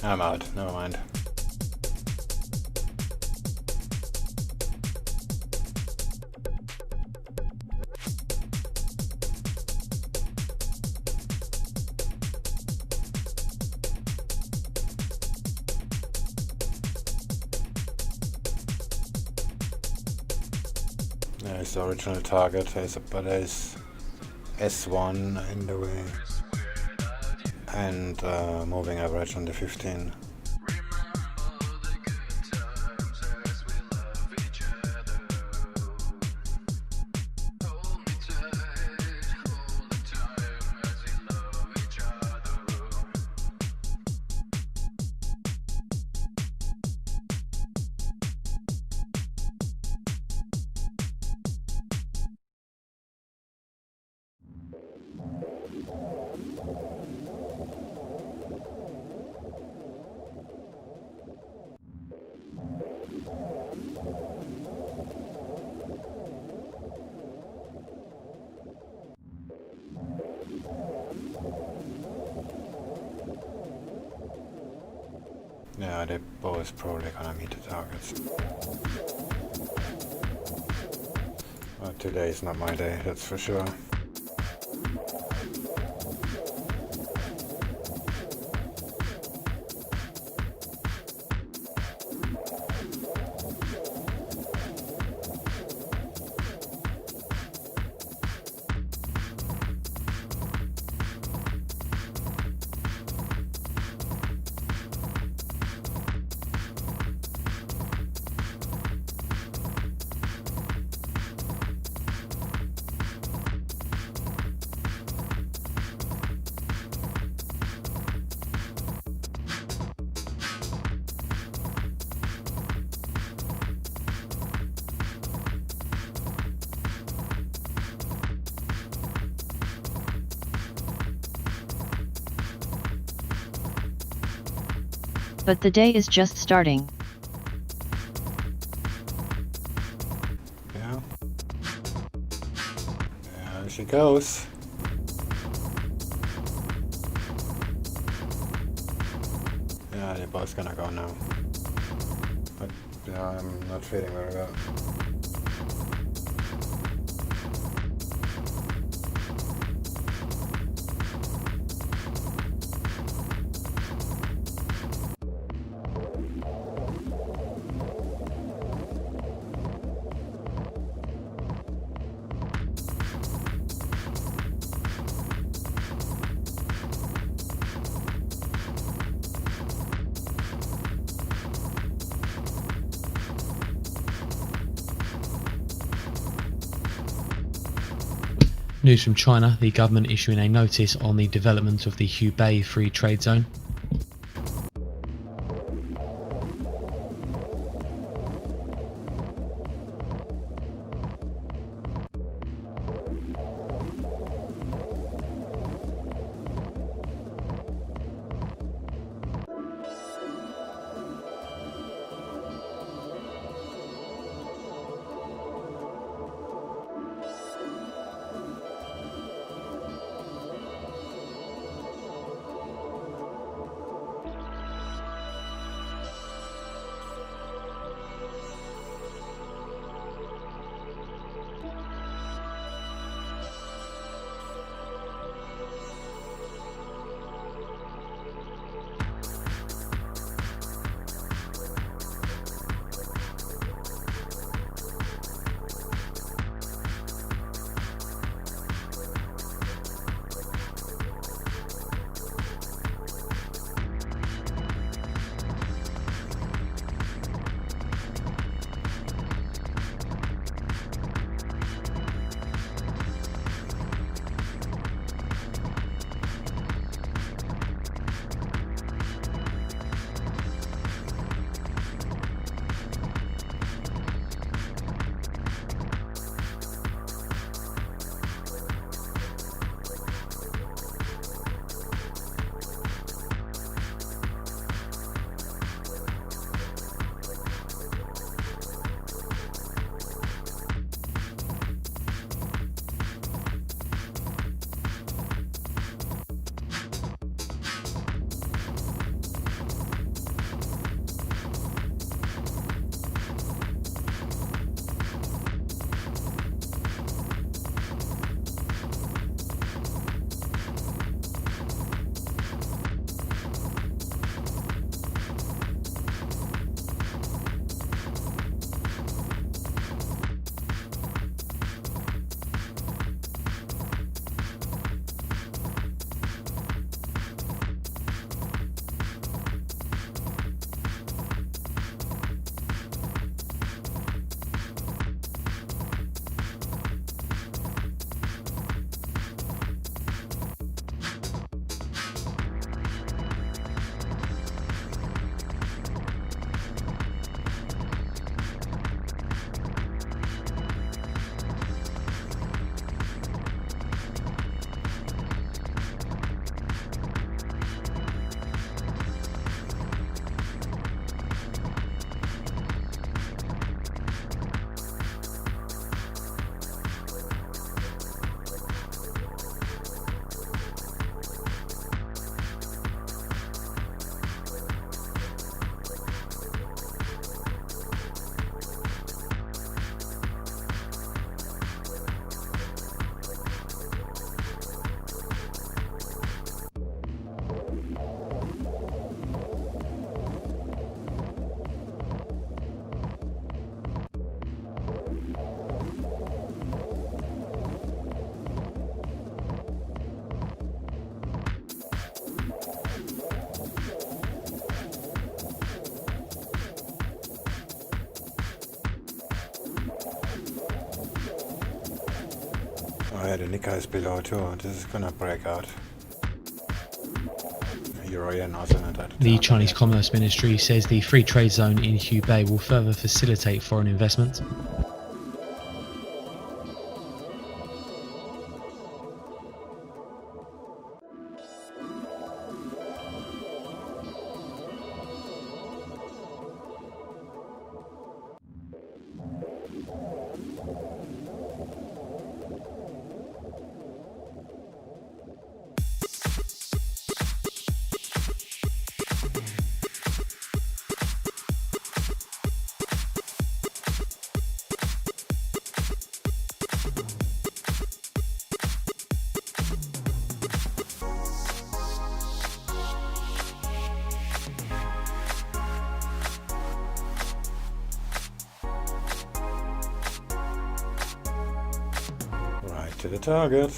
I'm out, never mind. There's the original target, but there's S1 in the way. And moving average on the 15. Yeah, they're both probably gonna meet the targets. But today is not my day, that's for sure. But the day is just starting. Yeah. There she goes. Yeah, they're both gonna go now. But yeah, I'm not feeling very well. News from China, the government issuing a notice on the development of the Hubei free trade zone. Oh yeah, the Nikkei is below too. This is gonna break out. Euro yen also not at The Chinese Commerce Ministry says the free trade zone in Hubei will further facilitate foreign investment. Right to the target.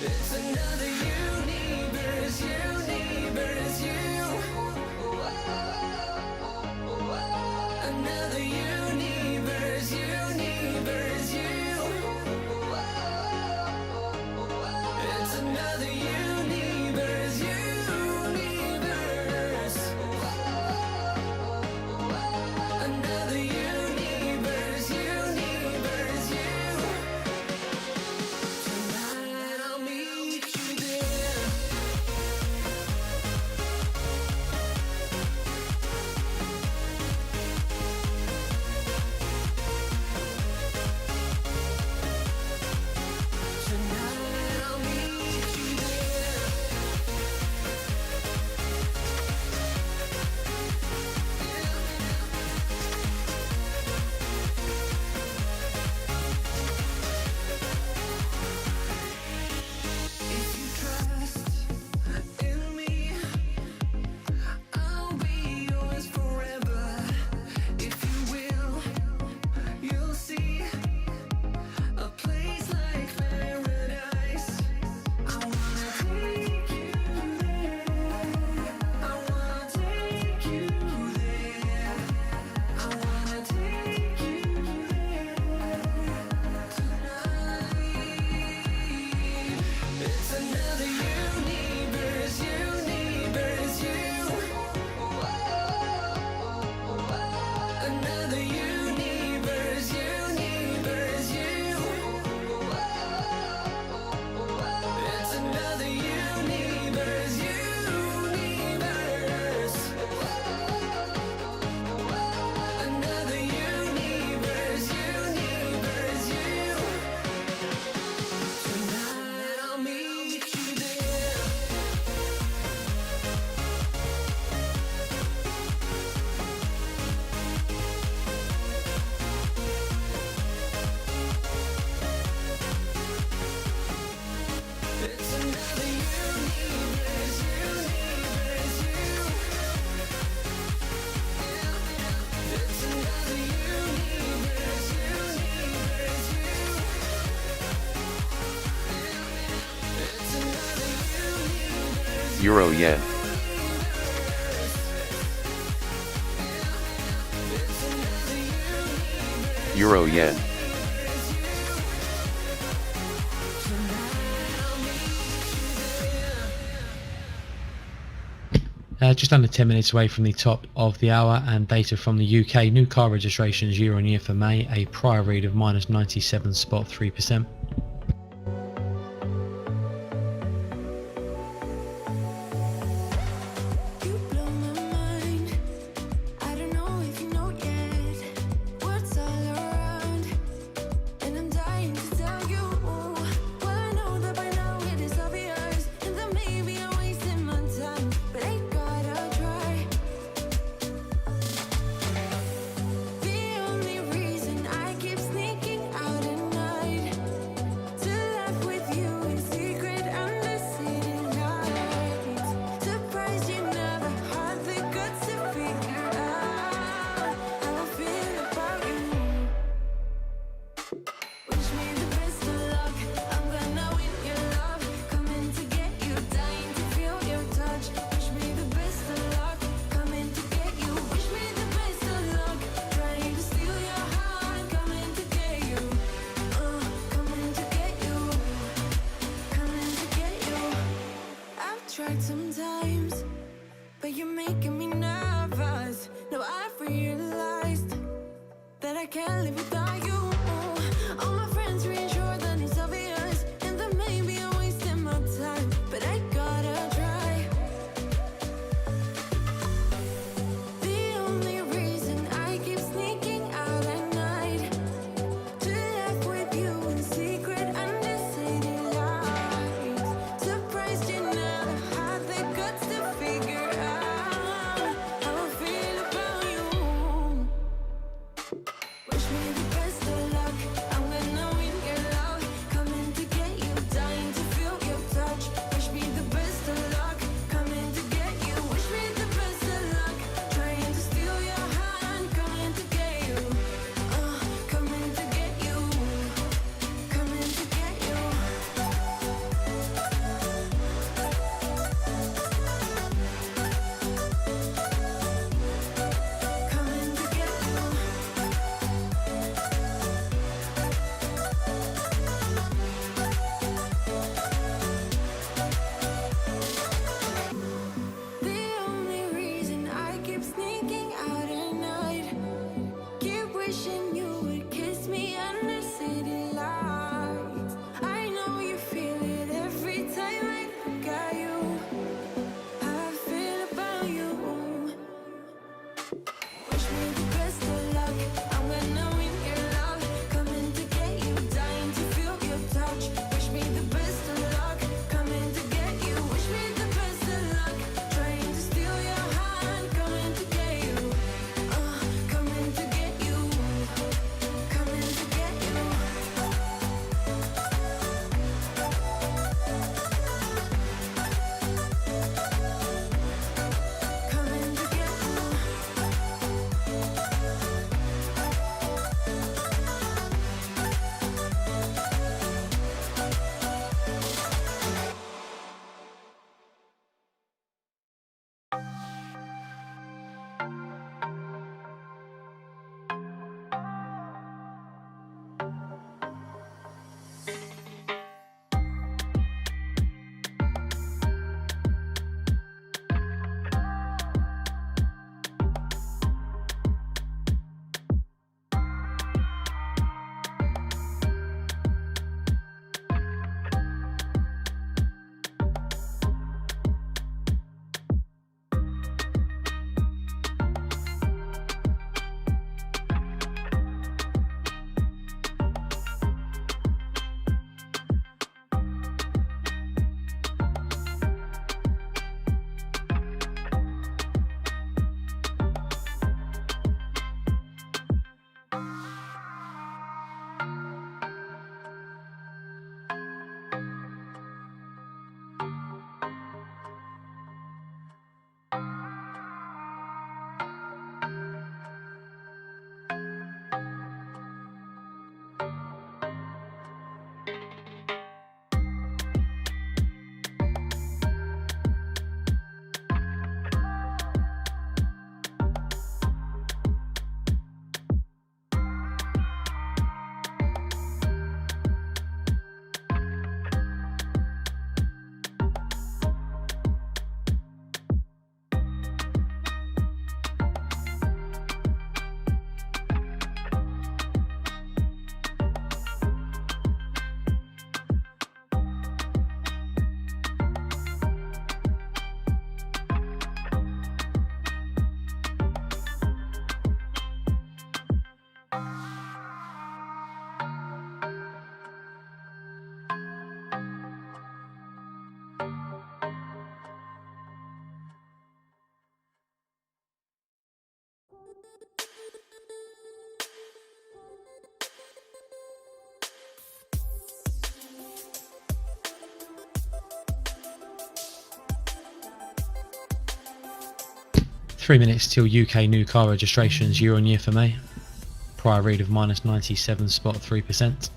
It's a Euro Yen. Euro Yen. Just under 10 minutes away from the top of the hour, and data from the UK. New car registrations year on year for May, a prior read of minus 97.3%. Tried sometimes, but you're making me nervous. Now I've realized that I can't live without you. All my friends reassure that it's obvious, and that maybe I'm wasting my time, but I gotta try. The only reason I keep sneaking out at night to laugh with you in secret under city lights. Surprised you never had the guts to figure out how I feel about you. Wish me the best of luck. I'm gonna 3 minutes till UK new car registrations year on year for May. Prior read of -97.3%.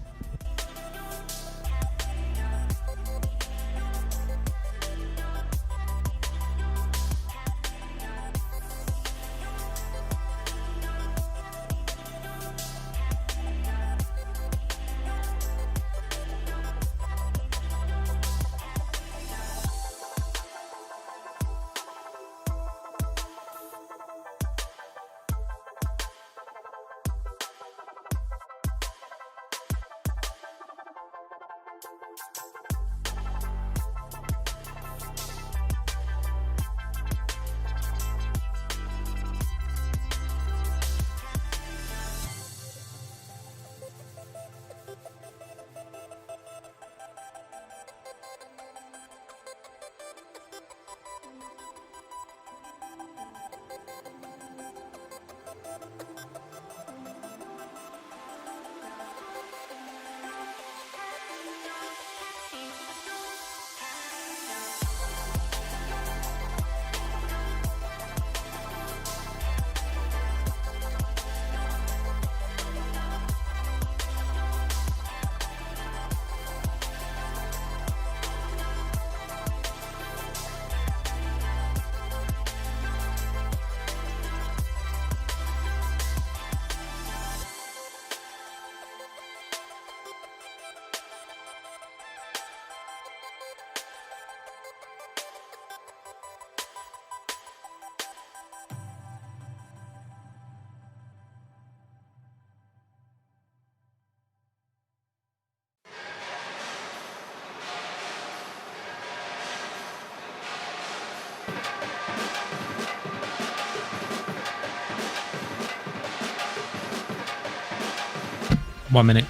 One minute.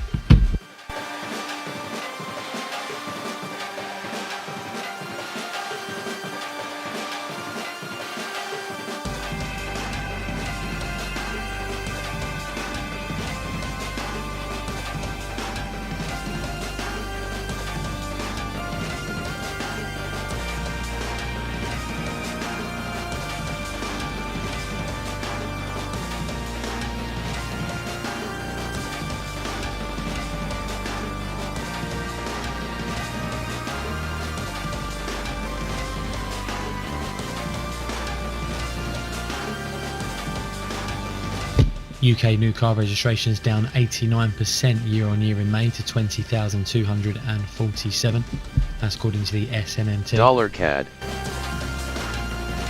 UK new car registrations down 89% year on year in May to 20,247. That's according to the SNMT. Dollar CAD.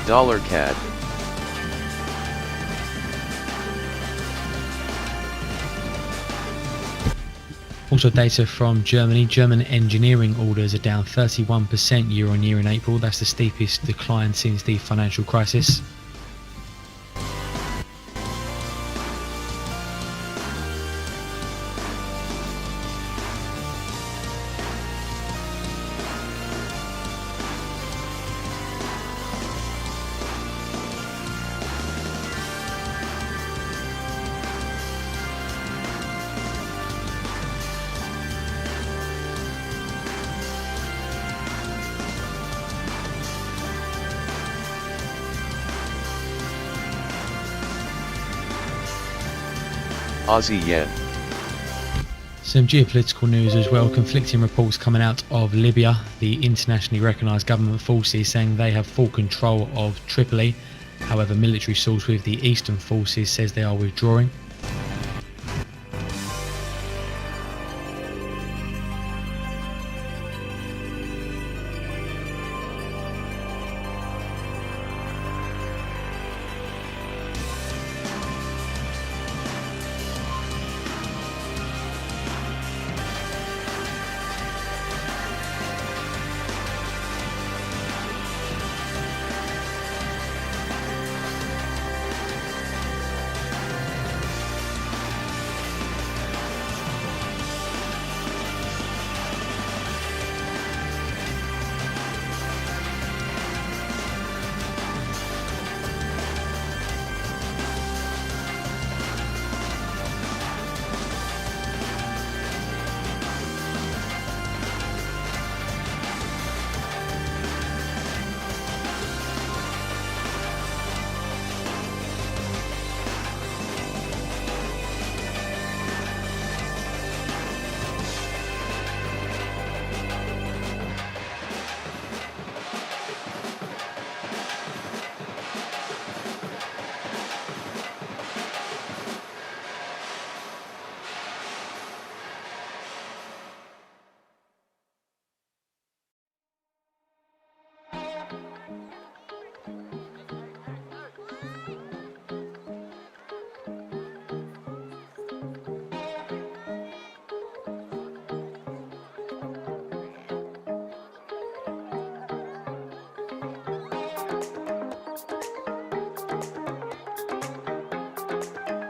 Dollar CAD. Also data from Germany. German engineering orders are down 31% year on year in April. That's the steepest decline since the financial crisis. Aussie yen. Some geopolitical news as well. Conflicting reports coming out of Libya. The internationally recognised government forces saying they have full control of Tripoli. However, military source with the eastern forces says they are withdrawing.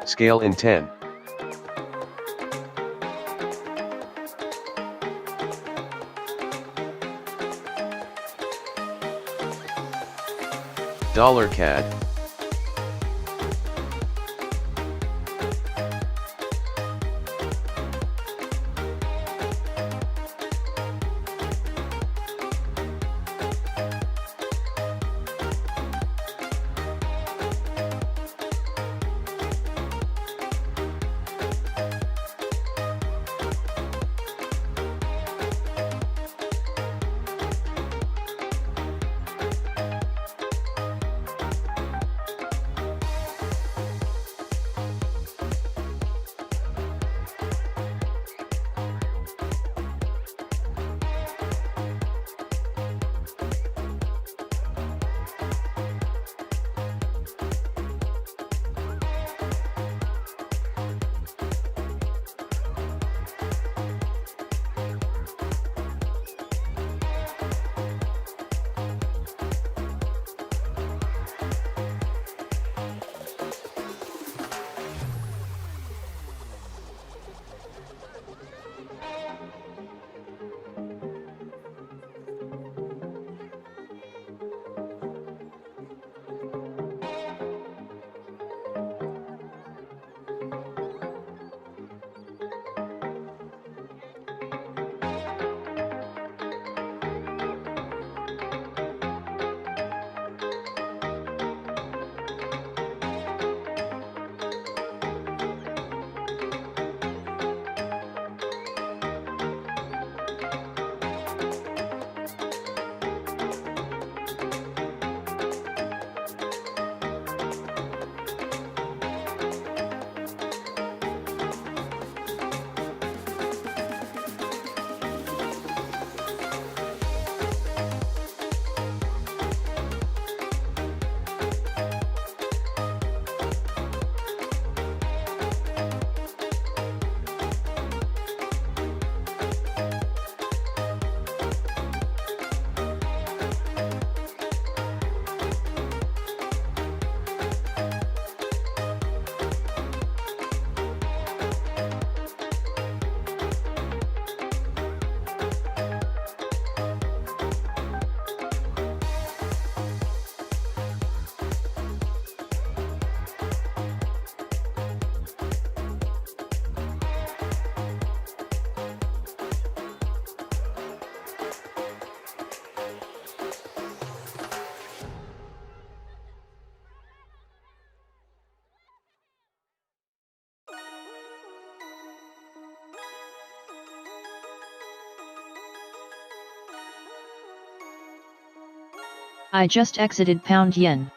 Scale in 10. Dollar CAD. I just exited pound yen.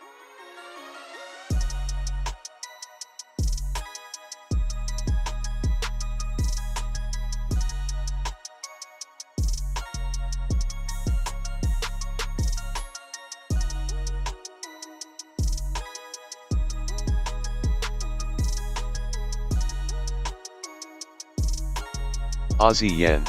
Aussie yen.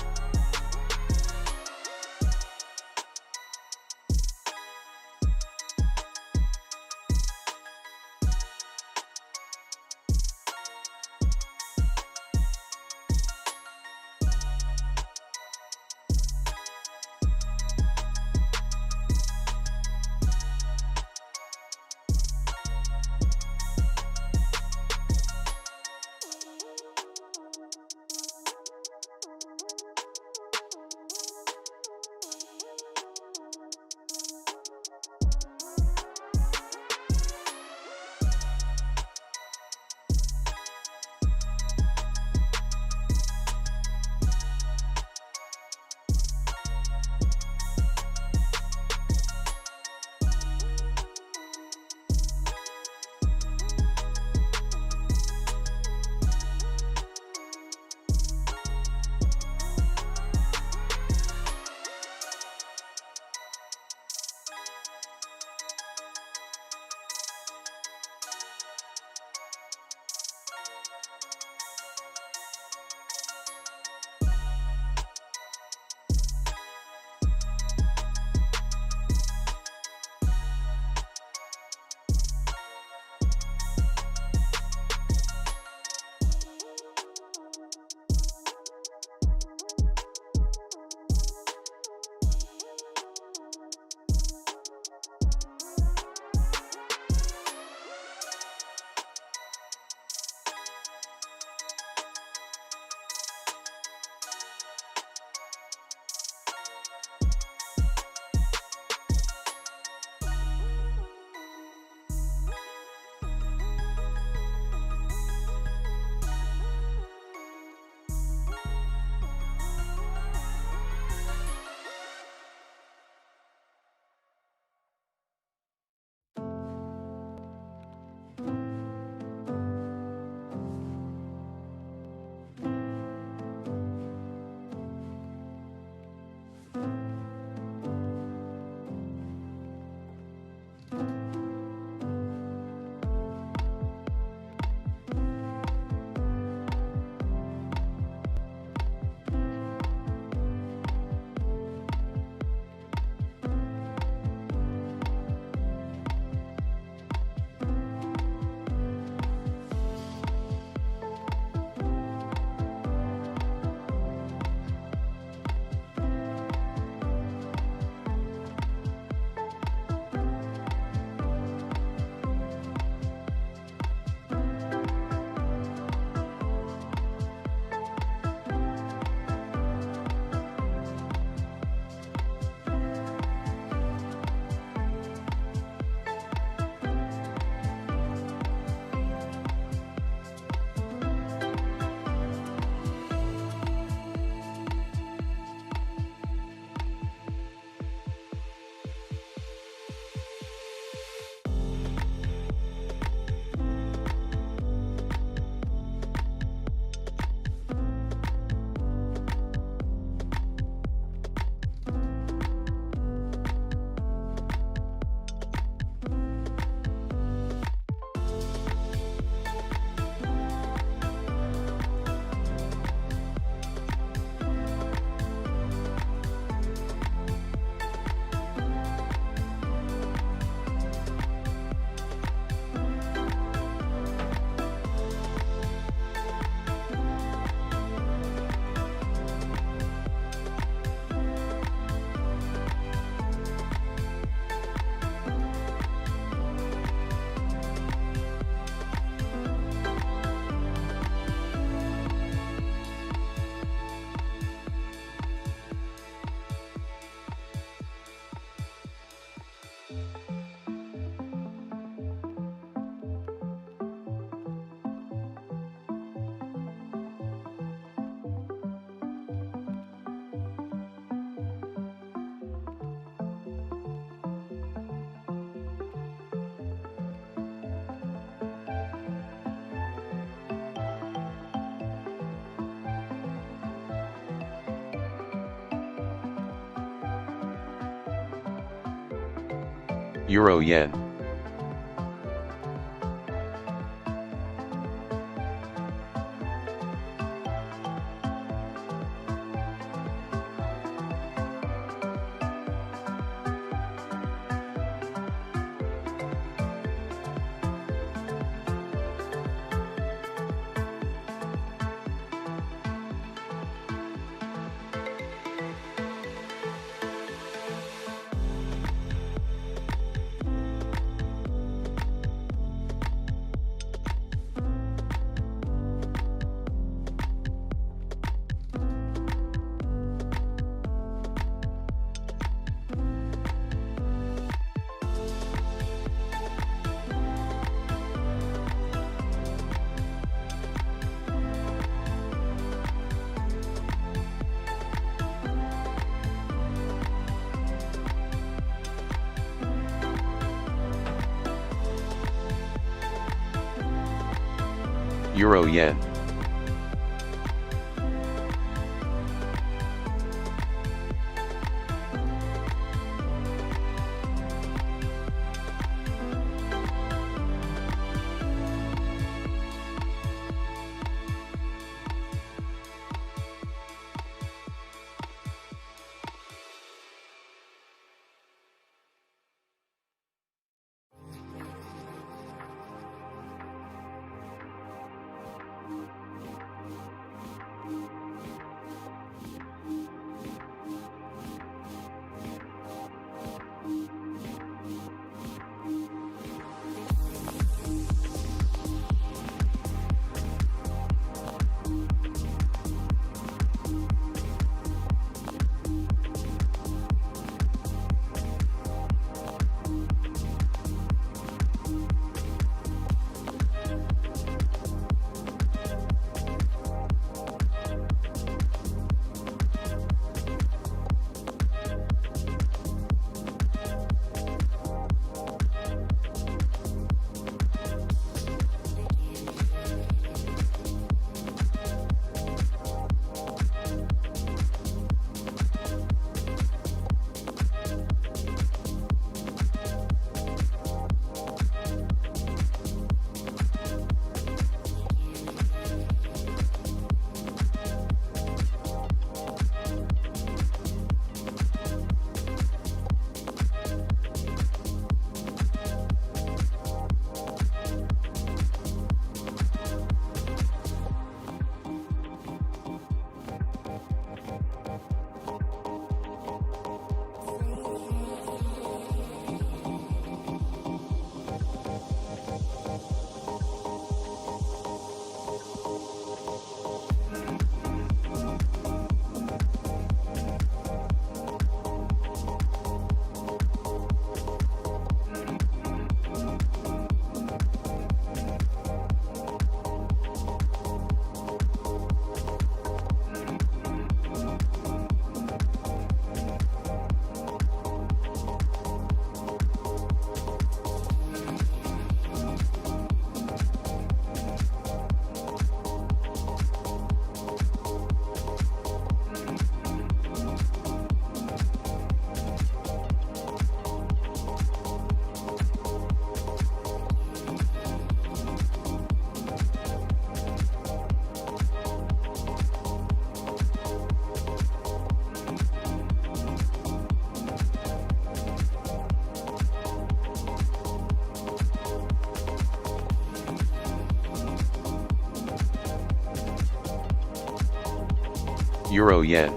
Euro Yen. Euro Yen. Euro Yen.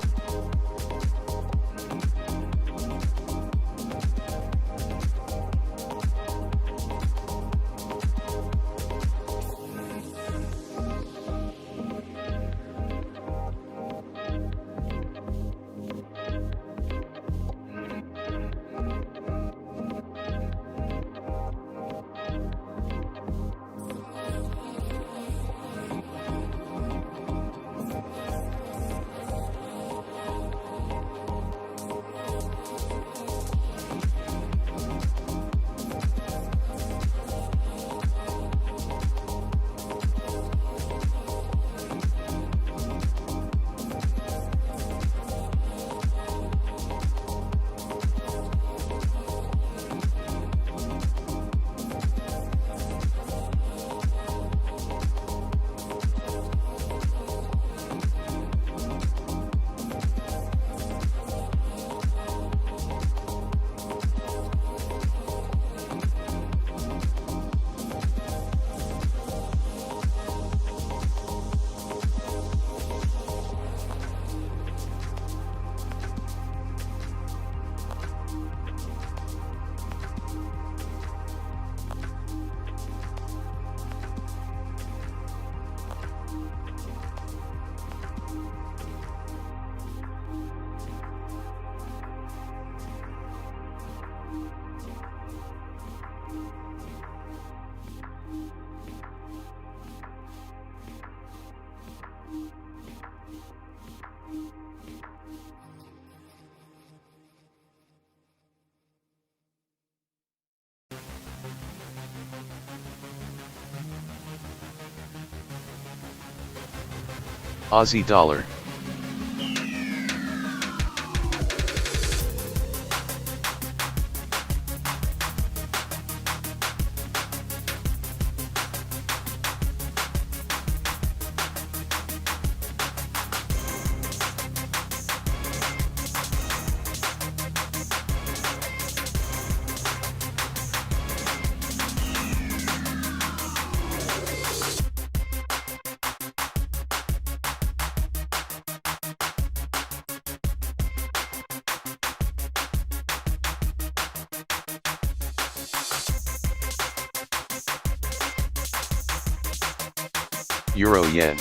Aussie dollar. Euro yen.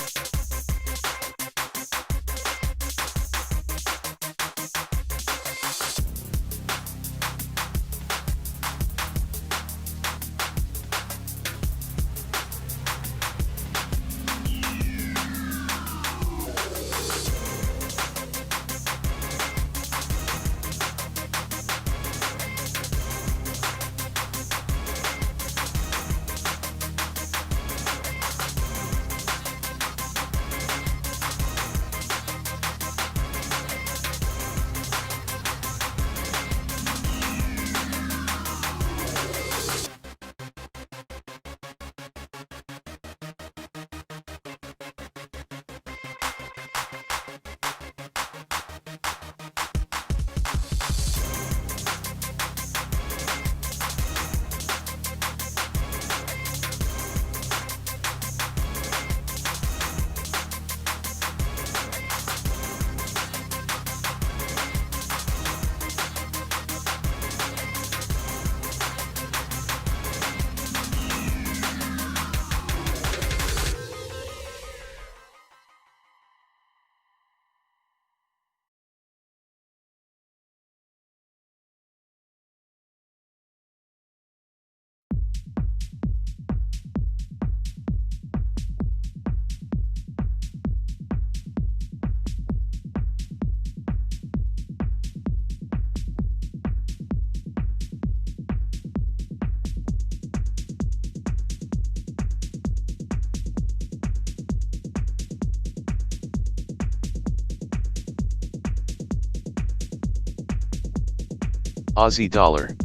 Aussie dollar.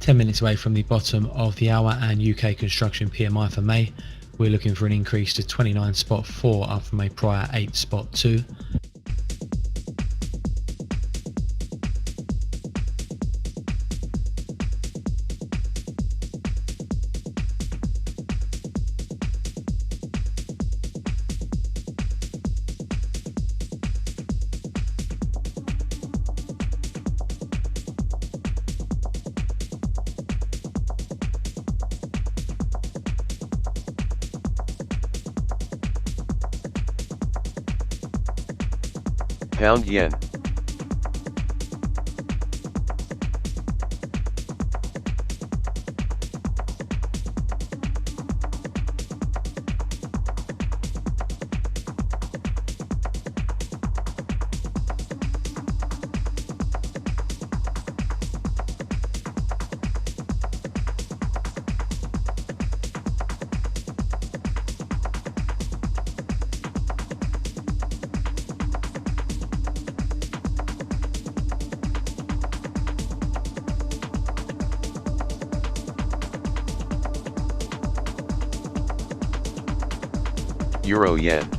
Minutes away from the bottom of the hour, and UK construction PMI for May, we're looking for an increase to 29.4, up from a prior 8.2. Pound yen. Euro yen.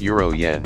Euro Yen.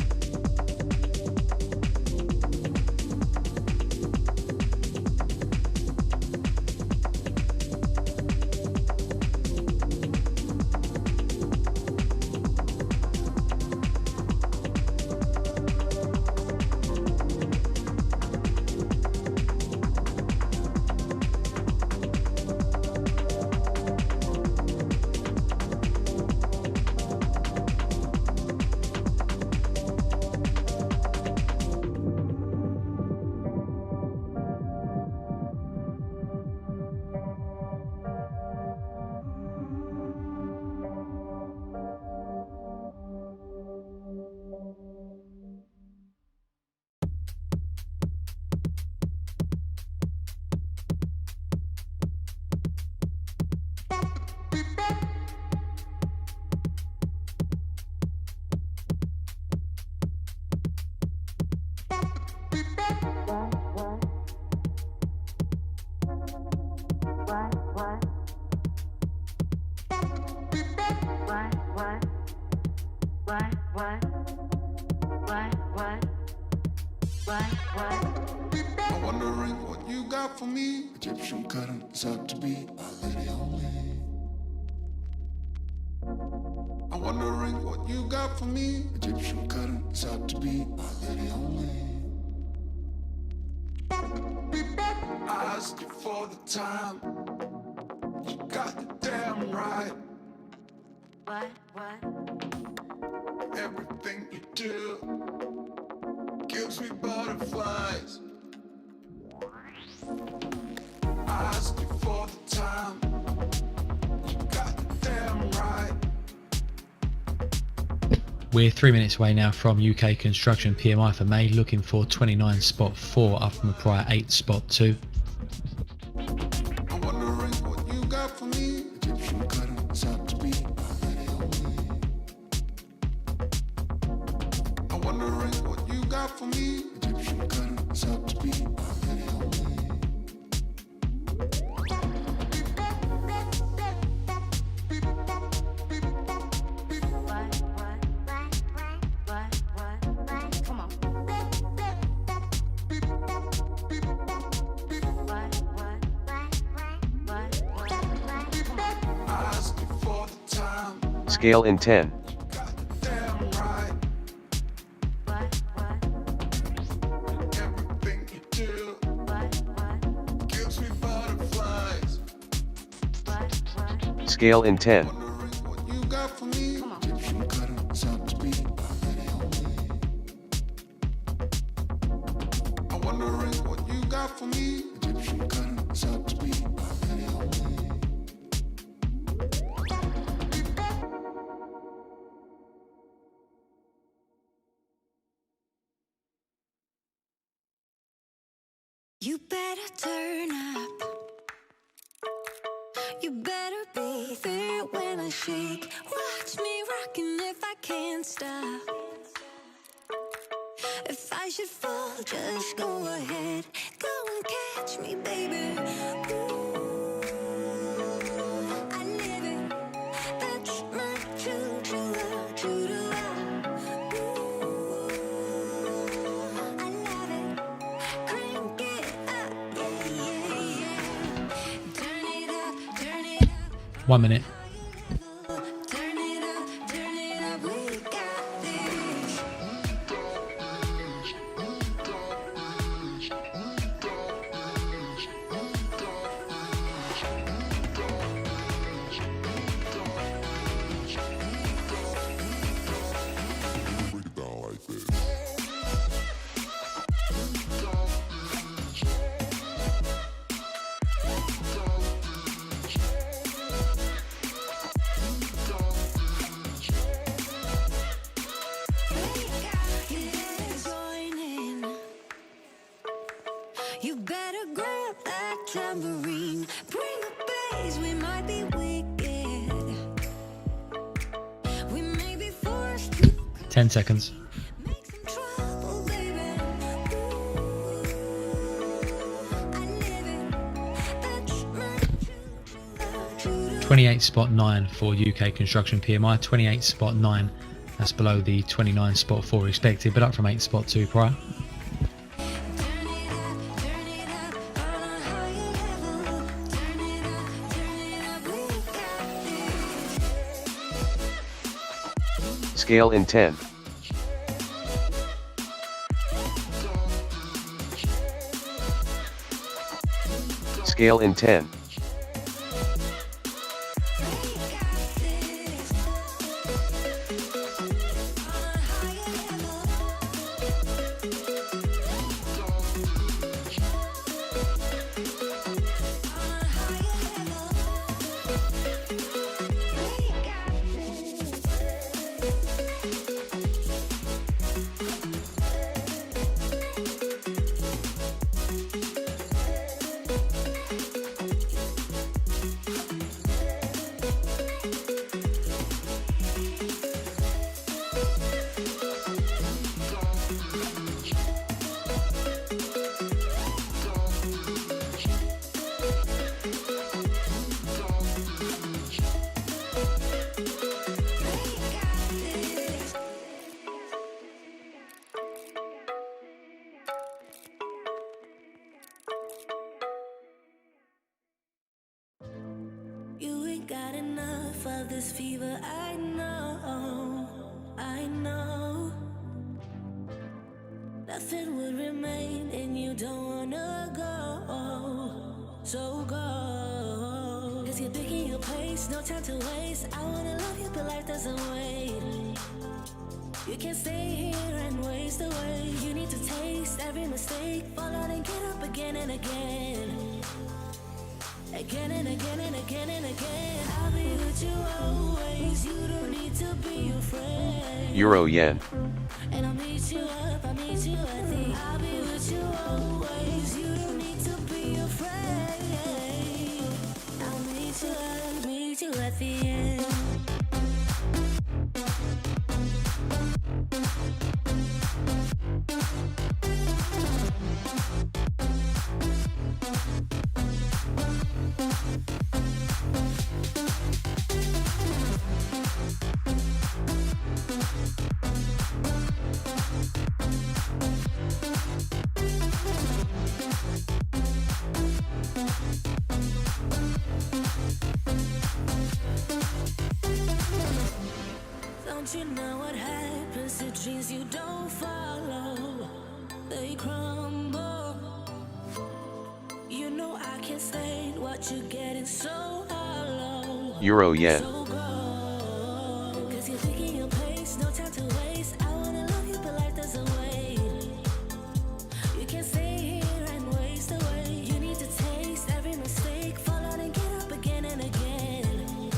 I'm wondering what you got for me. Egyptian cotton is out to be a lady only. I'm wondering what you got for me. Egyptian cotton is out to be a lady only. I asked you for the time. You got it damn right. Everything you do gives me butterflies. I asked you for the time. You got it damn right. We're 3 minutes away now from UK construction PMI for May, looking for 29.4 up from the prior 8.2. I'm wondering what you got for me. Egyptian cotton is out to be a lady only. I'm wondering what you got for me. Egyptian cotton is out to be a lady only. Scale in 10. Scale in 10. You better turn up. You better be there when I shake. Watch me rocking if I can't stop. If I should fall, just go ahead. Go and catch me, baby. Ooh, I live it. That's my true love, true to love. Ooh, I love it. Crank it up, yeah, yeah, yeah. Turn it up, turn it up. 1 minute. Turn it up, we got this. 10 seconds. 28.9 for UK construction PMI, 28.9 That's below the 29.4 expected, but up from 8.2 prior. Scale in 10. Scale in 10. You ain't got enough of this fever, I know, I know. Nothing would remain and you don't wanna go, so go. Cause you're picking your pace, no time to waste. I wanna love you but life doesn't wait. You can't stay here and waste away. You need to taste every mistake, fall out and get up again and again. Again and again and again and again. I'll be with you always. You don't need to be afraid. Euro yen. And I'll meet you up, I'll meet you at the. I'll be with you always. You don't need to be afraid. I'll meet you up, meet you at the end. Don't you know what happens to dreams you don't follow? They crumble. You know I can't stand what you're getting so hollow. Euro yen. So go. Cause you're picking your pace, no time to waste. I wanna love you but life doesn't wait. You can't stay here and waste away. You need to taste every mistake, fall out and get up again and again.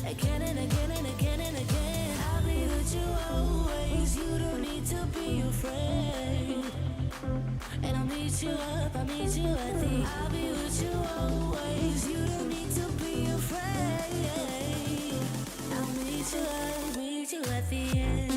Again and again and again and again. I'll be with you always. You don't need to be afraid. And I'll meet you up, I'll meet you at the. I'll be with you always. You don't need to be afraid. I'll meet you at the end.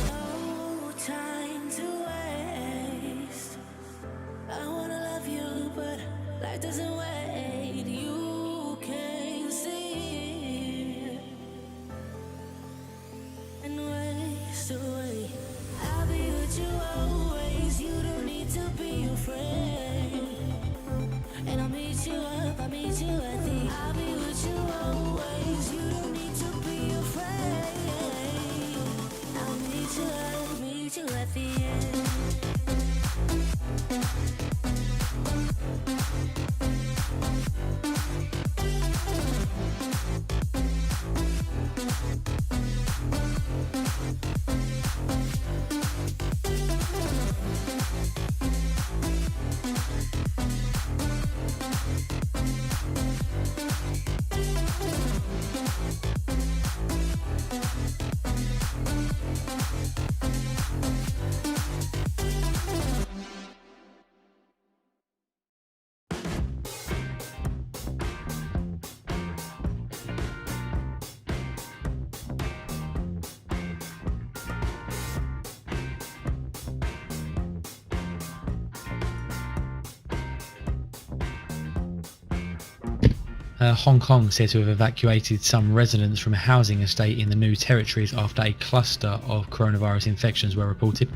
No time to waste. I wanna love you, but life doesn't wait. You can't see and waste away. I'll be with you always. You don't need to be afraid. And I'll meet you up, I'll meet you at the. I'll be with you always. You don't need to be afraid. I'll meet you up, meet you at the end. Hong Kong said to have evacuated some residents from a housing estate in the new territories after a cluster of coronavirus infections were reported.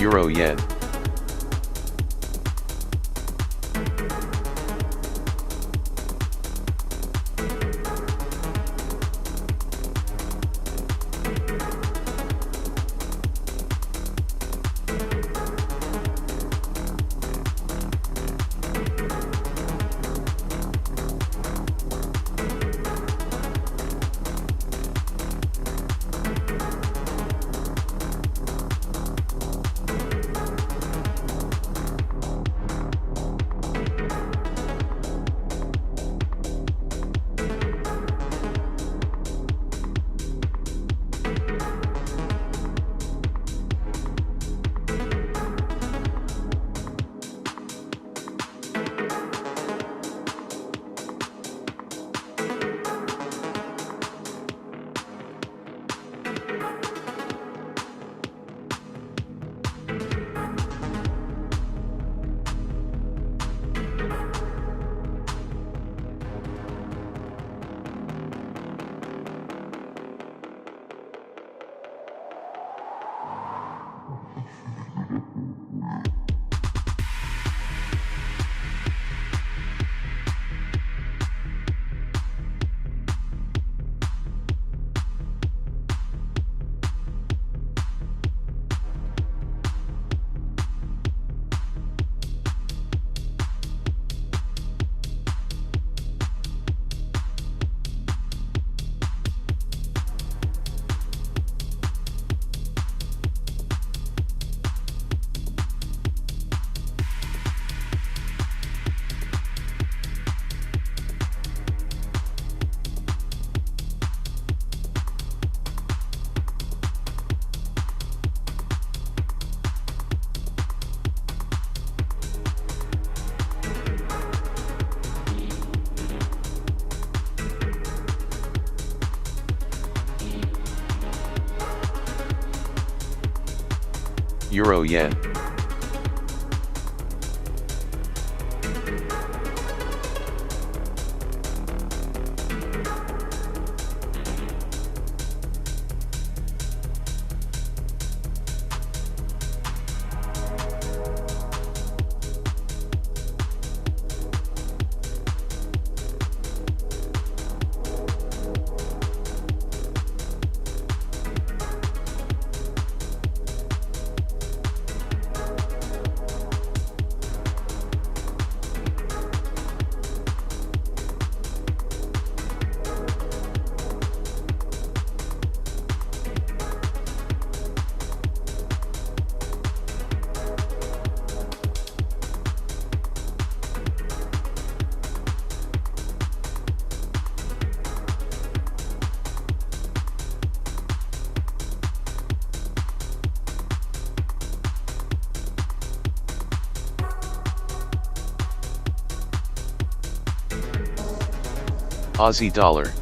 Euro Yen. Euro Yen. Aussie dollar.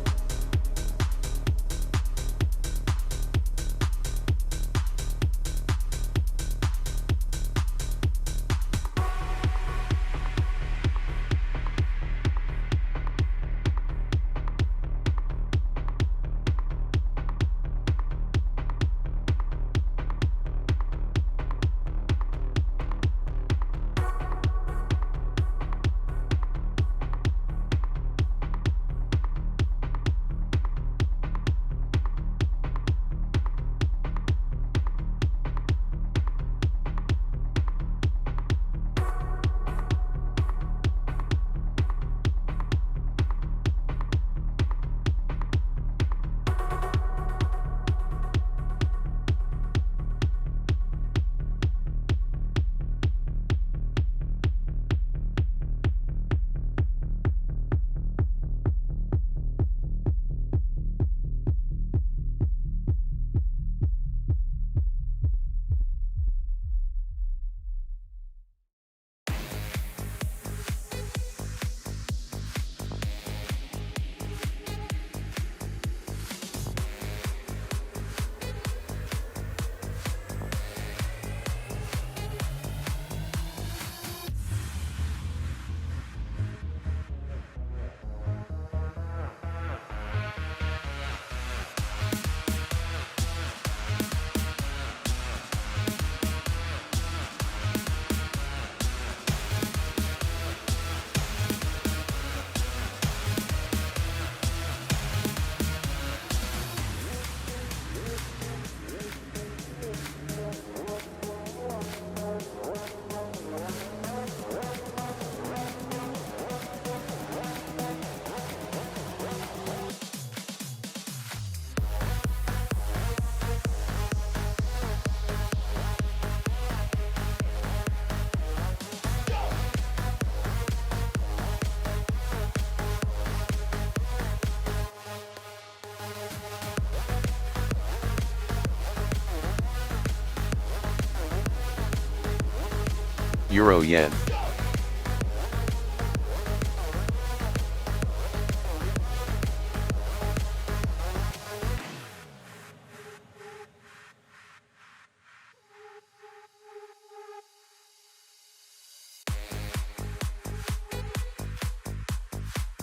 Euro Yen.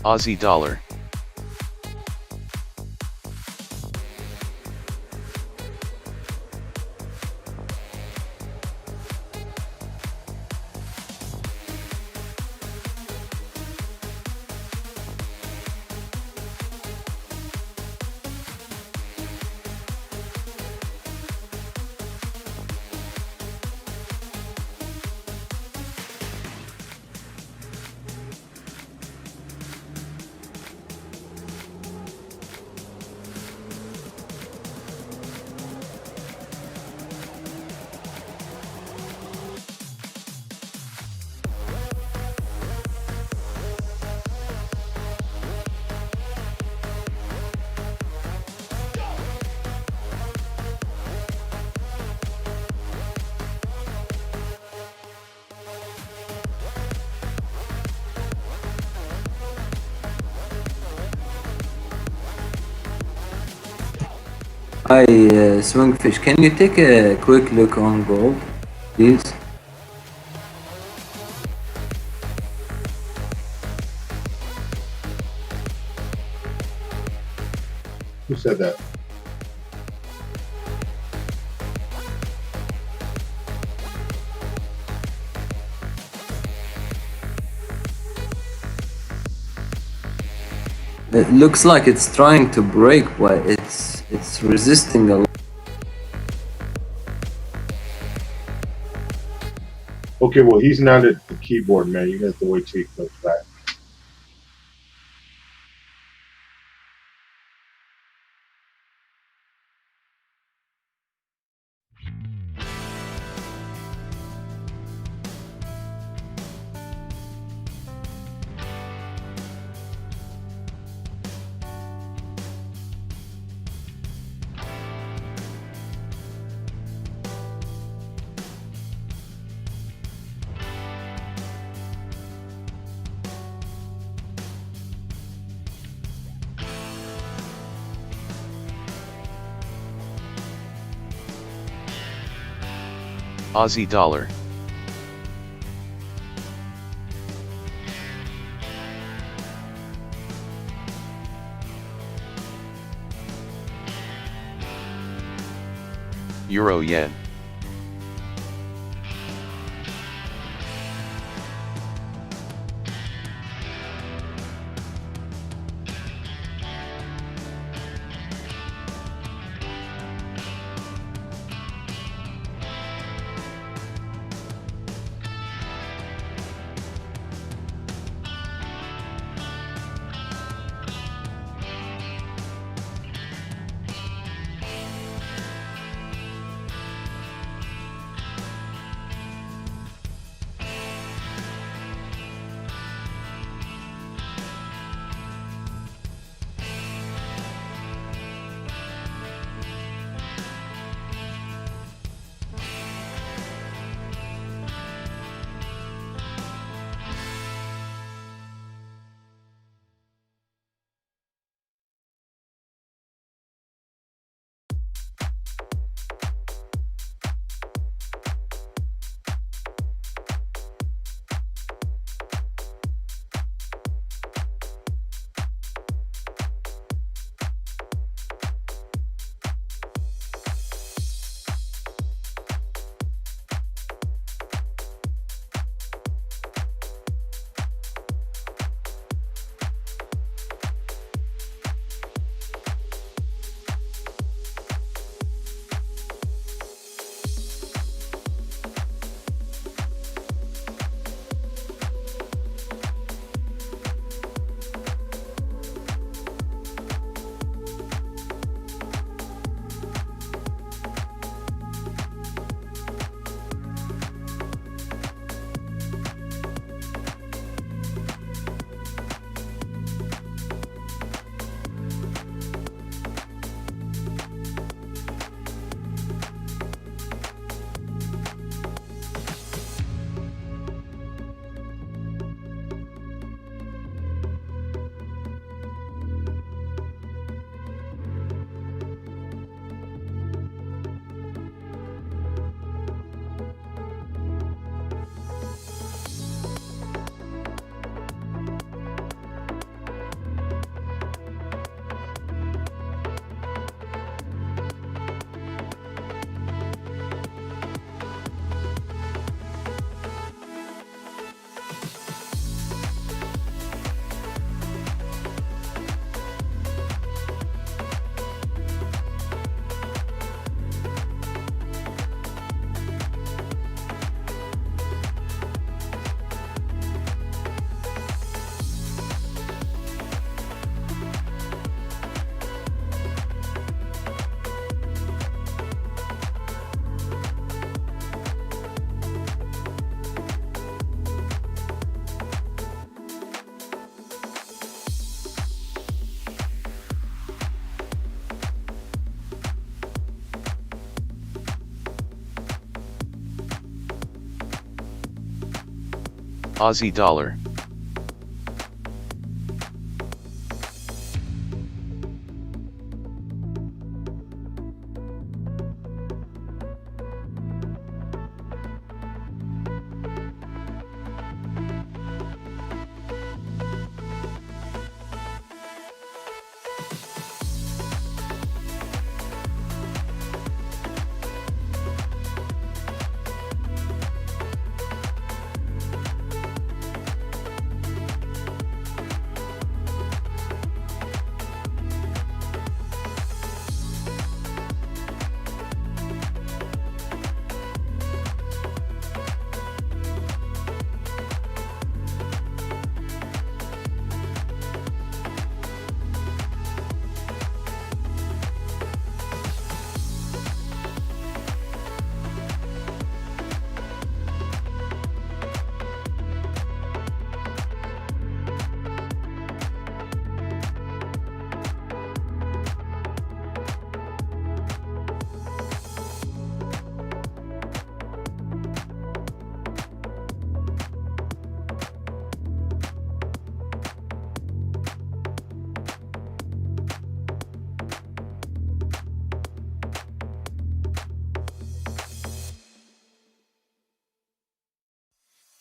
Aussie dollar. Hi, SwingFish, can you take a quick look on gold, please? Who said that? It looks like it's trying to break, but it's resisting a lot. Okay, well, he's not at the keyboard, man. You have to wait till he comes back. Aussie dollar. Euro Yen. Aussie dollar.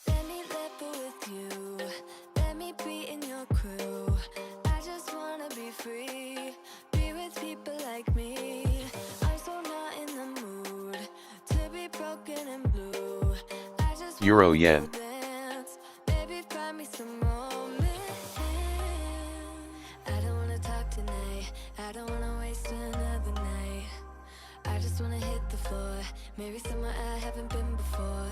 Let me level with you. Let me be in your crew. I just wanna be free. Be with people like me. I'm so not in the mood to be broken and blue. I just Euro yen. dance. Baby, find me some romance. I don't wanna talk tonight. I don't wanna waste another night. I just wanna hit the floor. Maybe somewhere I haven't been before.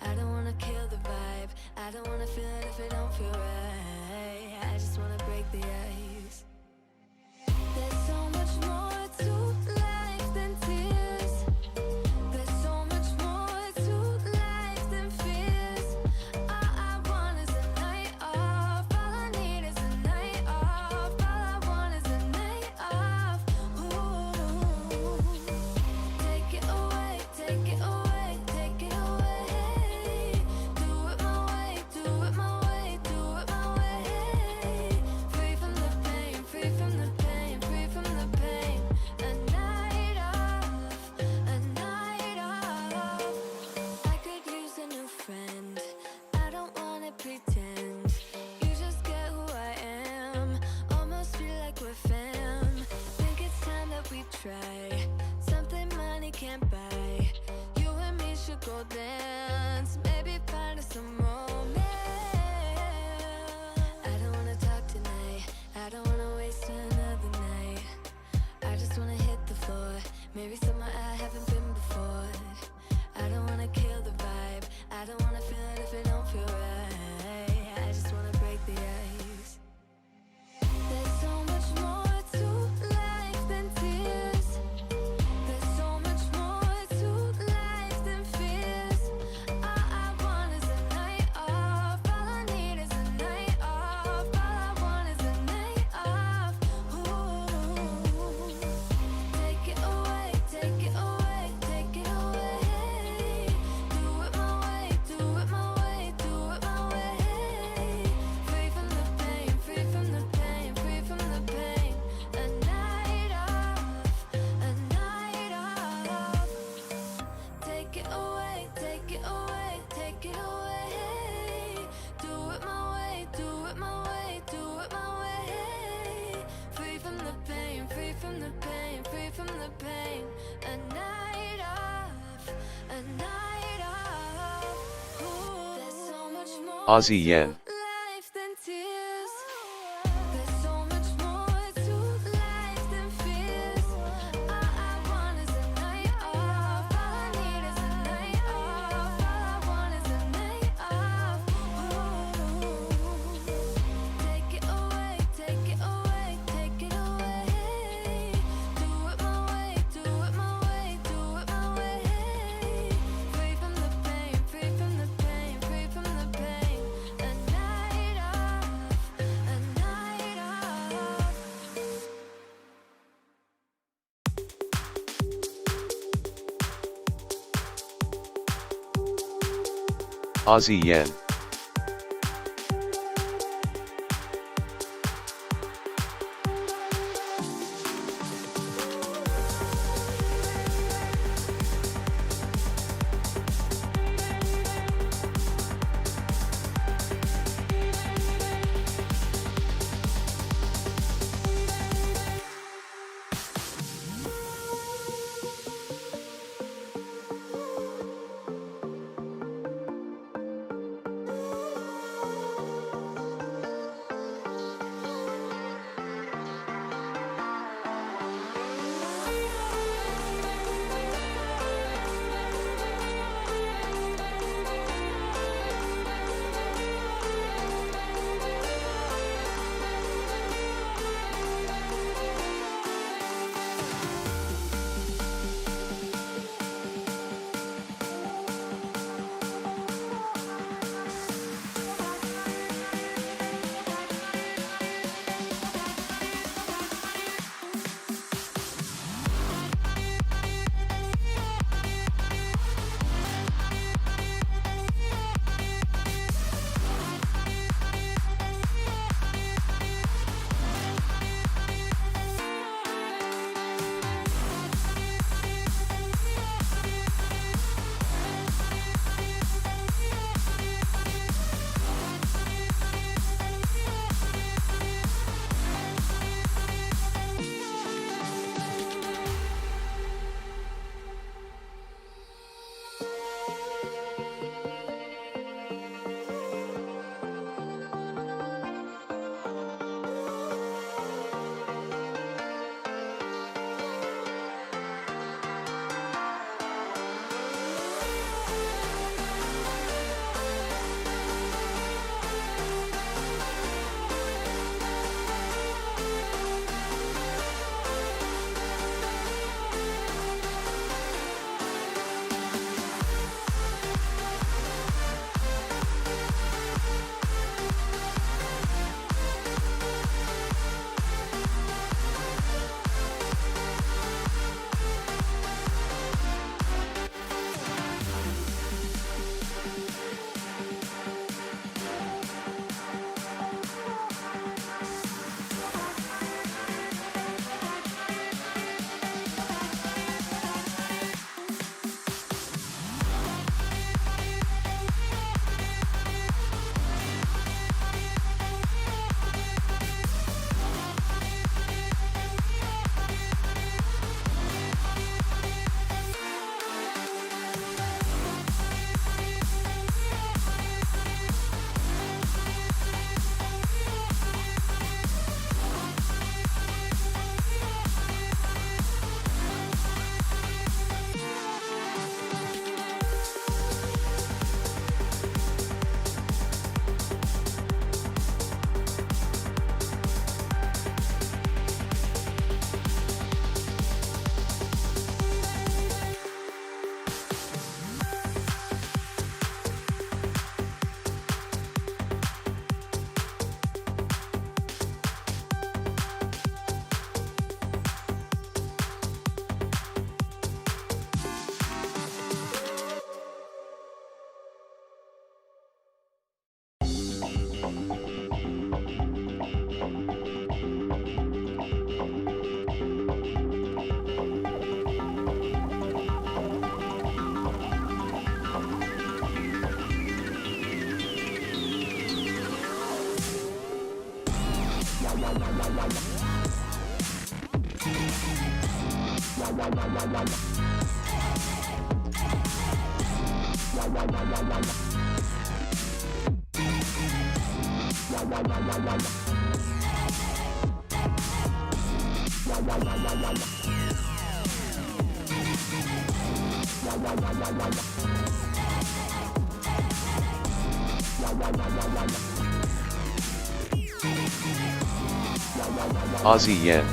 I don't wanna kill the vibe. I don't wanna feel it if it don't feel right. I just wanna break the ice. There's so much more to life than tears. There's so much more to life than fears. All I want is a night off. All I need is a night off. All I want is a night off. Ooh. Take it away, take it away, take it away. Do it my way, do it my way, do it my way. Free from the pain, free from the pain, free from the pain. A night off, a night off. I could use a new friend. I don't wanna pretend. You just get who I am. Almost feel like we're fam. Think it's time that we try something money can't buy. You and me should go dance. Maybe find us some romance. I don't wanna talk tonight. I don't wanna waste another night. I just wanna hit the floor. Maybe somewhere I haven't been before. I don't wanna kill the vibe. I don't wanna feel it if it don't feel right. I just wanna break the ice. There's so much more to life than tears. There's so much more to life than fears. All I want is a night off. All I need is a night off. All I want is a night off. Ooh. Take it away, take it away, take it away. Do it my way, do it my way, do it my way. Free from the pain, free from the pain, free from the pain. A night off, a night off. Take it away, take it away, take it away. Do it my way, do it my way, do it my way. Free from the pain, free from the pain, free from the pain. A night off, a night off. Ooh. There's so much more Aussie yen. to life than tears. There's so much more to life than fears. All I want is a night off. All I need is a night off. All I want is a night off. Ooh. Take it away, take it away, take it away. Do it my way, do it my way, do it my way. Free from the pain, free from the pain, free from the pain. A night off, a night off. Aussie yen. Aussie yen.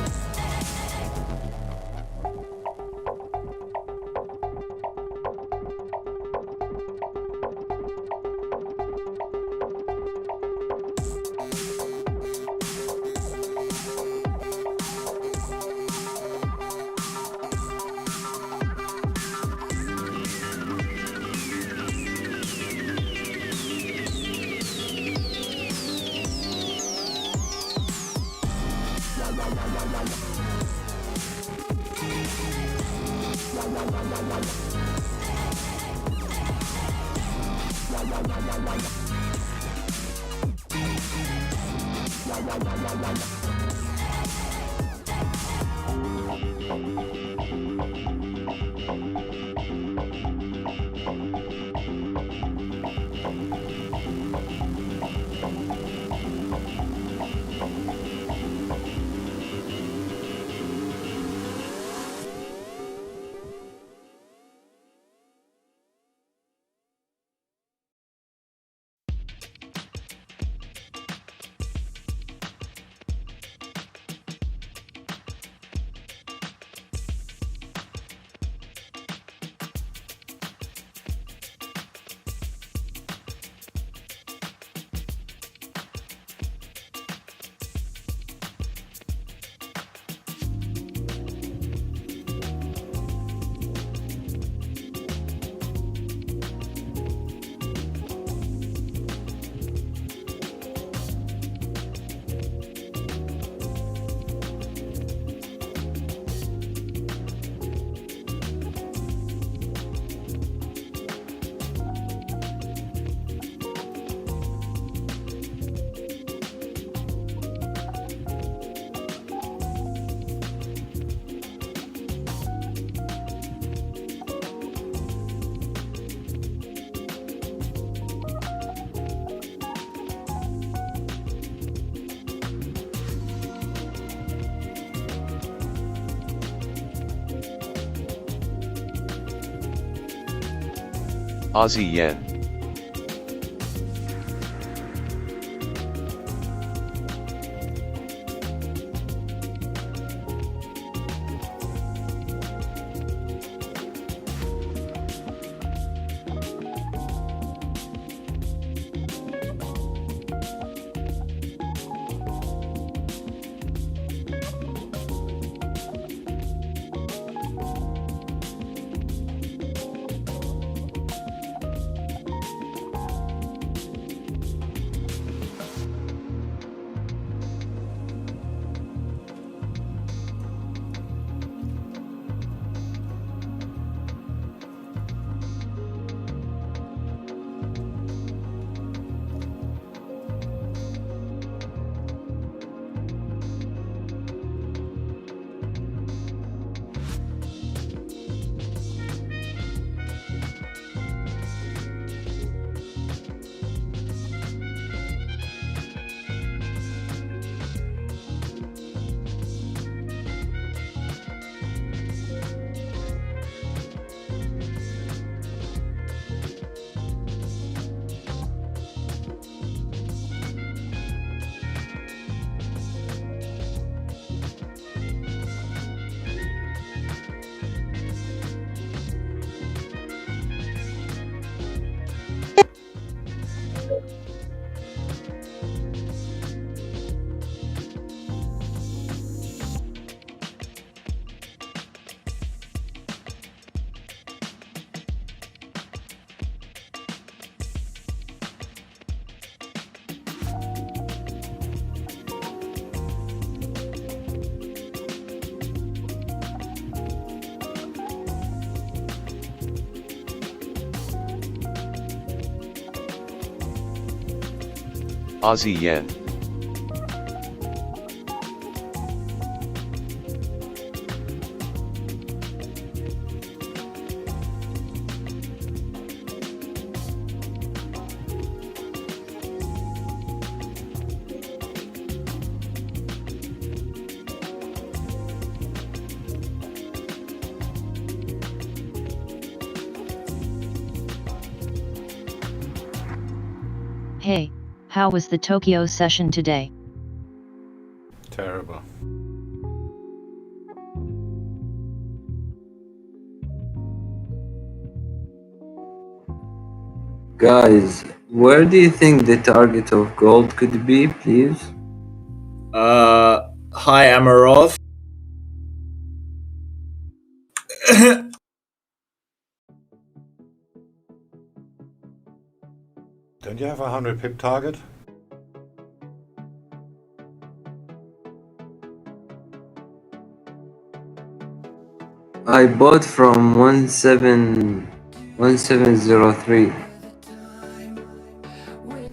Aussie yen. Aussie yen. Hey, how was the Tokyo session today? Terrible. Guys, where do you think the target of gold could be, please? Hi, Amarov. Don't you have a 100 pip target? I bought from 1703.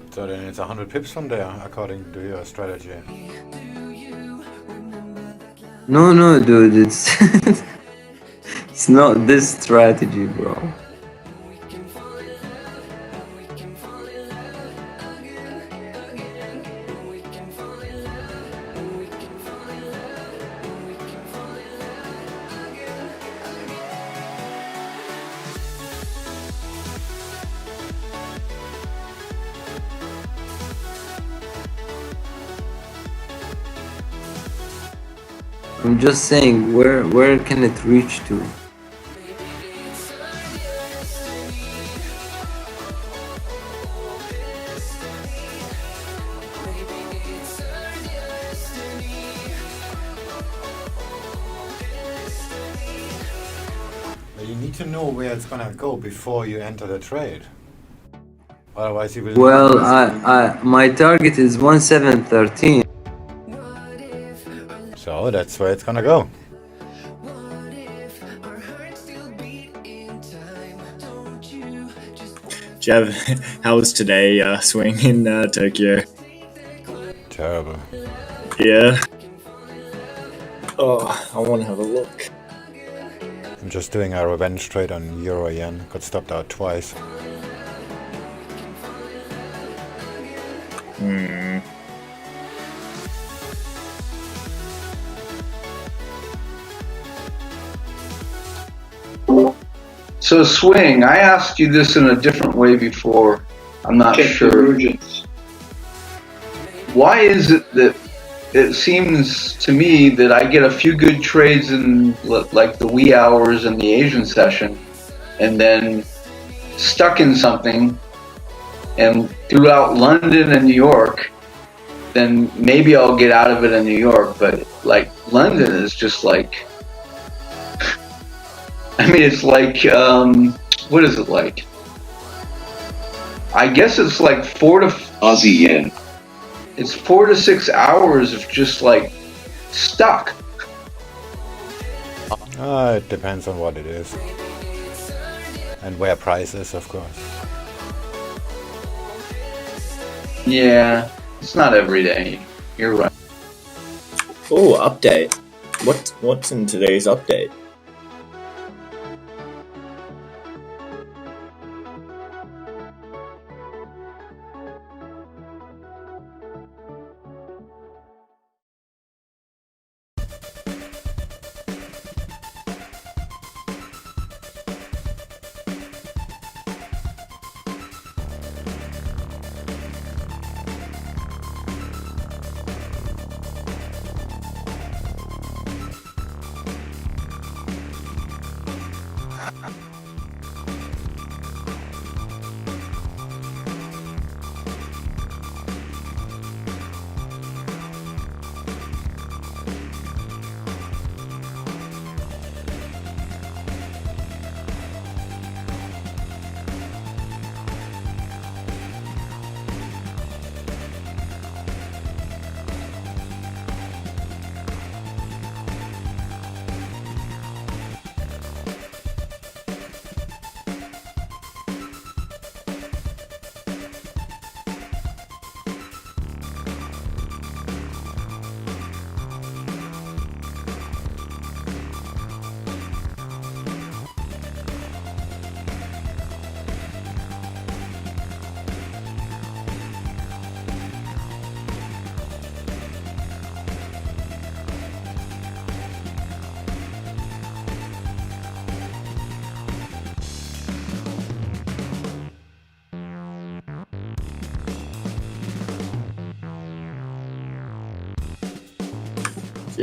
So then it's 100 pips from there, according to your strategy. No, dude, it's it's not this strategy, bro. I'm just saying, where can it reach to? But you need to know where it's gonna go before you enter the trade. Otherwise you will... Well, my target is 1713. So that's where it's gonna go. Jeff, how was today swing in Tokyo? Terrible. Yeah. Oh, I want to have a look. I'm just doing a revenge trade on Euro Yen. Got stopped out twice. So Swing, I asked you this in a different way before. I'm not sure. Why is it that it seems to me that I get a few good trades in like the wee hours in the Asian session, and then stuck in something, and throughout London and New York, then maybe I'll get out of it in New York, but like London is just like, I mean, it's like, what is it like? I guess it's like 4 to Aussie yen. It's 4 to 6 hours of just like stuck. It depends on what it is. And where price is, of course. Yeah, it's not every day. You're right. Oh, update. What's in today's update?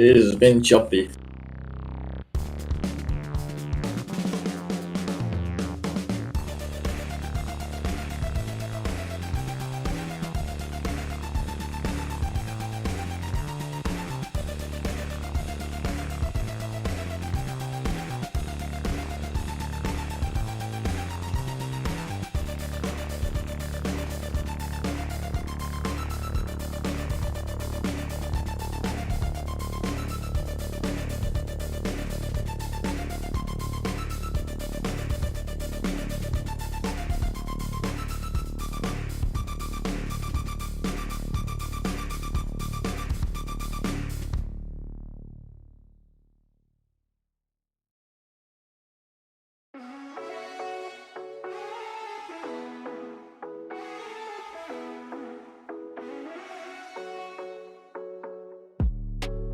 It has been choppy.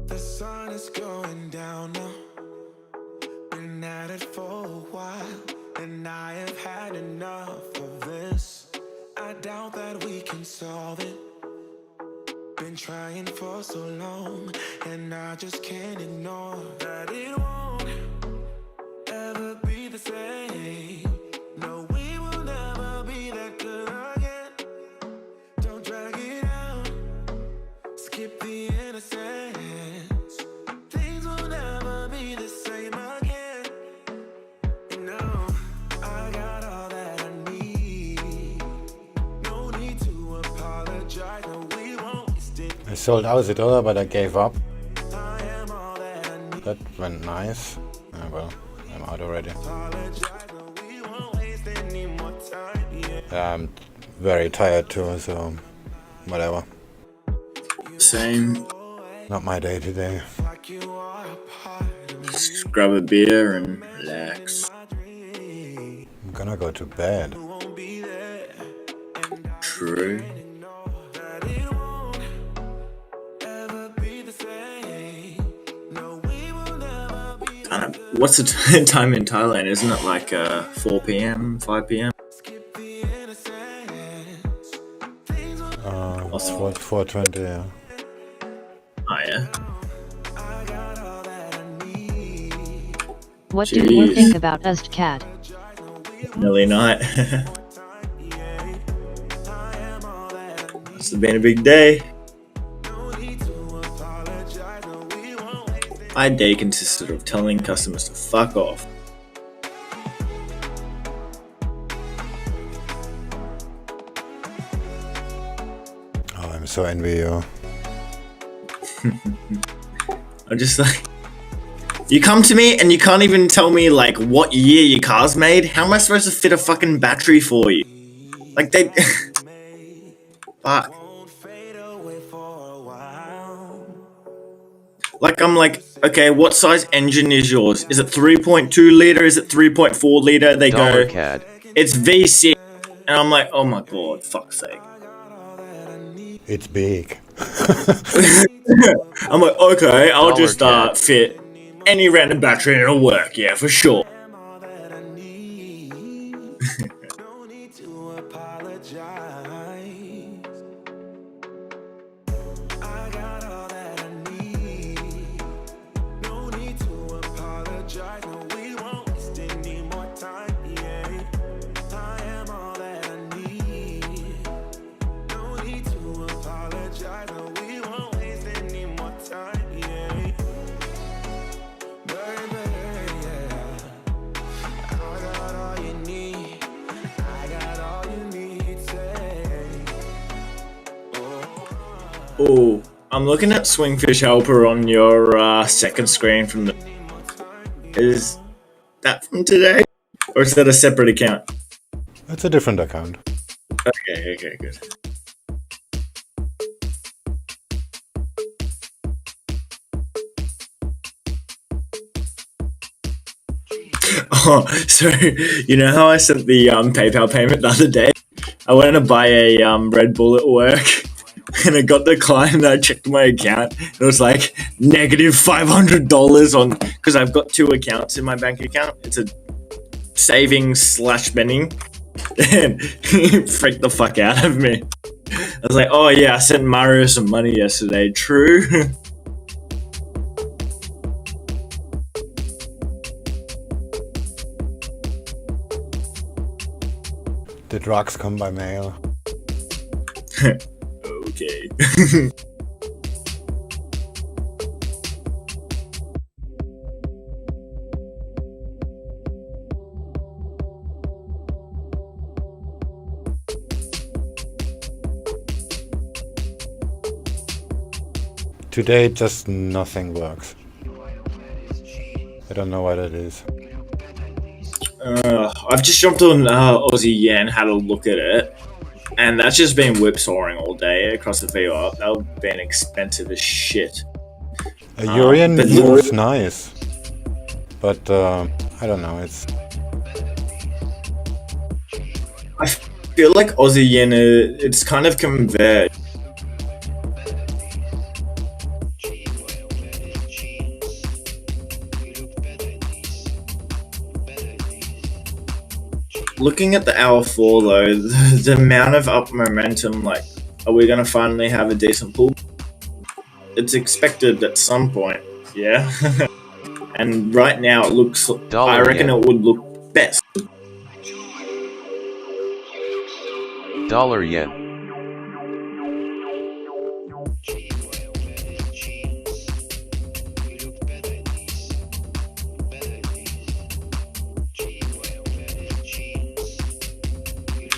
The sun is going down now. Been at it for a while, and I have had enough of this. I doubt that we can solve it. Been trying for so long, and I just can't ignore that it won't ever be the same. No, we will never be that good again. Don't drag it out, skip the innocence. Things will never be the same again. You know, I got all that I need. No need to apologize. No, we won't waste it. I sold $1,000, but I gave up. That went nice. Ah, well, I'm out already. I'm very tired too, so whatever. Same. Not my day today. Just grab a beer and relax. I'm gonna go to bed. True. What's the time in Thailand? Isn't it like 4 p.m., 5 p.m.? It's 4:20, yeah. Oh, yeah. What do you Jeez. think about Ustcat? Nearly night. It's been a big day. My day consisted of telling customers to fuck off. Oh, I'm so envy you. I'm just like, you come to me and you can't even tell me like what year your car's made. How am I supposed to fit a fucking battery for you? Like they, fuck. Like I'm like, okay, what size engine is yours? Is it 3.2 liter? Is it 3.4 liter? They go, $CAD. it's V6, and I'm like, oh my god, fuck's sake. It's big. I'm like, okay, I'll just $CAD. fit any random battery and it'll work, yeah, for sure. Oh, I'm looking at SwingFish Helper on your second screen from the... Is that from today? Or is that a separate account? It's a different account. Okay, good. Oh, so you know how I sent the PayPal payment the other day? I went to buy a Red Bull at work, and it got declined. And I checked my account. It was like negative $500 on, because I've got two accounts in my bank account. It's a savings / spending, and he freaked the fuck out of me. I was like, oh yeah, I sent Mario some money yesterday. True. The drugs come by mail. Okay. Today just nothing works. I don't know what it is. I've just jumped on Aussie Yen, had a look at it, and that's just been whipsawing all day across the VWAP. That would been expensive as shit. Eurian looks nice, but I don't know. I feel like Aussie Yen, it's kind of converged. Looking at the hour 4 though, the amount of up momentum, like, are we going to finally have a decent pull? It's expected at some point, yeah. And right now it looks, I reckon it would look best. Dollar yen.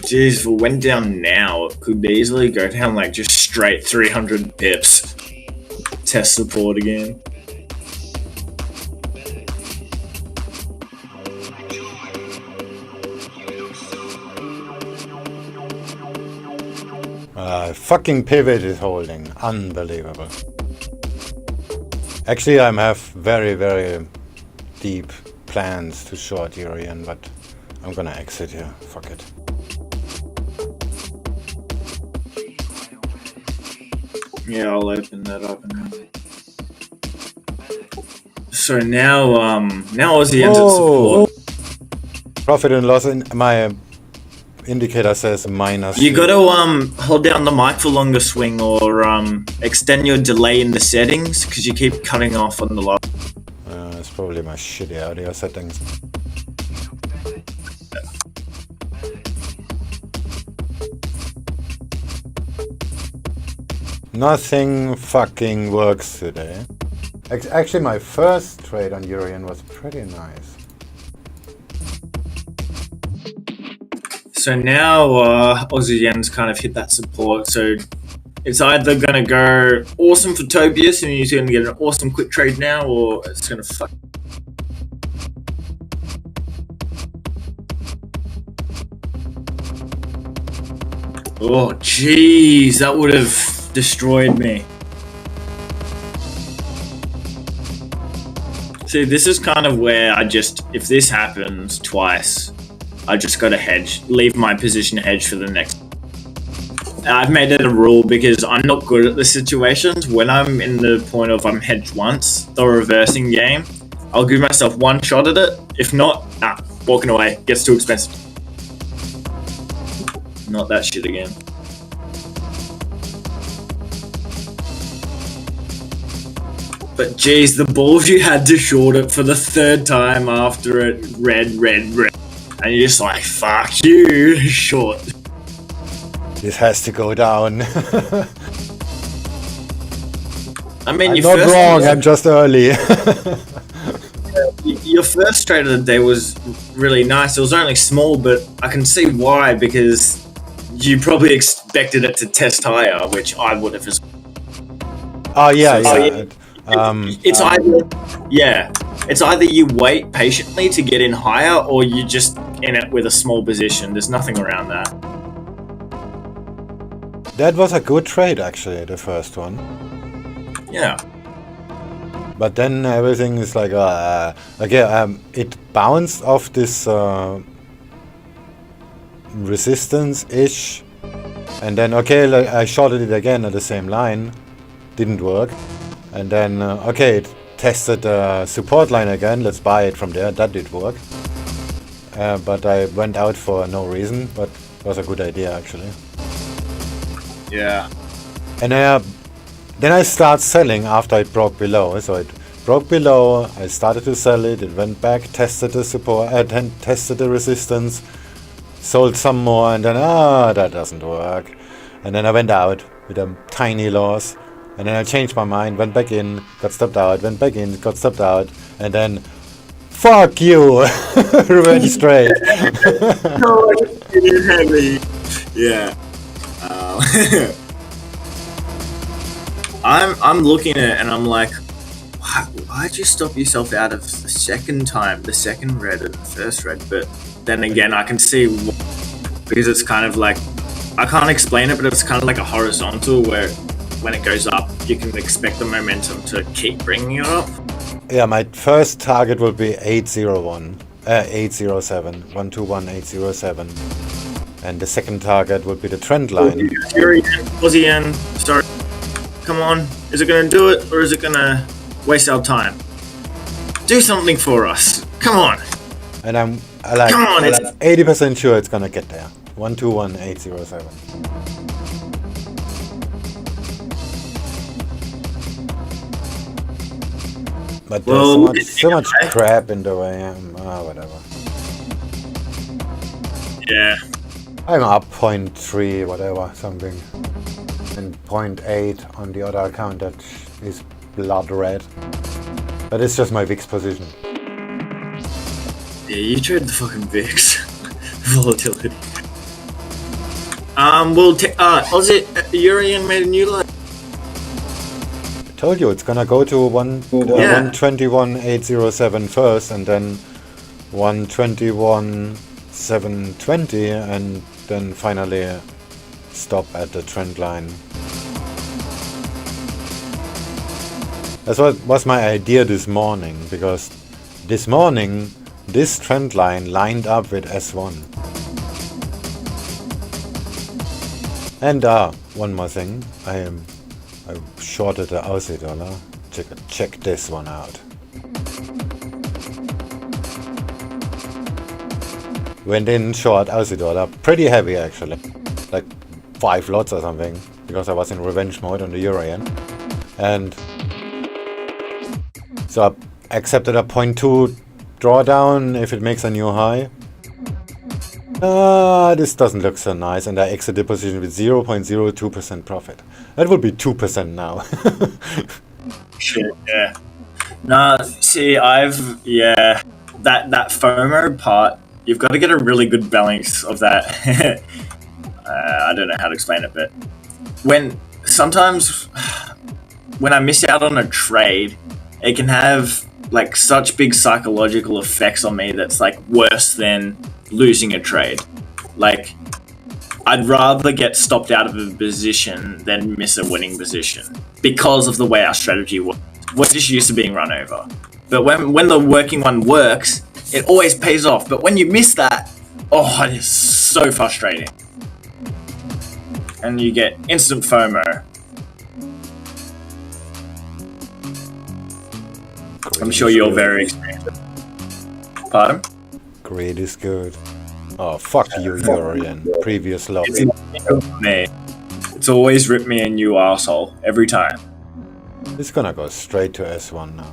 Jeez, if it went down now, it could easily go down like just straight 300 pips. Test support again. Fucking pivot is holding. Unbelievable. Actually, I have very, very deep plans to short Eurian, but I'm gonna exit here. Fuck it. Yeah, I'll open that up now. So now, now Aussie entered support. Profit and loss in my indicator says minus. You gotta hold down the mic for longer, Swing, or extend your delay in the settings because you keep cutting off on the last. It's probably my shitty audio settings. Nothing fucking works today. Actually, my first trade on Eurian was pretty nice. So now Aussie Yen's kind of hit that support. So it's either gonna go awesome for Tobias and he's gonna get an awesome quick trade now, or it's gonna fuck. Oh jeez, that would have destroyed me. See, this is kind of where I just, if this happens twice, I just gotta hedge, leave my position hedge for the next. I've made it a rule because I'm not good at the situations. When I'm in the point of I'm hedged once, the reversing game, I'll give myself one shot at it. If not, walking away, gets too expensive. Not that shit again. But geez, the balls you had to short it for the third time after it red. And you're just like, fuck you, short. This has to go down. I mean, I'm not wrong, I'm just early. Your first trade of the day was really nice. It was only small, but I can see why, because you probably expected it to test higher, which I would have as well. Oh yeah, So, yeah. It's either you wait patiently to get in higher, or you just in it with a small position. There's nothing around that. That was a good trade actually, the first one. Yeah. But then everything is like, it bounced off this resistance-ish, and then like, I shorted it again at the same line, didn't work, and then it tested the support line again, let's buy it from there, that did work. But I went out for no reason, but it was a good idea actually. Yeah. And then I start selling after it broke below. So it broke below, I started to sell it, it went back, tested the support, then tested the resistance, sold some more, and then that doesn't work. And then I went out with a tiny loss, and then I changed my mind, went back in, got stopped out, went back in, got stopped out, and then fuck you, revenge trade. No, it's heavy. Yeah. I'm looking at it and I'm like, why'd you stop yourself out of the second time, the second red and the first red? But then again, I can see because it's kind of like, I can't explain it, but it's kind of like a horizontal where when it goes up, you can expect the momentum to keep bringing it up. Yeah, my first target will be 807, 121.807. And the second target would be the trend line. Aussie yen, sorry. Come on, is it going to do it or is it going to waste our time? Do something for us. Come on. And I'm like 80% sure it's going to get there. 121.807. But there's so much crap in the way. Whatever. Yeah. I'm up 0.3, whatever, something. And 0.8 on the other account that is blood red. But it's just my VIX position. Yeah, you trade the fucking VIX. Volatility. Aussie, Eurian made a new low. I told you it's gonna go to 121.807 first, and then 121.720, and then finally stop at the trend line. That's what was my idea this morning, because this morning this trend line lined up with S1. And one more thing, I shorted the Aussie dollar. Check this one out. Went in short Aussie dollar, pretty heavy actually, like 5 lots or something, because I was in revenge mode on the euro yen. And so I accepted a 0.2 drawdown if it makes a new high. This doesn't look so nice, and I exit the position with 0.02% profit. That would be 2% now. Shit, yeah. Nah, see, that FOMO part, you've got to get a really good balance of that. I don't know how to explain it, but sometimes when I miss out on a trade, it can have like such big psychological effects on me that's like worse than losing a trade. Like, I'd rather get stopped out of a position than miss a winning position because of the way our strategy works. We're just used to being run over. But when the working one works, it always pays off. But when you miss that, it is so frustrating. And you get instant FOMO. I'm sure you're very experienced. Pardon? Greed is good. Oh, fuck you, Eurian. Previous lobby. It's always rip me a new arsehole. Every time. It's gonna go straight to S1 now.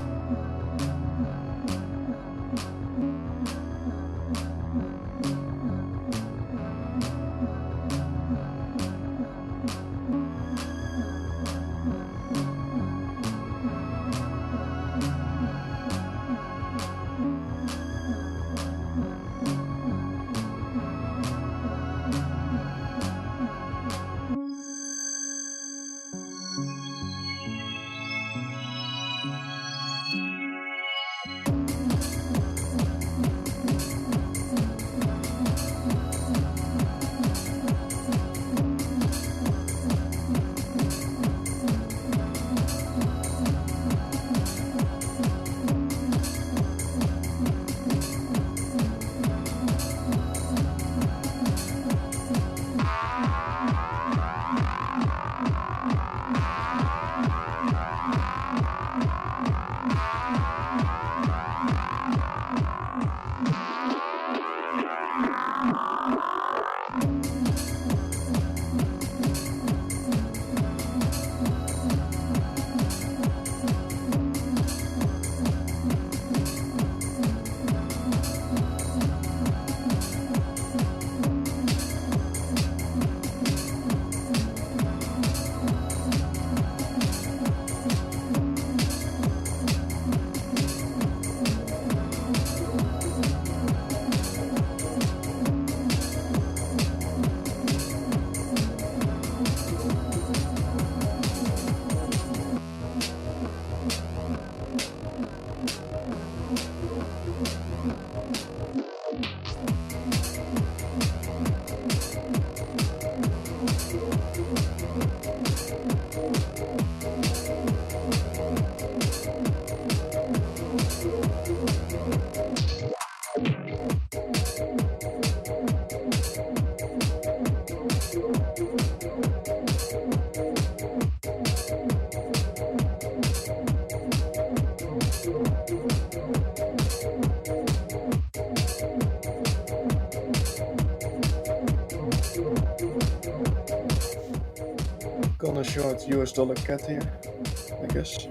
Gonna short US dollar cat here, I guess.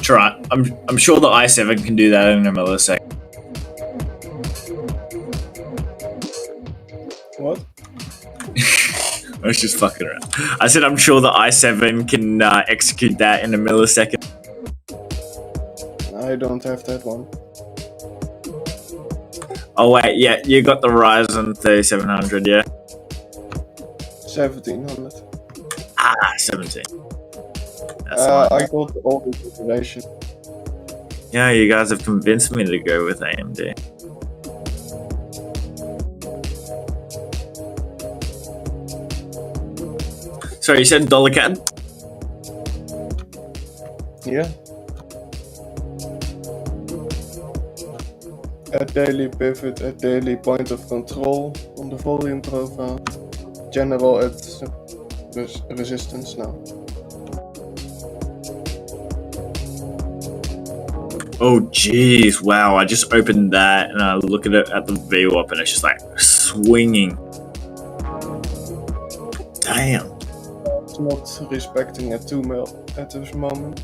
Try. I'm sure the i7 can do that in a millisecond. What? I was just fucking around. I said I'm sure the i7 can execute that in a millisecond. I don't have that one. Oh wait, yeah, you got the Ryzen 3700, yeah? 1700. Ah, 17. That's I got all the information. Yeah, you guys have convinced me to go with AMD. Sorry, you said dollar CAD? Yeah. At daily pivot, at daily point of control on the volume profile. General at resistance now. Oh jeez, wow, I just opened that and I look at it at the VWAP and it's just like swinging. Damn. It's not respecting a 2 mil at this moment.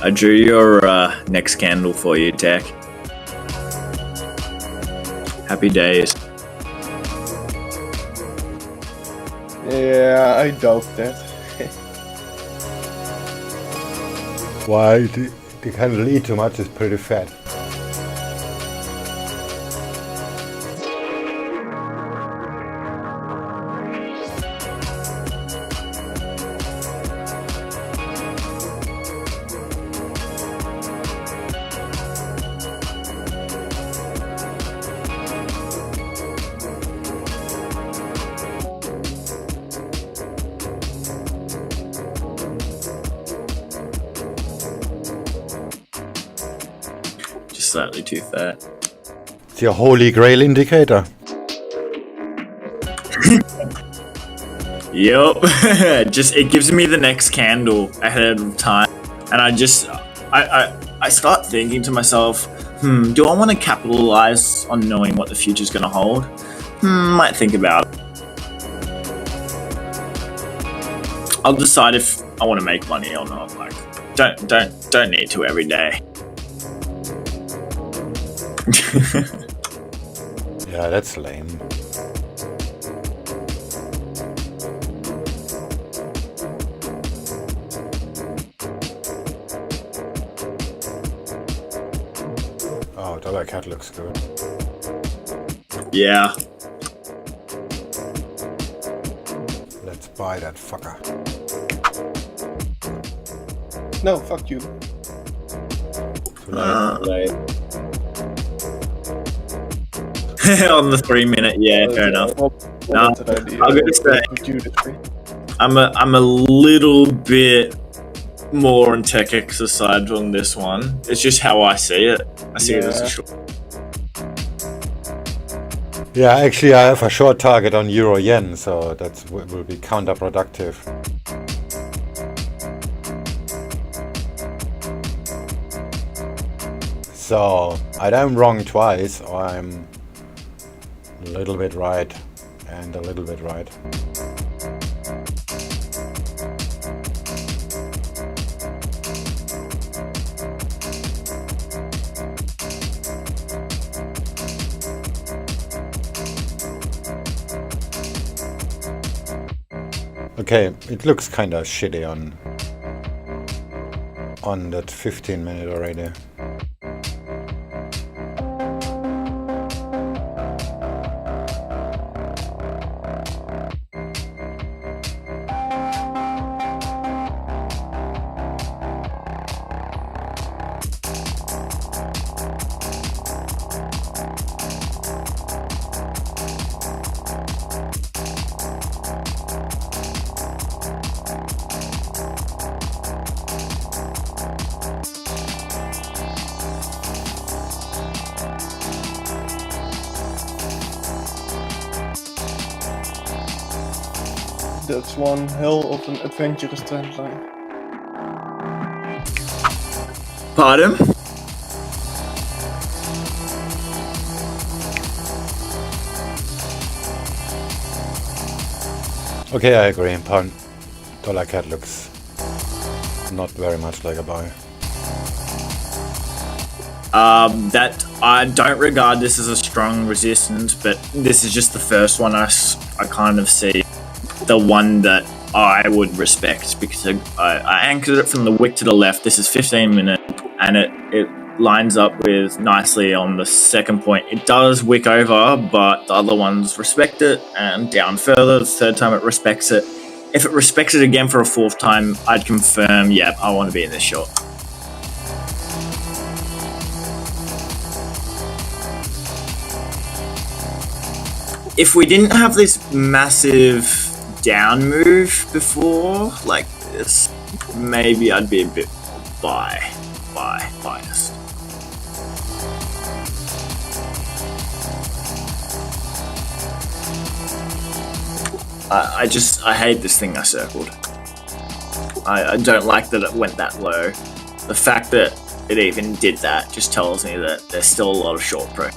I drew your next candle for you, Tech. Happy days. Yeah, I doubt that. Why? The candle eat too much is pretty fat. Slightly too fat. It's your Holy Grail indicator. Yup. Just it gives me the next candle ahead of time, and I start thinking to myself, do I want to capitalize on knowing what the future's gonna hold? Might think about it. I'll decide if I want to make money or not. Like, don't need to every day. Yeah, that's lame. Oh, dollar cat looks good. Yeah. Let's buy that fucker. No, fuck you. On the 3 minute, yeah, fair enough. No, I'm gonna say I'm a little bit more on tech exercise on this one. It's just how I see it. I see it as a short. Yeah, actually I have a short target on Euro Yen, so that will be counterproductive. So either I'm wrong twice or I'm a little bit right and a little bit right. Okay, it looks kinda shitty on that 15-minute already. That's one hell of an adventurous trend line. Pardon? Okay, I agree. Pound dollar CAD looks not very much like a buy. That I don't regard this as a strong resistance, but this is just the first one I kind of see. The one that I would respect, because I anchored it from the wick to the left. This is 15 minute, and it lines up with nicely on the second point. It does wick over, but the other ones respect it, and down further, the third time it respects it. If it respects it again for a fourth time, I'd confirm, yeah, I want to be in this short. If we didn't have this massive down move before, like this, maybe I'd be a bit biased. I hate this thing I circled. I don't like that it went that low. The fact that it even did that just tells me that there's still a lot of short pro.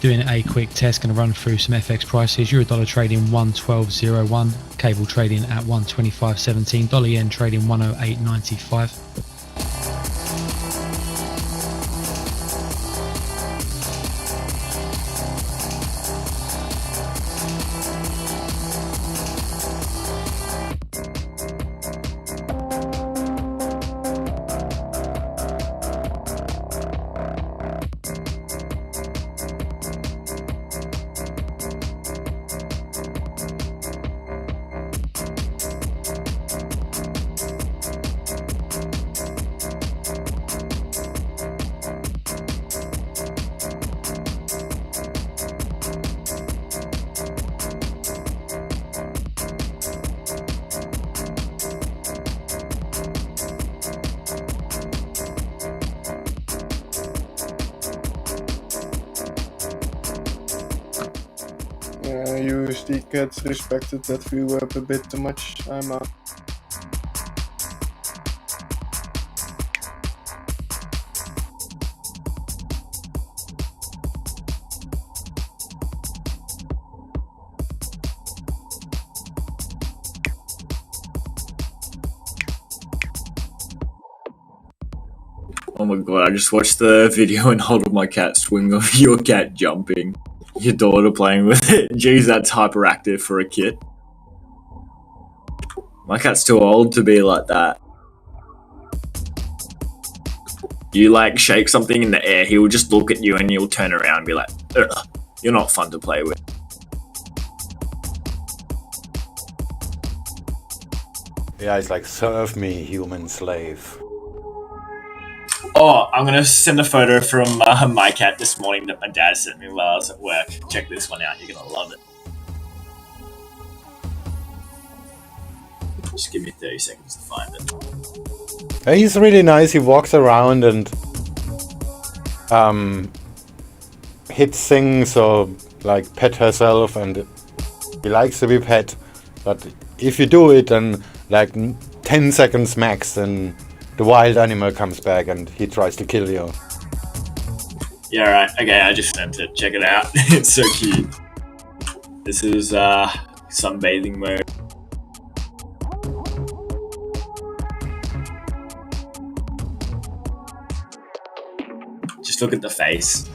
Doing a quick test, going to run through some FX prices. Euro dollar trading 112.01, cable trading at 125.17, dollar yen trading 108.95. USD gets respected that view up a bit too much. I'm out. Oh my god, I just watched the video and hold my cat swing of your cat jumping. Your daughter playing with it. Jeez, that's hyperactive for a kid. My cat's too old to be like that. You like shake something in the air, he'll just look at you and you'll turn around and be like, ugh, you're not fun to play with. Yeah, it's like, serve me, human slave. Oh, I'm gonna send a photo from my cat this morning that my dad sent me while I was at work. Check this one out, you're gonna love it. Just give me 30 seconds to find it. He's really nice. He walks around and hits things or like pet herself, and he likes to be pet. But if you do it, then like 10 seconds max, then the wild animal comes back and he tries to kill you. Yeah, right. Okay, I just sent it. Check it out. It's so cute. This is sunbathing mode. Just look at the face.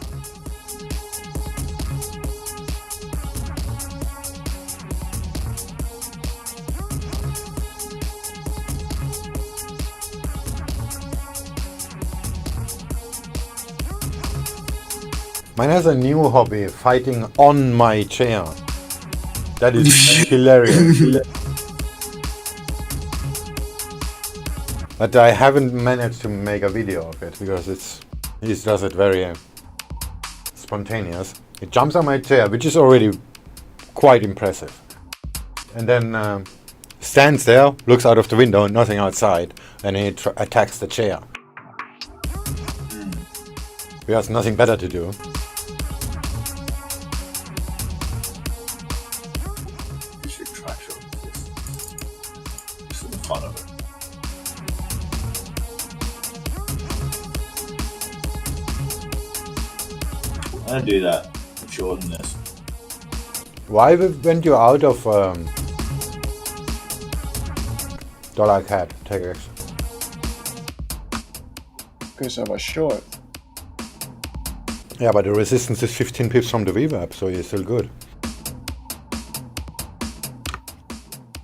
Mine has a new hobby, fighting on my chair. That is hilarious. But I haven't managed to make a video of it because he does it very spontaneous. He jumps on my chair, which is already quite impressive. And then stands there, looks out of the window, nothing outside, and he attacks the chair. He has nothing better to do. Fun of it. I'm gonna do that. Shorten this. Why went you out of dollar CAD TechX? Because I was short. Yeah, but the resistance is 15 pips from the VWAP, so you're still good.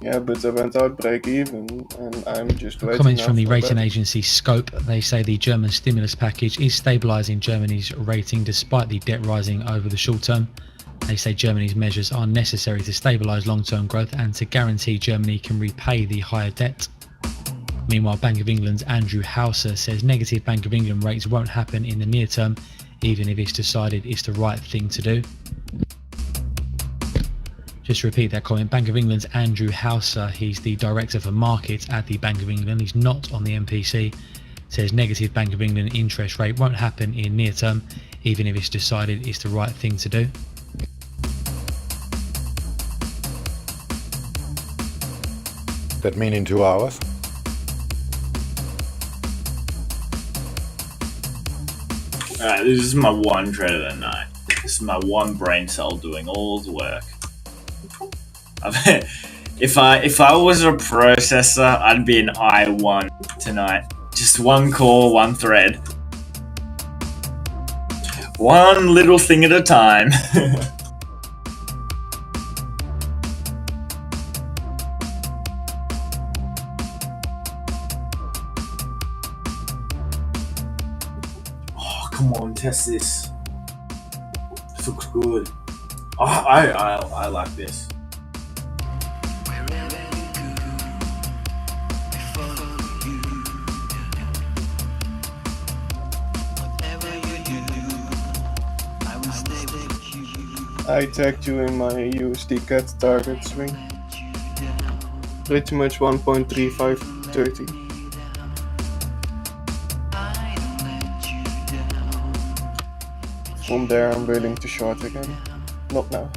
Yeah, but I went out break even, and I'm just waiting. Comments now from the for rating better. agency Scope. They say the German stimulus package is stabilising Germany's rating despite the debt rising over the short term. They say Germany's measures are necessary to stabilise long-term growth and to guarantee Germany can repay the higher debt. Meanwhile, Bank of England's Andrew Hauser says negative Bank of England rates won't happen in the near term, even if it's decided it's the right thing to do. Just to repeat that comment, Bank of England's Andrew Hauser, he's the Director for Markets at the Bank of England, he's not on the MPC, says negative Bank of England interest rate won't happen in near term, even if it's decided it's the right thing to do. That mean in 2 hours? Alright, this is my one trade of the night. This is my one brain cell doing all the work. If I was a processor, I'd be an I1 tonight. Just one core, one thread. One little thing at a time. Oh, come on, test this. This looks good. Oh, I like this. I tagged you in my USD CAD target swing. Pretty much 1.3530. From there I'm willing to short again. Not now.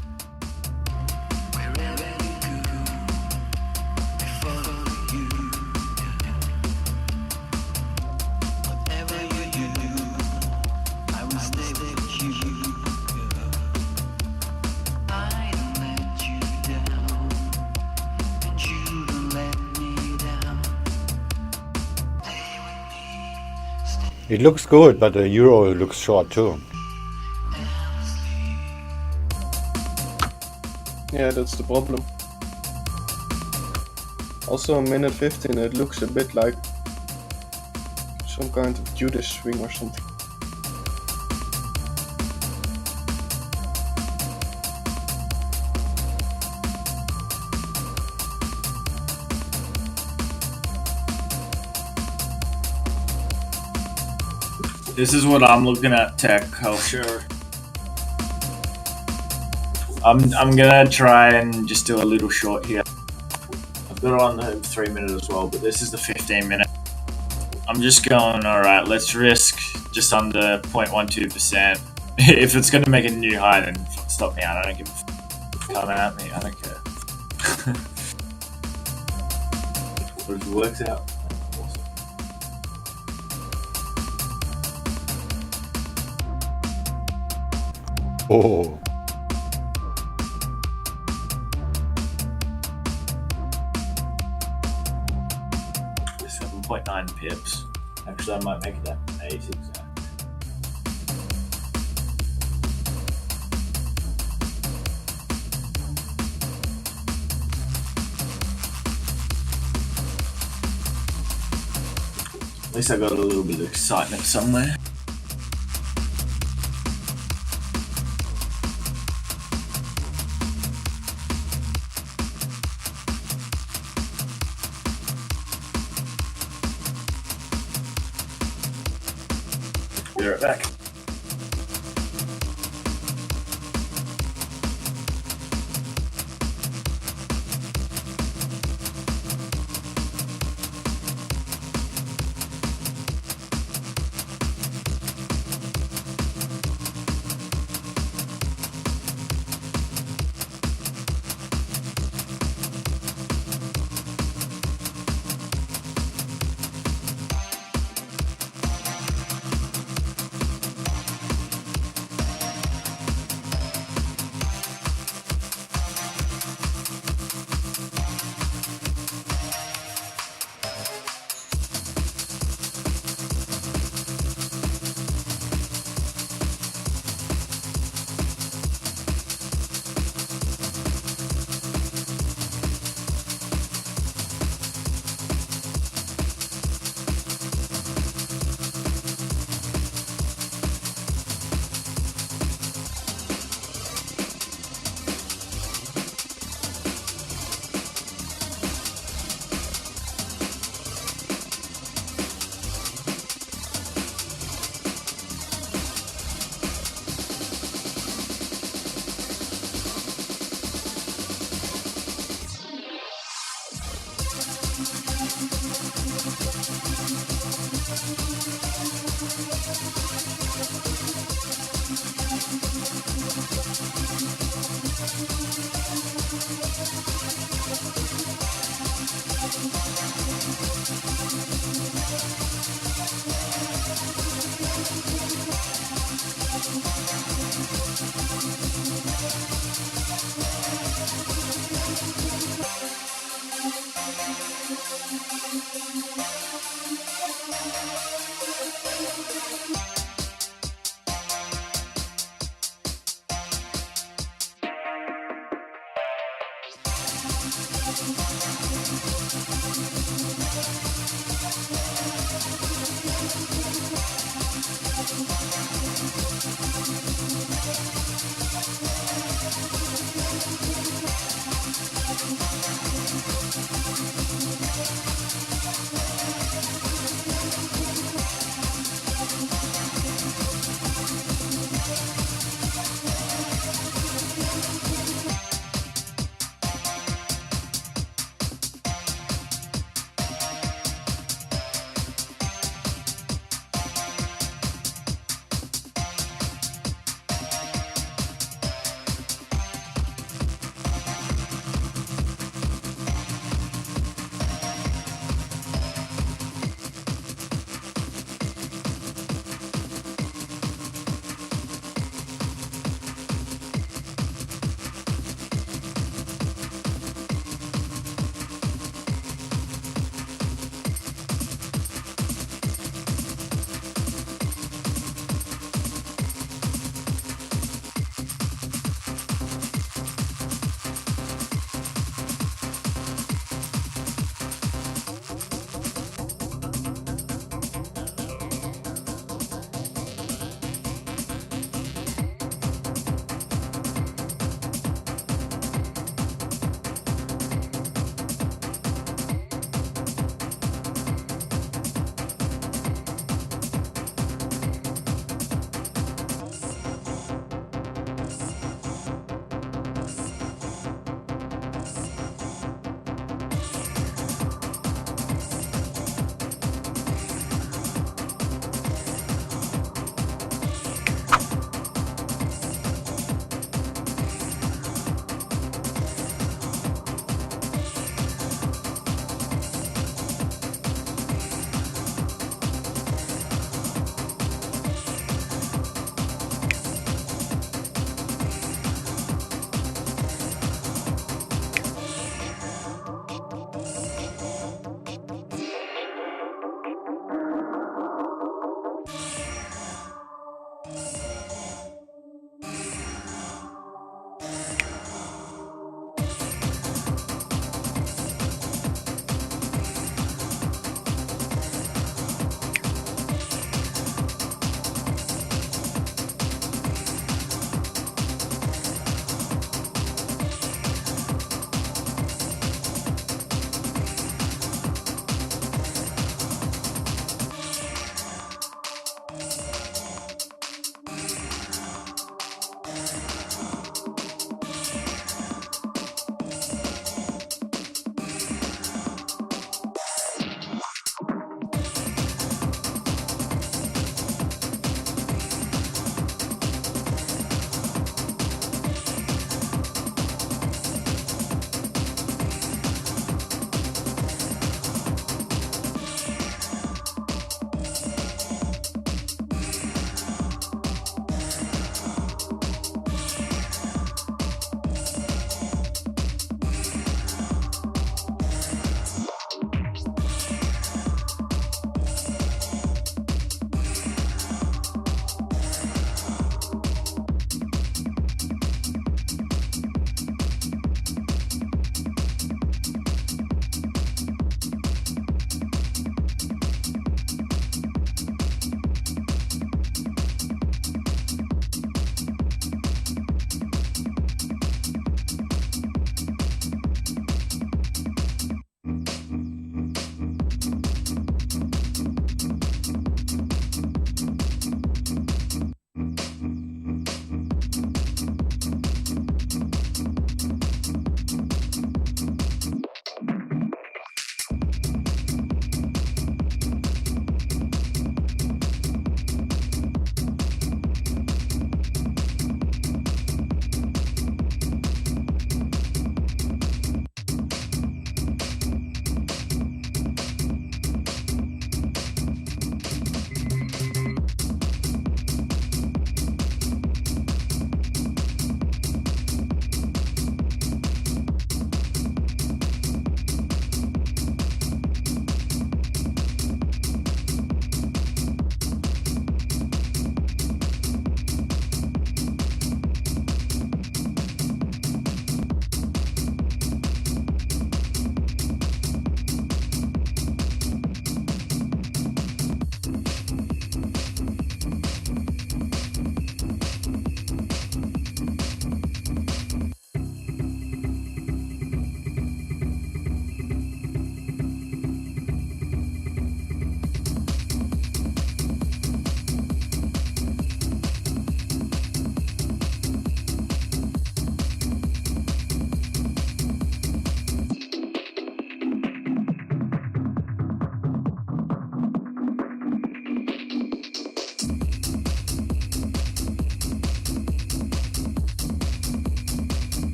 It looks good, but the euro looks short too. Yeah, that's the problem. Also on minute 15 it looks a bit like some kind of Judas swing or something. This is what I'm looking at, tech culture. I'm gonna try and just do a little short here. I've got it on the 3 minute as well, but this is the 15 minute. I'm just going, alright, let's risk just under 0.12%. If it's going to make a new high, then stop me out. I don't give a f. Come at me. I don't care. But if it works out, awesome. Oh. Just 7.9 pips. Actually, I might make it that 86. At least I got a little bit of excitement somewhere. Be right back.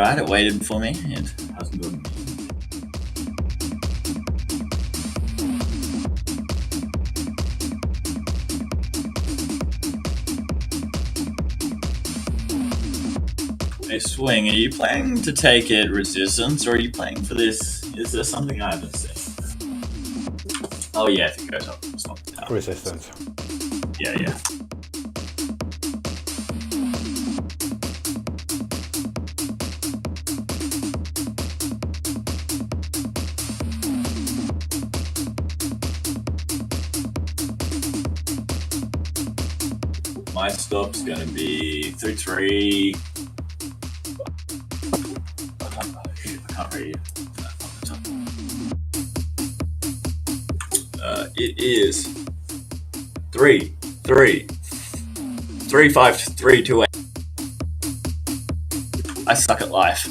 Alright, it waited for me. It hasn't gone. Hey, Swing, are you planning to take it resistance, or are you playing for this? Is there something I haven't said? Oh yeah, if it goes up, it's not down. Resistance. Yeah. My stop's gonna be 3-3. I can't read it. It is 3-5-3-2-8. I suck at life.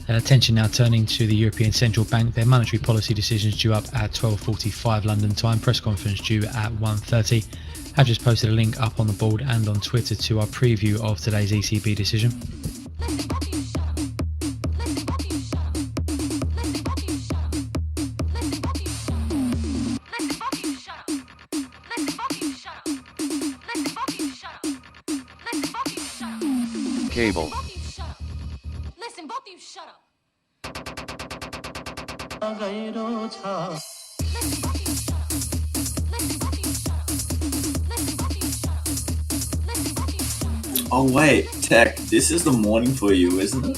Attention now turning to the European Central Bank. Their monetary policy decisions due up at 12:45 London time. Press conference due at 1:30. I've just posted a link up on the board and on Twitter to our preview of today's ECB decision. Cable. Listen, both of you shut up. Oh wait, Tech, this is the morning for you, isn't it?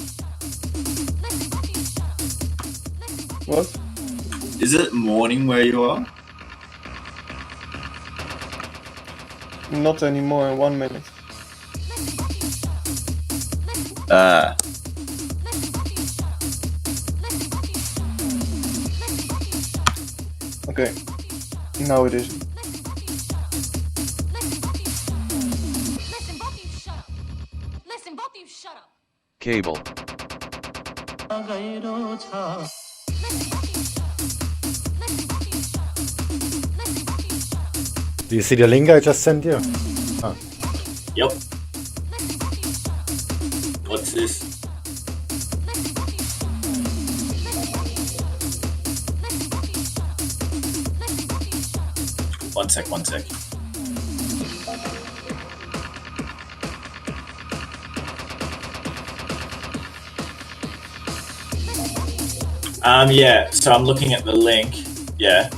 What? Is it morning where you are? Not anymore in 1 minute. Okay, now it isn't. Listen, both of you shut up. Cable. Do you see the link I just sent you? Ah. Yep. What's this? One sec. Yeah, so I'm looking at the link. Yeah.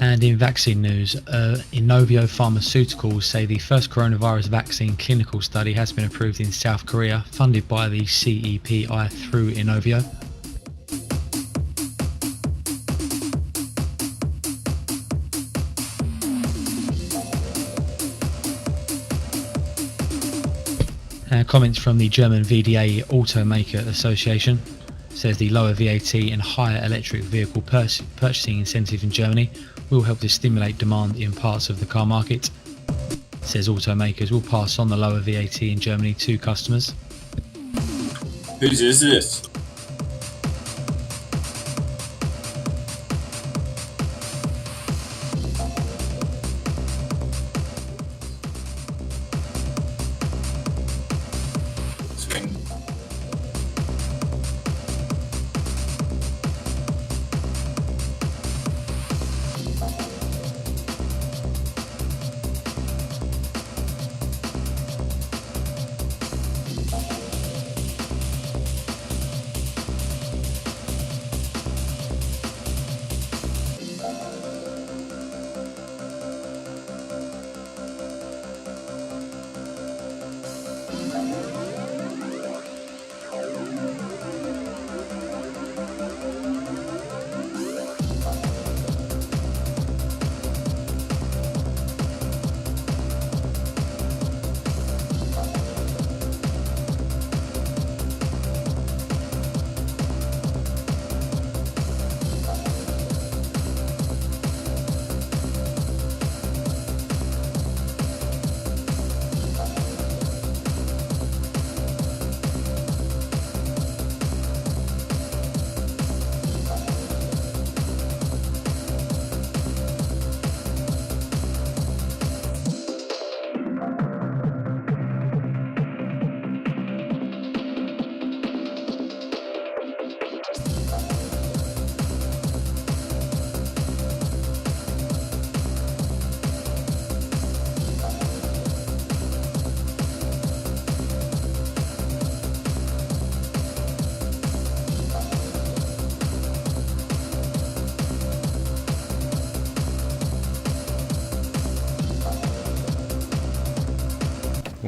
And in vaccine news, Inovio Pharmaceuticals say the first coronavirus vaccine clinical study has been approved in South Korea, funded by the CEPI through Inovio. Comments from the German VDA Automaker Association says the lower VAT and higher electric vehicle purchasing incentive in Germany will help to stimulate demand in parts of the car market. It says automakers will pass on the lower VAT in Germany to customers. Whose is this? Swing.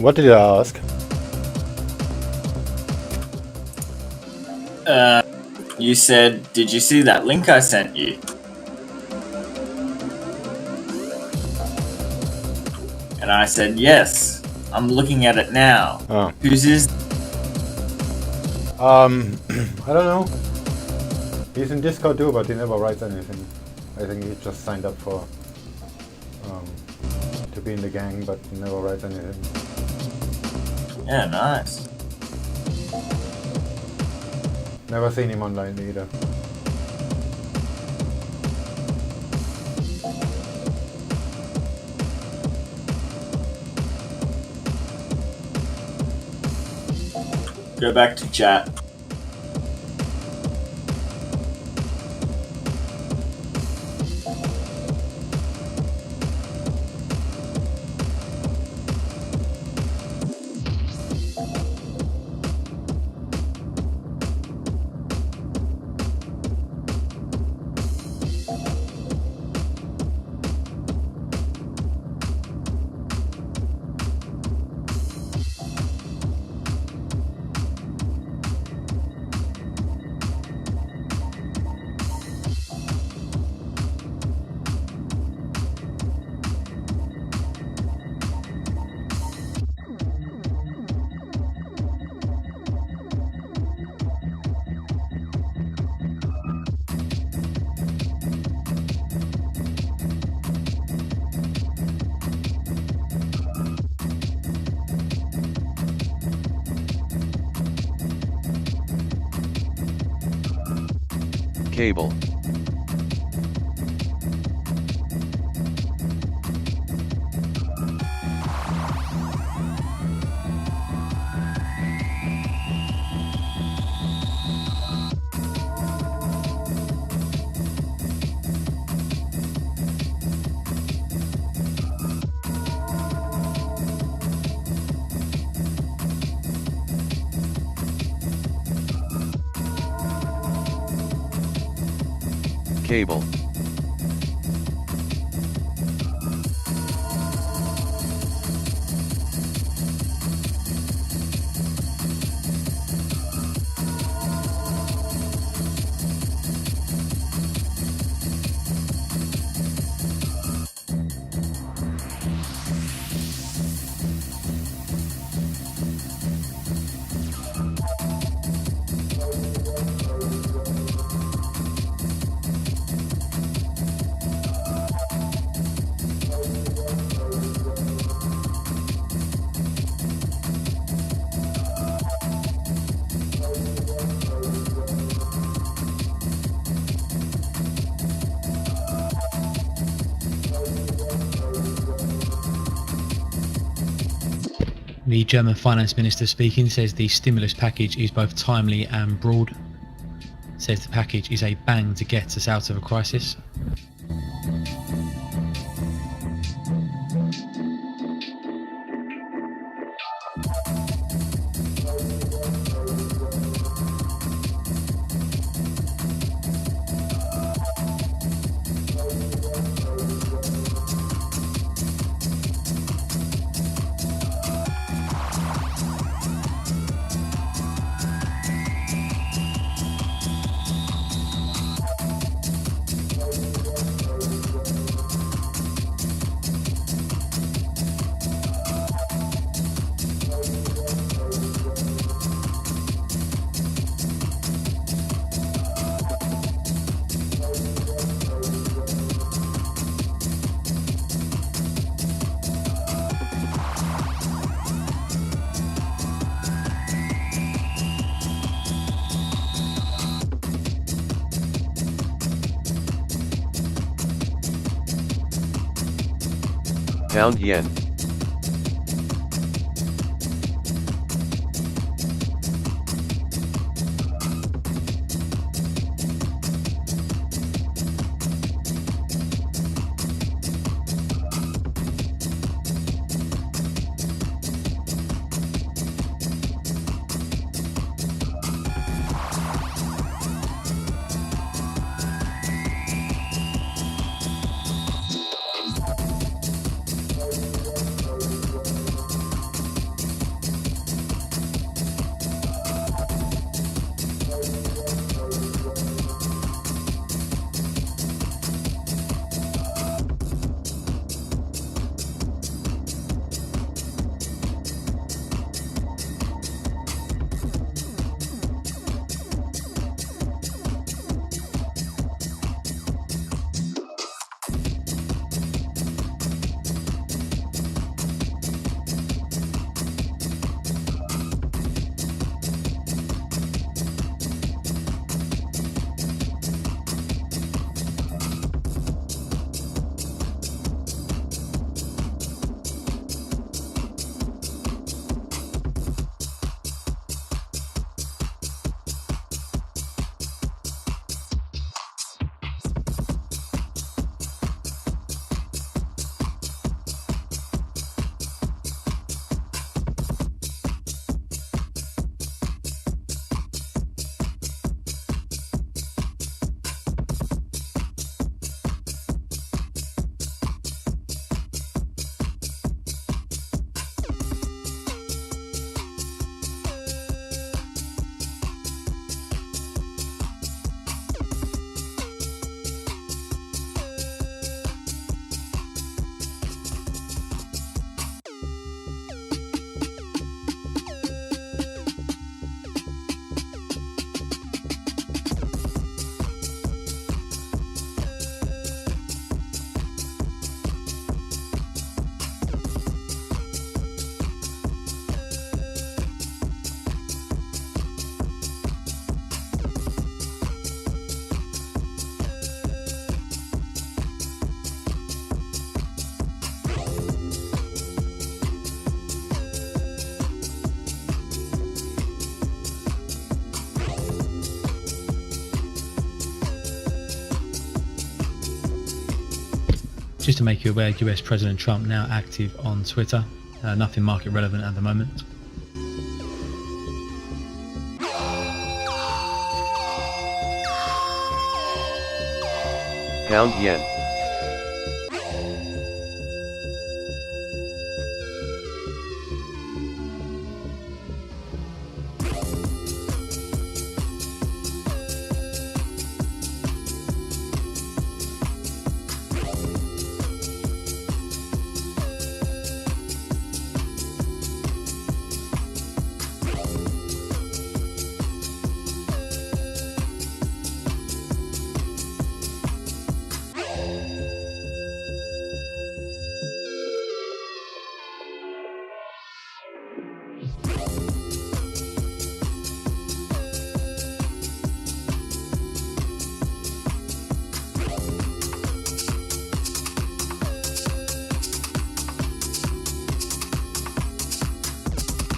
What did I ask? You said, did you see that link I sent you? And I said, yes. I'm looking at it now. Oh. Whose is? I don't know. He's in Discord too, but he never writes anything. I think he just signed up for to be in the gang, but never writes anything. Yeah, nice. Never seen him online either. Go back to chat. Cable. Cable. The German finance minister speaking says the stimulus package is both timely and broad. Says the package is a bang to get us out of a crisis. Pound yen. Just to make you aware, US President Trump now active on Twitter. Nothing market relevant at the moment. Pound yen.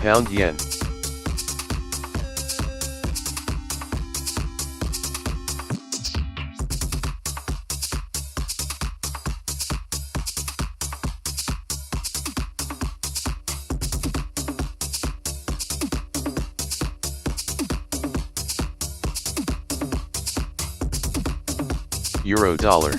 Pound yen. Euro dollar.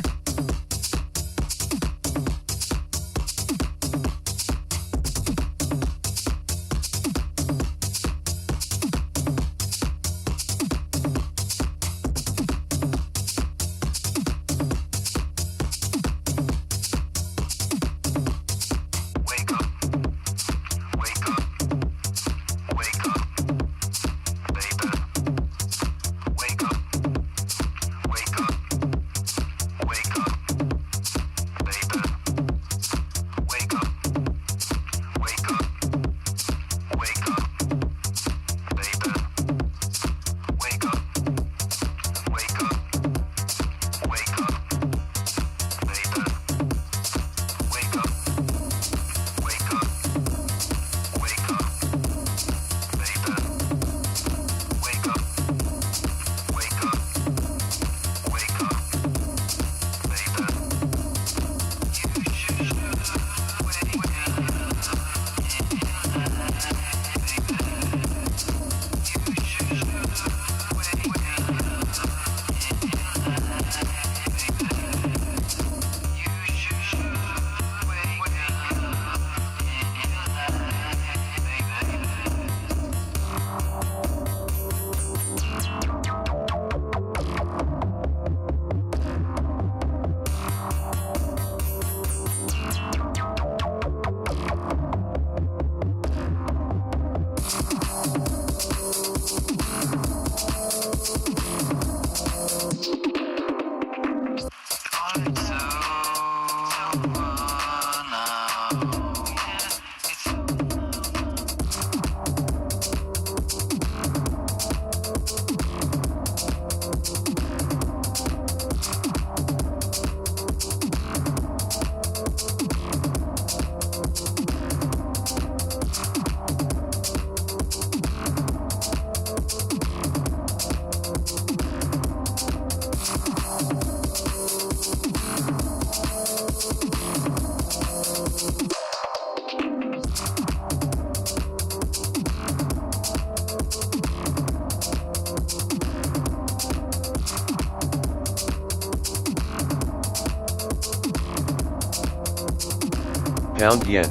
Pound yen.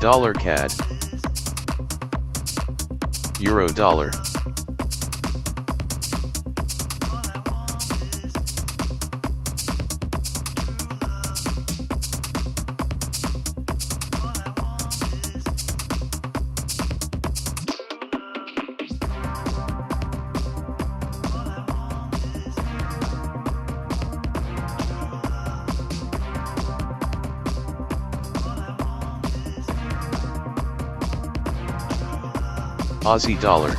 Dollar CAD. Euro dollar. Aussie dollar.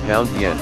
Pound yen.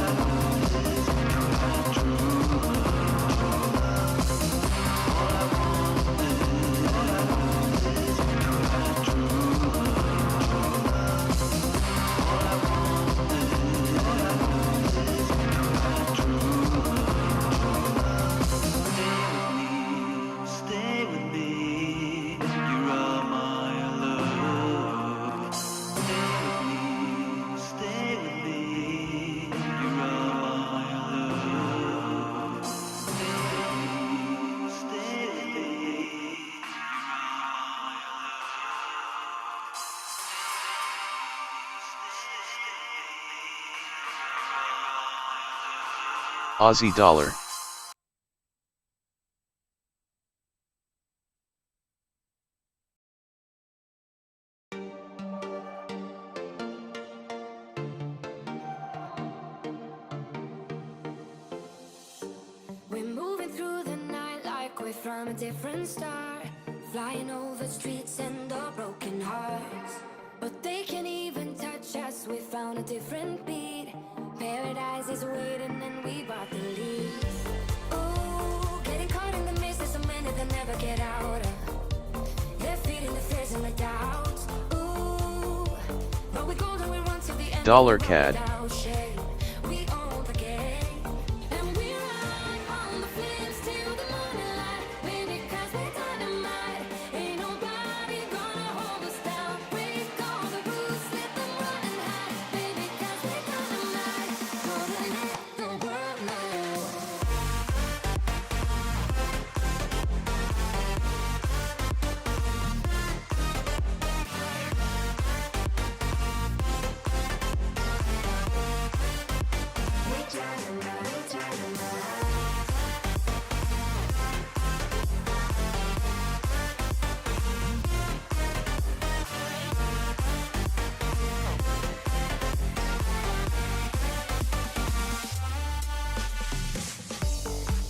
Aussie dollar. We're moving through the night like we're from a different star, flying over streets and our broken hearts. But they can't even touch us, we found a different beat. Paradise is waiting and we bought the lead. Ooh, getting caught in the mist, there's so many that never get out of. They're feeding the fears and the doubts. Ooh, but we're golden, we run to the end. Dollar CAD. We own the game, and we ride on the flames till the morning light. Baby, 'cause we're dynamite. Ain't nobody gonna hold us down. Break all the rules, let them run and hide. Baby, 'cause we're dynamite. Gonna let the world know.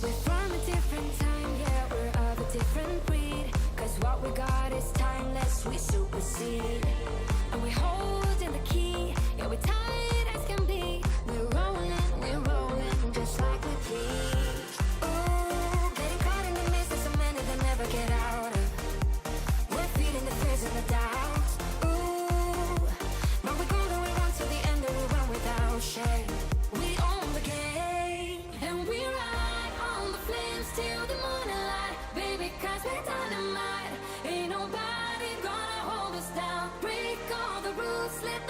We're from a different time, yeah, we're of a different breed. 'Cause what we got is timeless, we supersede. And we're holding the key, yeah, we're tight as can be. We're rolling, just like we please. Ooh, getting caught in the mist, there's so many that never get out of. We're feeding the fears and the doubts. Ooh, but we're golden, we run to the end and we run without shame. We own the game, and we ride on the flames till the morning light. Baby, 'cause we're dynamite. Ain't nobody gonna hold us down. Break all the rules, let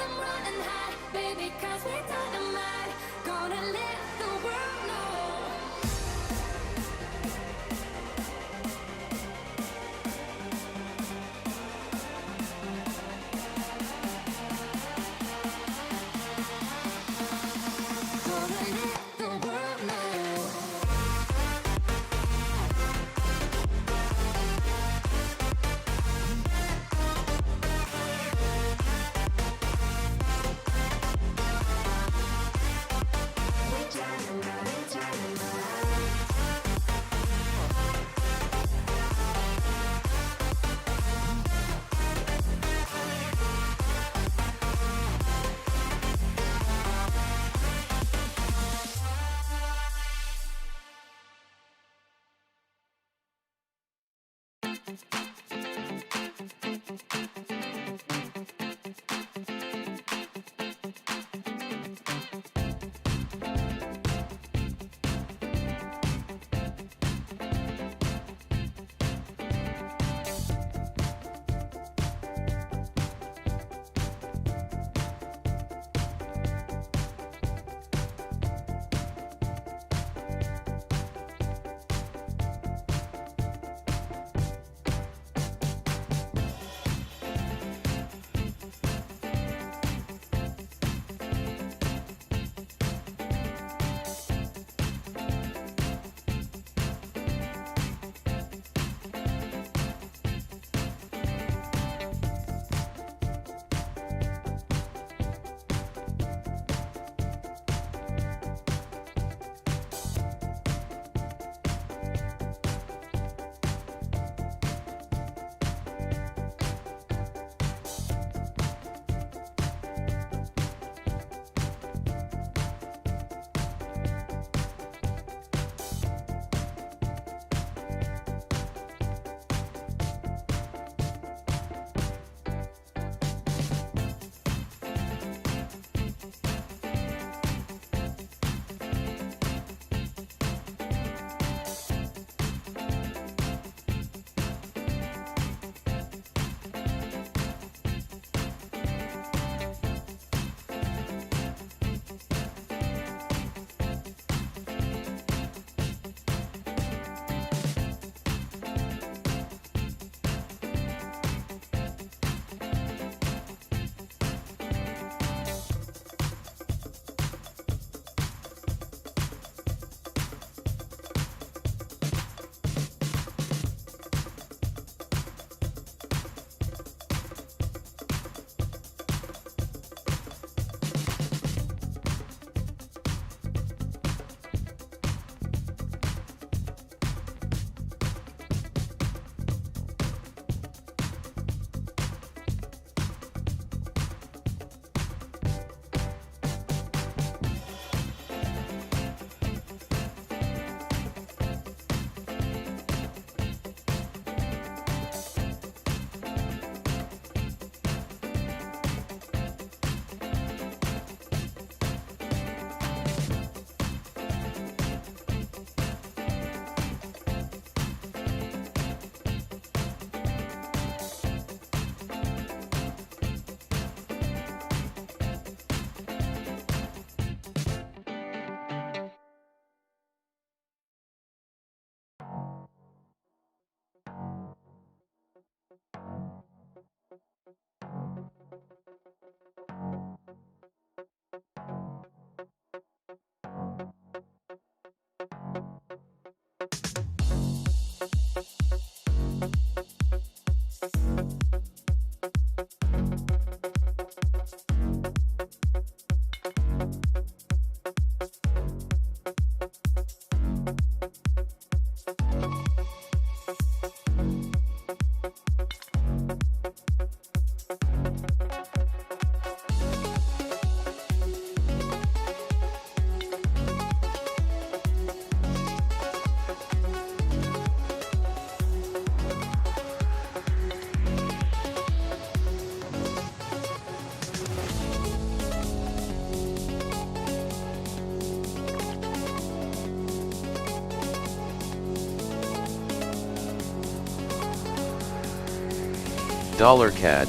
Dollar CAD.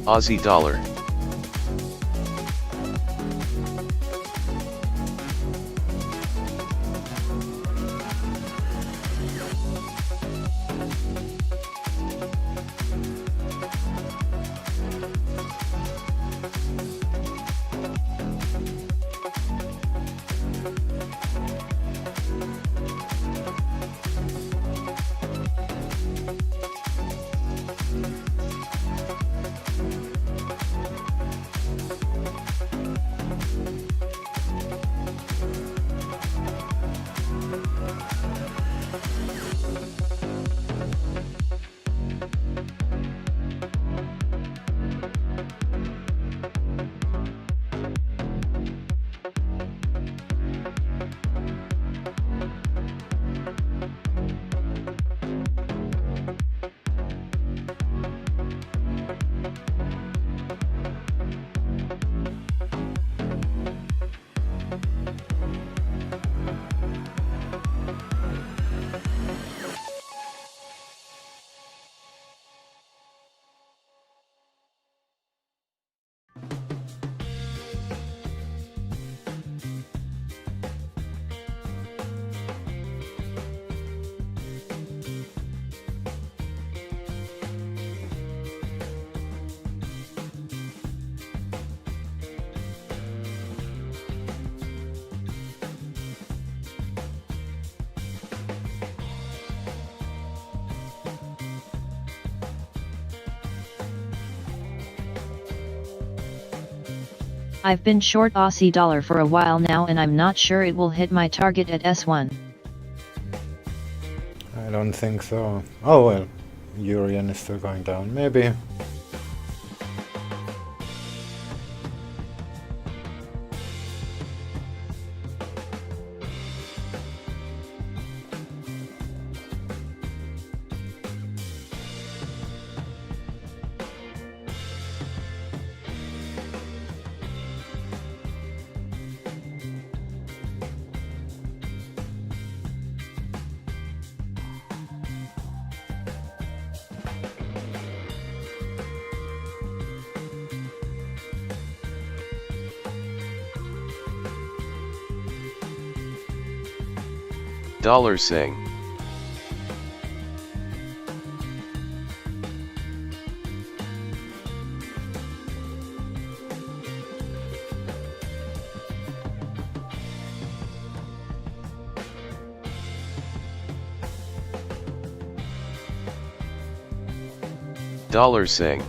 Aussie dollar. I've been short Aussie dollar for a while now and I'm not sure it will hit my target at S1. I don't think so. Oh well, EUR/yen is still going down. Maybe. Dollar Sing. Dollar Sing.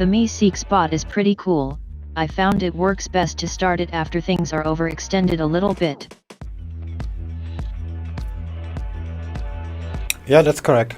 The Me Seek spot is pretty cool. I found it works best to start it after things are overextended a little bit. Yeah, that's correct.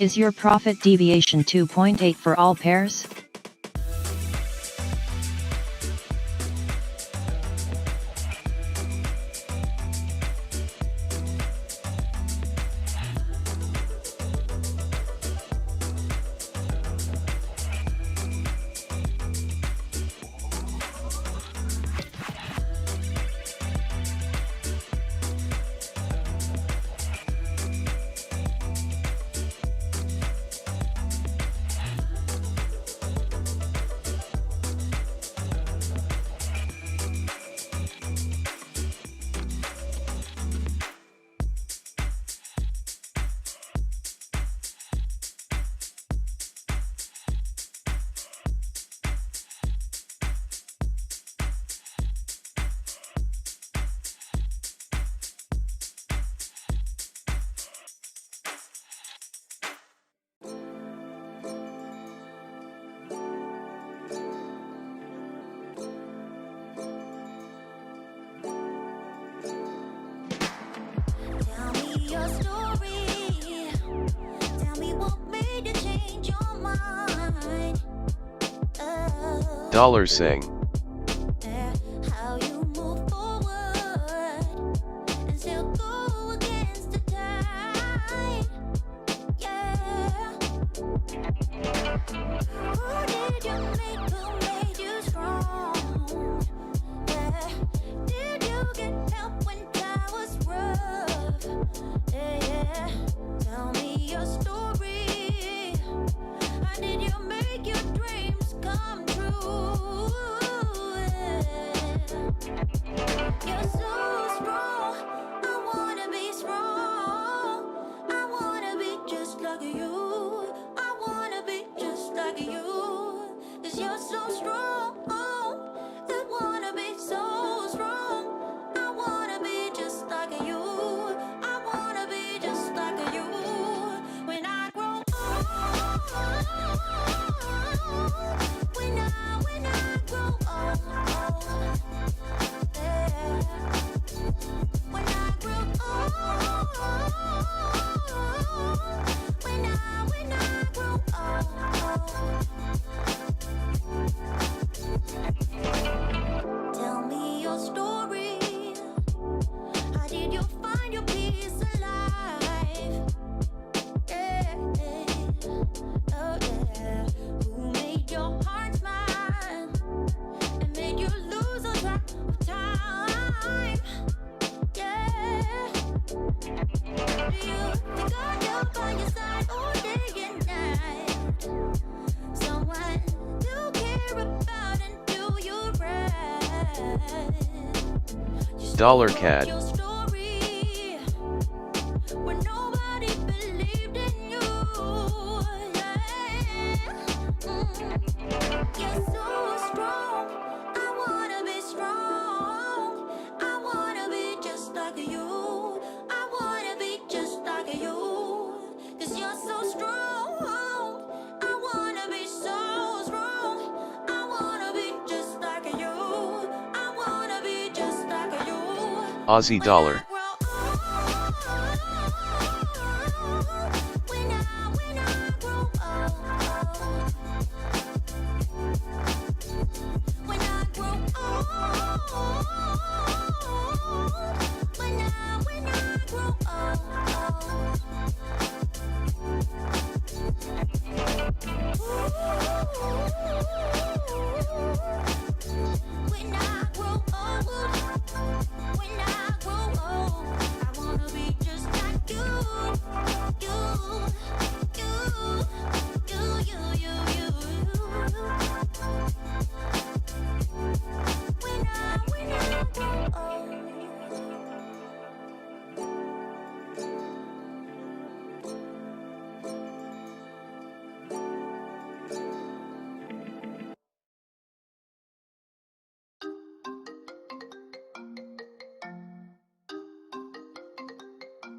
Is your profit deviation 2.8 for all pairs? Tell me your story. Tell me what made you change your mind. Dollar sing. How you move forward and still go against the tide. Yeah. Who did you make? Who made you strong? Yeah. Did you get help when that was rough? Yeah. Tell me your story. How did you make your dreams come true? You're so strong. I wanna be strong. I wanna be just like you. I wanna be just like you. 'Cause you're so strong. I wanna be so strong. I wanna be just like you. I wanna be just like you. When I grow old. When I grow old. Yeah. When I grow old. When I grow old. Tell me your story. How did you find your peace alive? Yeah. Oh yeah. Who made your heart smile and made you lose a track of time? Yeah. Do you think I'm by your side all day and night? Someone to care about and do you right. Dollar CAD. Your story when nobody believed in you. Yeah. You're so strong. I wanna be strong. I wanna be just like you. I wanna be just like you. 'Cause you're so strong. I wanna be so strong. I wanna be just like you. I wanna be just like you. Aussie dollar.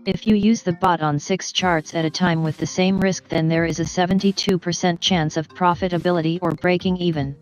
If you use the bot on 6 charts at a time with the same risk, then there is a 72% chance of profitability or breaking even.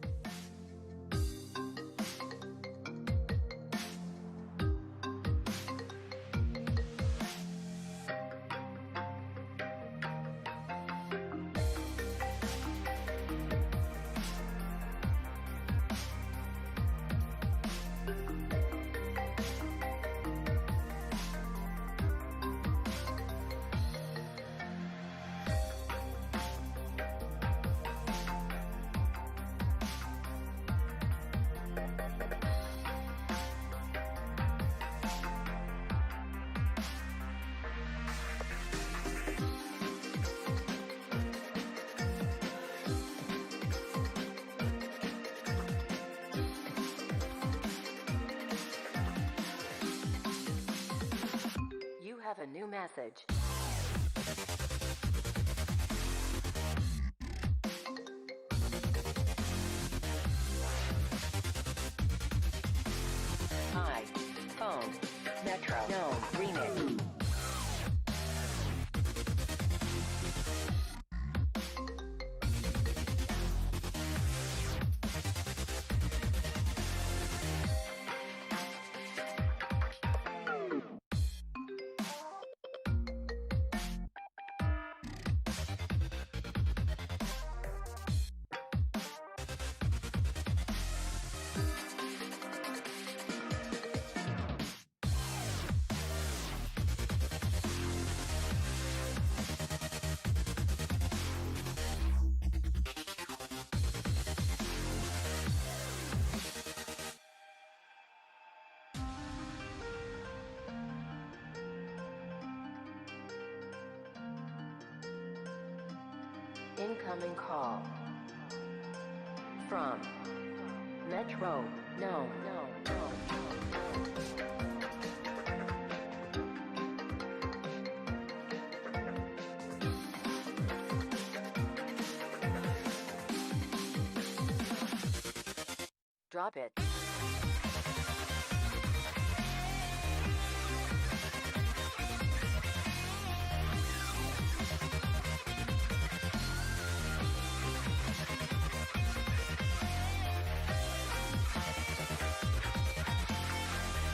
have a new message. iPhone Metronome Remix. Incoming call from Metro. No. Drop it.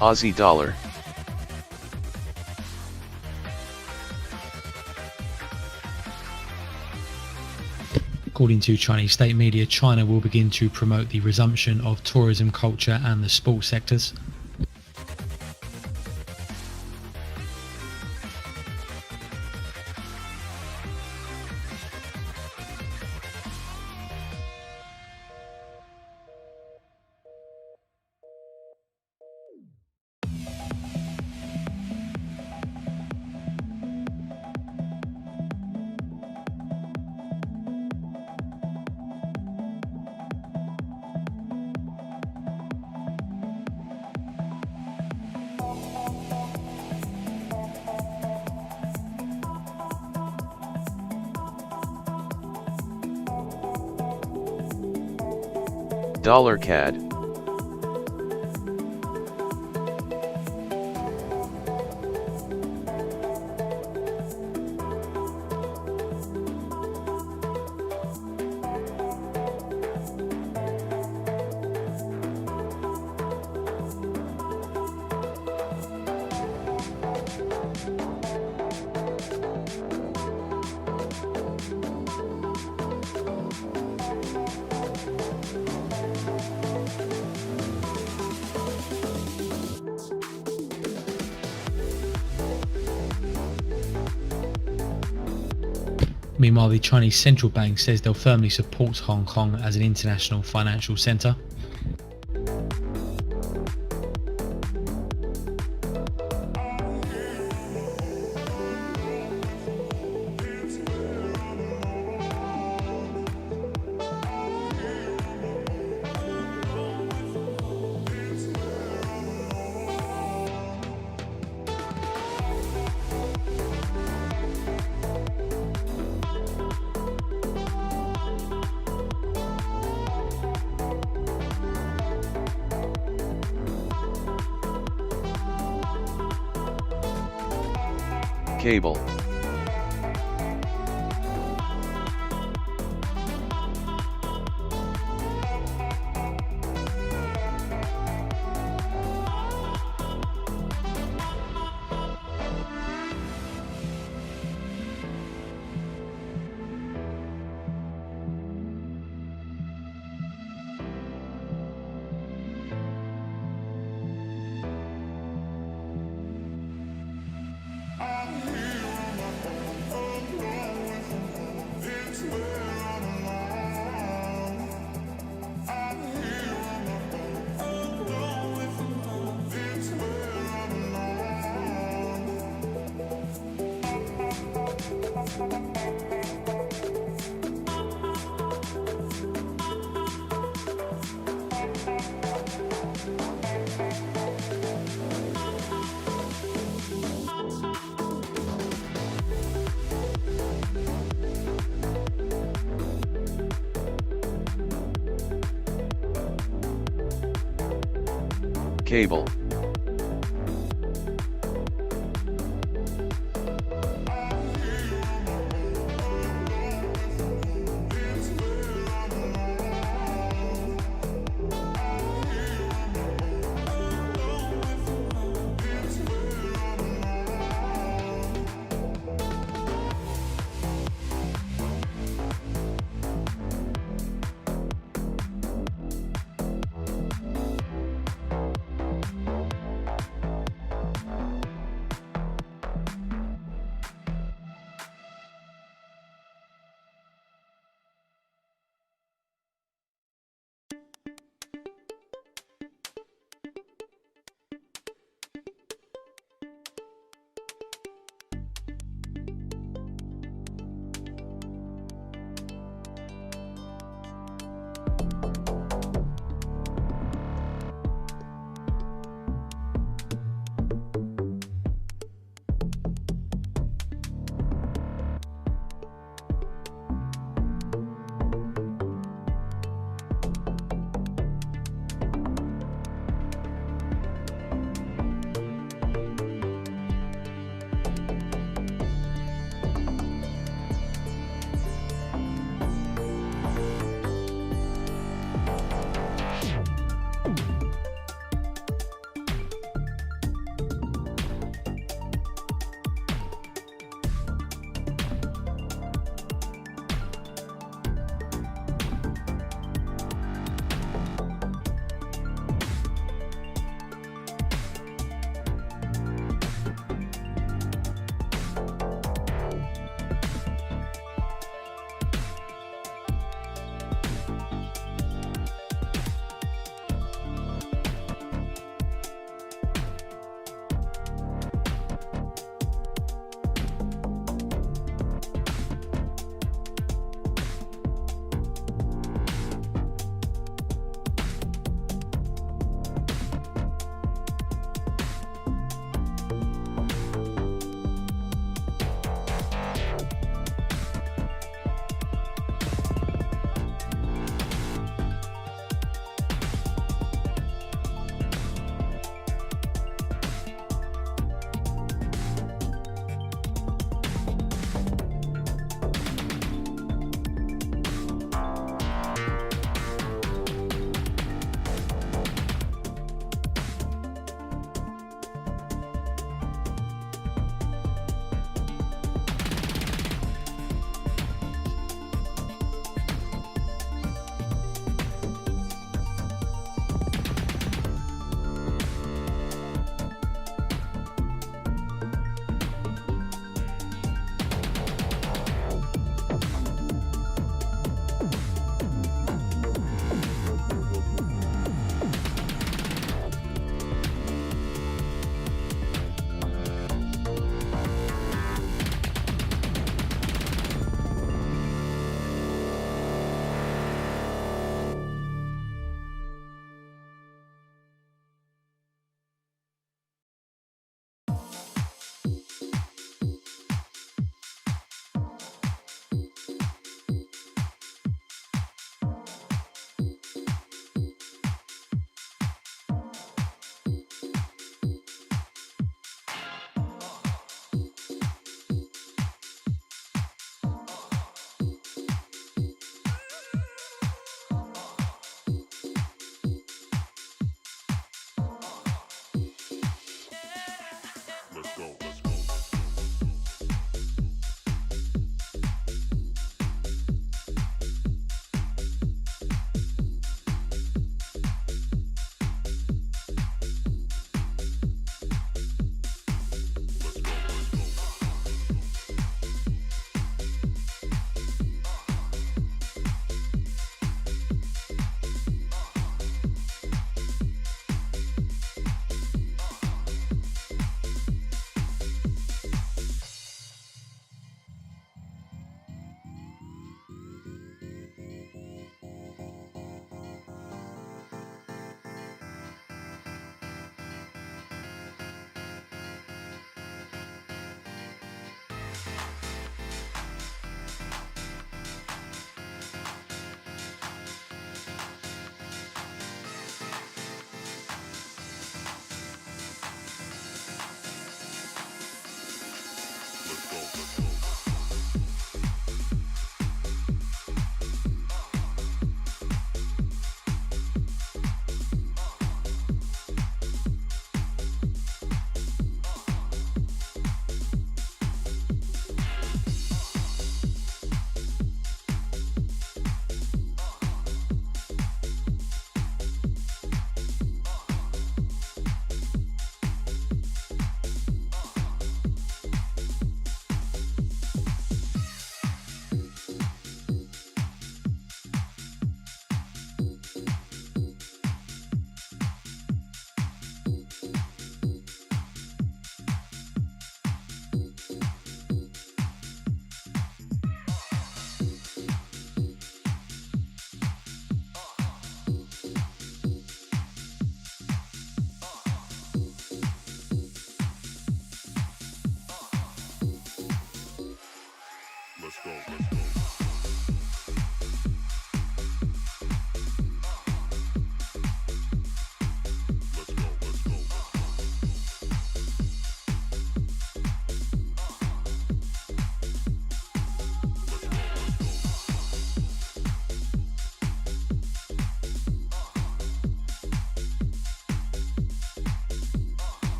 Aussie dollar. According to Chinese state media, China will begin to promote the resumption of tourism, culture and the sports sectors. Dollar CAD. Meanwhile, the Chinese central bank says they'll firmly support Hong Kong as an international financial centre. Cable. Cable.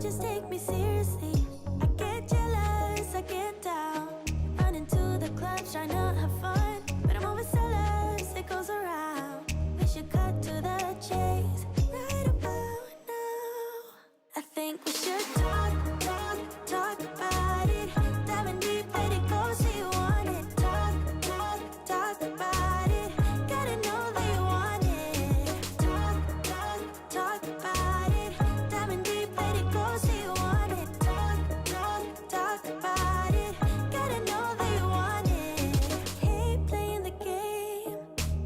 just take me seriously. I get jealous, I get down. Running to the clubs, trying to have fun. But I'm always jealous, it goes around. We should cut to the chase right about now. I think we should talk about it. Diving deep, let it go, say you want it. Talk about it. Gotta know that you want it. Talk about it. Diving deep, let it go, say you want it. Talk about it. Gotta know that you want it. Hate playing the game.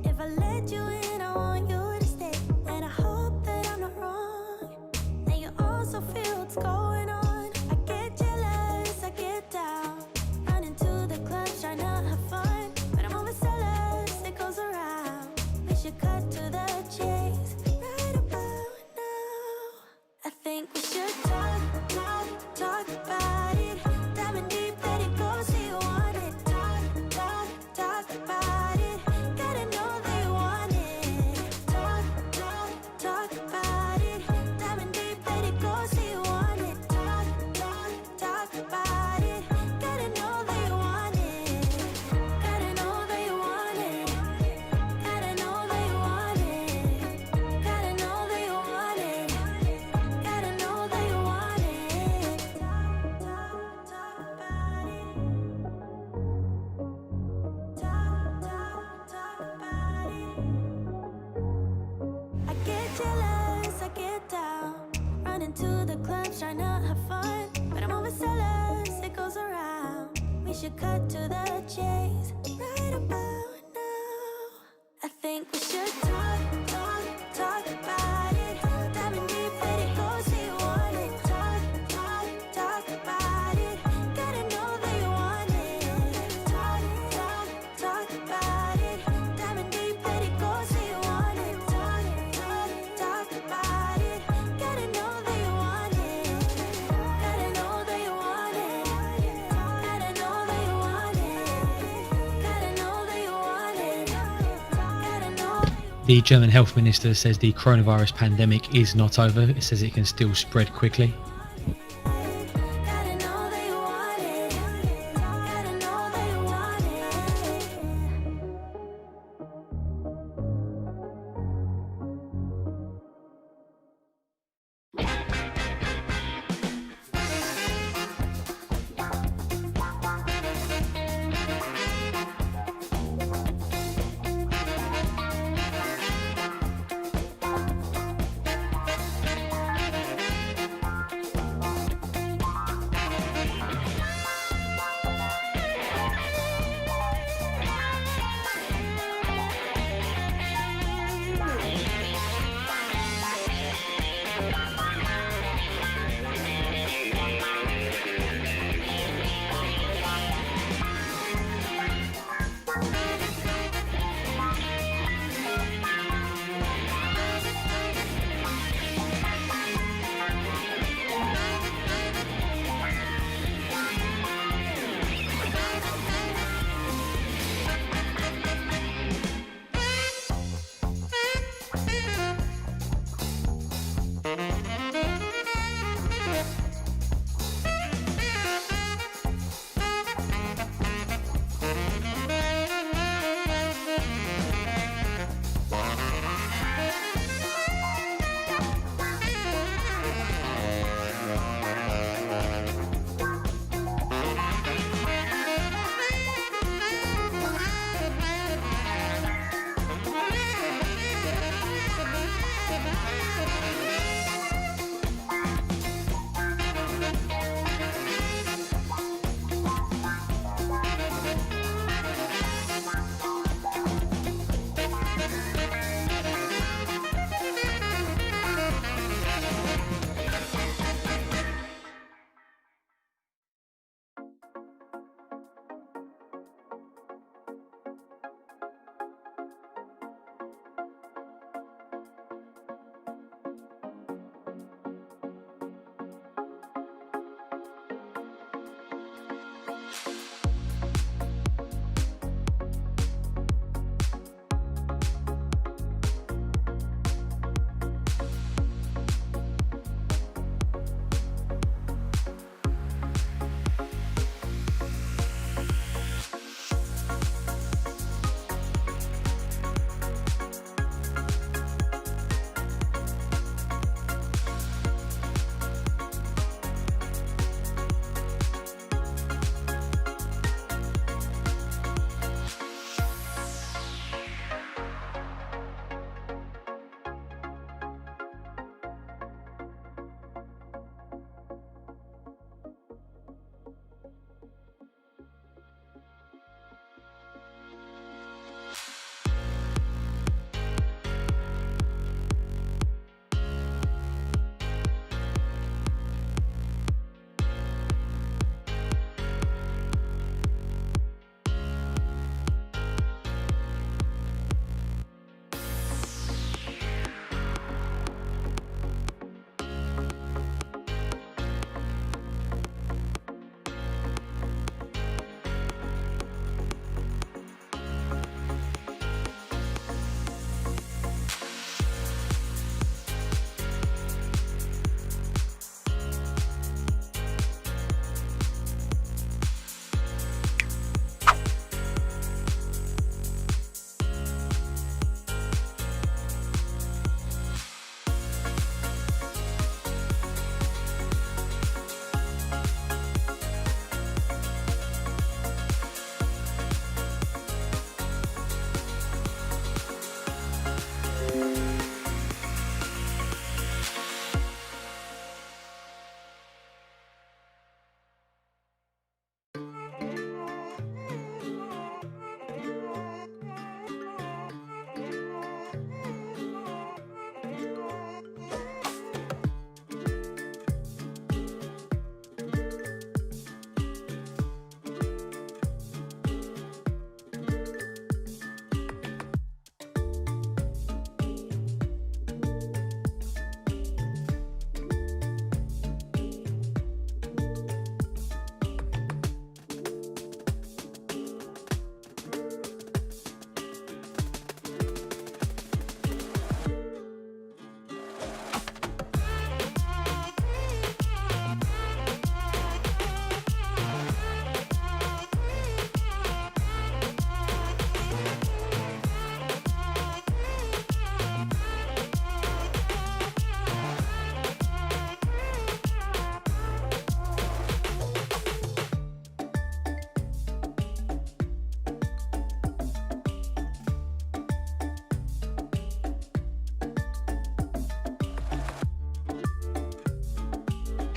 If I let you in, I want you to stay. And I hope that I'm not wrong. And you also feel what's going on. I get jealous, I get down. Running to the clubs, trying to have fun. But I'm always jealous, it goes around. We should cut to the chase right about now. I think we should talk about it. Diving deep, let it go, say you want it. Talk about it. Gotta know that you want it. Talk about it. Diving deep, let it go, say you want it. Talk about it. Gotta know that you want it. Gotta know that you want it. Gotta know that you want it. Gotta know that you want it. Gotta know that you want it. Talk about it. Talk about it. I get jealous, I get down. Running to the clubs, trying to have fun. But I'm always jealous, it goes around. We should cut to the chase right about now. I think we should talk about it. Diving deep, let it go, say you want it. Talk about it. Gotta know that you want it. Talk about it. Diving deep, let it go, say you want it. Talk about it. Gotta know that you want it. Gotta know that you want it. Gotta know that you want it. Gotta know that you want it. Gotta know. The German health minister says the coronavirus pandemic is not over. It says it can still spread quickly. Gotta know that you want it. Gotta know that you want it.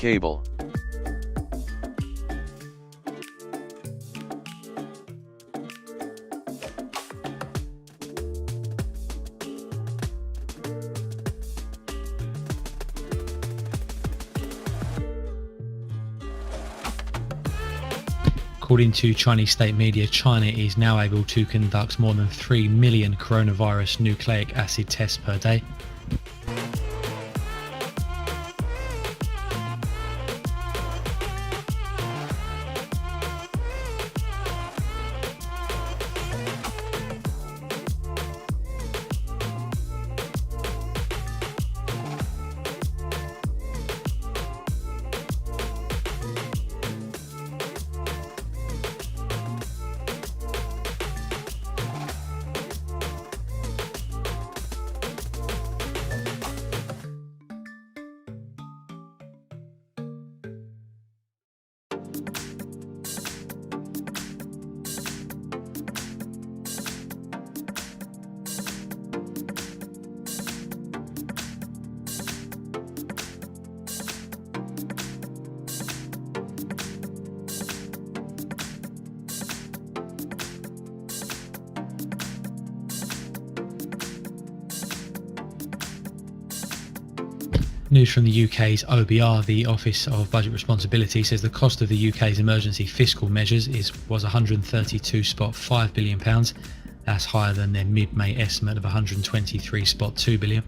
Cable. According to Chinese state media, China is now able to conduct more than 3 million coronavirus nucleic acid tests per day. News from the UK's OBR, the Office of Budget Responsibility, says the cost of the UK's emergency fiscal measures was £132.5 billion. That's higher than their mid-May estimate of £123.2 billion.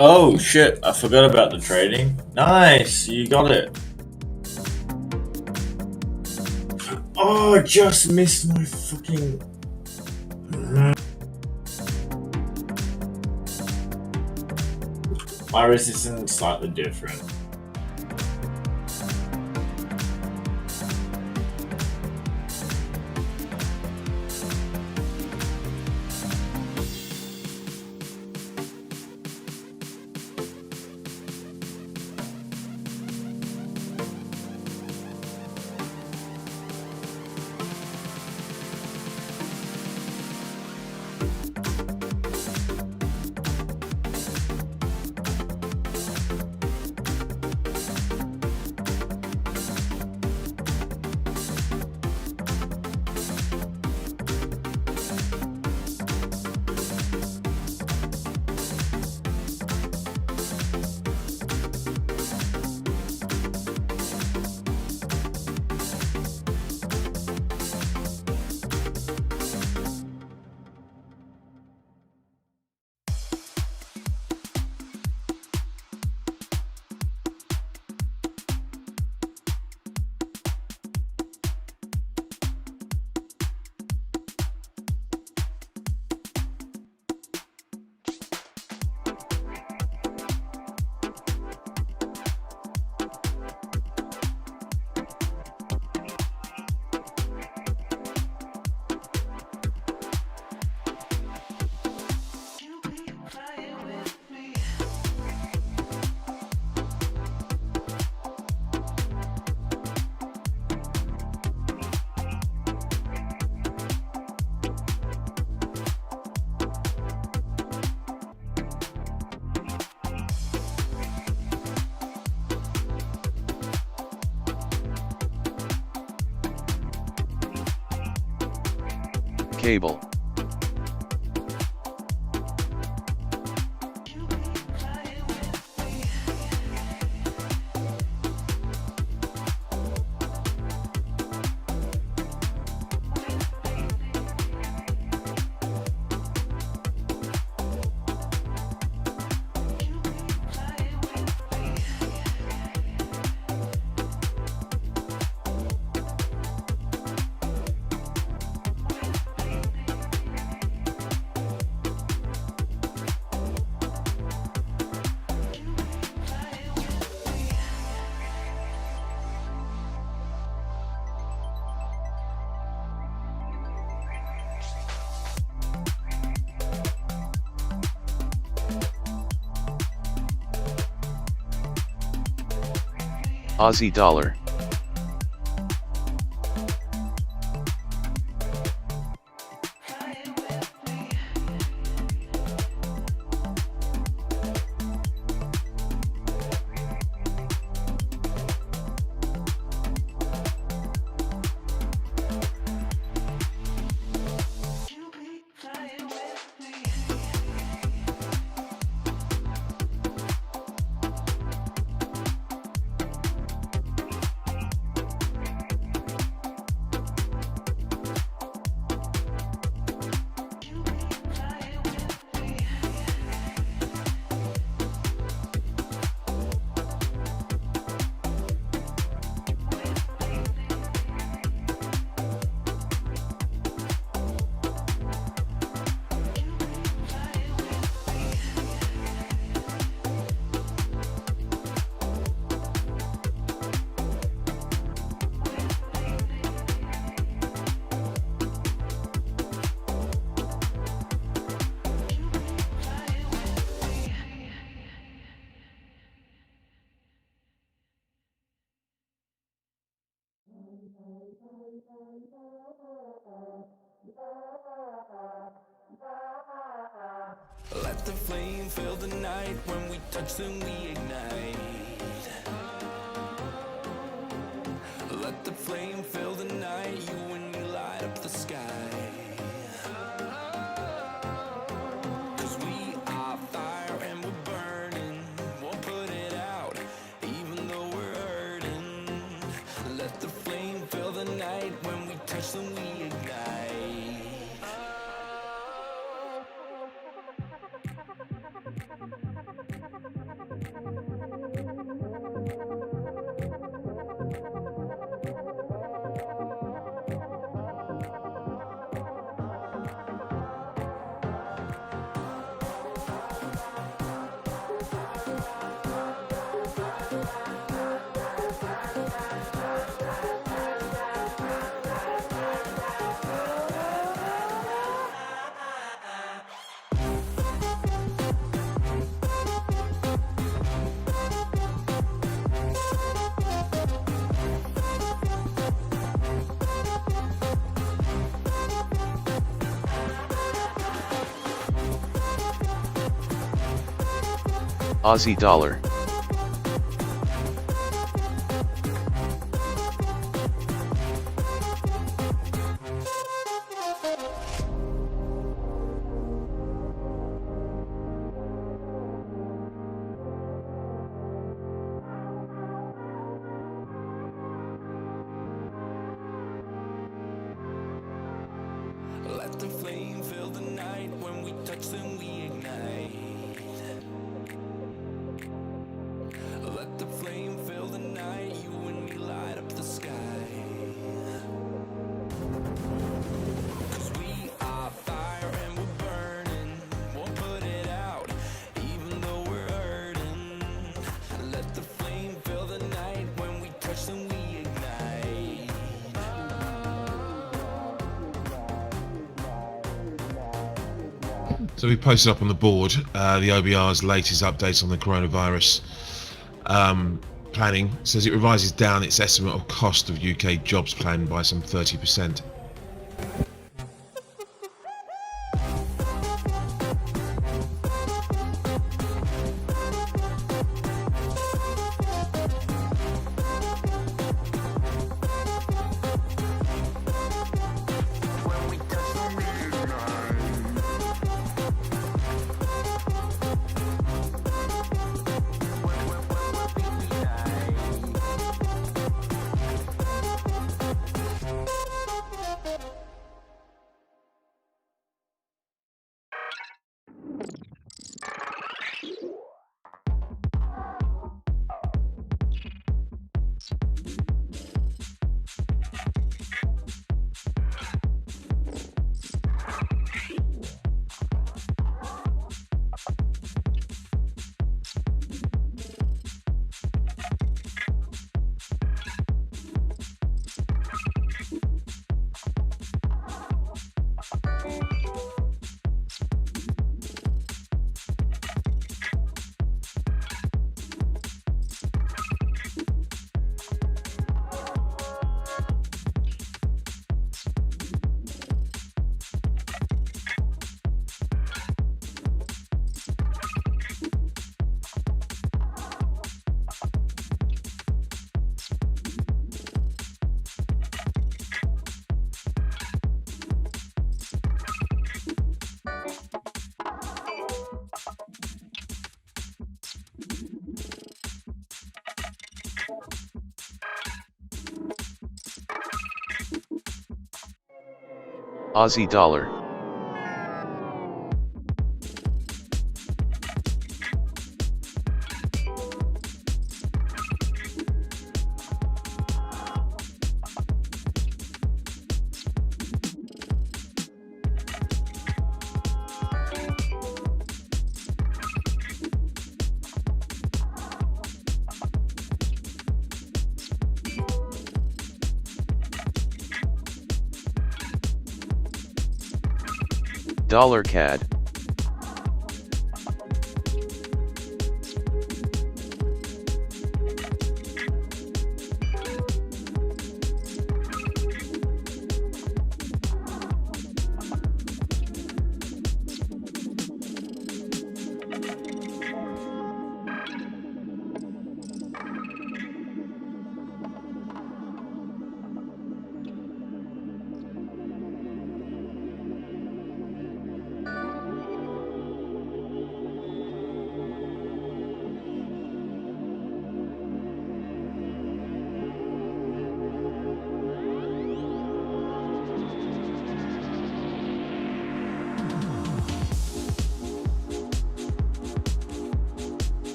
Oh shit, I forgot about the trading. Nice, you got it. Oh, I just missed my fucking... My resistance is slightly different. Cable. Aussie dollar. Let the flame fill the night. When we touch, then we ignite. Let the flame fill the night. You and me light up the sky. 'Cause we are fire and we're burning. Won't put it out, even though we're hurting. Let the flame fill the night. When we touch, then we ignite. Aussie dollar. Let the flame fill the night. When we touch, then we ignite. Let the flame fill the night. You and me light up the sky. 'Cause we are fire and we're burning. Won't put it out, even though we're hurting. Let the flame fill the night. When we touch, then we ignite. So we posted up on the board the OBR's latest updates on the coronavirus planning. Says it revises down its estimate of cost of UK jobs plan by some 30%. When we touch, then we Aussie dollar. Dollar CAD.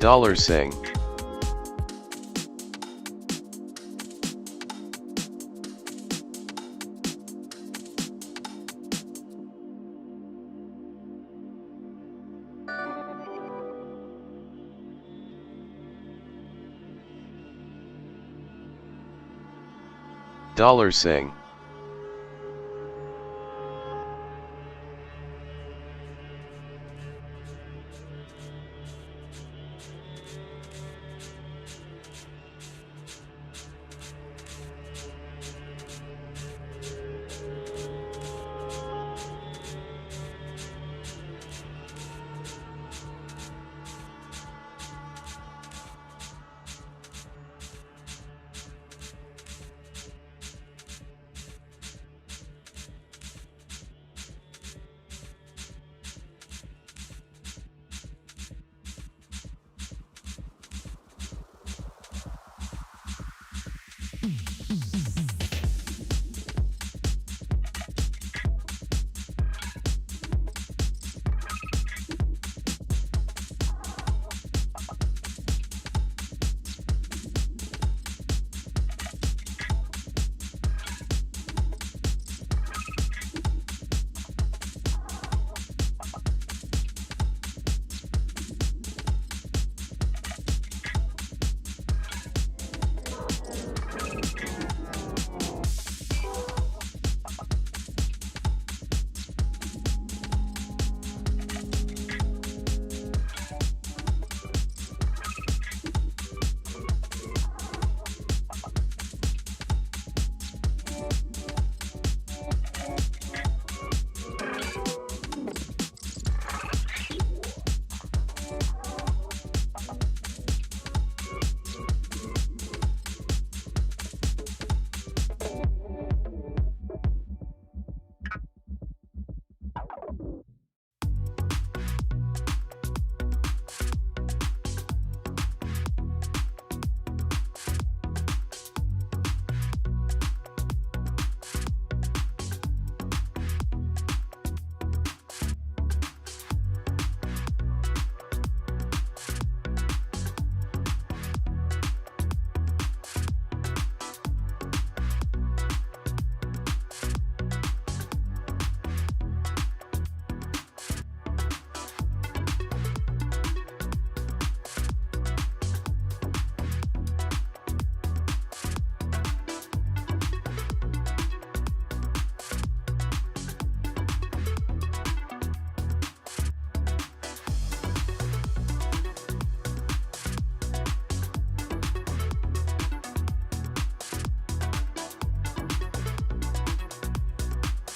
Dollar Sing. Dollar Sing.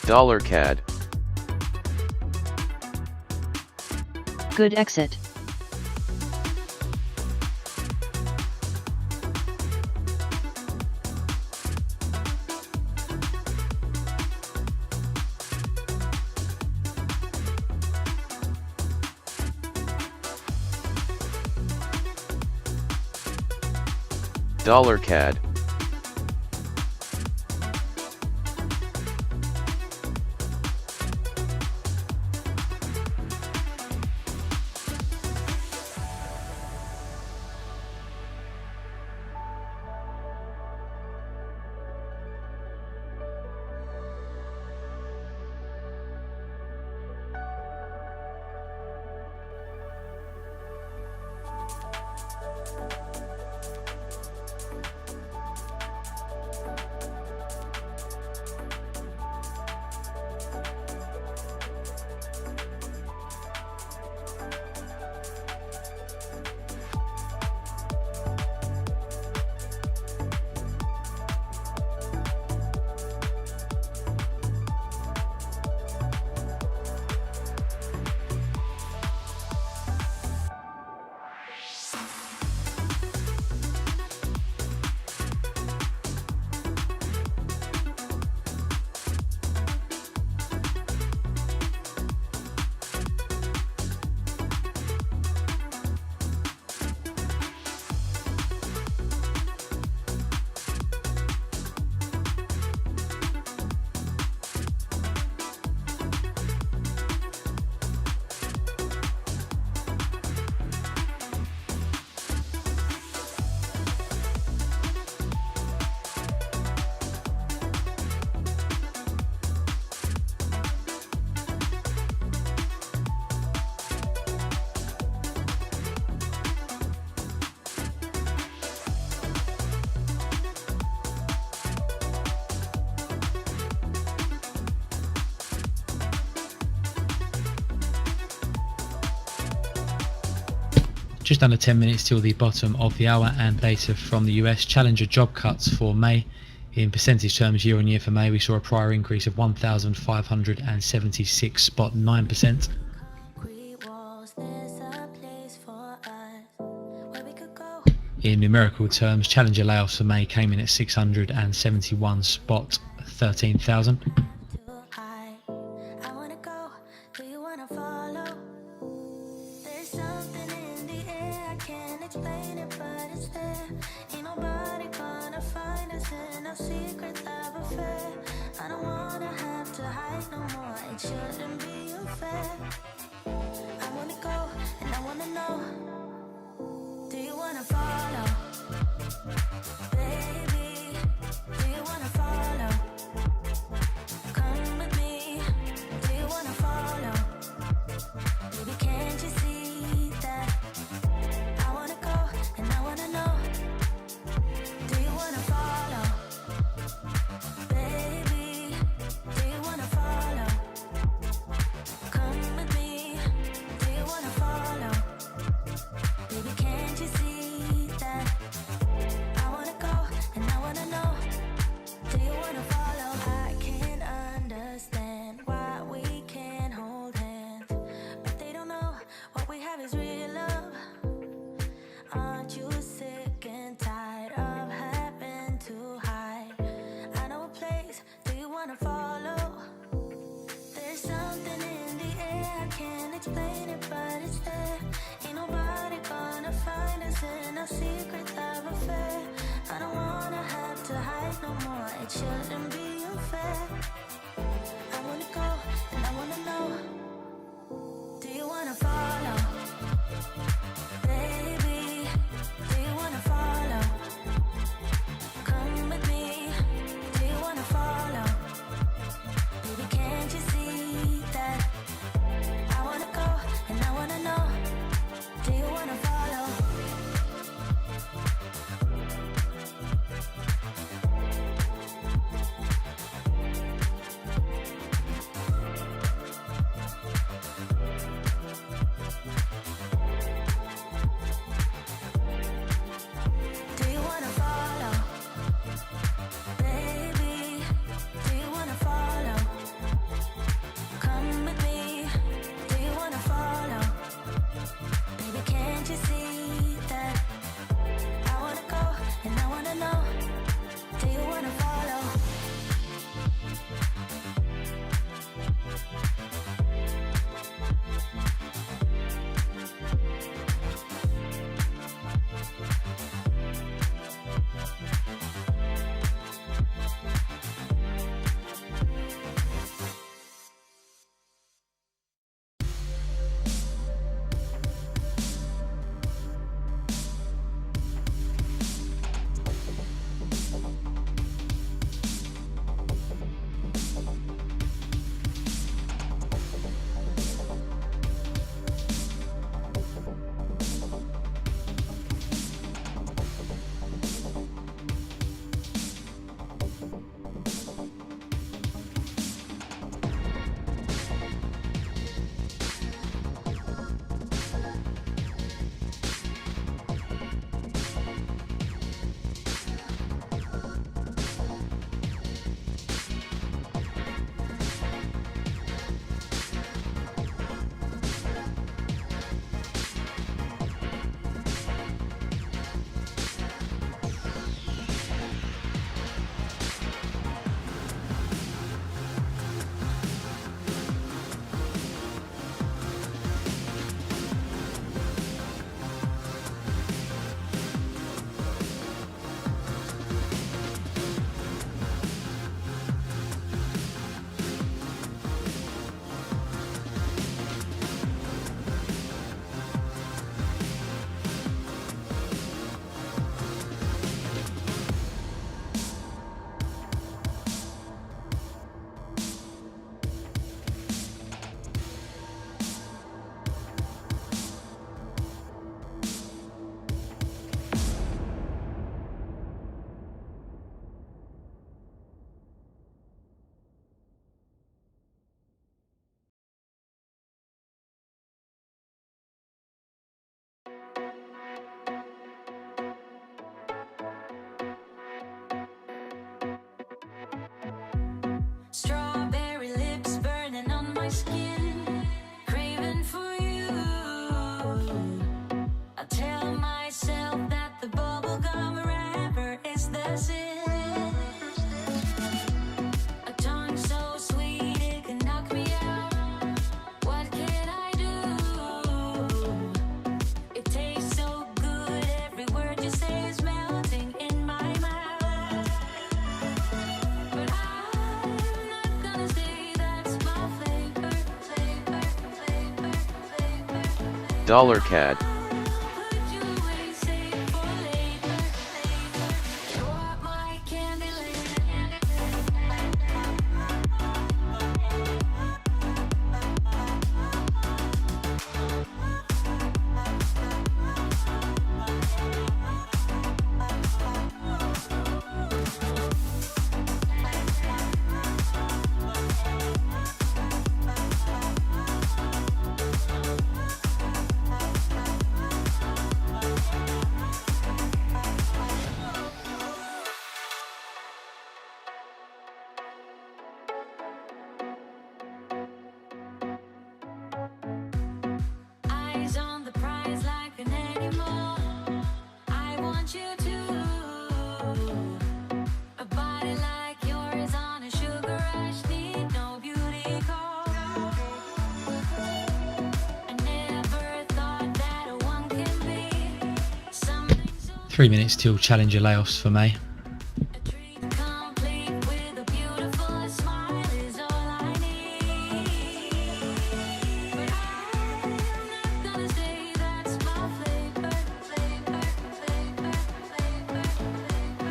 Dollar CAD. Good exit. Dollar CAD. Just under 10 minutes till the bottom of the hour, and data from the US. Challenger job cuts for May. In percentage terms, year on year for May, we saw a prior increase of 1,576.9%. In numerical terms, Challenger layoffs for May came in at 671.13,000. Dollar CAD. Eyes on the prize like an animal. I want you to. A body like yours on a sugar rush. Need no beauty call. I never thought that a one can be something so 3 minutes till Challenger layoffs for May. complete with a beautiful smile is all I need. But I'm not gonna say that's my flavor.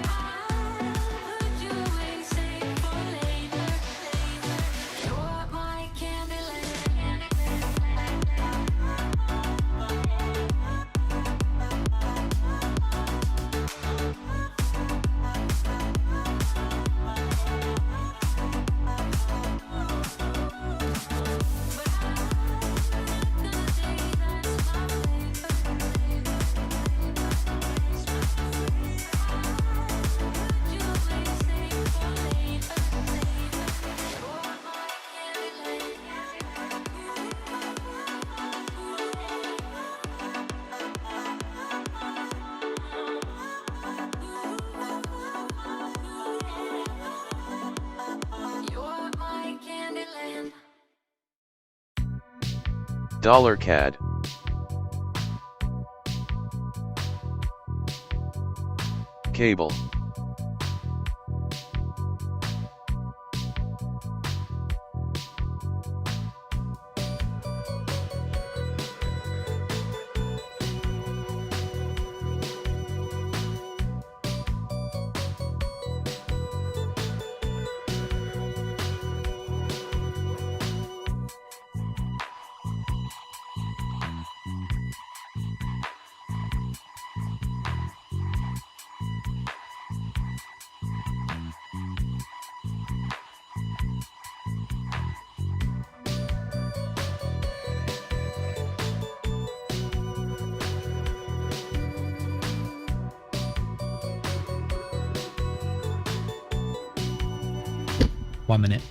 I'll put you away safe for later. You're my Candyland. Dollar CAD. Cable. One minute.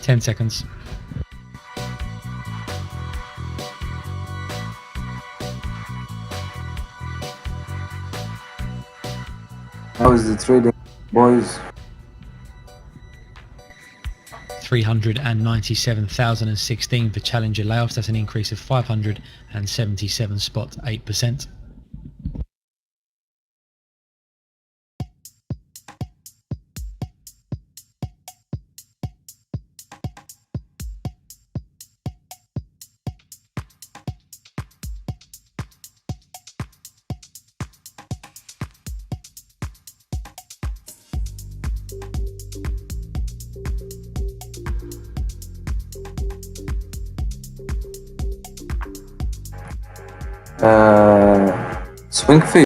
Ten seconds. How is the trading, boys? 397,016 for Challenger layoffs. That's an increase of 577 spot, 8%. SwingFish.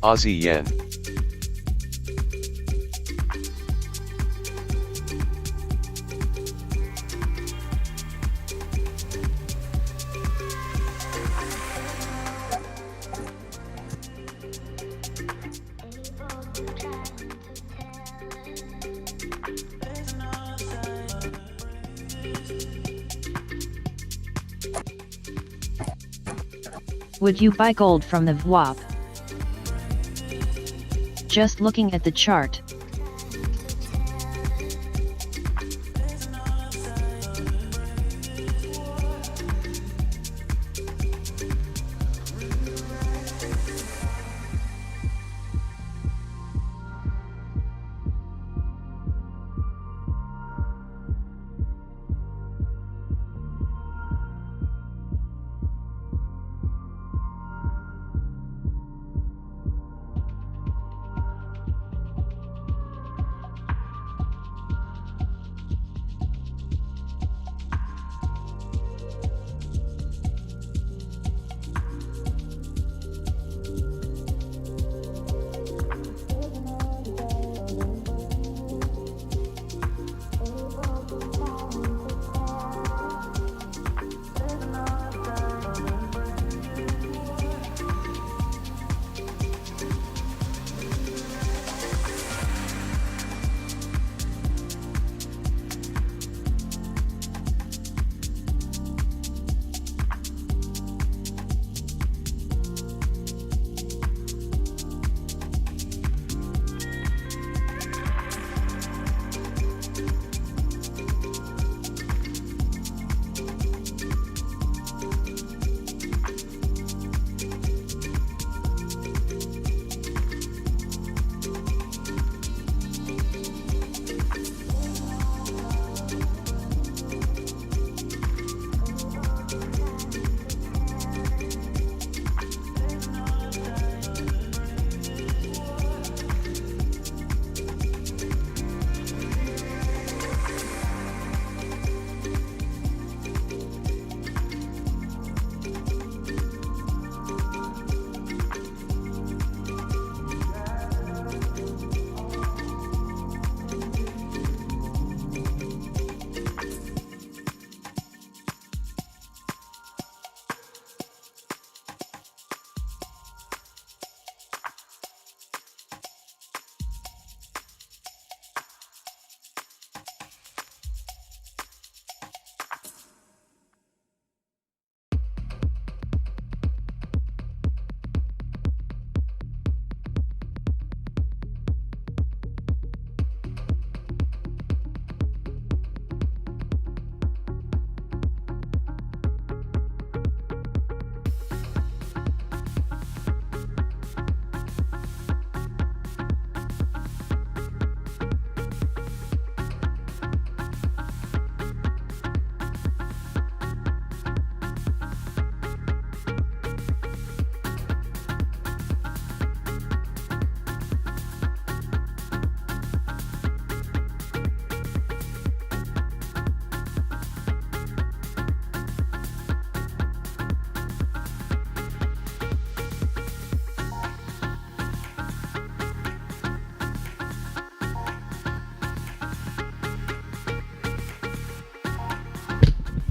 Aussie yen. Would you buy gold from the VWAP? Just looking at the chart.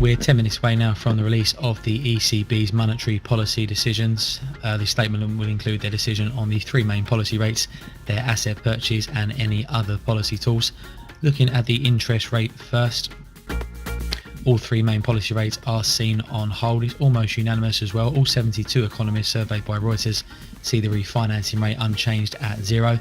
We're 10 minutes away now from the release of the ECB's monetary policy decisions. The statement will include their decision on the three main policy rates, their asset purchase and any other policy tools. Looking at the interest rate first, all three main policy rates are seen on hold. It's almost unanimous as well. All 72 economists surveyed by Reuters see the refinancing rate unchanged at 0.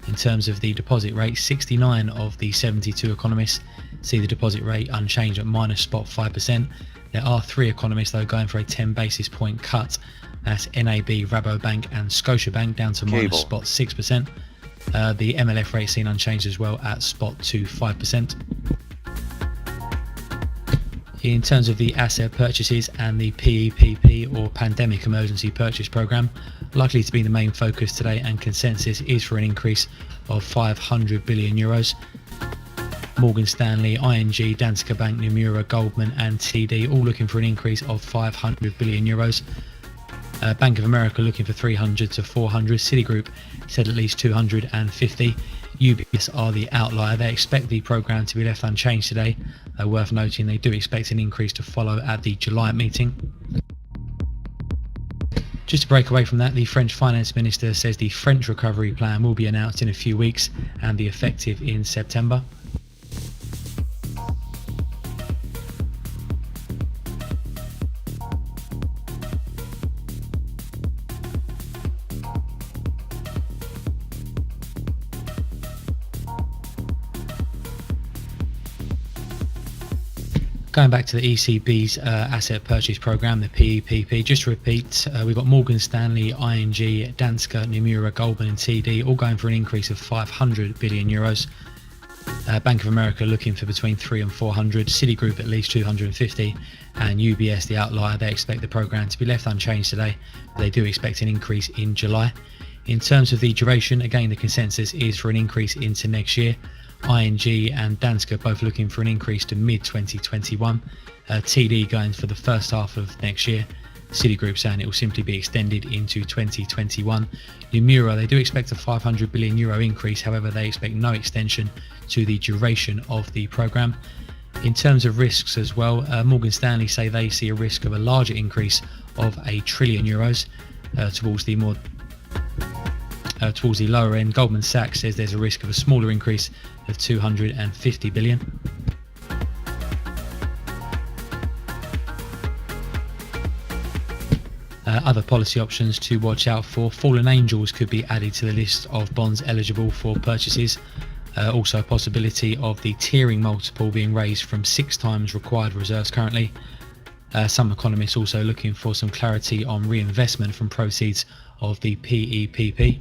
In terms of the deposit rate, 69 of the 72 economists see the deposit rate unchanged at minus 5%. There are 3 economists though going for a 10 basis point cut. That's NAB, Rabobank and Scotiabank down to minus 6%. The MLF rate seen unchanged as well at 5%. In terms of the asset purchases and the PEPP or Pandemic Emergency Purchase Programme, likely to be the main focus today, and consensus is for an increase of 500 billion euros. Morgan Stanley, ING, Danske Bank, Nomura, Goldman and TD all looking for an increase of 500 billion euros. Bank of America looking for 300 to 400. Citigroup said at least 250. UBS are the outlier. They expect the program to be left unchanged today. Worth noting, they do expect an increase to follow at the July meeting. Just to break away from that, the French finance minister says the French recovery plan will be announced in a few weeks and be effective in September. Going back to the ECB's asset purchase program, the PEPP, just to repeat, we've got Morgan Stanley, ING, Danske, Nomura, Goldman and TD all going for an increase of 500 billion euros. Bank of America looking for between 300 and 400, Citigroup at least 250, and UBS, the outlier, they expect the program to be left unchanged today. They do expect an increase in July. In terms of the duration, again, the consensus is for an increase into next year. ING and Danske both looking for an increase to mid-2021. TD going for the first half of next year. Citigroup saying it will simply be extended into 2021. Nomura, they do expect a 500 billion euro increase, however they expect no extension to the duration of the program. In terms of risks as well, Morgan Stanley say they see a risk of a larger increase of €1 trillion towards the lower end. Goldman Sachs says there's a risk of a smaller increase of 250 billion. Other policy options to watch out for: fallen angels could be added to the list of bonds eligible for purchases. Also a possibility of the tiering multiple being raised from 6 times required reserves currently. Some economists also looking for some clarity on reinvestment from proceeds of the PEPP.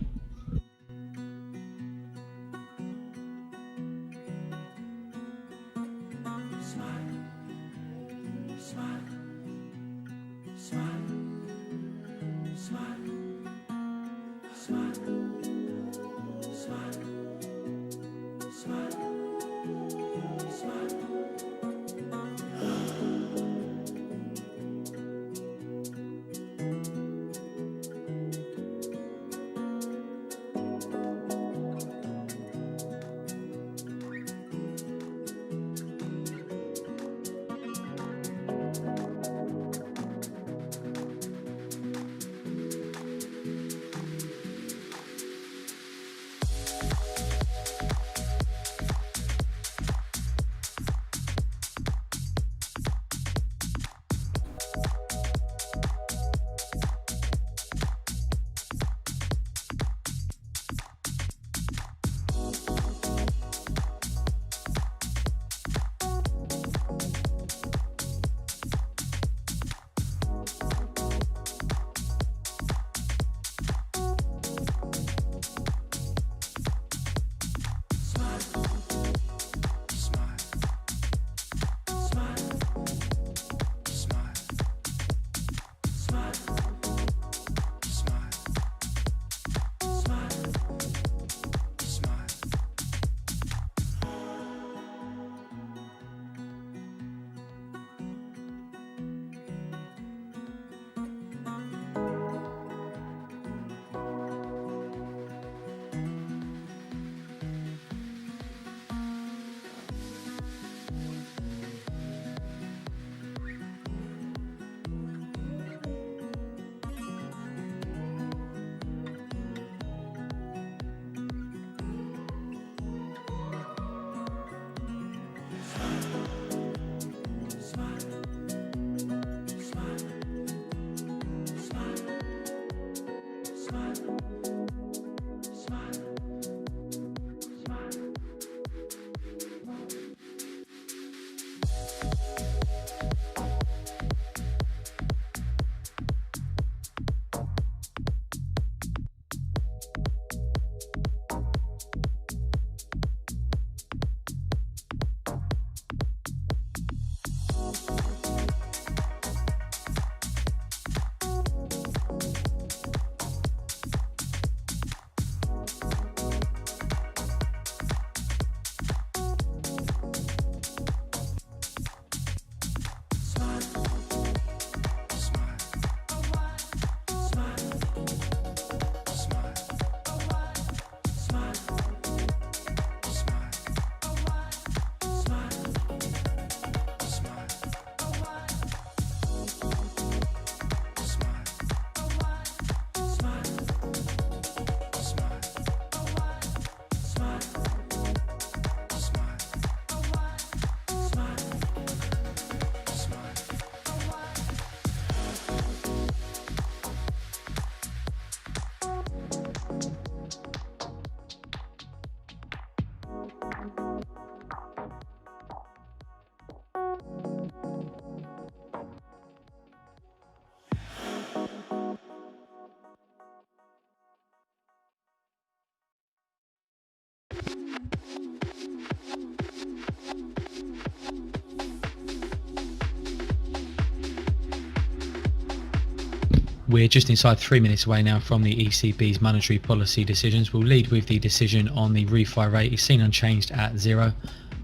We're just inside 3 minutes away now from the ECB's monetary policy decisions. We'll lead with the decision on the refi rate, is seen unchanged at 0.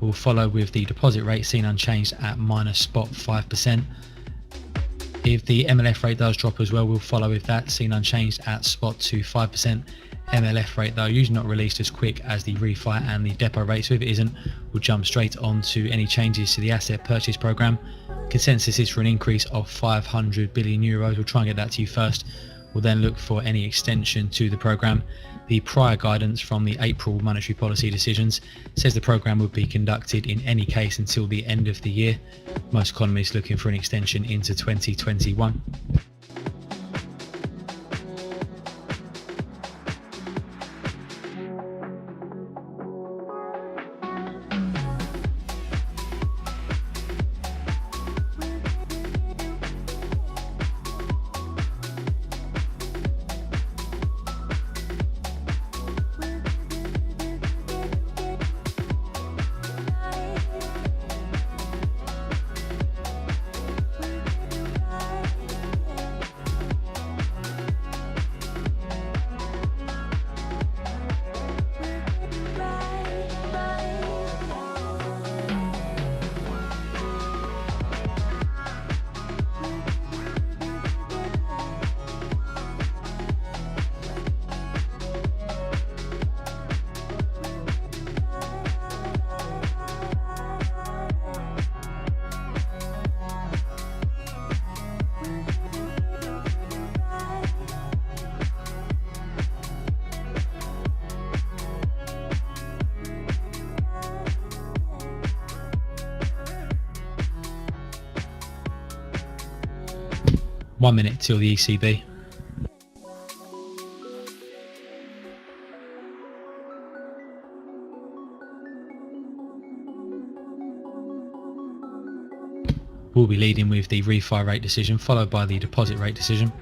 We'll follow with the deposit rate, seen unchanged at -0.5%. If the MLF rate does drop as well, we'll follow with that, seen unchanged at spot to 5%. MLF rate though, usually not released as quick as the refi and the depot rate, so if it isn't, we'll jump straight on to any changes to the asset purchase programme. Consensus is for an increase of 500 billion euros. We'll try and get that to you first. We'll then look for any extension to the programme. The prior guidance from the April monetary policy decisions says the programme would be conducted in any case until the end of the year. Most economists looking for an extension into 2021. One minute till the ECB. We'll be leading with the refi rate decision, followed by the deposit rate decision.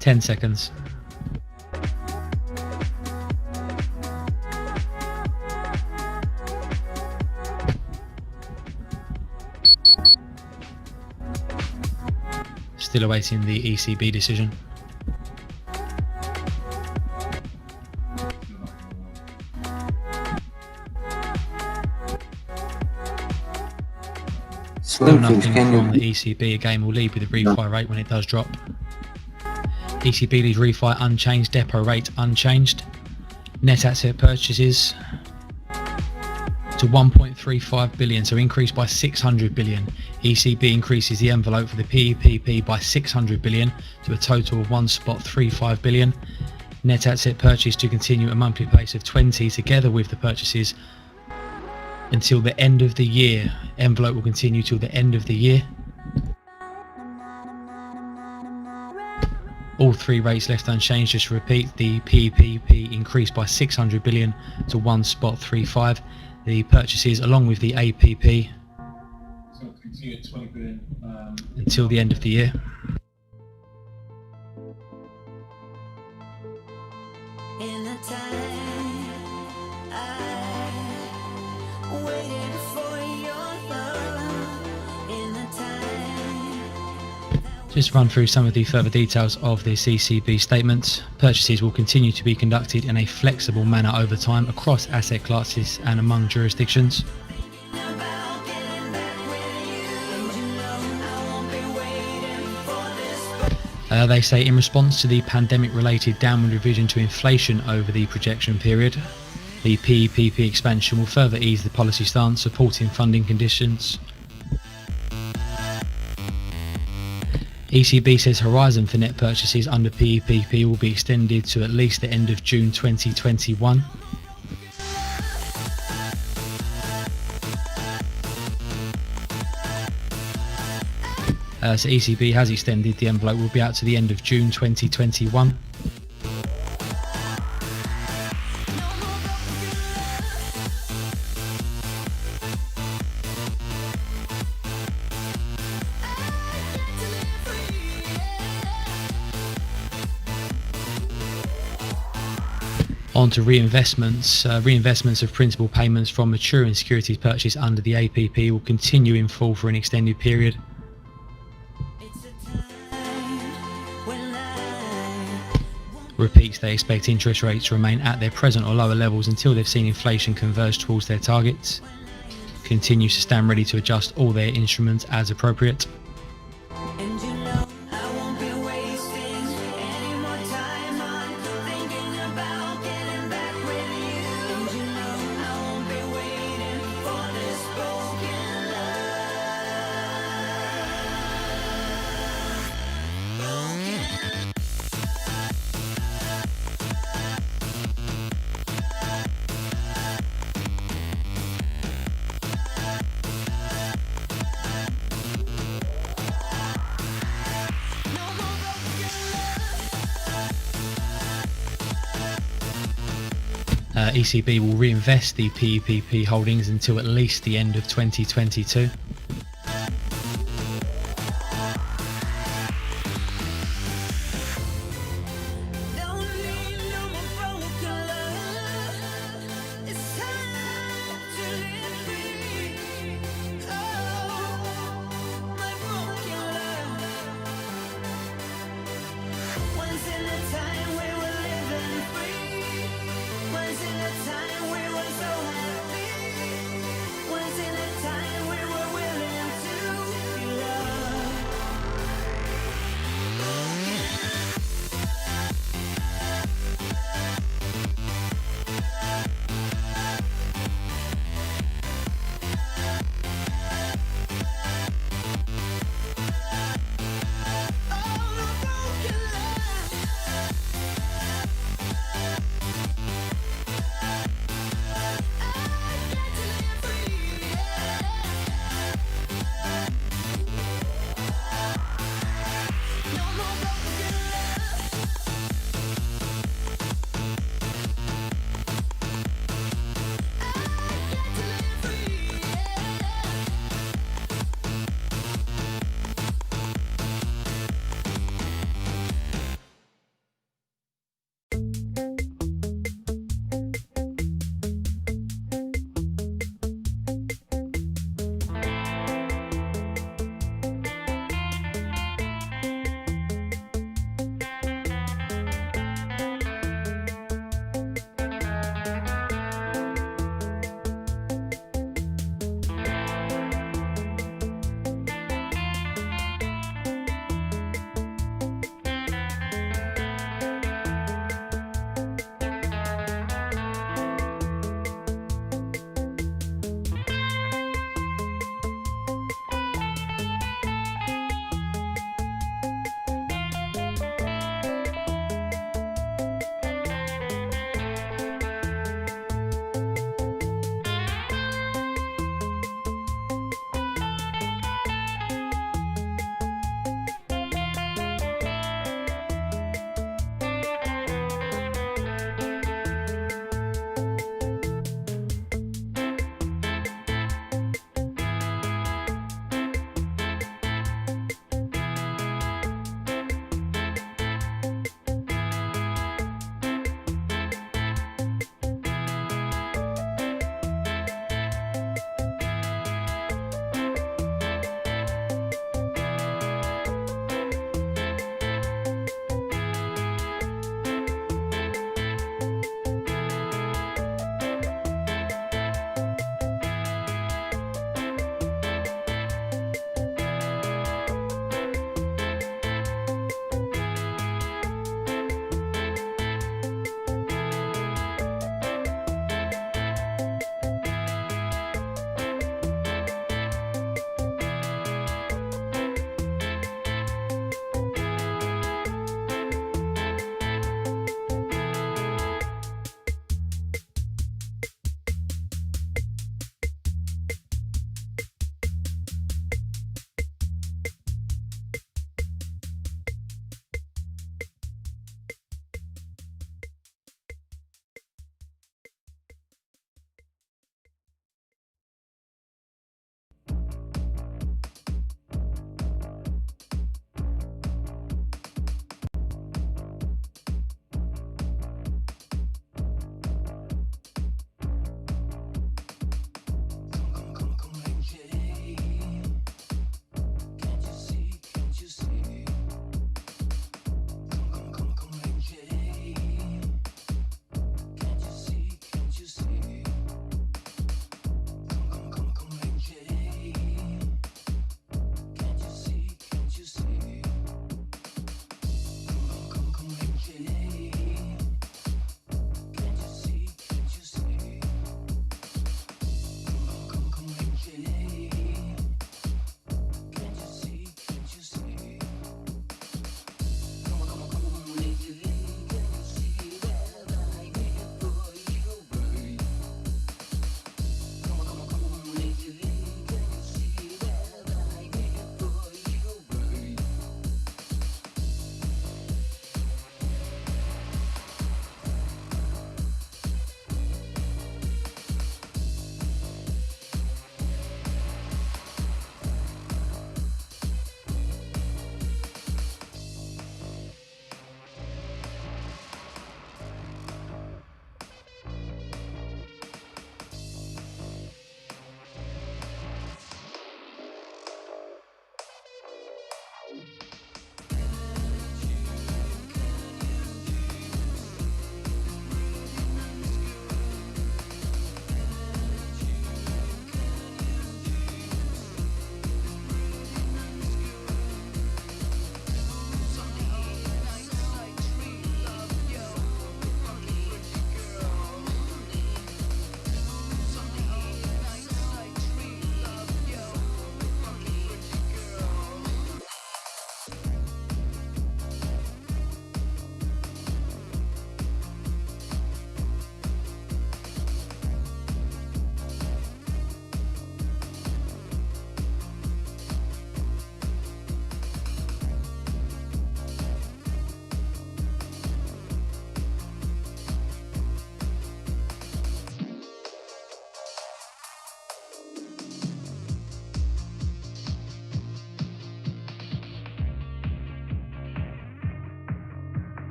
Ten seconds. Still awaiting the ECB decision. Still nothing from the ECB. Again, we'll lead with the refi rate when it does drop. ECB leads refi unchanged, depot rate unchanged. Net asset purchases to 1.35 billion, so increased by 600 billion. ECB increases the envelope for the PEPP by 600 billion to a total of 1.35 billion. Net asset purchase to continue at a monthly pace of 20 together with the purchases until the end of the year. Envelope will continue till the end of the year. All three rates left unchanged. Just to repeat, the PEPP increased by 600 billion to 1.35. The purchases along with the APP continue at 20 billion until the end of the year. In the time I waited for your love, in the time. Just run through some of the further details of this ECB statement. Purchases will continue to be conducted in a flexible manner over time across asset classes and among jurisdictions. They say in response to the pandemic-related downward revision to inflation over the projection period, The PEPP expansion will further ease the policy stance, supporting funding conditions. ECB says horizon for net purchases under PEPP will be extended to at least the end of June 2021. So ECB has extended the envelope, will be out to the end of June 2021. On to reinvestments. Reinvestments of principal payments from maturing securities purchased under the APP will continue in full for an extended period. Repeats, they expect interest rates to remain at their present or lower levels until they've seen inflation converge towards their targets. Continues to stand ready to adjust all their instruments as appropriate. ECB will reinvest the PEPP holdings until at least the end of 2022.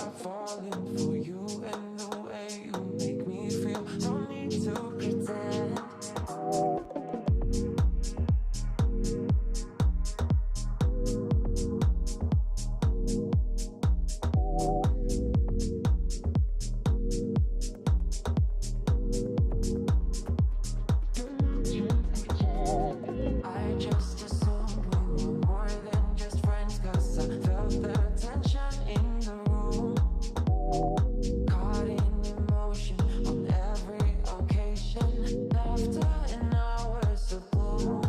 I'm falling for you and the way you make me feel. No need to pretend. I just assumed we were more than just friends, 'cause I felt the tension in the room. Caught in emotion on every occasion. Laughter in hours of gloom.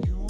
You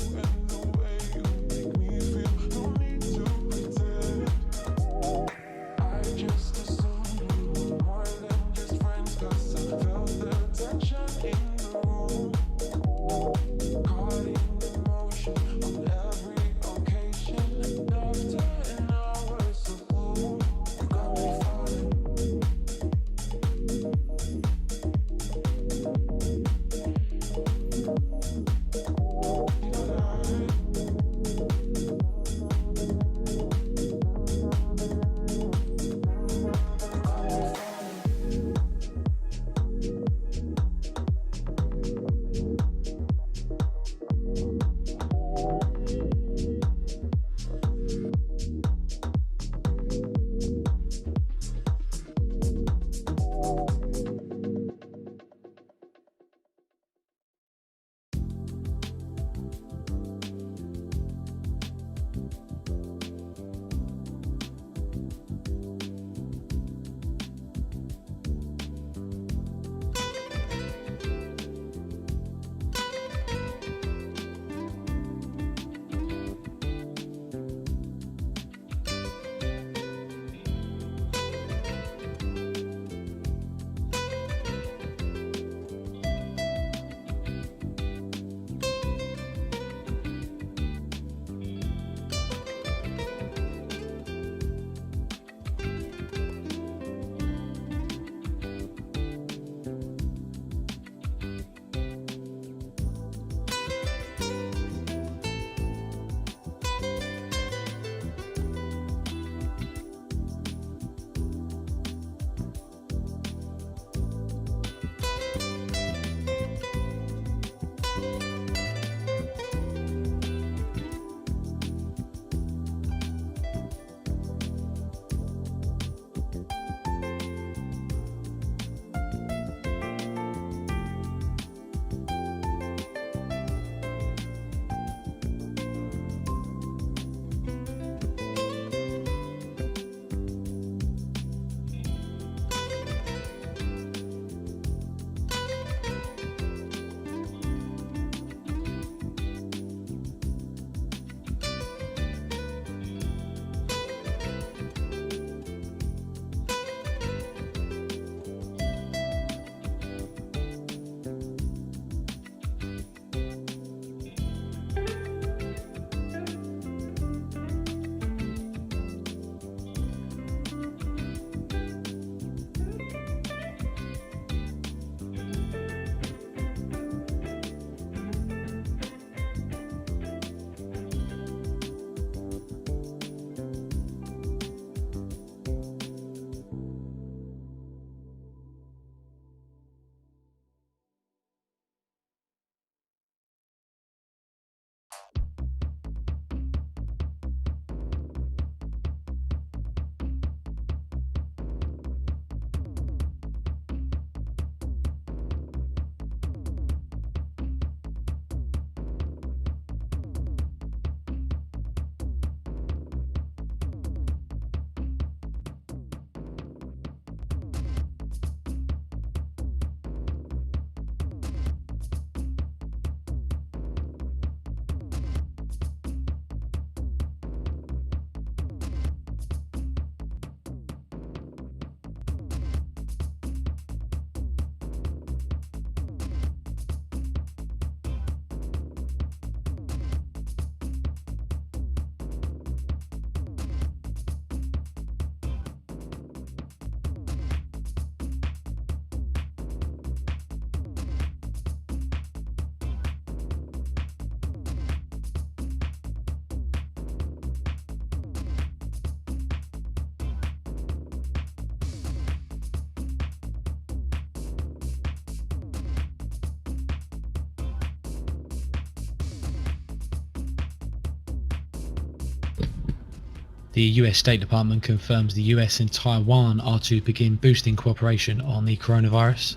The US State Department confirms the US and Taiwan are to begin boosting cooperation on the coronavirus.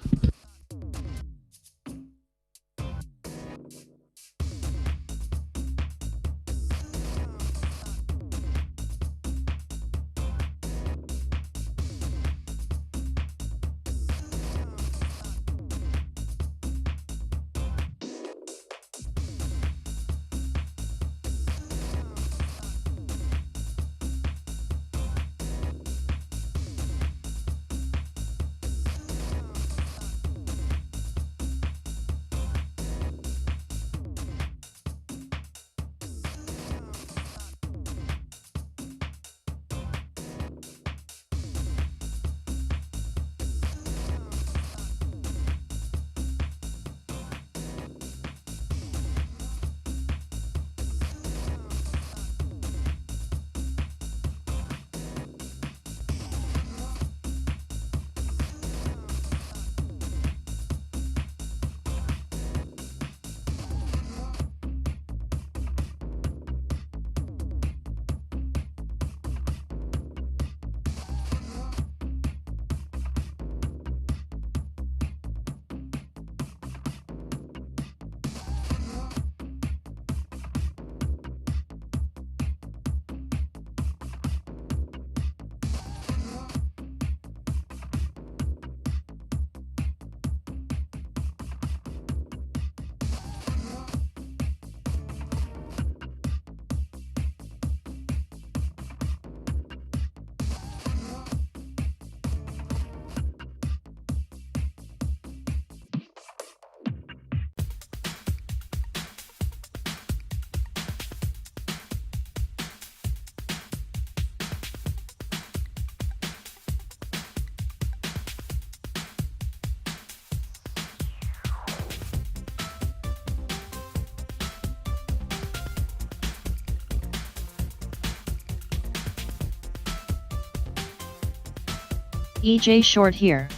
EJ short here.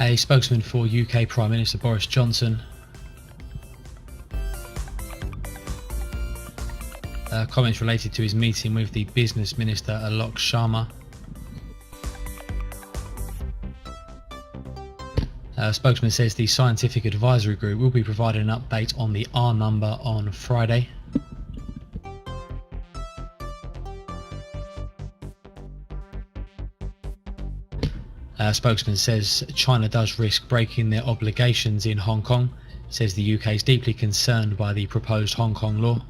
A spokesman for UK Prime Minister Boris Johnson comments related to his meeting with the Business Minister Alok Sharma. Spokesman says the Scientific Advisory Group will be providing an update on the R number on Friday. Spokesman says China does risk breaking their obligations in Hong Kong, says the UK is deeply concerned by the proposed Hong Kong law.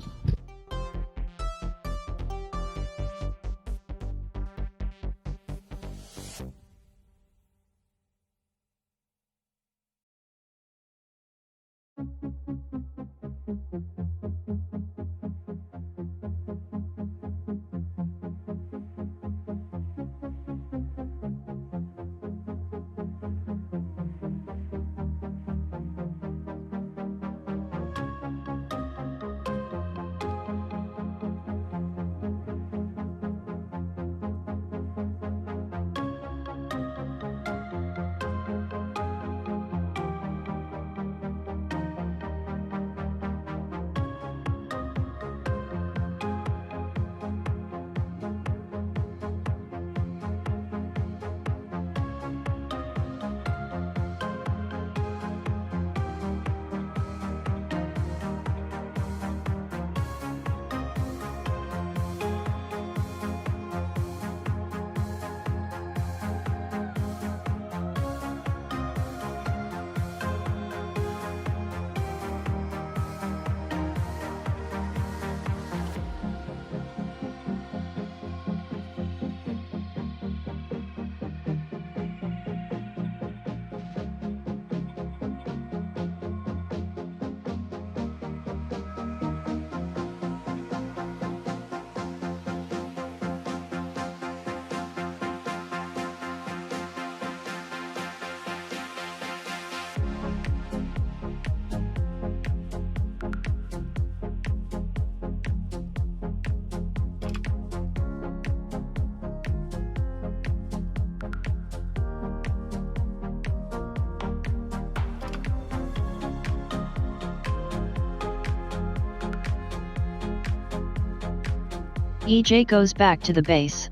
EJ goes back to the base.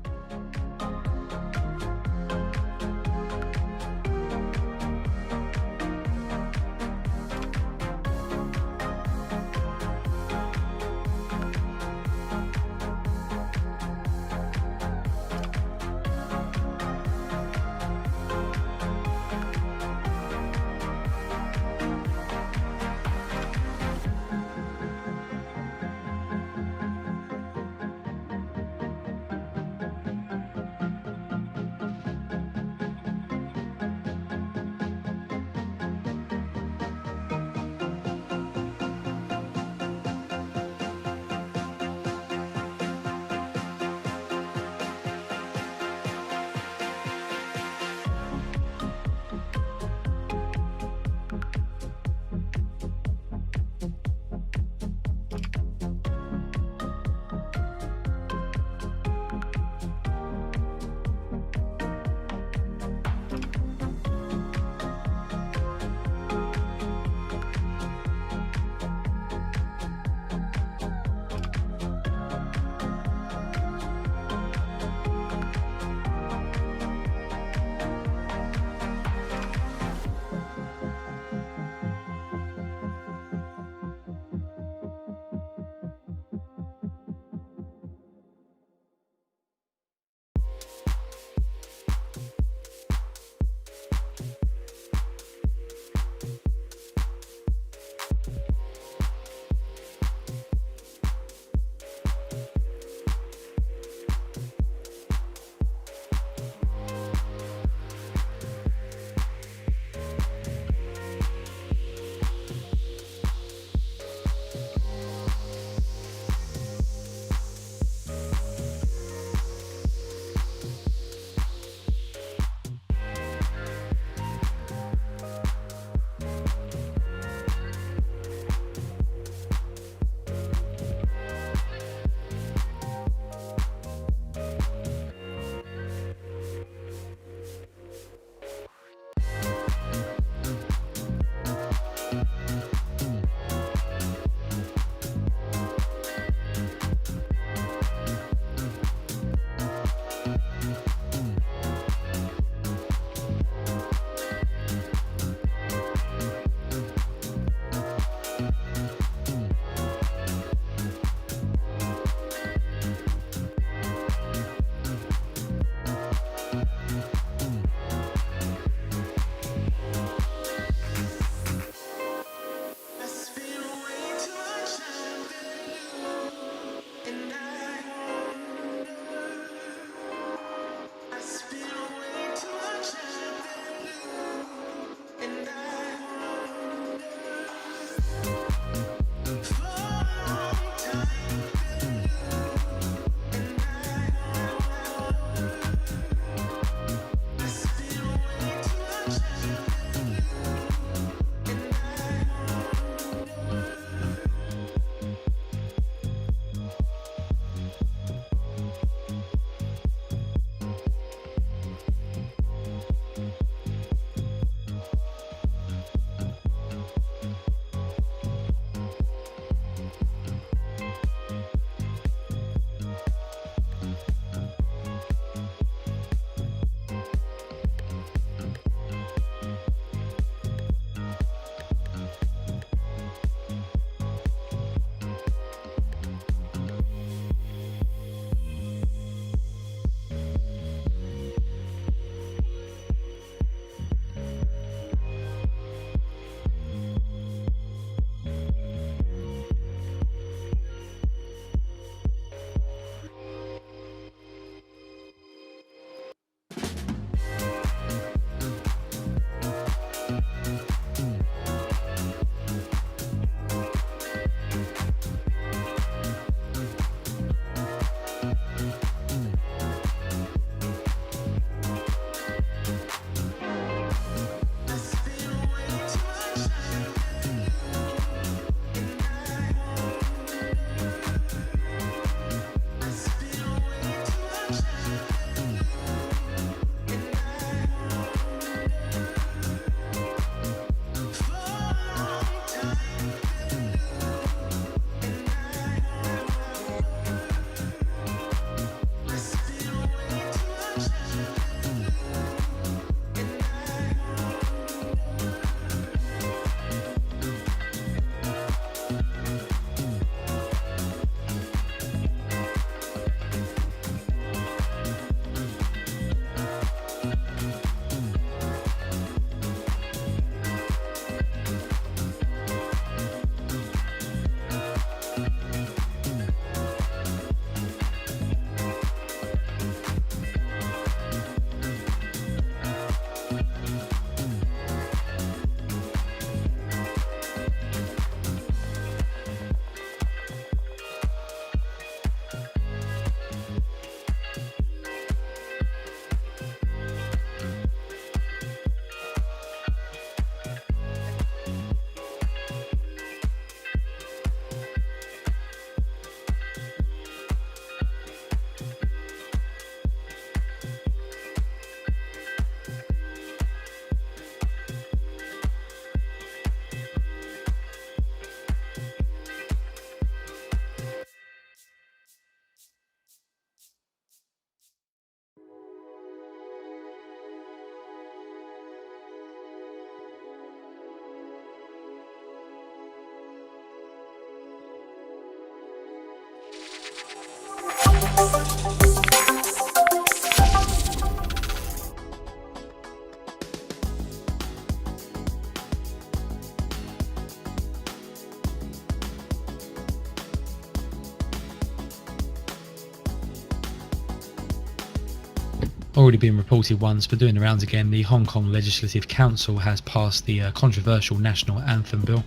already been reported once, but doing the rounds again, the Hong Kong Legislative Council has passed the controversial National Anthem Bill.